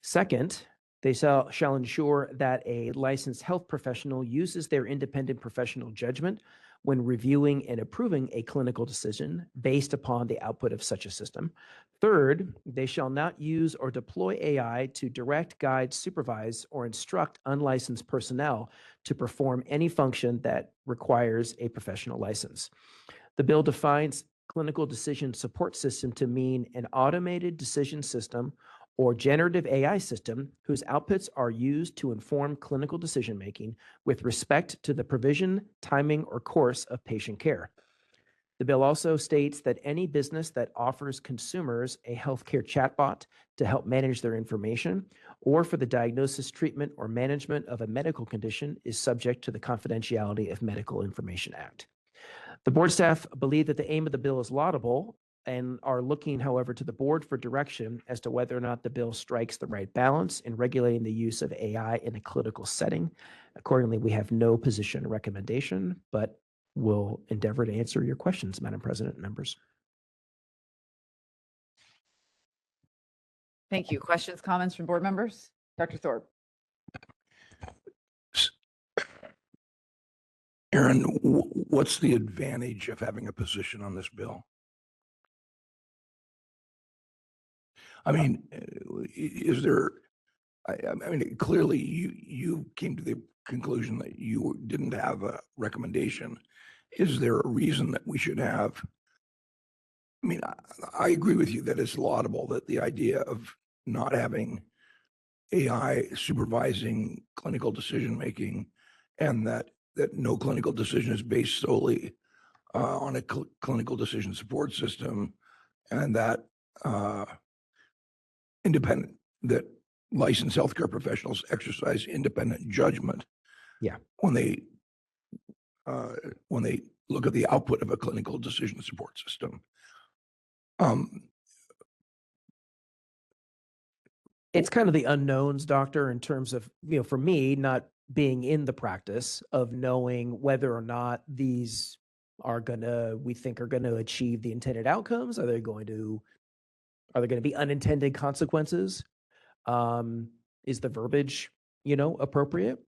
Second, they shall ensure that a licensed health professional uses their independent professional judgment when reviewing and approving a clinical decision based upon the output of such a system. Third, they shall not use or deploy AI to direct, guide, supervise, or instruct unlicensed personnel to perform any function that requires a professional license. The bill defines clinical decision support system to mean an automated decision system or generative AI system whose outputs are used to inform clinical decision-making with respect to the provision, timing, or course of patient care. The bill also states that any business that offers consumers a healthcare chatbot to help manage their information or for the diagnosis, treatment, or management of a medical condition is subject to the Confidentiality of Medical Information Act. The board staff believe that the aim of the bill is laudable and are looking, however, to the board for direction as to whether or not the bill strikes the right balance in regulating the use of AI in a clinical setting. Accordingly, we have no position or recommendation, but we'll endeavor to answer your questions, Madam President and members. Thank you. Questions, comments from board members? Dr. Thorpe. Aaron, what's the advantage of having a position on this bill? I mean, is there, I mean, clearly you came to the conclusion that you didn't have a recommendation. Is there a reason that we should have? I mean, I agree with you that it's laudable that the idea of not having AI supervising clinical decision-making and that no clinical decision is based solely on a clinical decision support system, and that that licensed healthcare professionals exercise independent judgment. Yeah. When they look at the output of a clinical decision support system. Um, It's kind of the unknowns, doctor, in terms of, for me, not being in the practice of knowing whether or not these we think are gonna achieve the intended outcomes. Are there going to be unintended consequences? Is the verbiage, appropriate?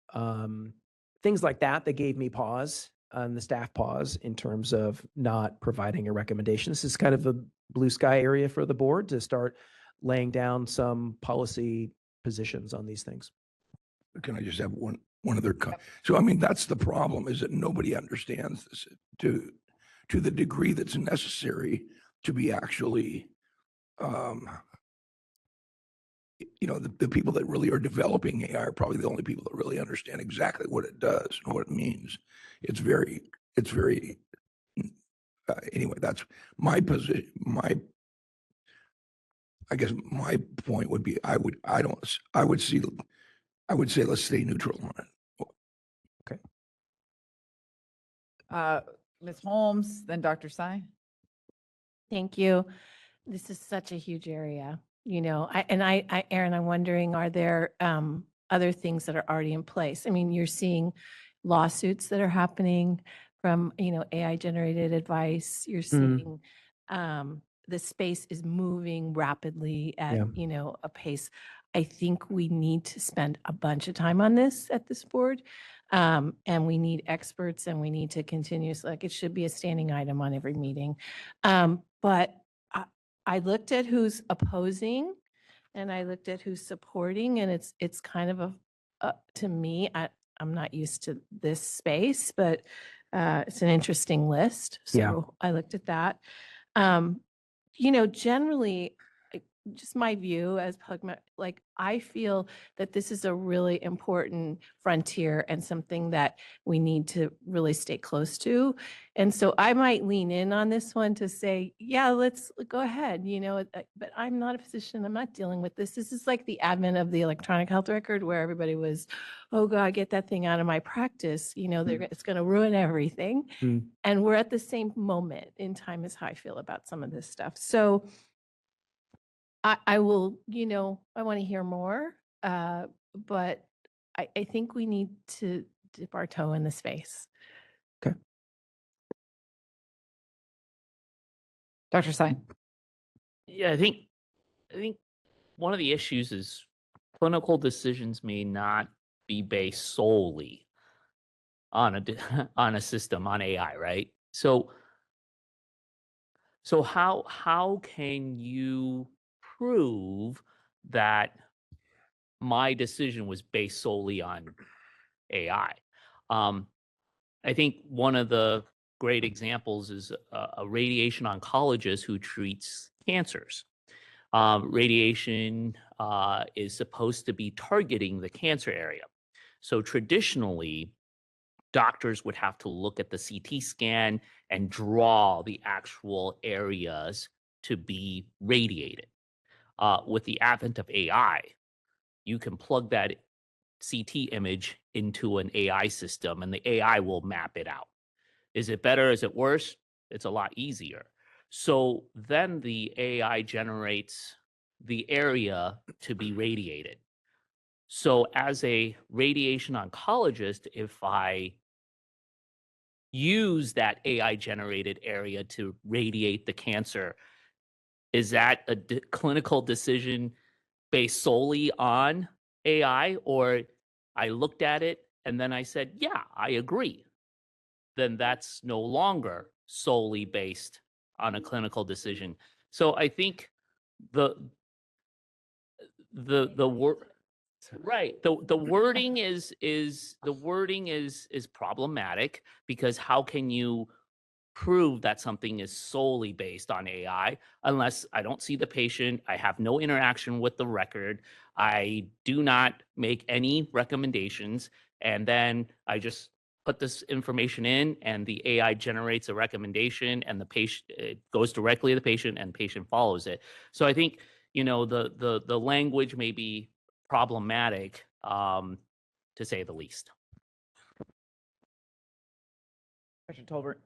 Things like that gave me pause, the staff pause, in terms of not providing a recommendation. This is kind of a blue sky area for the board to start laying down some policy positions on these things. Can I just have one other? So, I mean, that's the problem, is that nobody understands this to the degree that's necessary to be actually, the people that really are developing AI are probably the only people that really understand exactly what it does and what it means. It's very, anyway, that's my position. I guess my point would be, I would say let's stay neutral on it. Okay. Ms. Holmes, then Dr. Sy. Thank you. This is such a huge area, Aaron, I'm wondering, are there other things that are already in place? I mean, you're seeing lawsuits that are happening from, AI generated advice. You're seeing the space is moving rapidly at, a pace. I think we need to spend a bunch of time on this at this board. And we need experts, and we need to continuously, it should be a standing item on every meeting. But I looked at who's opposing and I looked at who's supporting, and it's kind of to me, I'm not used to this space, but it's an interesting list. So I looked at that. Generally, just my view as I feel that this is a really important frontier and something that we need to really stay close to. And so I might lean in on this one to say, yeah, let's go ahead, but I'm not a physician. I'm not dealing with this. This is like the advent of the electronic health record, where everybody was, oh God, get that thing out of my practice. It's going to ruin everything. And we're at the same moment in time as how I feel about some of this stuff. So I will, I want to hear more, but I think we need to dip our toe in the space. Okay. Dr. Sy. Yeah, I think one of the issues is clinical decisions may not be based solely on a system, on AI, right? So how can you prove that my decision was based solely on AI? I think one of the great examples is a radiation oncologist who treats cancers. Radiation is supposed to be targeting the cancer area. So traditionally, doctors would have to look at the CT scan and draw the actual areas to be radiated. With the advent of AI, you can plug that CT image into an AI system and the AI will map it out. Is it better? Is it worse? It's a lot easier. So then the AI generates the area to be radiated. So as a radiation oncologist, if I use that AI generated area to radiate the cancer, is that a clinical decision based solely on AI? Or I looked at it and then I said, yeah, I agree. Then that's no longer solely based on a clinical decision. So I think the word, right, the wording is problematic, because how can you prove that something is solely based on AI unless I don't see the patient, I have no interaction with the record, I do not make any recommendations, and then I just put this information in and the AI generates a recommendation and the patient, it goes directly to the patient and the patient follows it. So I think, the language may be problematic, to say the least. Dr. Tolbert.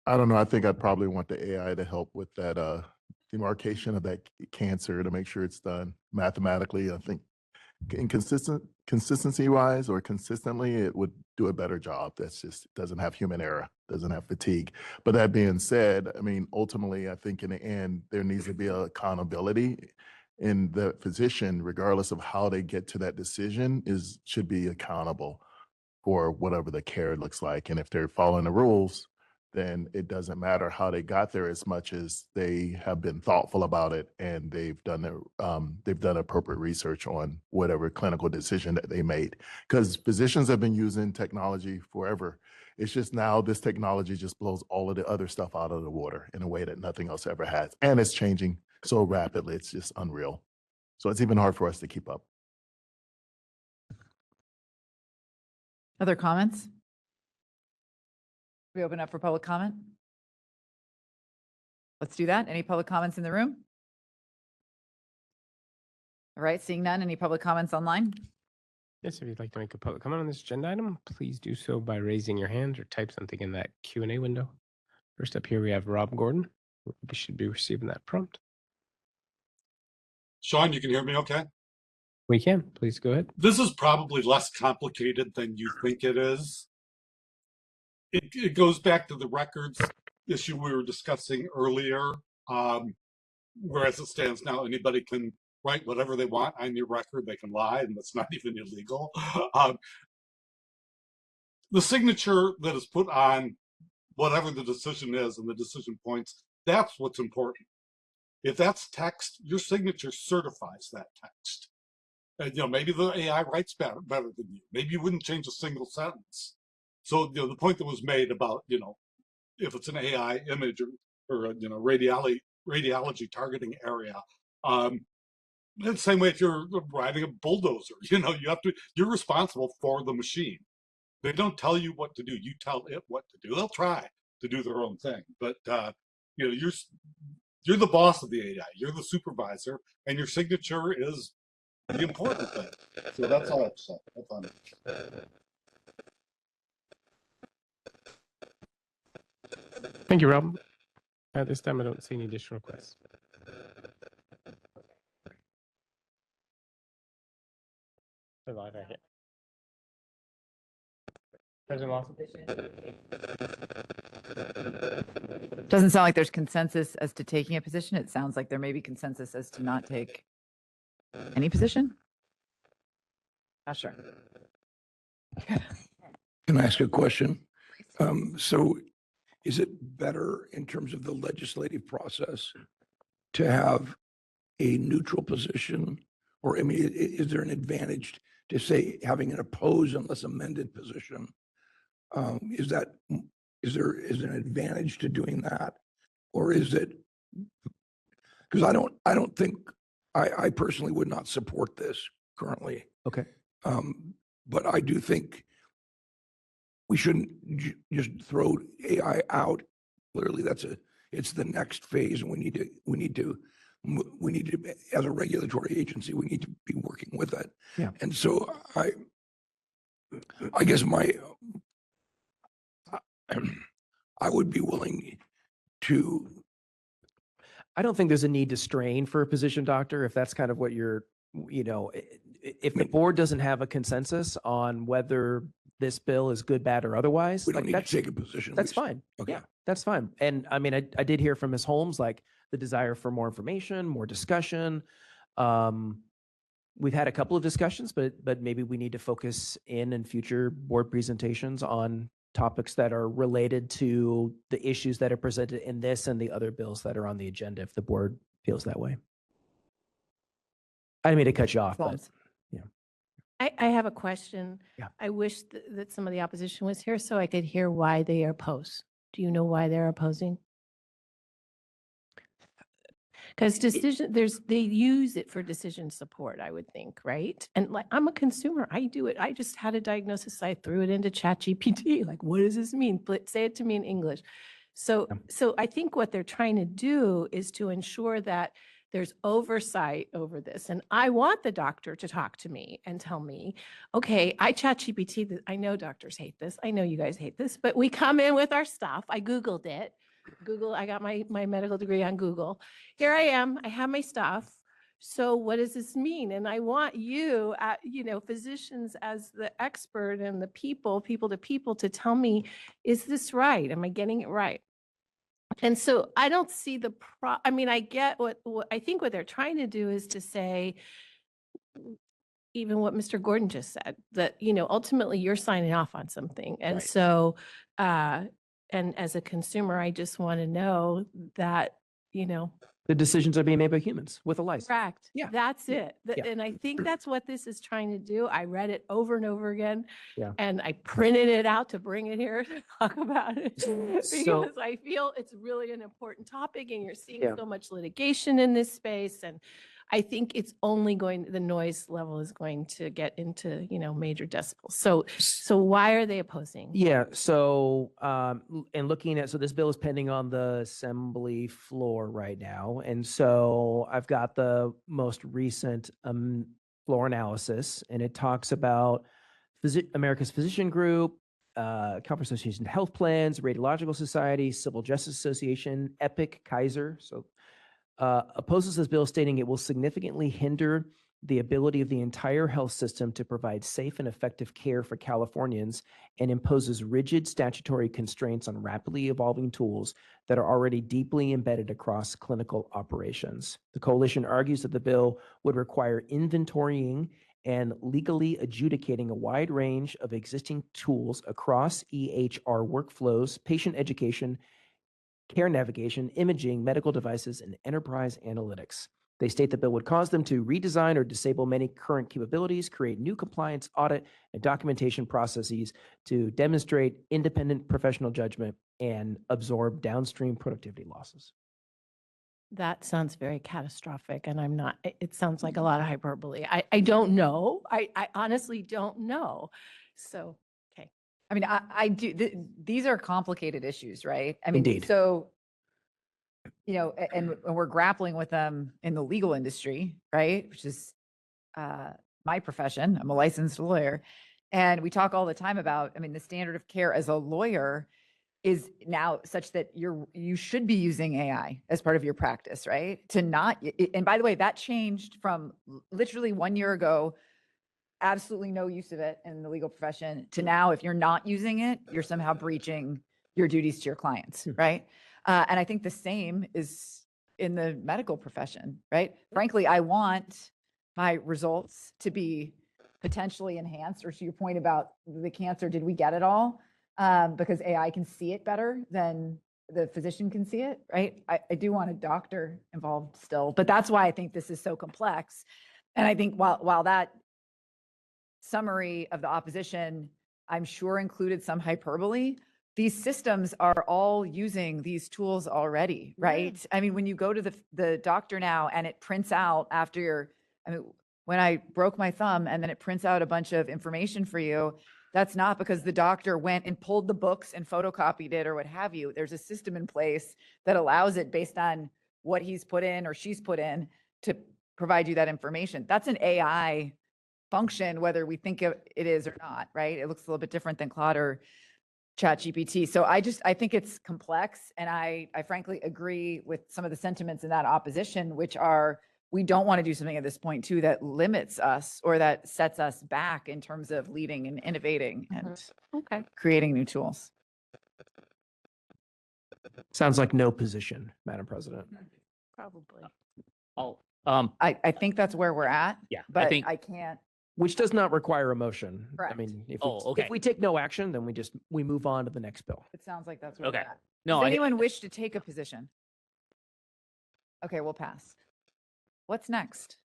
I don't know. I think I'd probably want the AI to help with that demarcation of that cancer to make sure it's done mathematically. I think consistency wise or consistently, it would do a better job. That's just doesn't have human error, doesn't have fatigue. But that being said, I mean, ultimately, I think in the end, there needs to be a accountability, and the physician, regardless of how they get to that decision, should be accountable for whatever the care looks like. And if they're following the rules, then it doesn't matter how they got there as much as they have been thoughtful about it and they've done appropriate research on whatever clinical decision that they made. Because physicians have been using technology forever. It's just now this technology just blows all of the other stuff out of the water in a way that nothing else ever has. And it's changing so rapidly, it's just unreal. So it's even hard for us to keep up. Other comments? We open up for public comment? Let's do that. Any public comments in the room? All right, seeing none, any public comments online? Yes, if you'd like to make a public comment on this agenda item, please do so by raising your hand or type something in that Q&A window. First up here, we have Rob Gordon. We should be receiving that prompt. Sean, you can hear me okay? We can. Please go ahead. This is probably less complicated than you think it is. It goes back to the records issue we were discussing earlier. Whereas it stands now, anybody can write whatever they want on your record. They can lie, and that's not even illegal. The signature that is put on whatever the decision is and the decision points, that's what's important. If that's text, your signature certifies that text. And, maybe the AI writes better than you. Maybe you wouldn't change a single sentence. So, the point that was made about, if it's an AI image or radiology targeting area, the same way if you're riding a bulldozer, you're responsible for the machine. They don't tell you what to do. You tell it what to do. They'll try to do their own thing, but you're the boss of the AI. You're the supervisor, and your signature is the important thing. So that's all I have to say. Have fun. Thank you, Rob. At this time, I don't see any additional requests. They're live right here. President Lawson. Doesn't sound like there's consensus as to taking a position. It sounds like there may be consensus as to not take any position. Not sure. Can I ask a question? So is it better in terms of the legislative process to have a neutral position? Or, I mean, is there an advantage to say having an opposed unless amended position? Is there an advantage to doing that? Or is it, because I don't think, I personally would not support this currently. Okay. But I do think we shouldn't just throw AI out. Clearly, it's the next phase, and we need to, as a regulatory agency, we need to be working with it. Yeah. And so I guess I would be willing to. I don't think there's a need to strain for a position, doctor, if that's kind of what you're, if the board doesn't have a consensus on whether this bill is good, bad, or otherwise. We don't need to take a position. That's fine. Okay. Yeah, that's fine. And I mean, I did hear from Ms. Holmes, like the desire for more information, more discussion. We've had a couple of discussions, but maybe we need to focus in future board presentations on topics that are related to the issues that are presented in this and the other bills that are on the agenda, if the board feels that way. I didn't mean to cut you off, but yeah. I have a question. Yeah. I wish that some of the opposition was here so I could hear why they are opposed. Do you know why they're opposing? Because they use it for decision support, I would think, right? And like, I'm a consumer, I do it. I just had a diagnosis, I threw it into ChatGPT. Like, what does this mean? Say it to me in English. So I think what they're trying to do is to ensure that There's oversight over this. And I want the doctor to talk to me and tell me, okay, I chat GPT. I know doctors hate this. I know you guys hate this, but we come in with our stuff. I Googled it. I got my medical degree on Google. Here I am. I have my stuff. So what does this mean? And I want you, physicians as the expert and the people to people to tell me, is this right? Am I getting it right? And so I don't see I get what I think what they're trying to do is to say, even what Mr. Gordon just said, that, ultimately you're signing off on something. And Right. so, and as a consumer, I just want to know that, The decisions are being made by humans with a license. correct. Yeah. That's it. Yeah. And I think that's what this is trying to do. I read it over and over again. Yeah. And I printed it out to bring it here to talk about it because I feel it's really an important topic and you're seeing Yeah. so much litigation in this space. And I think it's only the noise level is going to get into, major decibels. So why are they opposing? Yeah, so, and looking at, so this bill is pending on the assembly floor right now. And so I've got the most recent floor analysis, and it talks about America's Physician Group, Conference Association of Health Plans, Radiological Society, Civil Justice Association, Epic, Kaiser. So opposes this bill, stating it will significantly hinder the ability of the entire health system to provide safe and effective care for Californians and imposes rigid statutory constraints on rapidly evolving tools that are already deeply embedded across clinical operations. The coalition argues that the bill would require inventorying and legally adjudicating a wide range of existing tools across EHR workflows, patient education, care navigation, imaging, medical devices, and enterprise analytics. They state the bill would cause them to redesign or disable many current capabilities, create new compliance, audit, and documentation processes to demonstrate independent professional judgment and absorb downstream productivity losses. That sounds very catastrophic, and it sounds like a lot of hyperbole. I don't know. I honestly don't know. So, okay. I mean, I do, these are complicated issues, right? I mean, Indeed. so, and we're grappling with them in the legal industry, right? Which is my profession. I'm a licensed lawyer. And we talk all the time about, the standard of care as a lawyer is now such that you should be using AI as part of your practice, right? And by the way, that changed from literally 1 year ago, absolutely no use of it in the legal profession, to now, if you're not using it, you're somehow breaching your duties to your clients, right? And I think the same is in the medical profession, right? Frankly, I want my results to be potentially enhanced, or to your point about the cancer, did we get it all? Because AI can see it better than the physician can see it, right? I do want a doctor involved still, but that's why I think this is so complex. And I think while that summary of the opposition, I'm sure included some hyperbole, these systems are all using these tools already, right? Yeah. I mean, when you go to the doctor now and it prints out when I broke my thumb and then it prints out a bunch of information for you, that's not because the doctor went and pulled the books and photocopied it or what have you. There's a system in place that allows it, based on what he's put in or she's put in, to provide you that information. That's an AI function, whether we think it is or not, right? It looks a little bit different than Claude or ChatGPT. So I think it's complex. And I frankly agree with some of the sentiments in that opposition, which are, we don't want to do something at this point too that limits us or that sets us back in terms of leading and innovating and creating new tools. Sounds like no position, Madam President. Probably. I think that's where we're at. Yeah, but I can't. Which does not require a motion. Correct. I mean, if okay. we take no action, then we move on to the next bill. It sounds like that's where Okay. we're at. No, Does anyone wish to take a position? Okay, we'll pass. What's next?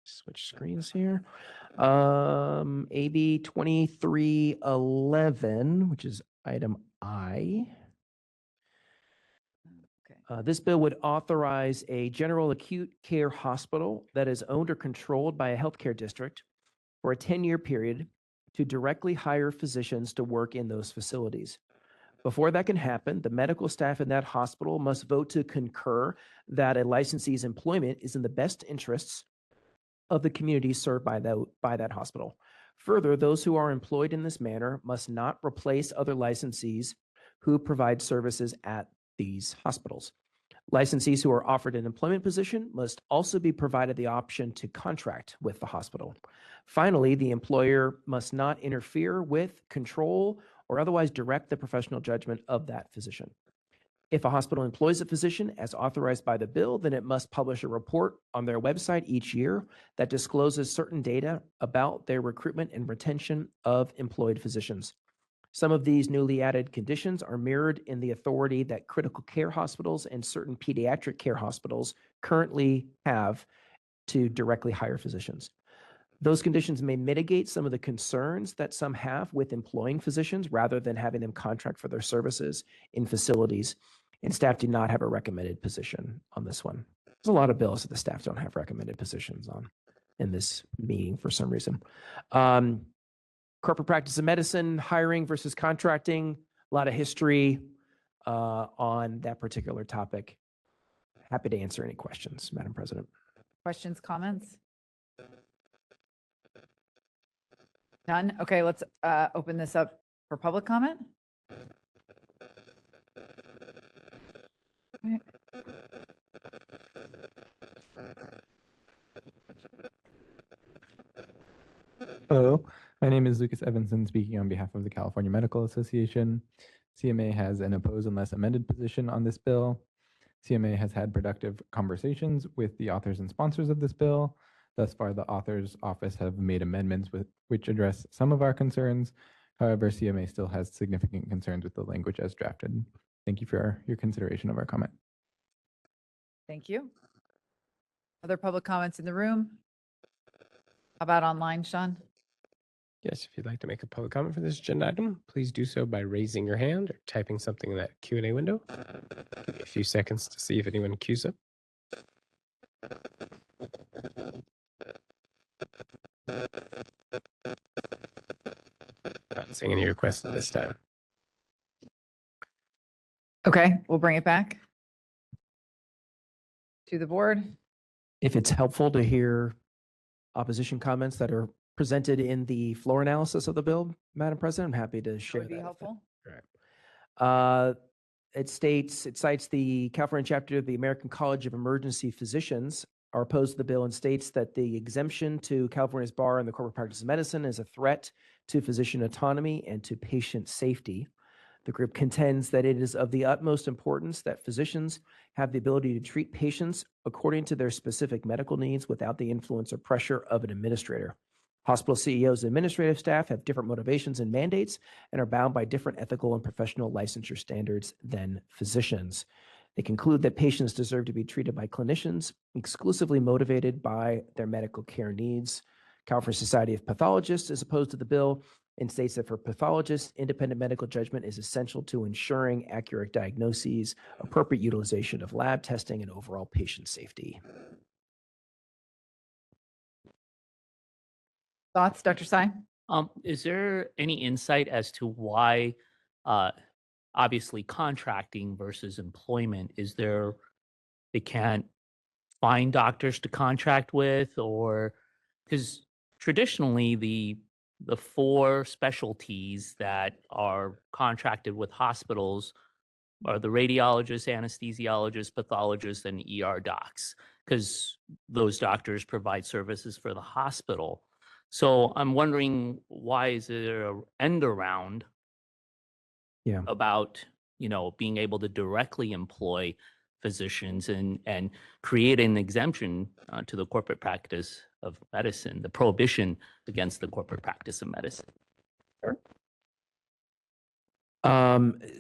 Switch screens here. AB 2311, which is item I. This bill would authorize a general acute care hospital that is owned or controlled by a healthcare district for a 10-year period to directly hire physicians to work in those facilities. Before that can happen, the medical staff in that hospital must vote to concur that a licensee's employment is in the best interests of the community served by that hospital. Further, those who are employed in this manner must not replace other licensees who provide services at these hospitals. Licensees who are offered an employment position must also be provided the option to contract with the hospital. Finally, the employer must not interfere with, control, or otherwise direct the professional judgment of that physician. If a hospital employs a physician as authorized by the bill, then it must publish a report on their website each year that discloses certain data about their recruitment and retention of employed physicians. Some of these newly added conditions are mirrored in the authority that critical care hospitals and certain pediatric care hospitals currently have to directly hire physicians. Those conditions may mitigate some of the concerns that some have with employing physicians rather than having them contract for their services in facilities. And staff do not have a recommended position on this one. There's a lot of bills that the staff don't have recommended positions on in this meeting for some reason. Corporate practice of medicine, hiring versus contracting, a lot of history on that particular topic. Happy to answer any questions, Madam President. Questions, comments? None? Okay, let's open this up for public comment. Okay. Hello, my name is Lucas Evanson, speaking on behalf of the California Medical Association. CMA has an oppose unless amended position on this bill. CMA has had productive conversations with the authors and sponsors of this bill. Thus far, the author's office have made amendments which address some of our concerns. However, CMA still has significant concerns with the language as drafted. Thank you for your consideration of our comment. Thank you. Other public comments in the room? How about online, Sean? Yes, if you'd like to make a public comment for this agenda item, please do so by raising your hand or typing something in that Q&A window. Give me a few seconds to see if anyone queues up. Not seeing any requests at this time. Okay, we'll bring it back to the board. If it's helpful to hear opposition comments that are presented in the floor analysis of the bill, Madam President, I'm happy to share Would be that. helpful. It cites the California chapter of the American College of Emergency Physicians are opposed to the bill and states that the exemption to California's bar in the corporate practice of medicine is a threat to physician autonomy and to patient safety. The group contends that it is of the utmost importance that physicians have the ability to treat patients according to their specific medical needs without the influence or pressure of an administrator. Hospital CEOs and administrative staff have different motivations and mandates and are bound by different ethical and professional licensure standards than physicians. They conclude that patients deserve to be treated by clinicians exclusively motivated by their medical care needs. California Society of Pathologists is opposed to the bill and states that for pathologists, independent medical judgment is essential to ensuring accurate diagnoses, appropriate utilization of lab testing, and overall patient safety. Thoughts, Dr. Tsai? Is there any insight as to why, obviously contracting versus employment, is there, they can't find doctors to contract with, or because traditionally the four specialties that are contracted with hospitals are the radiologists, anesthesiologists, pathologists, and ER docs, because those doctors provide services for the hospital. So I'm wondering, why is there an end around about, being able to directly employ physicians and create an exemption to the corporate practice of medicine, the prohibition against the corporate practice of medicine?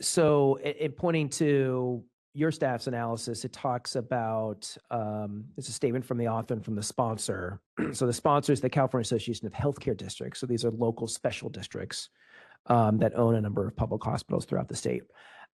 So in pointing to your staff's analysis, it talks about, it's a statement from the author and from the sponsor. So the sponsor is the California Association of Healthcare Districts. So these are local special districts that own a number of public hospitals throughout the state.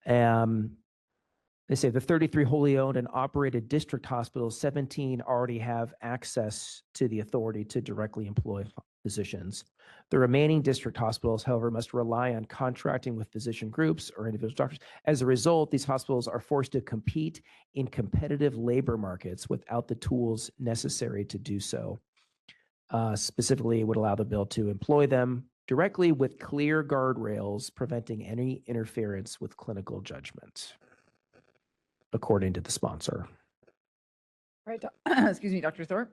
They say the 33 wholly owned and operated district hospitals, 17 already have access to the authority to directly employ physicians. The remaining district hospitals, however, must rely on contracting with physician groups or individual doctors. As a result, these hospitals are forced to compete in competitive labor markets without the tools necessary to do so. Specifically, it would allow the bill to employ them directly with clear guardrails preventing any interference with clinical judgment, according to the sponsor. Right. Excuse me, Dr. Thorpe.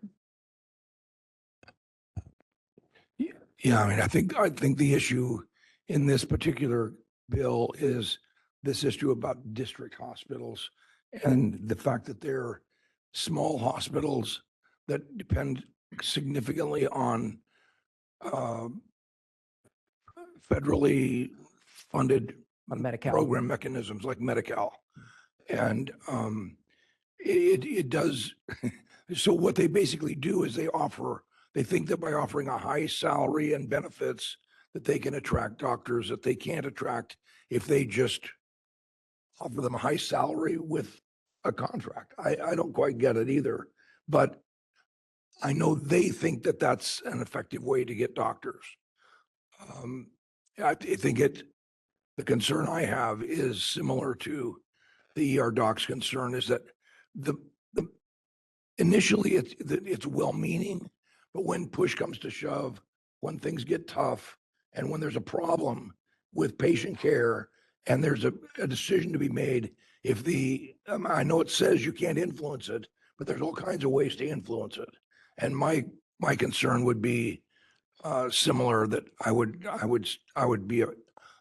Yeah, I mean, I think the issue in this particular bill is this issue about district hospitals and the fact that they're small hospitals that depend significantly on federally funded Medi-Cal program mechanisms like Medi-Cal. And it does. So what they basically do is they think that by offering a high salary and benefits that they can attract doctors that they can't attract if they just offer them a high salary with a contract. I don't quite get it either, but I know they think that that's an effective way to get doctors. I think the concern I have is similar to the ER doc's concern, is that the initially it's well-meaning, but when push comes to shove, when things get tough, and when there's a problem with patient care, and there's a decision to be made, if I know it says you can't influence it, but there's all kinds of ways to influence it. And my concern would be similar, that I would be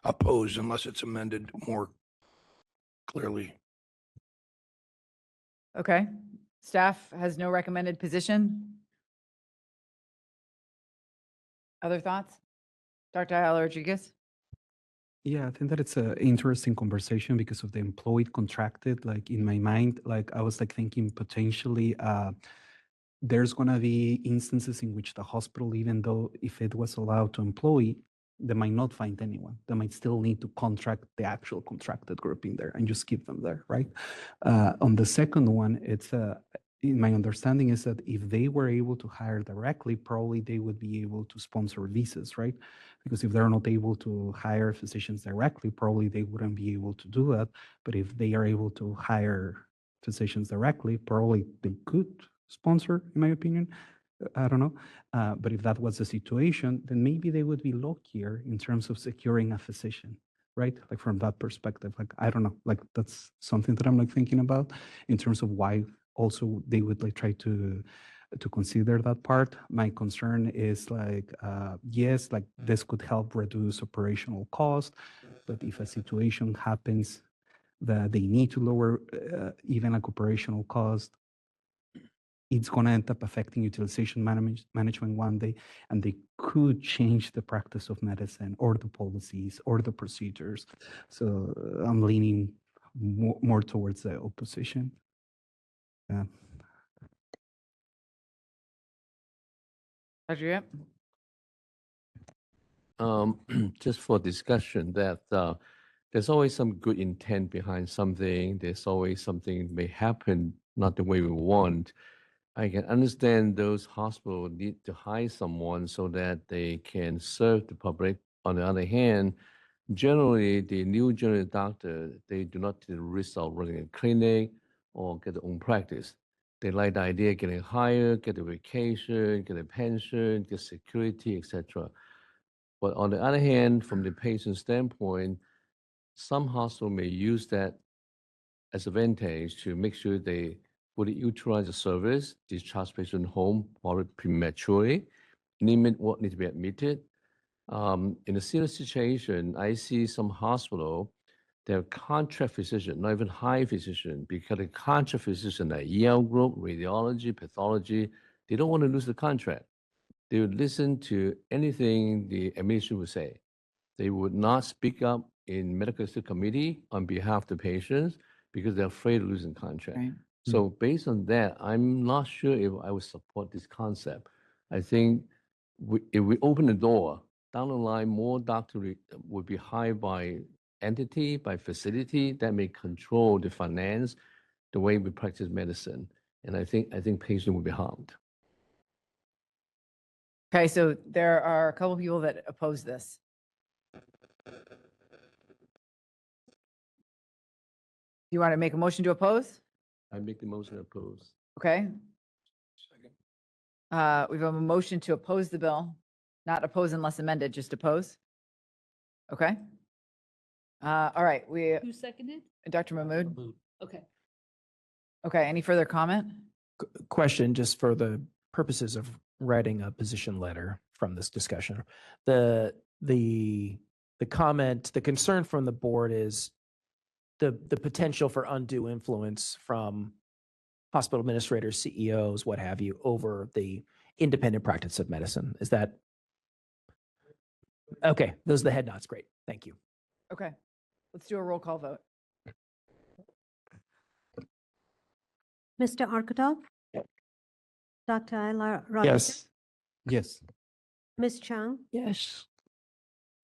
opposed unless it's amended more clearly. Okay. Staff has no recommended position. Other thoughts? Dr. Rodriguez? Yeah, I think that it's an interesting conversation because of the employed contracted. Like in my mind, like I was like thinking potentially there's going to be instances in which the hospital, even though if it was allowed to employ, they might not find anyone. They might still need to contract the actual contracted group in there and just keep them there, right? On the second one, it's in my understanding is that if they were able to hire directly, probably they would be able to sponsor visas, right? Because if they're not able to hire physicians directly, probably they wouldn't be able to do that. But if they are able to hire physicians directly, probably they could sponsor, in my opinion. I don't know. But if that was the situation, then maybe they would be luckier in terms of securing a physician, right? Like from that perspective, like, I don't know, like that's something that I'm like thinking about in terms of why also they would like try to consider that part. My concern is like, yes, like this could help reduce operational cost, but if a situation happens that they need to lower even like operational cost, it's going to end up affecting utilization management one day, and they could change the practice of medicine or the policies or the procedures. So I'm leaning more towards the opposition. Just for discussion, that there's always some good intent behind something. There's always something may happen not the way we want. I can understand those hospitals need to hire someone so that they can serve the public. On the other hand, generally, the new general doctor, they do not take the risk of running a clinic or get their own practice. They like the idea of getting hired, get a vacation, get a pension, get security, etc. But on the other hand, from the patient standpoint, some hospital may use that as advantage to make sure they fully utilize the service, discharge patient home probably prematurely, limit what needs to be admitted. In a similar situation, I see some hospital, their contract physician, not even high physician, because the contract physician at EL group, radiology, pathology, they don't want to lose the contract. They would listen to anything the administration would say. They would not speak up in medical ethics committee on behalf of the patients because they're afraid of losing contract. Right. So based on that, I'm not sure if I would support this concept. I think if we open the door, down the line, more doctors would be hired by entity, by facility that may control the finance, the way we practice medicine. And I think patients will be harmed. Okay, so there are a couple people that oppose this. You want to make a motion to oppose? I make the motion to oppose. Okay. We have a motion to oppose the bill, not oppose unless amended, just oppose. Okay. All right, Who seconded? Dr. Mahmood. Okay. Okay, any further comment? Question, just for the purposes of writing a position letter from this discussion. The comment, the concern from the board is the potential for undue influence from hospital administrators, CEOs, what have you, over the independent practice of medicine. Is that? Okay, those are the head nods. Great. Thank you. Okay, let's do a roll call vote. Mr. Arkatov? Dr. Ayla Rodriguez? Yes. Ms. Chang? Yes.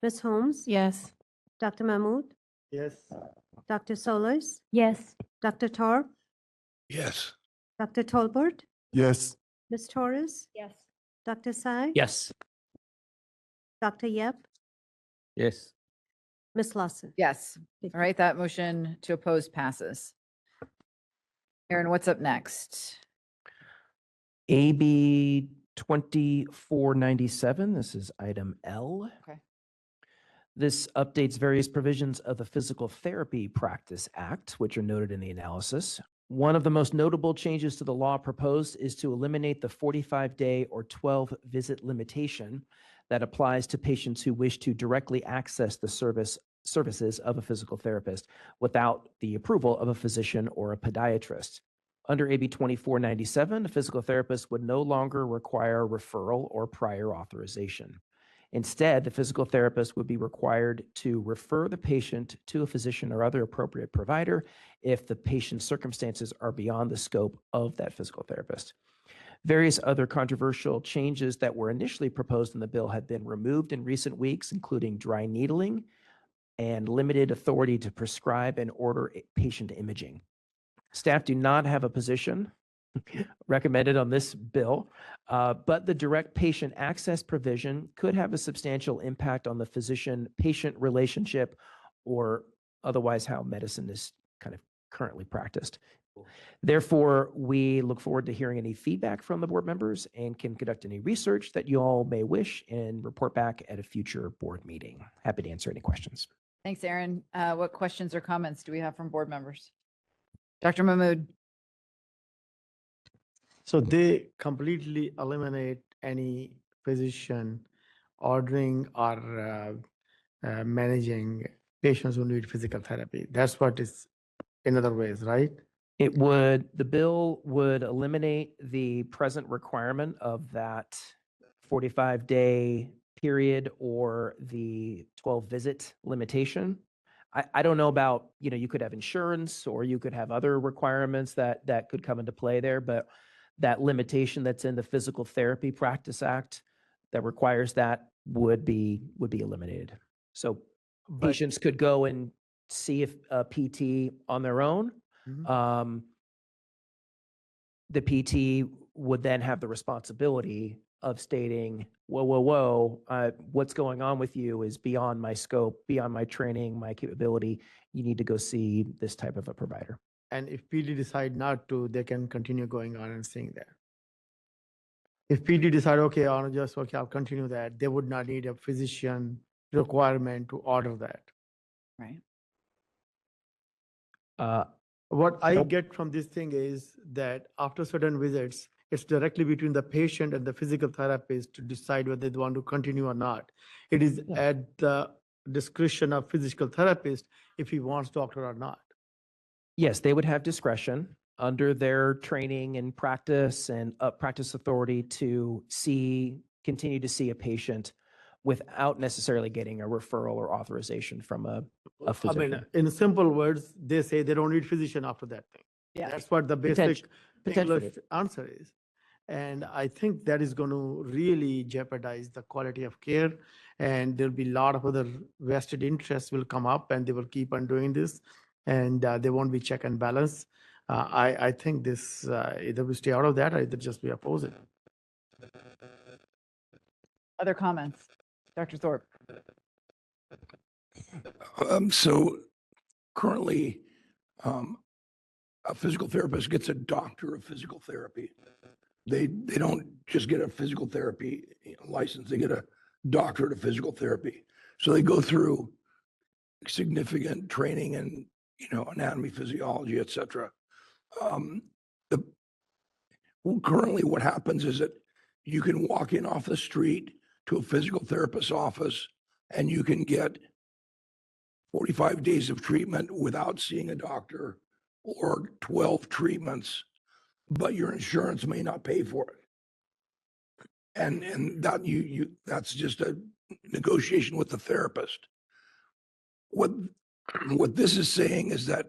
Ms. Holmes? Yes. Dr. Mahmood? Yes. Dr. Solis? Yes. Dr. Torp? Yes. Dr. Tolbert? Yes. Ms. Torres? Yes. Dr. Sai? Yes. Dr. Yep? Yes. Ms. Lawson? Yes. All right, that motion to oppose passes. Aaron, what's up next? AB 2497, this is item L. Okay. This updates various provisions of the Physical Therapy Practice Act, which are noted in the analysis. One of the most notable changes to the law proposed is to eliminate the 45-day or 12-visit limitation that applies to patients who wish to directly access the services of a physical therapist without the approval of a physician or a podiatrist. Under AB 2497, a physical therapist would no longer require referral or prior authorization. Instead, the physical therapist would be required to refer the patient to a physician or other appropriate provider if the patient's circumstances are beyond the scope of that physical therapist. Various other controversial changes that were initially proposed in the bill have been removed in recent weeks, including dry needling and limited authority to prescribe and order patient imaging. Staff do not have a position recommended on this bill, but the direct patient access provision could have a substantial impact on the physician-patient relationship or otherwise how medicine is kind of currently practiced. Therefore, we look forward to hearing any feedback from the board members and can conduct any research that you all may wish and report back at a future board meeting. Happy to answer any questions. Thanks, Aaron. What questions or comments do we have from board members? Dr. Mahmood. So they completely eliminate any physician ordering or managing patients who need physical therapy. That's what is in other ways, right? The bill would eliminate the present requirement of that 45-day period or the 12-visit limitation. I don't know about, you could have insurance or you could have other requirements that could come into play there, but that limitation that's in the Physical Therapy Practice Act that requires that would be eliminated. So patients could go and see if a PT on their own. The PT would then have the responsibility of stating, whoa, what's going on with you is beyond my scope, beyond my training, my capability. You need to go see this type of a provider. And if PD decide not to, they can continue going on and seeing that. If PD decide, okay, I'll continue that, they would not need a physician requirement to order that. Right. What I get from this thing is that after certain visits, it's directly between the patient and the physical therapist to decide whether they want to continue or not. It is at the discretion of physical therapist if he wants doctor or not. Yes, they would have discretion under their training and practice authority to continue to see a patient without necessarily getting a referral or authorization from a physician. I mean, in simple words, they say they don't need physician after that thing. Yeah. That's what the basic Potentially. English answer is. And I think that is going to really jeopardize the quality of care. And there'll be a lot of other vested interests will come up and they will keep on doing this. And they won't be check and balance. I think this, either we stay out of that or either just we oppose it. Other comments? Dr. Thorpe? So currently, a physical therapist gets a doctor of physical therapy. They don't just get a physical therapy license, they get a doctorate of physical therapy. So they go through significant training in, anatomy, physiology, et cetera. Currently what happens is that you can walk in off the street to a physical therapist's office and you can get 45 days of treatment without seeing a doctor, or 12 treatments, but your insurance may not pay for it. And that that's just a negotiation with the therapist. What this is saying is that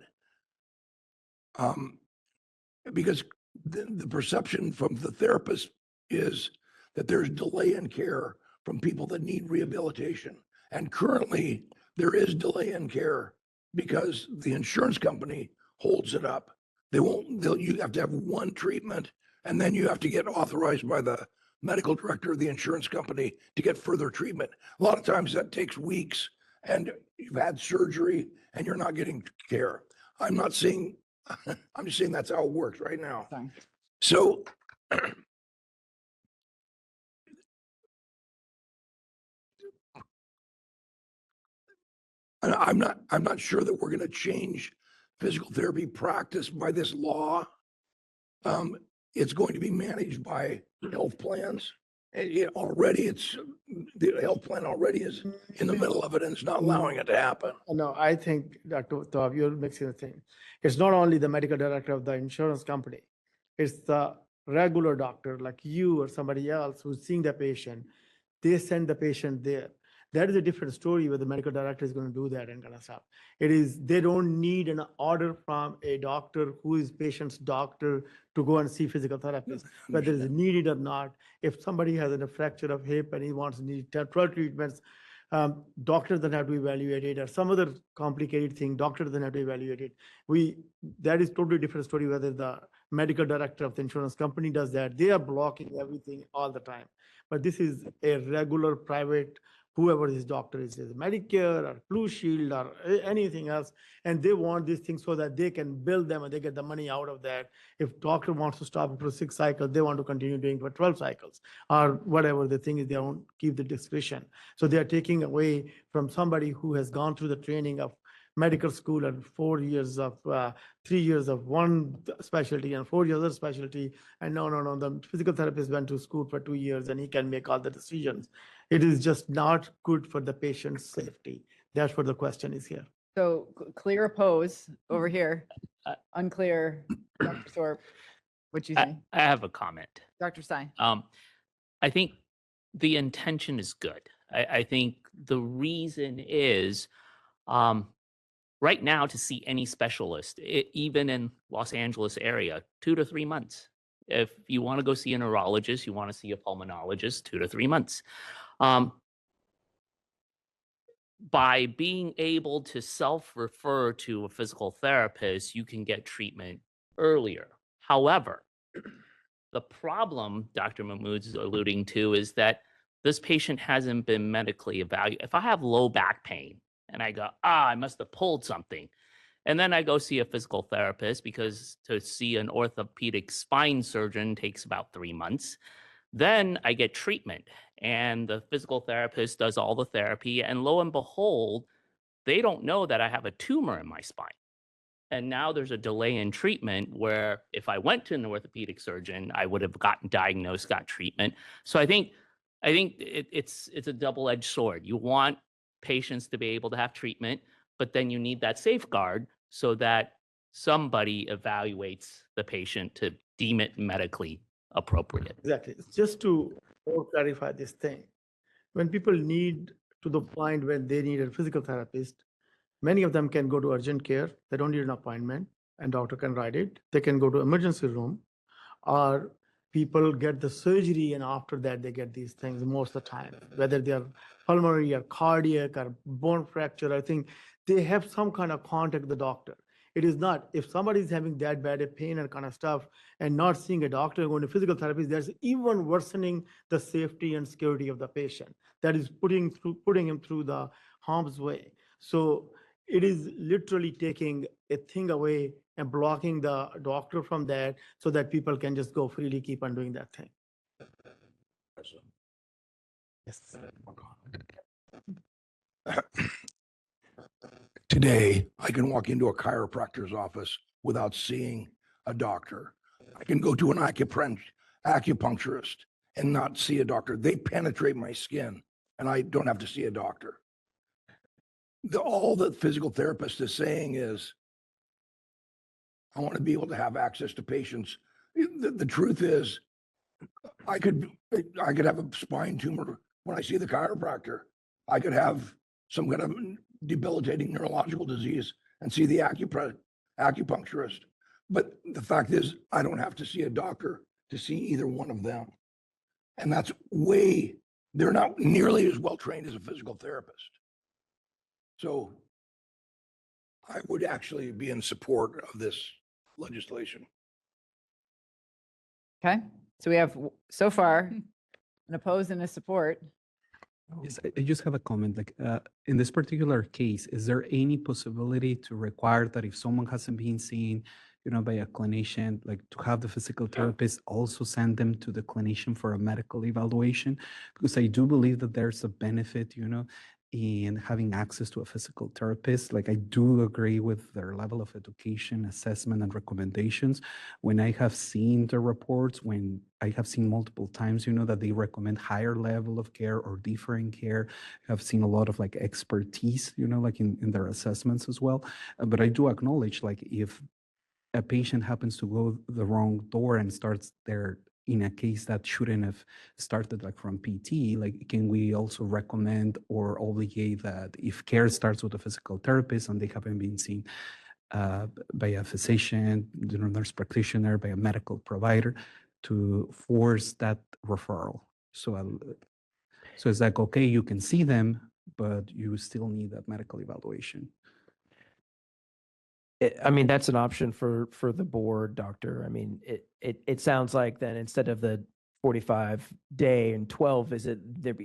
because the perception from the therapist is that there's delay in care from people that need rehabilitation. And currently there is delay in care because the insurance company holds it up. You have to have one treatment and then you have to get authorized by the medical director of the insurance company to get further treatment. A lot of times that takes weeks and you've had surgery and you're not getting care. I'm not saying, I'm just saying that's how it works right now. Sorry. So I'm not sure that we're going to change physical therapy practice by this law. It's going to be managed by health plans. And the health plan already is in the middle of it and it's not allowing it to happen. No, I think, Dr. Taub, you're mixing the thing. It's not only the medical director of the insurance company. It's the regular doctor like you or somebody else who's seeing the patient. They send the patient there. That is a different story where the medical director is going to do that and kind of stuff. They don't need an order from a doctor who is patient's doctor to go and see physical therapist, whether it's needed or not. If somebody has a fracture of hip and he wants to need 12 treatments, doctor doesn't have to evaluate it, or some other complicated thing, doctor doesn't have to evaluate it. That is totally different story whether the medical director of the insurance company does that. They are blocking everything all the time. But this is a regular private, whoever his doctor is Medicare or Blue Shield or anything else, and they want these things so that they can bill them and they get the money out of that. If doctor wants to stop for 6 cycles, they want to continue doing for 12 cycles or whatever the thing is, they don't keep the discretion. So they are taking away from somebody who has gone through the training of medical school and 4 years of 3 years of one specialty and 4 years of specialty. And no, the physical therapist went to school for 2 years and he can make all the decisions. It is just not good for the patient's safety. That's what the question is here. So clear oppose over here, unclear. Dr. Thorpe, what you think? I have a comment. Dr. Stein. I think the intention is good. I think the reason is right now to see any specialist, even in Los Angeles area, 2 to 3 months. If you want to go see a neurologist, you want to see a pulmonologist, 2 to 3 months. By being able to self-refer to a physical therapist, you can get treatment earlier. However, the problem Dr. Mahmood's alluding to is that this patient hasn't been medically evaluated. If I have low back pain and I go, I must have pulled something, and then I go see a physical therapist because to see an orthopedic spine surgeon takes about 3 months. Then I get treatment and the physical therapist does all the therapy, and lo and behold, they don't know that I have a tumor in my spine. And now there's a delay in treatment where if I went to an orthopedic surgeon, I would have gotten diagnosed, got treatment. So I think it's a double-edged sword. You want patients to be able to have treatment, but then you need that safeguard so that somebody evaluates the patient to deem it medically appropriate. Exactly. Just to more clarify this thing, when people need to the point when they need a physical therapist, many of them can go to urgent care. They don't need an appointment and doctor can write it. They can go to emergency room, or people get the surgery and after that they get these things most of the time, whether they are pulmonary or cardiac or bone fracture. I think they have some kind of contact with the doctor. It is not. If somebody is having that bad a pain and kind of stuff and not seeing a doctor and going to physical therapy, that's even worsening the safety and security of the patient. That is putting him through the harm's way. So it is literally taking a thing away and blocking the doctor from that so that people can just go freely keep on doing that thing. Yes. Today, I can walk into a chiropractor's office without seeing a doctor. I can go to an acupuncturist and not see a doctor. They penetrate my skin and I don't have to see a doctor. All the physical therapist is saying is, I want to be able to have access to patients. The truth is, I could have a spine tumor when I see the chiropractor. I could have some kind of debilitating neurological disease and see the acupuncturist. But the fact is, I don't have to see a doctor to see either one of them. And that's they're not nearly as well trained as a physical therapist. So I would actually be in support of this legislation. Okay, so we have so far an opposed and a support. Yes, I just have a comment. Like in this particular case, is there any possibility to require that if someone hasn't been seen, by a clinician, like to have the physical therapist also send them to the clinician for a medical evaluation? Because I do believe that there's a benefit, in having access to a physical therapist. Like I do agree with their level of education, assessment, and recommendations. When I have seen the reports, when I have seen multiple times, that they recommend higher level of care or different care. I've seen a lot of like expertise, like in their assessments as well. But I do acknowledge, like if a patient happens to go the wrong door and starts there in a case that shouldn't have started like from PT, like can we also recommend or obligate that if care starts with a physical therapist and they haven't been seen by a physician, nurse practitioner, by a medical provider, to force that referral? So it's like, okay, you can see them, but you still need that medical evaluation. I mean, that's an option for the board, doctor. I mean, it sounds like then instead of the 45-day and 12 visit, there,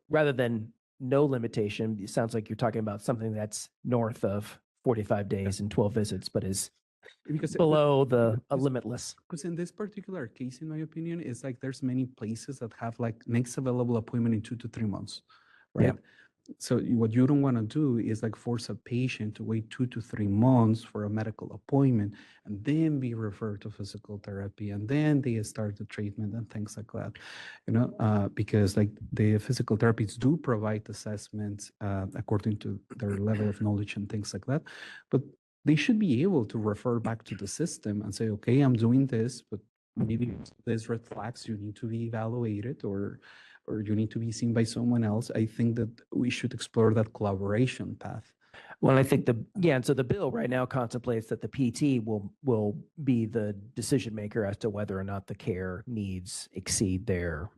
rather than no limitation, it sounds like you're talking about something that's north of 45 days and 12 visits, but is below the limitless. Because in this particular case, in my opinion, it's like there's many places that have like next available appointment in 2 to 3 months, right? Yeah. So what you don't want to do is like force a patient to wait 2 to 3 months for a medical appointment and then be referred to physical therapy and then they start the treatment and things like that, because like the physical therapists do provide assessments according to their level of knowledge and things like that, but they should be able to refer back to the system and say, okay, I'm doing this, but maybe there's red flags, you need to be evaluated or you need to be seen by someone else. I think that we should explore that collaboration path. Well, I think so the bill right now contemplates that the PT will be the decision maker as to whether or not the care needs exceed their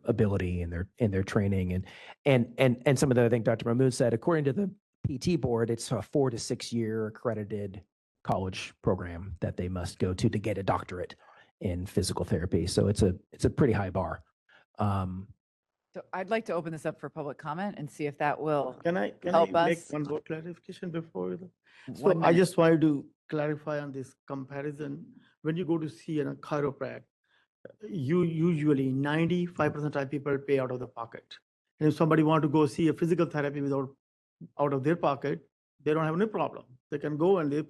ability and their training and some of the, I think Dr. Mahmood said, according to the PT board, it's a 4 to 6 year accredited college program that they must go to get a doctorate in physical therapy. So it's a pretty high bar. So I'd like to open this up for public comment and see if that will Can I help make us. one more clarification before? So 1 I minute. just wanted to clarify on this comparison. When you go to see a chiropractor, you usually 95% of time people pay out of the pocket. And if somebody want to go see a physical therapy out of their pocket, they don't have any problem. They can go and they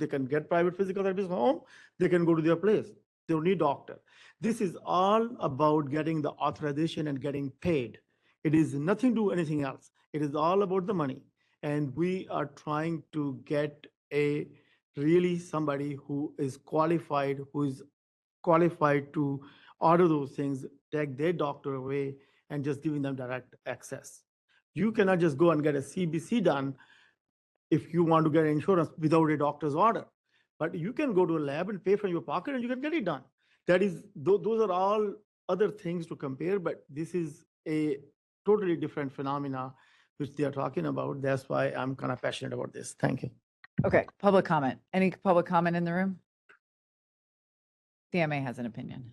can get private physical therapists home. They can go to their place. They don't need doctor. This is all about getting the authorization and getting paid. It is nothing to do anything else. It is all about the money. And we are trying to get somebody who is qualified to order those things, take their doctor away and just giving them direct access. You cannot just go and get a CBC done if you want to get insurance without a doctor's order. But you can go to a lab and pay from your pocket and you can get it done. Those are all other things to compare, but this is a totally different phenomena which they are talking about. That's why I'm kind of passionate about this. Thank you. Okay, public comment. Any public comment in the room? CMA has an opinion.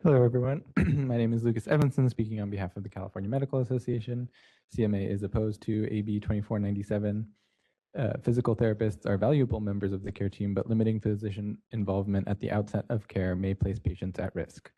Hello, everyone. My name is Lucas Evanson, speaking on behalf of the California Medical Association. CMA is opposed to AB 2497. Physical therapists are valuable members of the care team, but limiting physician involvement at the outset of care may place patients at risk.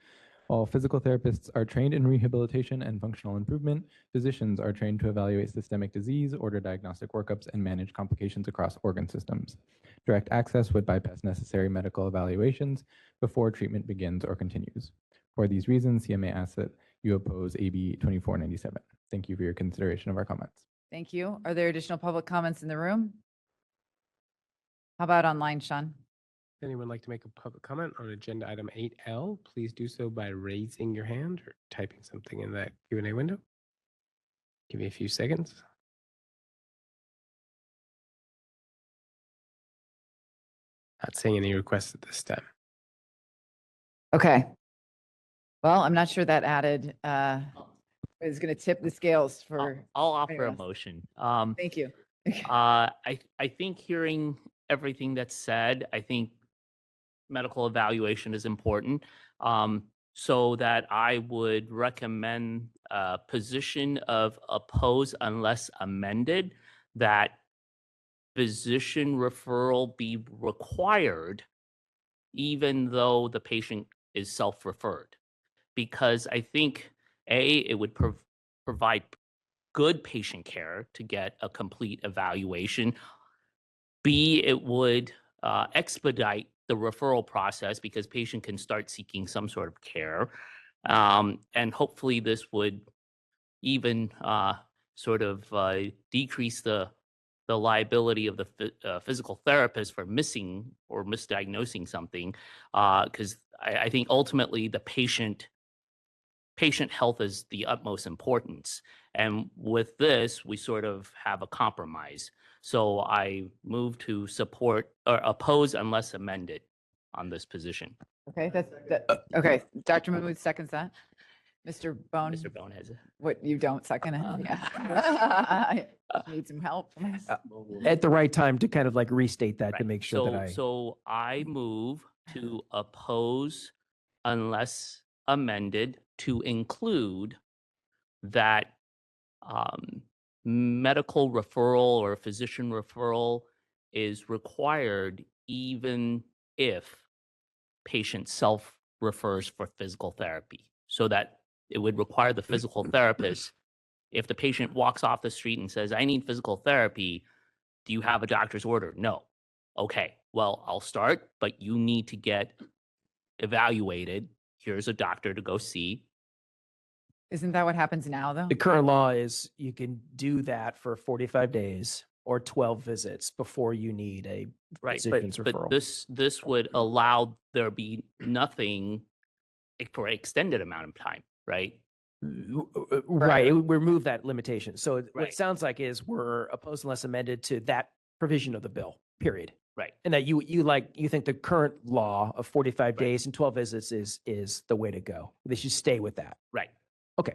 While physical therapists are trained in rehabilitation and functional improvement, physicians are trained to evaluate systemic disease, order diagnostic workups, and manage complications across organ systems. Direct access would bypass necessary medical evaluations before treatment begins or continues. For these reasons, CMA asks that you oppose AB 2497. Thank you for your consideration of our comments. Thank you. Are there additional public comments in the room? How about online, Sean? If anyone would like to make a public comment on agenda item 8L, please do so by raising your hand or typing something in that Q&A window. Give me a few seconds. Not seeing any requests at this time. Okay. Well, I'm not sure that added is going to tip the scales for. I'll offer a anyone else. motion. Thank you. I think hearing everything that's said, I think medical evaluation is important. So that I would recommend a position of oppose unless amended, that physician referral be required even though the patient is self-referred. Because I think, A, it would provide good patient care to get a complete evaluation. B, it would expedite the referral process because patient can start seeking some sort of care. And hopefully this would even sort of decrease the liability of the physical therapist for missing or misdiagnosing something. Because I think ultimately the patient health is the utmost importance. And with this, we sort of have a compromise. So I move to support or oppose unless amended on this position. Okay, okay. Dr. Mahmood seconds that. Mr. Bone. Mr. Bone has it. What, you don't second it? Yeah. Need some help. At the right time to kind of like restate that to make sure that I. So I move to oppose unless amended to include that medical referral or physician referral is required even if patient self-refers for physical therapy. So that it would require the physical therapist, if the patient walks off the street and says, I need physical therapy, do you have a doctor's order? No. Okay, well, I'll start, but you need to get evaluated. Here's a doctor to go see. Isn't that what happens now, though? The current law is you can do that for 45 days or 12 visits before you need a physician's referral. But this would allow there be nothing for an extended amount of time, right? Right. It would remove that limitation. So what Right. it sounds like is we're opposed unless amended to that provision of the bill, period. Right. And that you think the current law of 45 days and 12 visits is the way to go. They should stay with that. Right. Okay.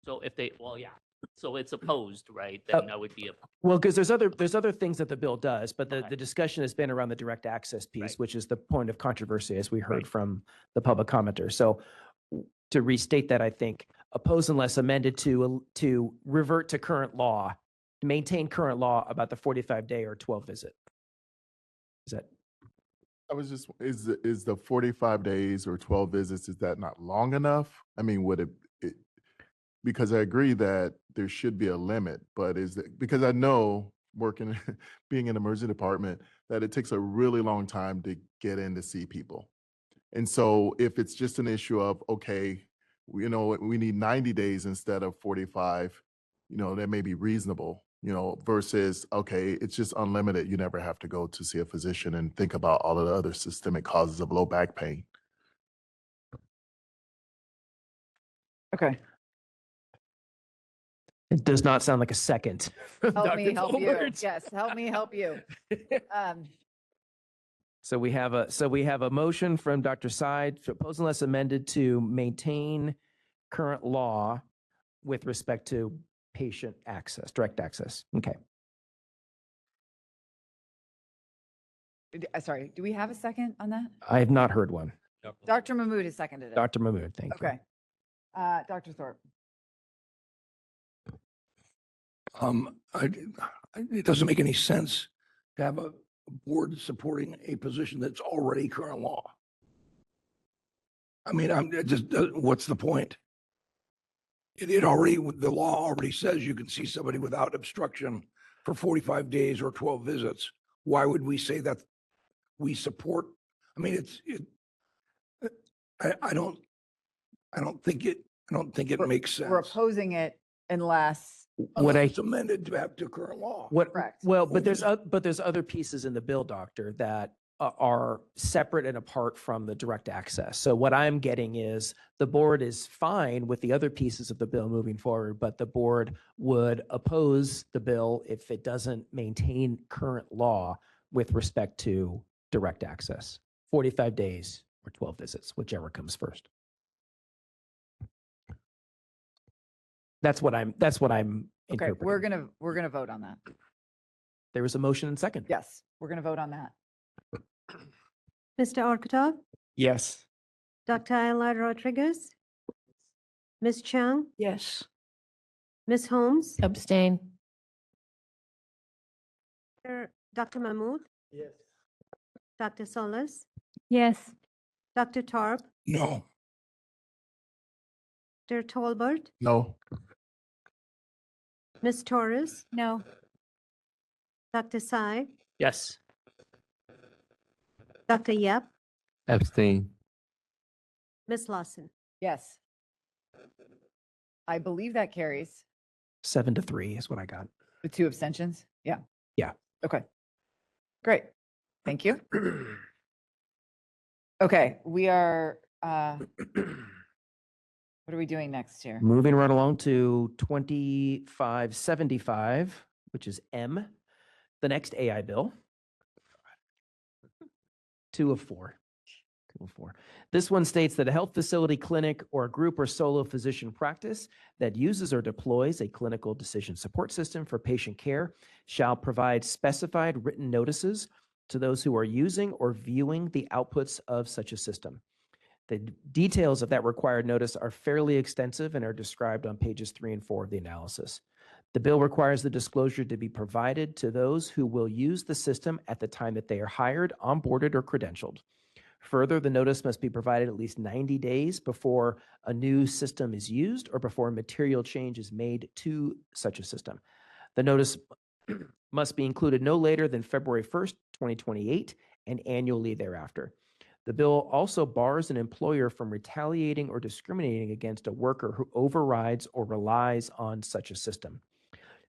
So if they, well, yeah. So it's opposed, right? Then that would be a. Well, because there's other things that the bill does, but the discussion has been around the direct access piece, which is the point of controversy, as we heard from the public commenter. So to restate that, I think oppose unless amended to revert to current law, to maintain current law about the 45-day or 12 visit. Is that? I was just, is the 45 days or 12 visits, is that not long enough? I mean, would it because I agree that there should be a limit, but is it, because I know working, being in the emergency department, that it takes a really long time to get in to see people. And so if it's just an issue of, okay, we need 90 days instead of 45, that may be reasonable, versus, okay, it's just unlimited. You never have to go to see a physician and think about all of the other systemic causes of low back pain. Okay. It does not sound like a second. Help me help you. Yes, help me help you. So we have a motion from Dr. Side to oppose unless amended to maintain current law with respect to patient access, direct access. Okay. Sorry, do we have a second on that? I have not heard one. Dr. Mahmood has seconded it. Dr. Mahmood, thank you. Okay. Dr. Thorpe. It doesn't make any sense to have a board supporting a position that's already current law. I mean, what's the point? It already, the law already says you can see somebody without obstruction for 45 days or 12 visits. Why would we say that we support? I mean, I don't think it makes sense. We're opposing it unless. It's amended to have to current law. Correct. Well, but there's other pieces in the bill, doctor, that are separate and apart from the direct access. So what I'm getting is the board is fine with the other pieces of the bill moving forward, but the board would oppose the bill if it doesn't maintain current law with respect to direct access, 45 days or 12 visits, whichever comes first. That's what I'm Okay, interpreting. we're gonna vote on that. There was a motion and second. Yes, we're gonna vote on that. Mr. Orkatov, Yes. Dr. Ayla Rodriguez, Ms. Chung, Yes. Ms. Holmes, Abstain. Dr. Mahmood, Yes. Dr. Solis, Yes. Dr. Torp, No. Dr. Tolbert, No. Ms. Torres, No. Dr. Sai, Yes. Dr. Yep, Abstain. Ms. Lawson. Yes. I believe that carries 7-3 is what I got. with 2 abstentions. Yeah. Yeah. Okay. Great. Thank you. Okay, we are, what are we doing next here? Moving right along to 2575, which is M, the next AI bill. 2 of 4. 2 of 4. This one states that a health facility, clinic, or a group or solo physician practice that uses or deploys a clinical decision support system for patient care shall provide specified written notices to those who are using or viewing the outputs of such a system. The details of that required notice are fairly extensive and are described on pages 3 and 4 of the analysis. The bill requires the disclosure to be provided to those who will use the system at the time that they are hired, onboarded, or credentialed. Further, the notice must be provided at least 90 days before a new system is used or before material change is made to such a system. The notice must be included no later than February 1st, 2028, and annually thereafter. The bill also bars an employer from retaliating or discriminating against a worker who overrides or relies on such a system.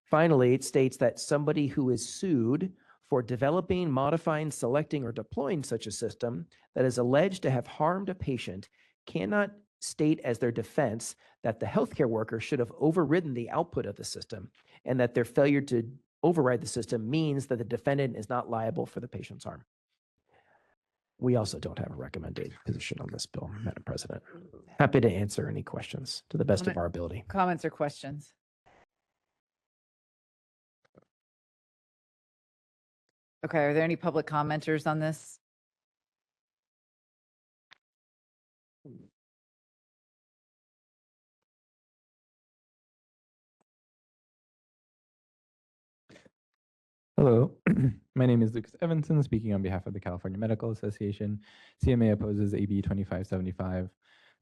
Finally, it states that somebody who is sued for developing, modifying, selecting, or deploying such a system that is alleged to have harmed a patient cannot state as their defense that the healthcare worker should have overridden the output of the system and that their failure to override the system means that the defendant is not liable for the patient's harm. We also don't have a recommended position on this bill, Madam President. Happy to answer any questions to the best of our ability. Comments or questions? Okay, are there any public commenters on this? Hello, my name is Lucas Evanson, speaking on behalf of the California Medical Association. CMA opposes AB 2575.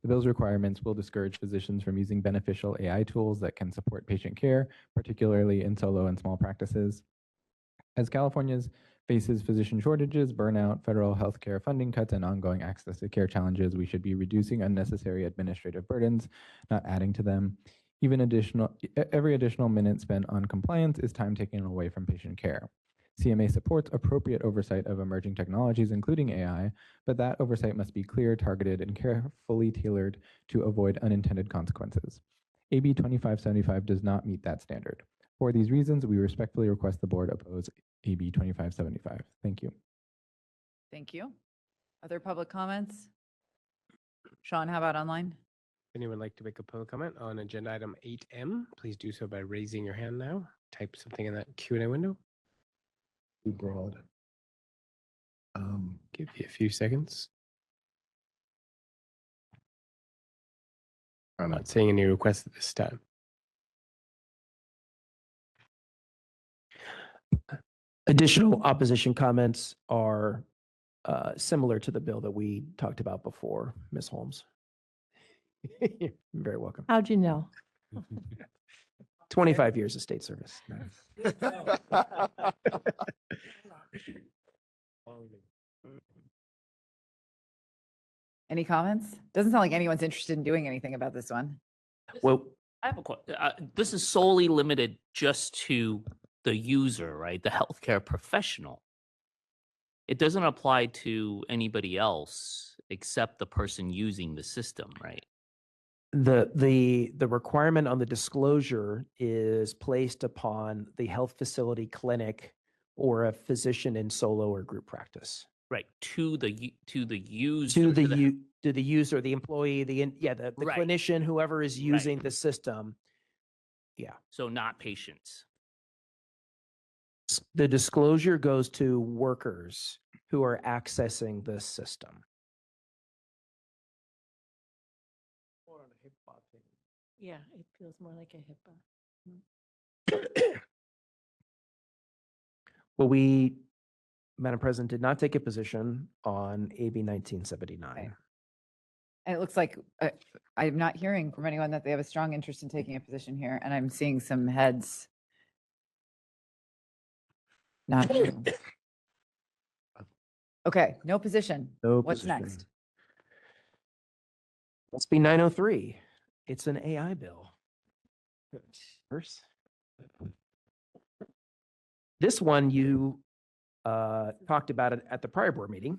The bill's requirements will discourage physicians from using beneficial AI tools that can support patient care, particularly in solo and small practices. As California's faces physician shortages, burnout, federal healthcare funding cuts, and ongoing access to care challenges, we should be reducing unnecessary administrative burdens, not adding to them. Every additional minute spent on compliance is time taken away from patient care. CMA supports appropriate oversight of emerging technologies, including AI, but that oversight must be clear, targeted, and carefully tailored to avoid unintended consequences. AB 2575 does not meet that standard. For these reasons, we respectfully request the board oppose AB 2575. Thank you. Thank you. Other public comments? Sean, how about online? Anyone like to make a public comment on agenda item 8M? Please do so by raising your hand now. Type something in that Q&A window. Too broad. Give you a few seconds. I'm not seeing any requests at this time. Additional opposition comments are similar to the bill that we talked about before, Ms. Holmes. You're very welcome. How'd you know? 25 years of state service. Any comments? Doesn't sound like anyone's interested in doing anything about this one. Well, I have a question. This is solely limited just to the user, right? The healthcare professional. It doesn't apply to anybody else except the person using the system, right? The requirement on the disclosure is placed upon the health facility, clinic, or a physician in solo or group practice. Right. To the user. To the user, the employee, the Right. clinician, whoever is using the system. Yeah. So not patients. The disclosure goes to workers who are accessing the system. Yeah, it feels more like a HIPAA. Well, we, Madam President, did not take a position on AB 1979. And it looks like I'm not hearing from anyone that they have a strong interest in taking a position here, and I'm seeing some heads. Not true. Okay, no position. No What's position. next? SB 903. It's an AI bill. First. This one you talked about it at the prior board meeting.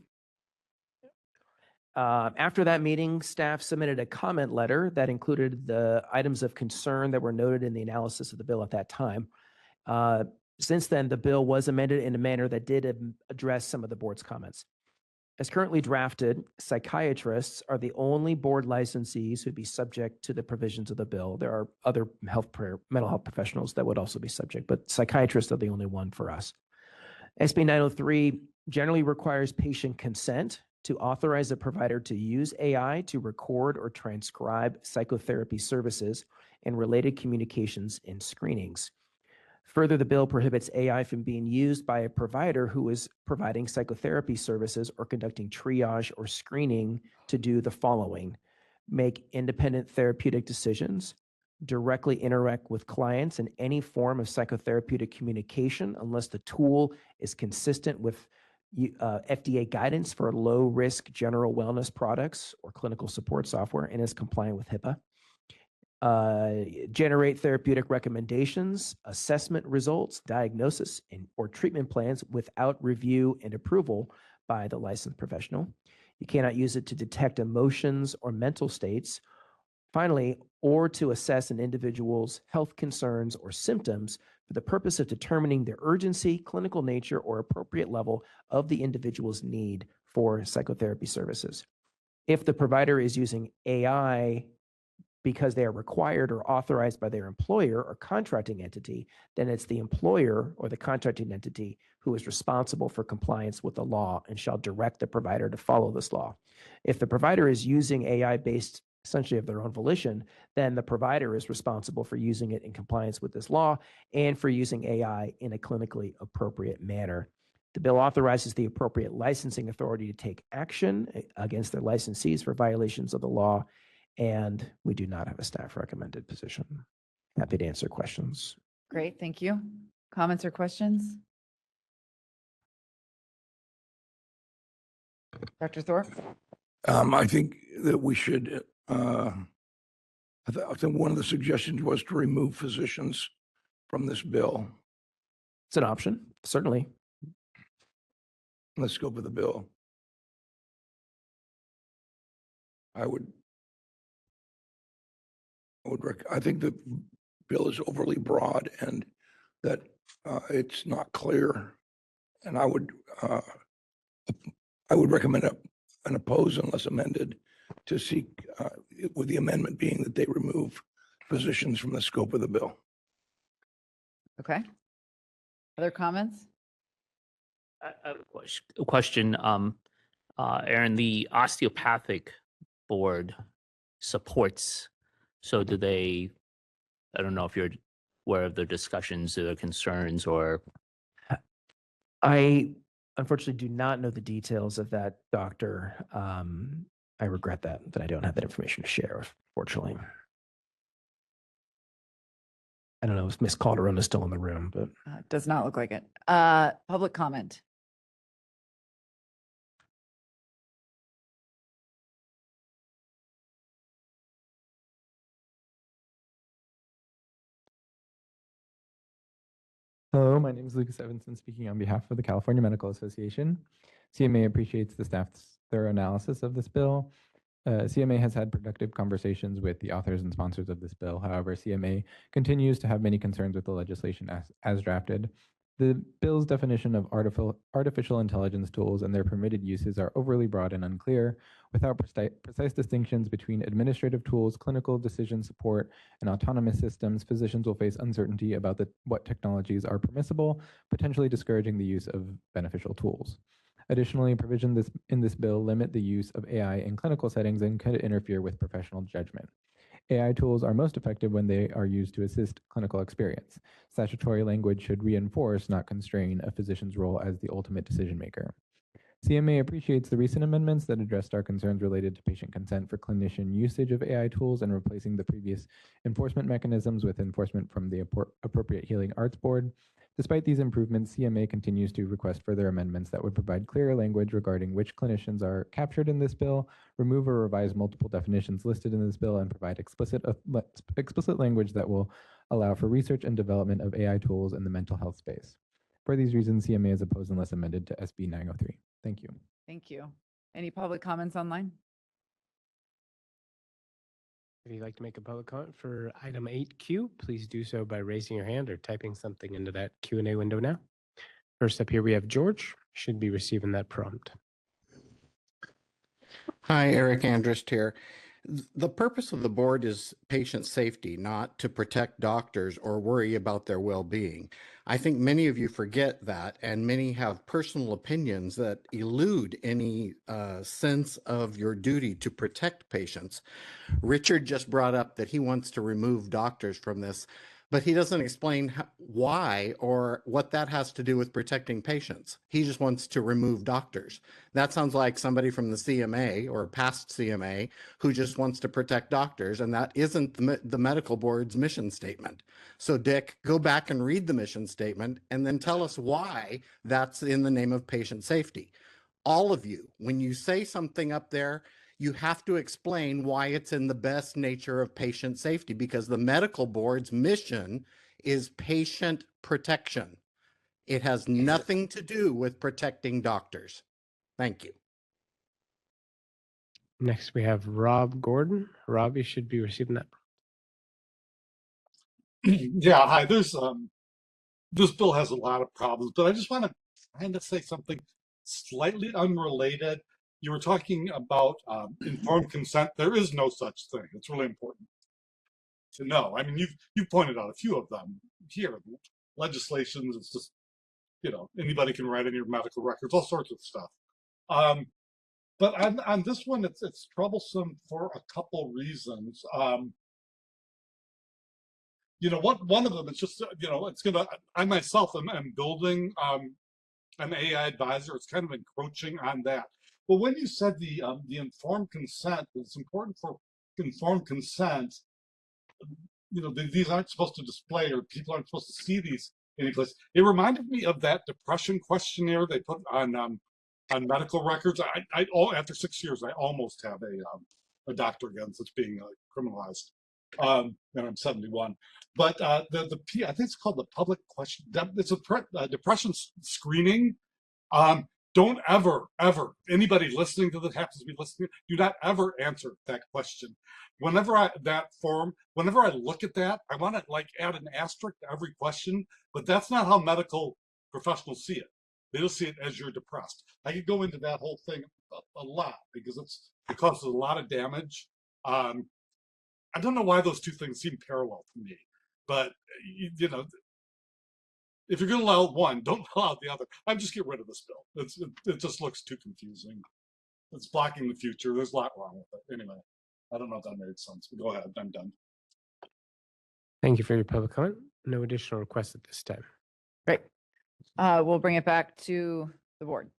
After that meeting, staff submitted a comment letter that included the items of concern that were noted in the analysis of the bill at that time. Since then, the bill was amended in a manner that did address some of the board's comments. As currently drafted, psychiatrists are the only board licensees who'd be subject to the provisions of the bill. There are other mental health professionals that would also be subject, but psychiatrists are the only one for us. SB 903 generally requires patient consent to authorize a provider to use AI to record or transcribe psychotherapy services and related communications in screenings. Further, the bill prohibits AI from being used by a provider who is providing psychotherapy services or conducting triage or screening to do the following: make independent therapeutic decisions, directly interact with clients in any form of psychotherapeutic communication unless the tool is consistent with FDA guidance for low-risk general wellness products or clinical support software and is compliant with HIPAA. Generate therapeutic recommendations, assessment results, diagnosis, or treatment plans without review and approval by the licensed professional. You cannot use it to detect emotions or mental states. Finally, or to assess an individual's health concerns or symptoms for the purpose of determining the urgency, clinical nature, or appropriate level of the individual's need for psychotherapy services. If the provider is using AI because they are required or authorized by their employer or contracting entity, then it's the employer or the contracting entity who is responsible for compliance with the law and shall direct the provider to follow this law. If the provider is using AI based essentially of their own volition, then the provider is responsible for using it in compliance with this law and for using AI in a clinically appropriate manner. The bill authorizes the appropriate licensing authority to take action against their licensees for violations of the law, and we do not have a staff recommended position. Happy to answer questions. Great, thank you. Comments or questions? Dr. Thorpe? I think that we should, I think one of the suggestions was to remove physicians from this bill. It's an option, certainly. Let's go with the bill. I think the bill is overly broad and that it's not clear. And I would recommend an oppose unless amended to seek, with the amendment being that they remove positions from the scope of the bill. Okay. Other comments? I have a question. Aaron, the osteopathic board supports. So do they? I don't know if you're aware of the discussions or concerns, or I unfortunately do not know the details of that, doctor. I regret that I don't have that information to share, unfortunately. I don't know if Miss Calderon is still in the room, but Does not look like it. Public comment. Hello, my name is Lucas Evanson, speaking on behalf of the California Medical Association. CMA appreciates the staff's thorough analysis of this bill. CMA has had productive conversations with the authors and sponsors of this bill. However, CMA continues to have many concerns with the legislation as drafted. The bill's definition of artificial intelligence tools and their permitted uses are overly broad and unclear. Without precise distinctions between administrative tools, clinical decision support, and autonomous systems, physicians will face uncertainty about what technologies are permissible, potentially discouraging the use of beneficial tools. Additionally, provisions in this bill limit the use of AI in clinical settings and could interfere with professional judgment. AI tools are most effective when they are used to assist clinical experience. Statutory language should reinforce, not constrain, a physician's role as the ultimate decision maker. CMA appreciates the recent amendments that addressed our concerns related to patient consent for clinician usage of AI tools and replacing the previous enforcement mechanisms with enforcement from the appropriate Healing Arts Board. Despite these improvements, CMA continues to request further amendments that would provide clearer language regarding which clinicians are captured in this bill, remove or revise multiple definitions listed in this bill, and provide explicit language that will allow for research and development of AI tools in the mental health space. For these reasons, CMA is opposed unless amended to SB 903. Thank you. Thank you. Any public comments online? If you'd like to make a public comment for item 8Q, please do so by raising your hand or typing something into that Q&A window now. First up here, we have George. Should be receiving that prompt. Hi, Eric Andrist here. The purpose of the board is patient safety, not to protect doctors or worry about their well-being. I think many of you forget that, and many have personal opinions that elude any sense of your duty to protect patients. Richard just brought up that he wants to remove doctors from this, but he doesn't explain why or what that has to do with protecting patients. He just wants to remove doctors. That sounds like somebody from the CMA or past CMA who just wants to protect doctors, and that isn't the medical board's mission statement. So Dick, go back and read the mission statement and then tell us why that's in the name of patient safety. All of you, when you say something up there, you have to explain why it's in the best nature of patient safety, because the medical board's mission is patient protection. It has nothing to do with protecting doctors. Thank you. Next, we have Rob Gordon. Rob, you should be receiving that. Yeah, hi. There's this bill has a lot of problems, but I just want to kind of say something slightly unrelated. You were talking about informed consent. There is no such thing. It's really important to know. I mean, you've pointed out a few of them here. Legislations, it's just, you know, anybody can write in your medical records, all sorts of stuff. But on this one, it's troublesome for a couple reasons. You know, one of them is just, you know, it's gonna. I myself am building an AI advisor. It's kind of encroaching on that. But when you said the informed consent, it's important for informed consent. You know, these aren't supposed to display, or people aren't supposed to see these any place. It reminded me of that depression questionnaire they put on medical records. After 6 years, I almost have a doctor again that's being criminalized. And I'm 71. But I think it's called the public question. It's a depression screening. Don't ever, anybody listening to this happens to be listening, do not ever answer that question. Whenever I look at that, I want to like add an asterisk to every question, but that's not how medical professionals see it. They don't see it as you're depressed. I could go into that whole thing a lot because it causes a lot of damage. I don't know why those two things seem parallel to me, but you know, if you're going to allow one, don't allow the other. I'm just get rid of this bill. It just looks too confusing. It's blocking the future. There's a lot wrong with it. Anyway, I don't know if that made sense, but go ahead. I'm done. Thank you for your public comment. No additional requests at this time. Great. We'll bring it back to the board.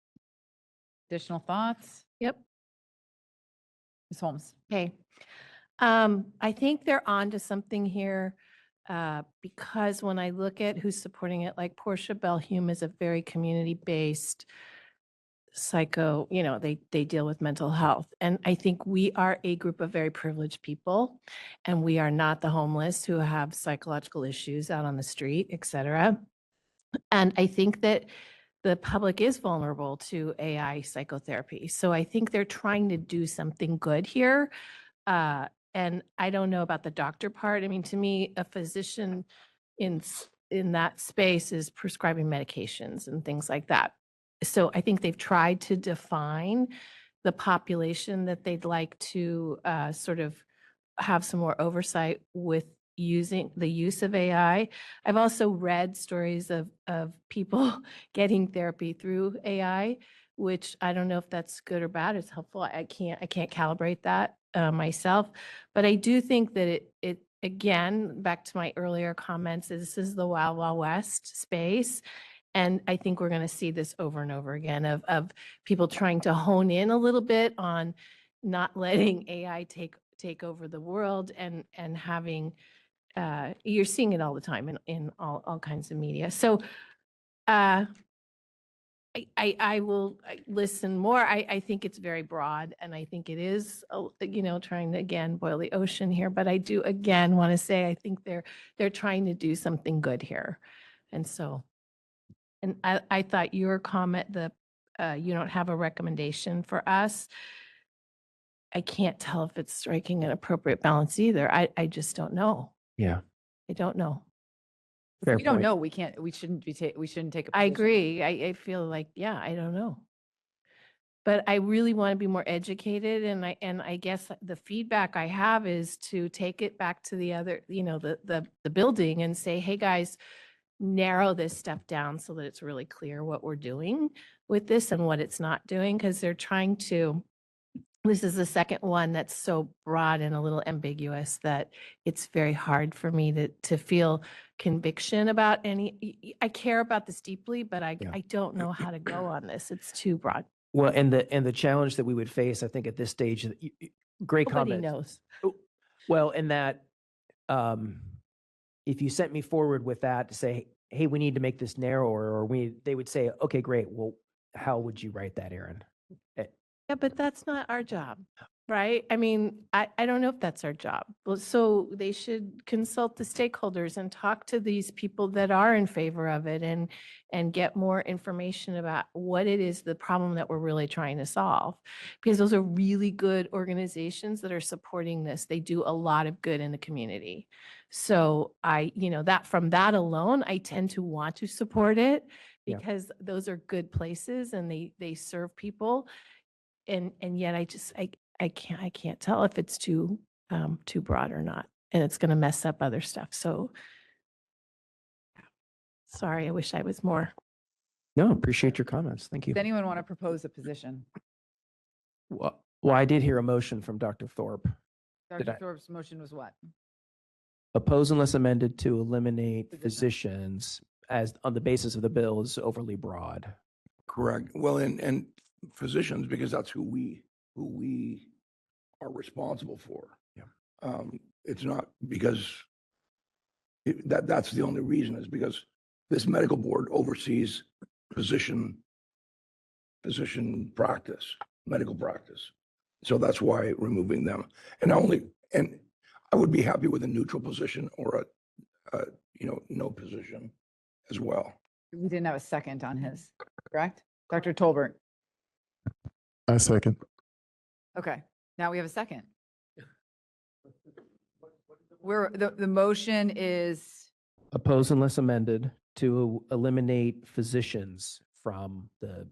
Additional thoughts? Yep. Ms. Holmes. Okay. I think they're on to something here because when I look at who's supporting it, like Portia Bell-Hume is a very community-based psycho, they deal with mental health. And I think we are a group of very privileged people, and we are not the homeless who have psychological issues out on the street, et cetera. And I think that the public is vulnerable to AI psychotherapy. So I think they're trying to do something good here. And I don't know about the doctor part. I mean, to me, a physician in that space is prescribing medications and things like that. So I think they've tried to define the population that they'd like to sort of have some more oversight with using the use of AI. I've also read stories of people getting therapy through AI, which I don't know if that's good or bad. It's helpful. I can't calibrate that myself, but I do think that it again, back to my earlier comments, this is the Wild Wild West space. And I think we're going to see this over and over again of people trying to hone in a little bit on not letting AI take over the world and having, you're seeing it all the time in all kinds of media. So I will listen more. I think it's very broad, and I think it is, trying to, again, boil the ocean here. But I do, again, want to say I think they're trying to do something good here. And so, and I thought your comment, you don't have a recommendation for us. I can't tell if it's striking an appropriate balance either. I just don't know. Yeah. I don't know. Fair We don't point. know. We shouldn't take a position. I agree. I feel like, I don't know. But I really want to be more educated. And I guess the feedback I have is to take it back to the other, the building and say, hey, guys, narrow this stuff down so that it's really clear what we're doing with this and what it's not doing. Because they're trying to, this is the second one that's so broad and a little ambiguous that it's very hard for me to feel conviction about any. I care about this deeply, but I don't know how to go on this. It's too broad. Well, and the challenge that we would face, I think, at this stage, great Nobody comment. knows. Well, in that, if you sent me forward with that to say, hey, we need to make this narrower, or they would say, okay, great. Well, how would you write that, Aaron? Yeah, but that's not our job, right? I mean, I don't know if that's our job. Well, so they should consult the stakeholders and talk to these people that are in favor of it and get more information about what it is, the problem that we're really trying to solve. Because those are really good organizations that are supporting this. They do a lot of good in the community. So that from that alone, I tend to want to support it because those are good places and they serve people. And yet I can't tell if it's too broad or not, and it's going to mess up other stuff. So sorry, I wish I was more. No, appreciate your comments. Thank you. Does anyone want to propose a position? Well, I did hear a motion from Dr. Thorpe. Dr. Thorpe's motion was what? Oppose unless amended to eliminate physicians as on the basis of the bill is overly broad. Correct. Well, and physicians, because that's who we are responsible for. Yeah. It's not because that's the only reason, is because this medical board oversees physician practice, medical practice. So that's why removing them. And I would be happy with a neutral position or a no position as well. We didn't have a second on his, correct? Dr. Tolbert. I second. Okay, now we have a second. The motion is Oppose unless amended to eliminate physicians from the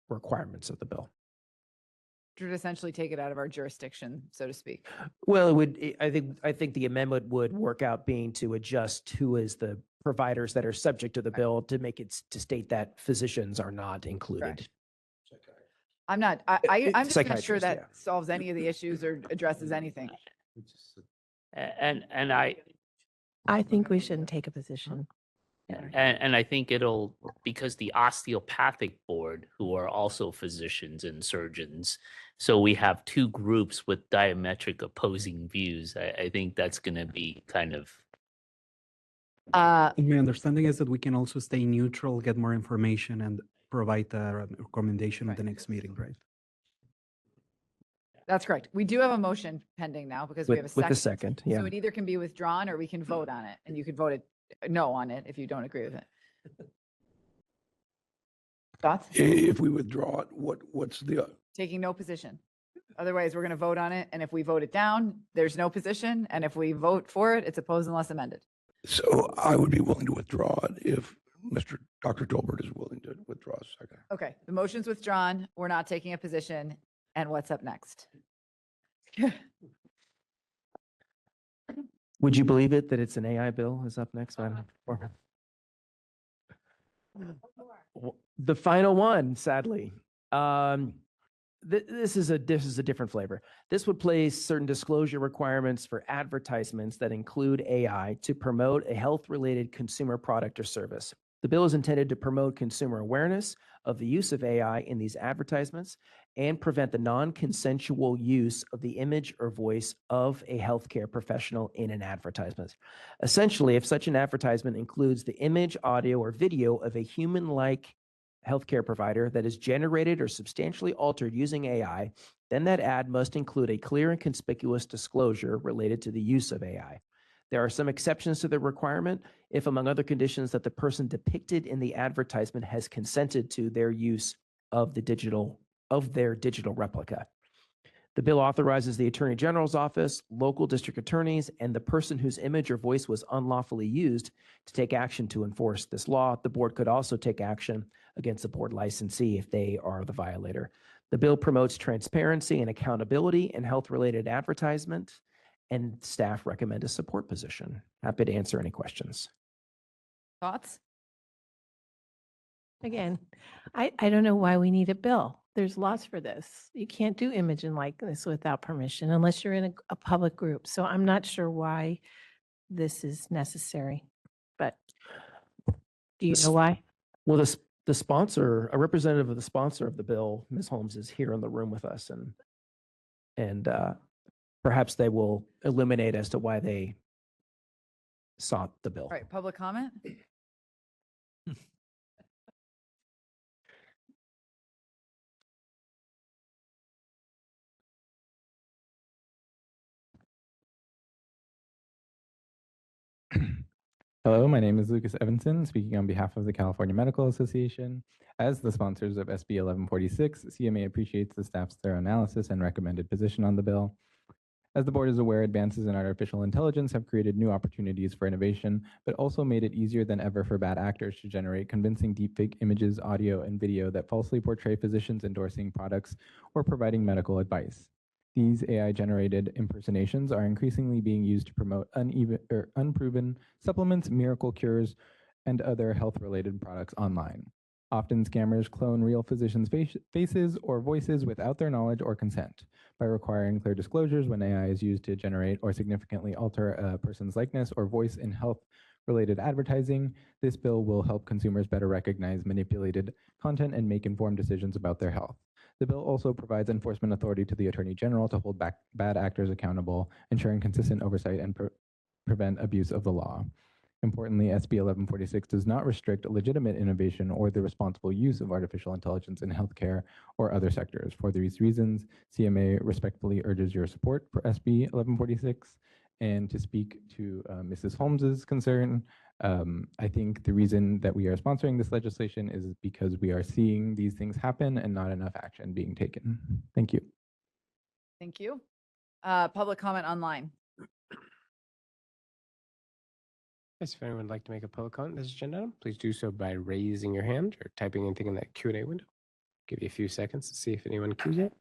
requirements of the bill. would essentially take it out of our jurisdiction, so to speak. Well, it would, I think the amendment would work out being to adjust who is the providers that are subject to the bill to make it, to state that physicians are not included. I'm not, I'm just not sure Psychiatrist, that yeah. solves any of the issues or addresses anything. And I think we shouldn't take a position. and I think it'll, because the osteopathic board, who are also physicians and surgeons, so we have two groups with diametric opposing views. I think that's going to be kind of. My understanding is that we can also stay neutral, get more information, and provide a recommendation at the next meeting, right? That's correct. We do have a motion pending now because we have a second. With the second, yeah. So it either can be withdrawn or we can vote on it, and you could vote it no on it if you don't agree with it. Thoughts? If we withdraw it, what's the, Taking no position. Otherwise, we're going to vote on it, and if we vote it down, there's no position, and if we vote for it, it's opposed unless amended. so I would be willing to withdraw it if Dr. Tolbert is willing to withdraw a second. Okay, the motion's withdrawn. We're not taking a position. And what's up next? Would you believe it that it's an AI bill is up next? Madam? The final one, sadly. This is a different flavor. This would place certain disclosure requirements for advertisements that include AI to promote a health-related consumer product or service. The bill is intended to promote consumer awareness of the use of AI in these advertisements and prevent the non-consensual use of the image or voice of a healthcare professional in an advertisement. Essentially, if such an advertisement includes the image, audio, or video of a human-like healthcare provider that is generated or substantially altered using AI, then that ad must include a clear and conspicuous disclosure related to the use of AI. There are some exceptions to the requirement if, among other conditions, that the person depicted in the advertisement has consented to their use of their digital replica. The bill authorizes the Attorney General's office, local district attorneys, and the person whose image or voice was unlawfully used to take action to enforce this law. The board could also take action against the board licensee if they are the violator. The bill promotes transparency and accountability in health-related advertisement, and staff recommend a support position. Happy to answer any questions. Thoughts? Again, I don't know why we need a bill. There's laws for this. You can't do image and likeness without permission unless you're in a public group. So I'm not sure why this is necessary, but do you know why? Well, the sponsor, a representative of the sponsor of the bill, Ms. Holmes, is here in the room with us, and perhaps they will illuminate as to why they sought the bill. All right, public comment? Hello, my name is Lucas Evanson, speaking on behalf of the California Medical Association. As the sponsors of SB 1146, CMA appreciates the staff's thorough analysis and recommended position on the bill. As the board is aware, advances in artificial intelligence have created new opportunities for innovation, but also made it easier than ever for bad actors to generate convincing deepfake images, audio, and video that falsely portray physicians endorsing products or providing medical advice. These AI-generated impersonations are increasingly being used to promote unproven supplements, miracle cures, and other health-related products online. Often, scammers clone real physicians' faces or voices without their knowledge or consent. By requiring clear disclosures when AI is used to generate or significantly alter a person's likeness or voice in health-related advertising, this bill will help consumers better recognize manipulated content and make informed decisions about their health. The bill also provides enforcement authority to the Attorney General to hold bad actors accountable, ensuring consistent oversight and prevent abuse of the law. Importantly, SB 1146 does not restrict legitimate innovation or the responsible use of artificial intelligence in healthcare or other sectors. For these reasons, CMA respectfully urges your support for SB 1146. And to speak to Mrs. Holmes's concern, I think the reason that we are sponsoring this legislation is because we are seeing these things happen and not enough action being taken. Thank you. Thank you. Public comment online. Yes, if anyone would like to make a public comment on this agenda item, please do so by raising your hand or typing anything in that Q&A window. Give you a few seconds to see if anyone queues up.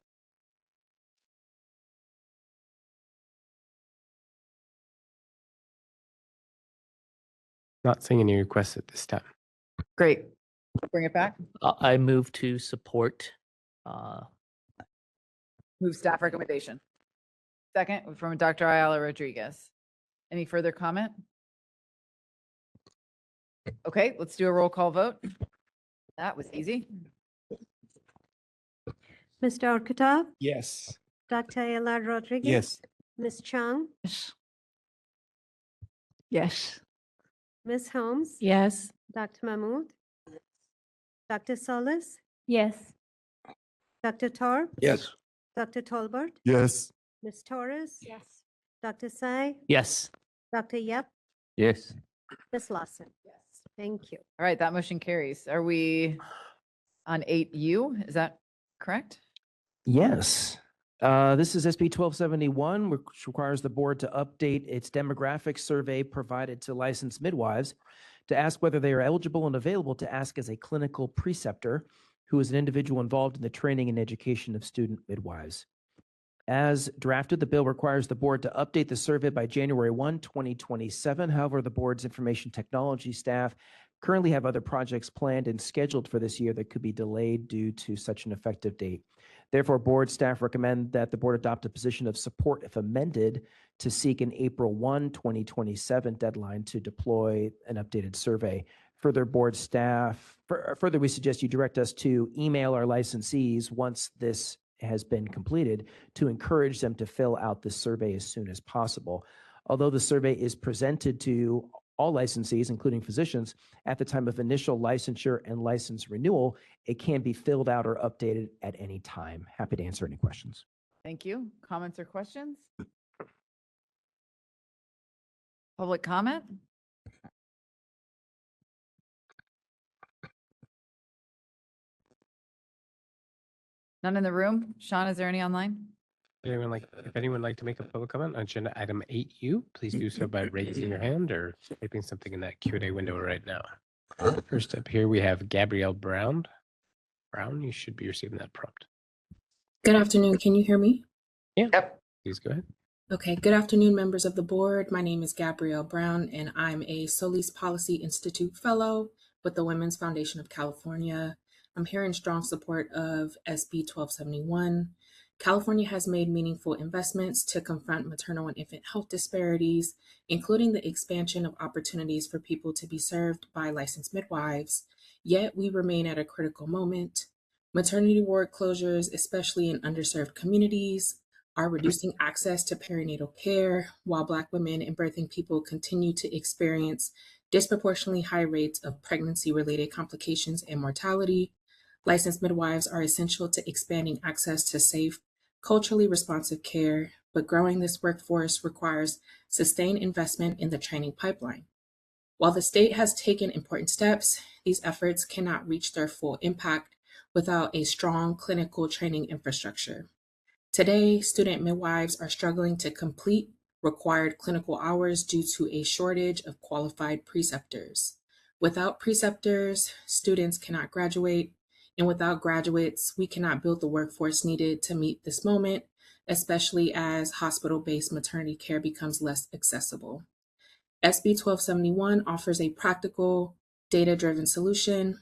Not seeing any requests at this time. Great. Bring it back. I move to support. Move staff recommendation. Second from Dr. Ayala Rodriguez. Any further comment? Okay, let's do a roll call vote. That was easy. Mr. Ortega, Yes. Dr. Ayala Rodriguez. Yes. Ms. Chung, Yes. Ms. Holmes, Yes. Dr. Mahmood, Dr. Solis, Yes. Dr. Tor, Yes. Dr. Tolbert, Yes. Ms. Torres. Yes. Dr. Sai, Yes. Dr. Yep, Yes. Ms. Lawson. Yes. Thank you. All right, that motion carries. Are we on 8U? Is that correct? Yes. This is SB 1271, which requires the board to update its demographic survey provided to licensed midwives to ask whether they are eligible and available to ask as a clinical preceptor who is an individual involved in the training and education of student midwives. As drafted, the bill requires the board to update the survey by January 1, 2027. However, the board's information technology staff currently have other projects planned and scheduled for this year that could be delayed due to such an effective date. Therefore, board staff recommend that the board adopt a position of support if amended to seek an April 1, 2027 deadline to deploy an updated survey. Further, board staff, further, we suggest you direct us to email our licensees once this has been completed to encourage them to fill out this survey as soon as possible. Although the survey is presented to all licensees, including physicians, at the time of initial licensure and license renewal, it can be filled out or updated at any time. Happy to answer any questions. Thank you. Comments or questions? Public comment? None in the room? Sean, is there any online? If anyone would like to make a public comment on agenda item 8U, please do so by raising your hand or typing something in that Q&A window right now. First up here, we have Gabrielle Brown. Brown, you should be receiving that prompt. Good afternoon. Can you hear me? Yeah. Yep. Please go ahead. Okay. Good afternoon, members of the board. My name is Gabrielle Brown, and I'm a Solis Policy Institute Fellow with the Women's Foundation of California. I'm here in strong support of SB 1271. California has made meaningful investments to confront maternal and infant health disparities, including the expansion of opportunities for people to be served by licensed midwives. Yet we remain at a critical moment. Maternity ward closures, especially in underserved communities, are reducing access to perinatal care, while Black women and birthing people continue to experience disproportionately high rates of pregnancy-related complications and mortality. Licensed midwives are essential to expanding access to safe, culturally responsive care, but growing this workforce requires sustained investment in the training pipeline. While the state has taken important steps, these efforts cannot reach their full impact without a strong clinical training infrastructure. Today, student midwives are struggling to complete required clinical hours due to a shortage of qualified preceptors. Without preceptors, students cannot graduate, and without graduates, we cannot build the workforce needed to meet this moment, especially as hospital-based maternity care becomes less accessible. SB 1271 offers a practical, data-driven solution.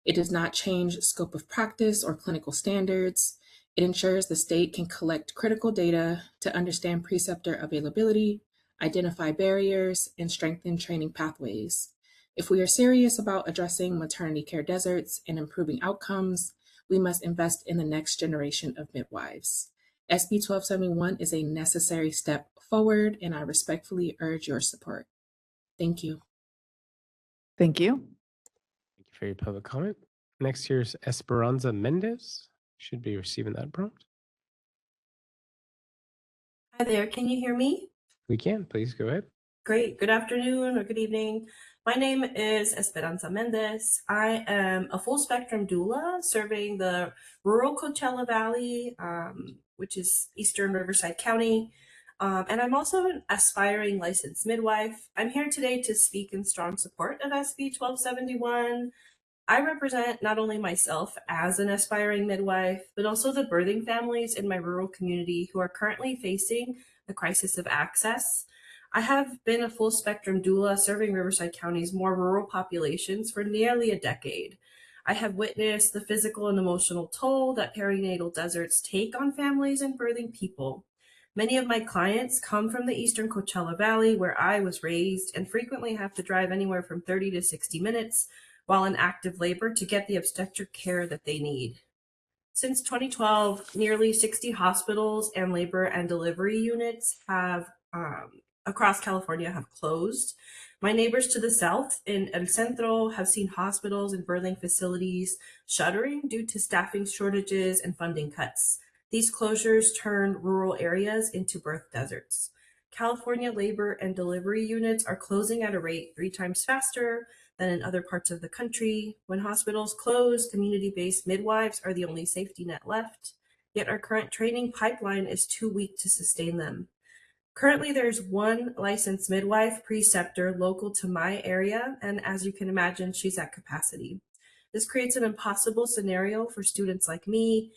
It does not change scope of practice or clinical standards. It ensures the state can collect critical data to understand preceptor availability, identify barriers, and strengthen training pathways. If we are serious about addressing maternity care deserts and improving outcomes, we must invest in the next generation of midwives. SB 1271 is a necessary step forward, and I respectfully urge your support. Thank you. Thank you. Thank you for your public comment. Next, here's Esperanza Mendez. Should be receiving that prompt. Hi there, can you hear me? We can. Please go ahead. Great. Good afternoon or good evening. My name is Esperanza Mendez. I am a full spectrum doula serving the rural Coachella Valley, which is Eastern Riverside County. And I'm also an aspiring licensed midwife. I'm here today to speak in strong support of SB 1271. I represent not only myself as an aspiring midwife, but also the birthing families in my rural community who are currently facing a crisis of access. I have been a full spectrum doula serving Riverside County's more rural populations for nearly a decade. I have witnessed the physical and emotional toll that perinatal deserts take on families and birthing people. Many of my clients come from the eastern Coachella Valley, where I was raised, and frequently have to drive anywhere from 30 to 60 minutes while in active labor to get the obstetric care that they need. Since 2012, nearly 60 hospitals and labor and delivery units have across California have closed. My neighbors to the south in El Centro have seen hospitals and birthing facilities shuttering due to staffing shortages and funding cuts. These closures turned rural areas into birth deserts. California labor and delivery units are closing at a rate 3 times faster than in other parts of the country. When hospitals close, community-based midwives are the only safety net left, yet our current training pipeline is too weak to sustain them. Currently, there's one licensed midwife preceptor local to my area, and as you can imagine, she's at capacity. This creates an impossible scenario for students like me,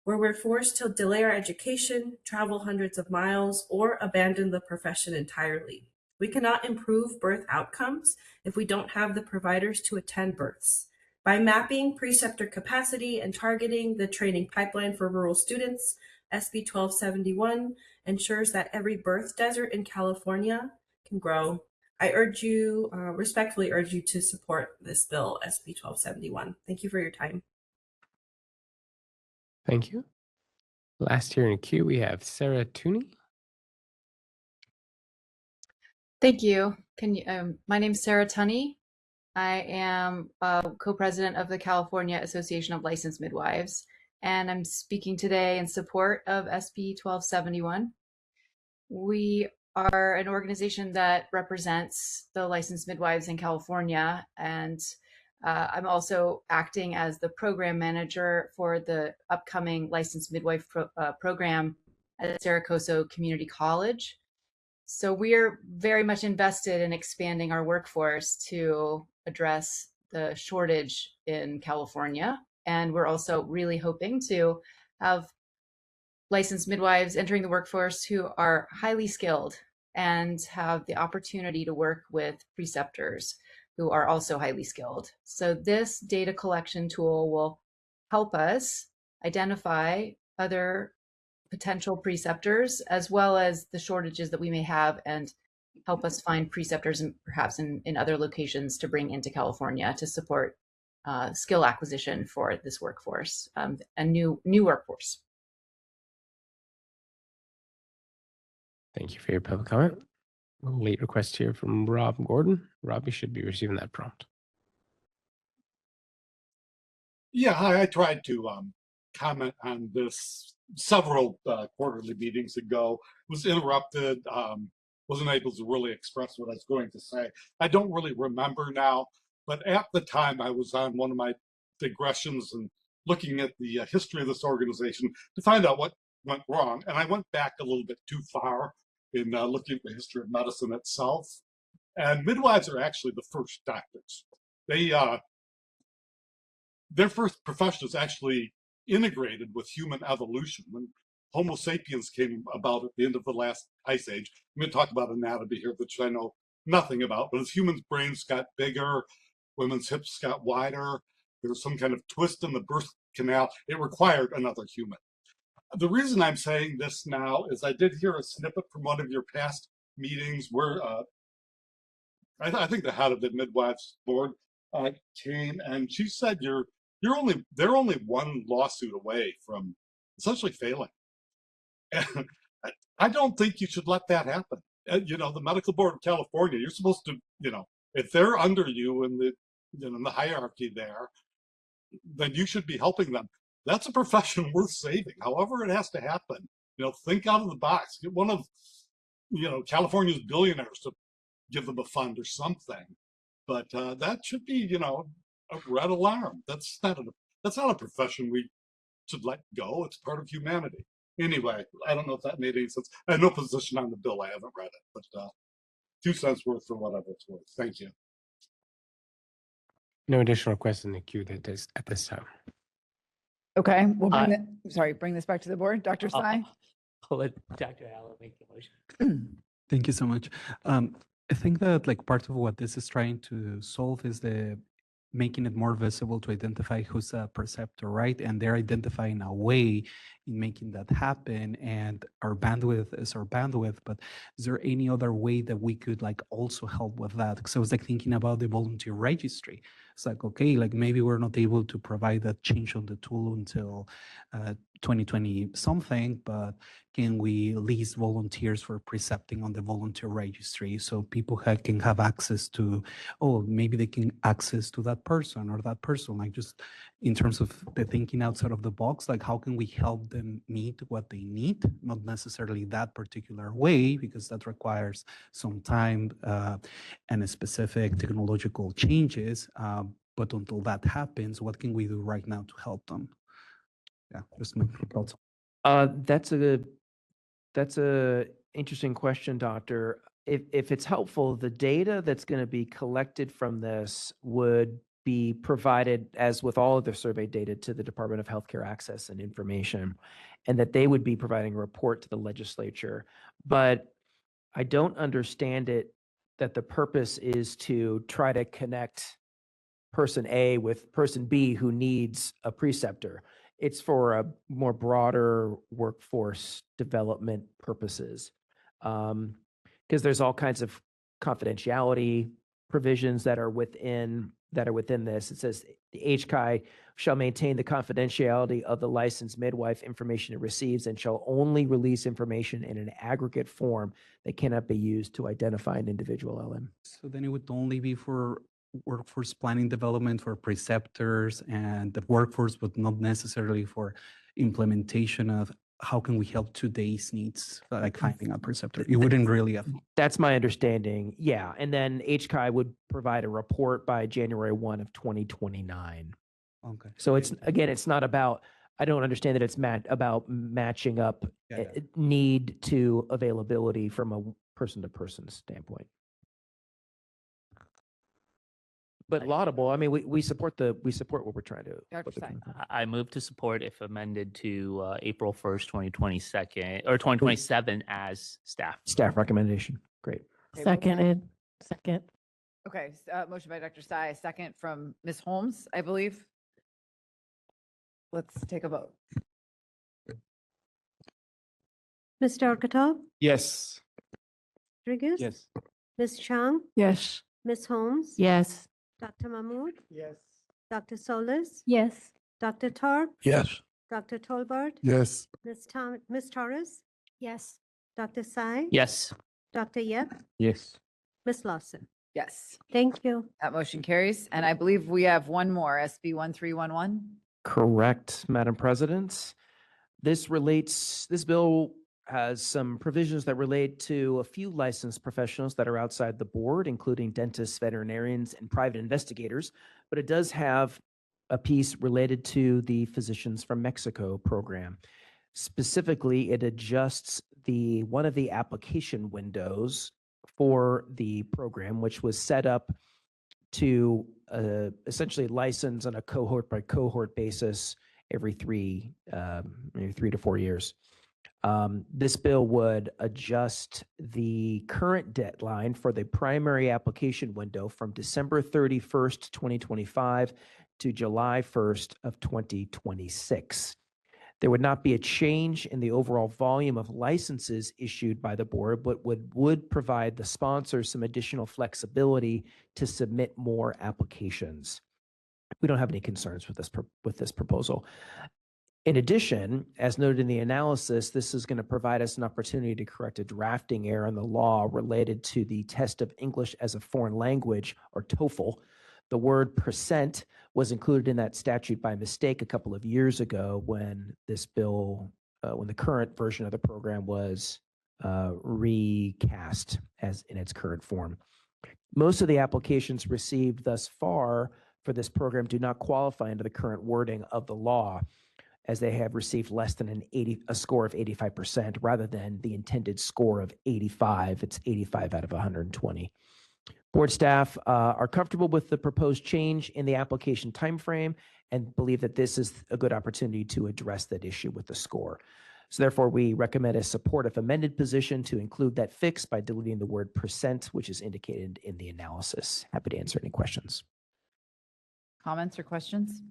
where we're forced to delay our education, travel hundreds of miles, or abandon the profession entirely. We cannot improve birth outcomes if we don't have the providers to attend births. By mapping preceptor capacity and targeting the training pipeline for rural students, SB 1271 ensures that every birth desert in California can grow. I respectfully urge you to support this bill, SB 1271. Thank you for your time. Thank you. Last here in queue, we have Sarah Tooney. Thank you. My name is Sarah Tunney. I am co-president of the California Association of Licensed Midwives, and I'm speaking today in support of SB 1271. We are an organization that represents the licensed midwives in California, and I'm also acting as the program manager for the upcoming licensed midwife program at Saracoso Community College. So we're very much invested in expanding our workforce to address the shortage in California. And we're also really hoping to have licensed midwives entering the workforce who are highly skilled and have the opportunity to work with preceptors who are also highly skilled. So this data collection tool will help us identify other potential preceptors, as well as the shortages that we may have, and help us find preceptors and perhaps in other locations to bring into California to support skill acquisition for this workforce, a new workforce. Thank you for your public comment. A late request here from Rob Gordon. Rob, you should be receiving that prompt. Yeah, hi, I tried to comment on this several quarterly meetings ago, was interrupted, wasn't able to really express what I was going to say. I don't really remember now, but at the time I was on one of my digressions and looking at the history of this organization to find out what went wrong. And I went back a little bit too far in looking at the history of medicine itself. And midwives are actually the first doctors. Their first profession is actually integrated with human evolution. When Homo sapiens came about at the end of the last ice age, I'm going to talk about anatomy here, which I know nothing about, but as humans' brains got bigger, women's hips got wider, there was some kind of twist in the birth canal, it required another human. The reason I'm saying this now is I did hear a snippet from one of your past meetings where I think the head of the midwives board came, and she said they're only one lawsuit away from essentially failing. And I don't think you should let that happen. You know, the Medical Board of California, you're supposed to, you know, if they're under you in the, you know, in the hierarchy there, then you should be helping them. That's a profession worth saving. However it has to happen. You know, think out of the box. Get one of, you know, California's billionaires to give them a fund or something. But that should be, you know, a red alarm. That's not a profession we should let go. It's part of humanity. Anyway, I don't know if that made any sense. I have no position on the bill. I haven't read it, but 2 cents worth for whatever it's worth. Thank you. No additional requests in the queue at this time. Okay, we'll bring this back to the board. Dr. Sai? I'll let Dr. Allen make the motion. Thank you so much. I think that like part of what this is trying to solve is the making it more visible to identify who's a preceptor, right? And they're identifying a way in making that happen. And our bandwidth is our bandwidth, but is there any other way that we could like also help with that? Because I was like thinking about the volunteer registry. It's like, okay, like maybe we're not able to provide that change on the tool until 2020 something, but can we list volunteers for precepting on the volunteer registry so people can have access to, oh, maybe they can access to that person or that person, like just in terms of the thinking outside of the box, like how can we help them meet what they need, not necessarily that particular way, because that requires some time and a specific technological changes. But until that happens, what can we do right now to help them? Yeah, just my thoughts. That's a interesting question, Doctor. If it's helpful, the data that's going to be collected from this would be provided, as with all of the survey data, to the Department of Healthcare Access and Information, and that they would be providing a report to the legislature. But I don't understand it that the purpose is to try to connect person A with person B who needs a preceptor. It's for a more broader workforce development purposes. Because there's all kinds of confidentiality provisions that are within this. It says the HCI shall maintain the confidentiality of the licensed midwife information it receives and shall only release information in an aggregate form that cannot be used to identify an individual LM. So then it would only be for workforce planning development for preceptors and the workforce, but not necessarily for implementation of how can we help today's needs, like finding a preceptor. It wouldn't really affect. That's my understanding. Yeah. And then HCI would provide a report by January 1 of 2029. Okay. So it's, again, it's not about, I don't understand that it's about matching up need to availability from a person-to-person standpoint. But laudable. I mean, we support what we're trying to. I move to support if amended to April 1st, 2027 as staff recommendation. Great. Seconded. Second. Okay, motion by Dr. Tsai, second from Ms. Holmes, I believe. Let's take a vote. Mr. Orkatov, Yes. Rodriguez? Yes. Ms. Chang, Yes. Ms. Holmes? Yes. Dr. Mahmood? Yes. Dr. Solis? Yes. Dr. Tarp? Yes. Dr. Tolbert? Yes. Ms. Torres? Yes. Dr. Tsai? Yes. Dr. Yep? Yes. Ms. Lawson? Yes, Thank you. that motion carries. And I believe we have one more, SB 1311. Correct, Madam President. This bill has some provisions that relate to a few licensed professionals that are outside the board, including dentists, veterinarians, and private investigators. But it does have a piece related to the Physicians from Mexico program. Specifically, it adjusts one of the application windows for the program, which was set up to essentially license on a cohort by cohort basis every 3 to 4 years. This bill would adjust the current deadline for the primary application window from December 31st, 2025 to July 1st of 2026. There would not be a change in the overall volume of licenses issued by the board, but would provide the sponsors some additional flexibility to submit more applications. We don't have any concerns with this proposal. In addition, as noted in the analysis, this is going to provide us an opportunity to correct a drafting error in the law related to the test of English as a foreign language, or TOEFL. The word percent was included in that statute by mistake a couple of years ago when this bill, when the current version of the program was recast as in its current form. Most of the applications received thus far for this program do not qualify under the current wording of the law, as they have received less than a score of 85% rather than the intended score of 85. It's 85 out of 120. Board staff are comfortable with the proposed change in the application timeframe and believe that this is a good opportunity to address that issue with the score. So therefore, we recommend a support if amended position to include that fix by deleting the word percent, which is indicated in the analysis. Happy to answer any questions. Comments or questions?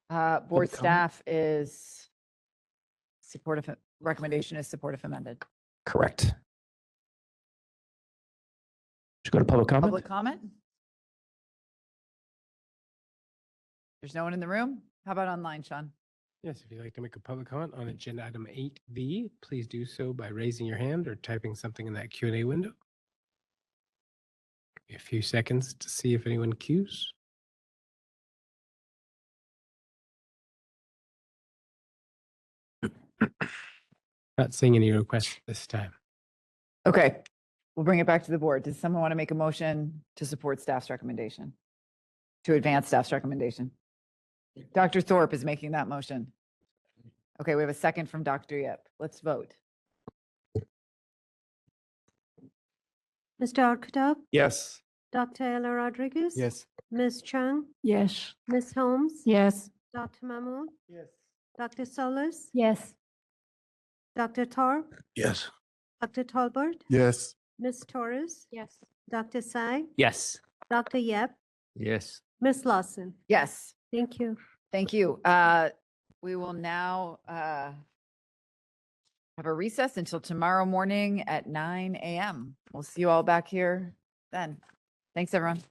Board Public comment? staff is supportive, recommendation is supportive amended. Correct. Should go to public comment. Public comment? There's no one in the room? How about online, Sean? Yes, if you'd like to make a public comment on agenda item 8B, please do so by raising your hand or typing something in that Q&A window. Give me a few seconds to see if anyone queues. Not seeing any requests this time. Okay, we'll bring it back to the board. Does someone want to make a motion to support staff's recommendation? To advance staff's recommendation? Dr. Thorpe is making that motion. Okay, we have a second from Dr. Yip. Let's vote. Mr. Arkutab, Yes. Dr. Ella Rodriguez. Yes. Ms. Chung, Yes. Ms. Holmes. Yes. Dr. Mahmood, Yes. Dr. Solis, Yes. Dr. Thorpe, Yes. Dr. Tolbert, Yes. Ms. Torres, Yes. Dr. Sai, Yes. Dr. Yep, Yes. Ms. Lawson. Yes, Thank you. thank you. We will now have a recess until tomorrow morning at 9 a.m. We'll see you all back here then. Thanks, everyone.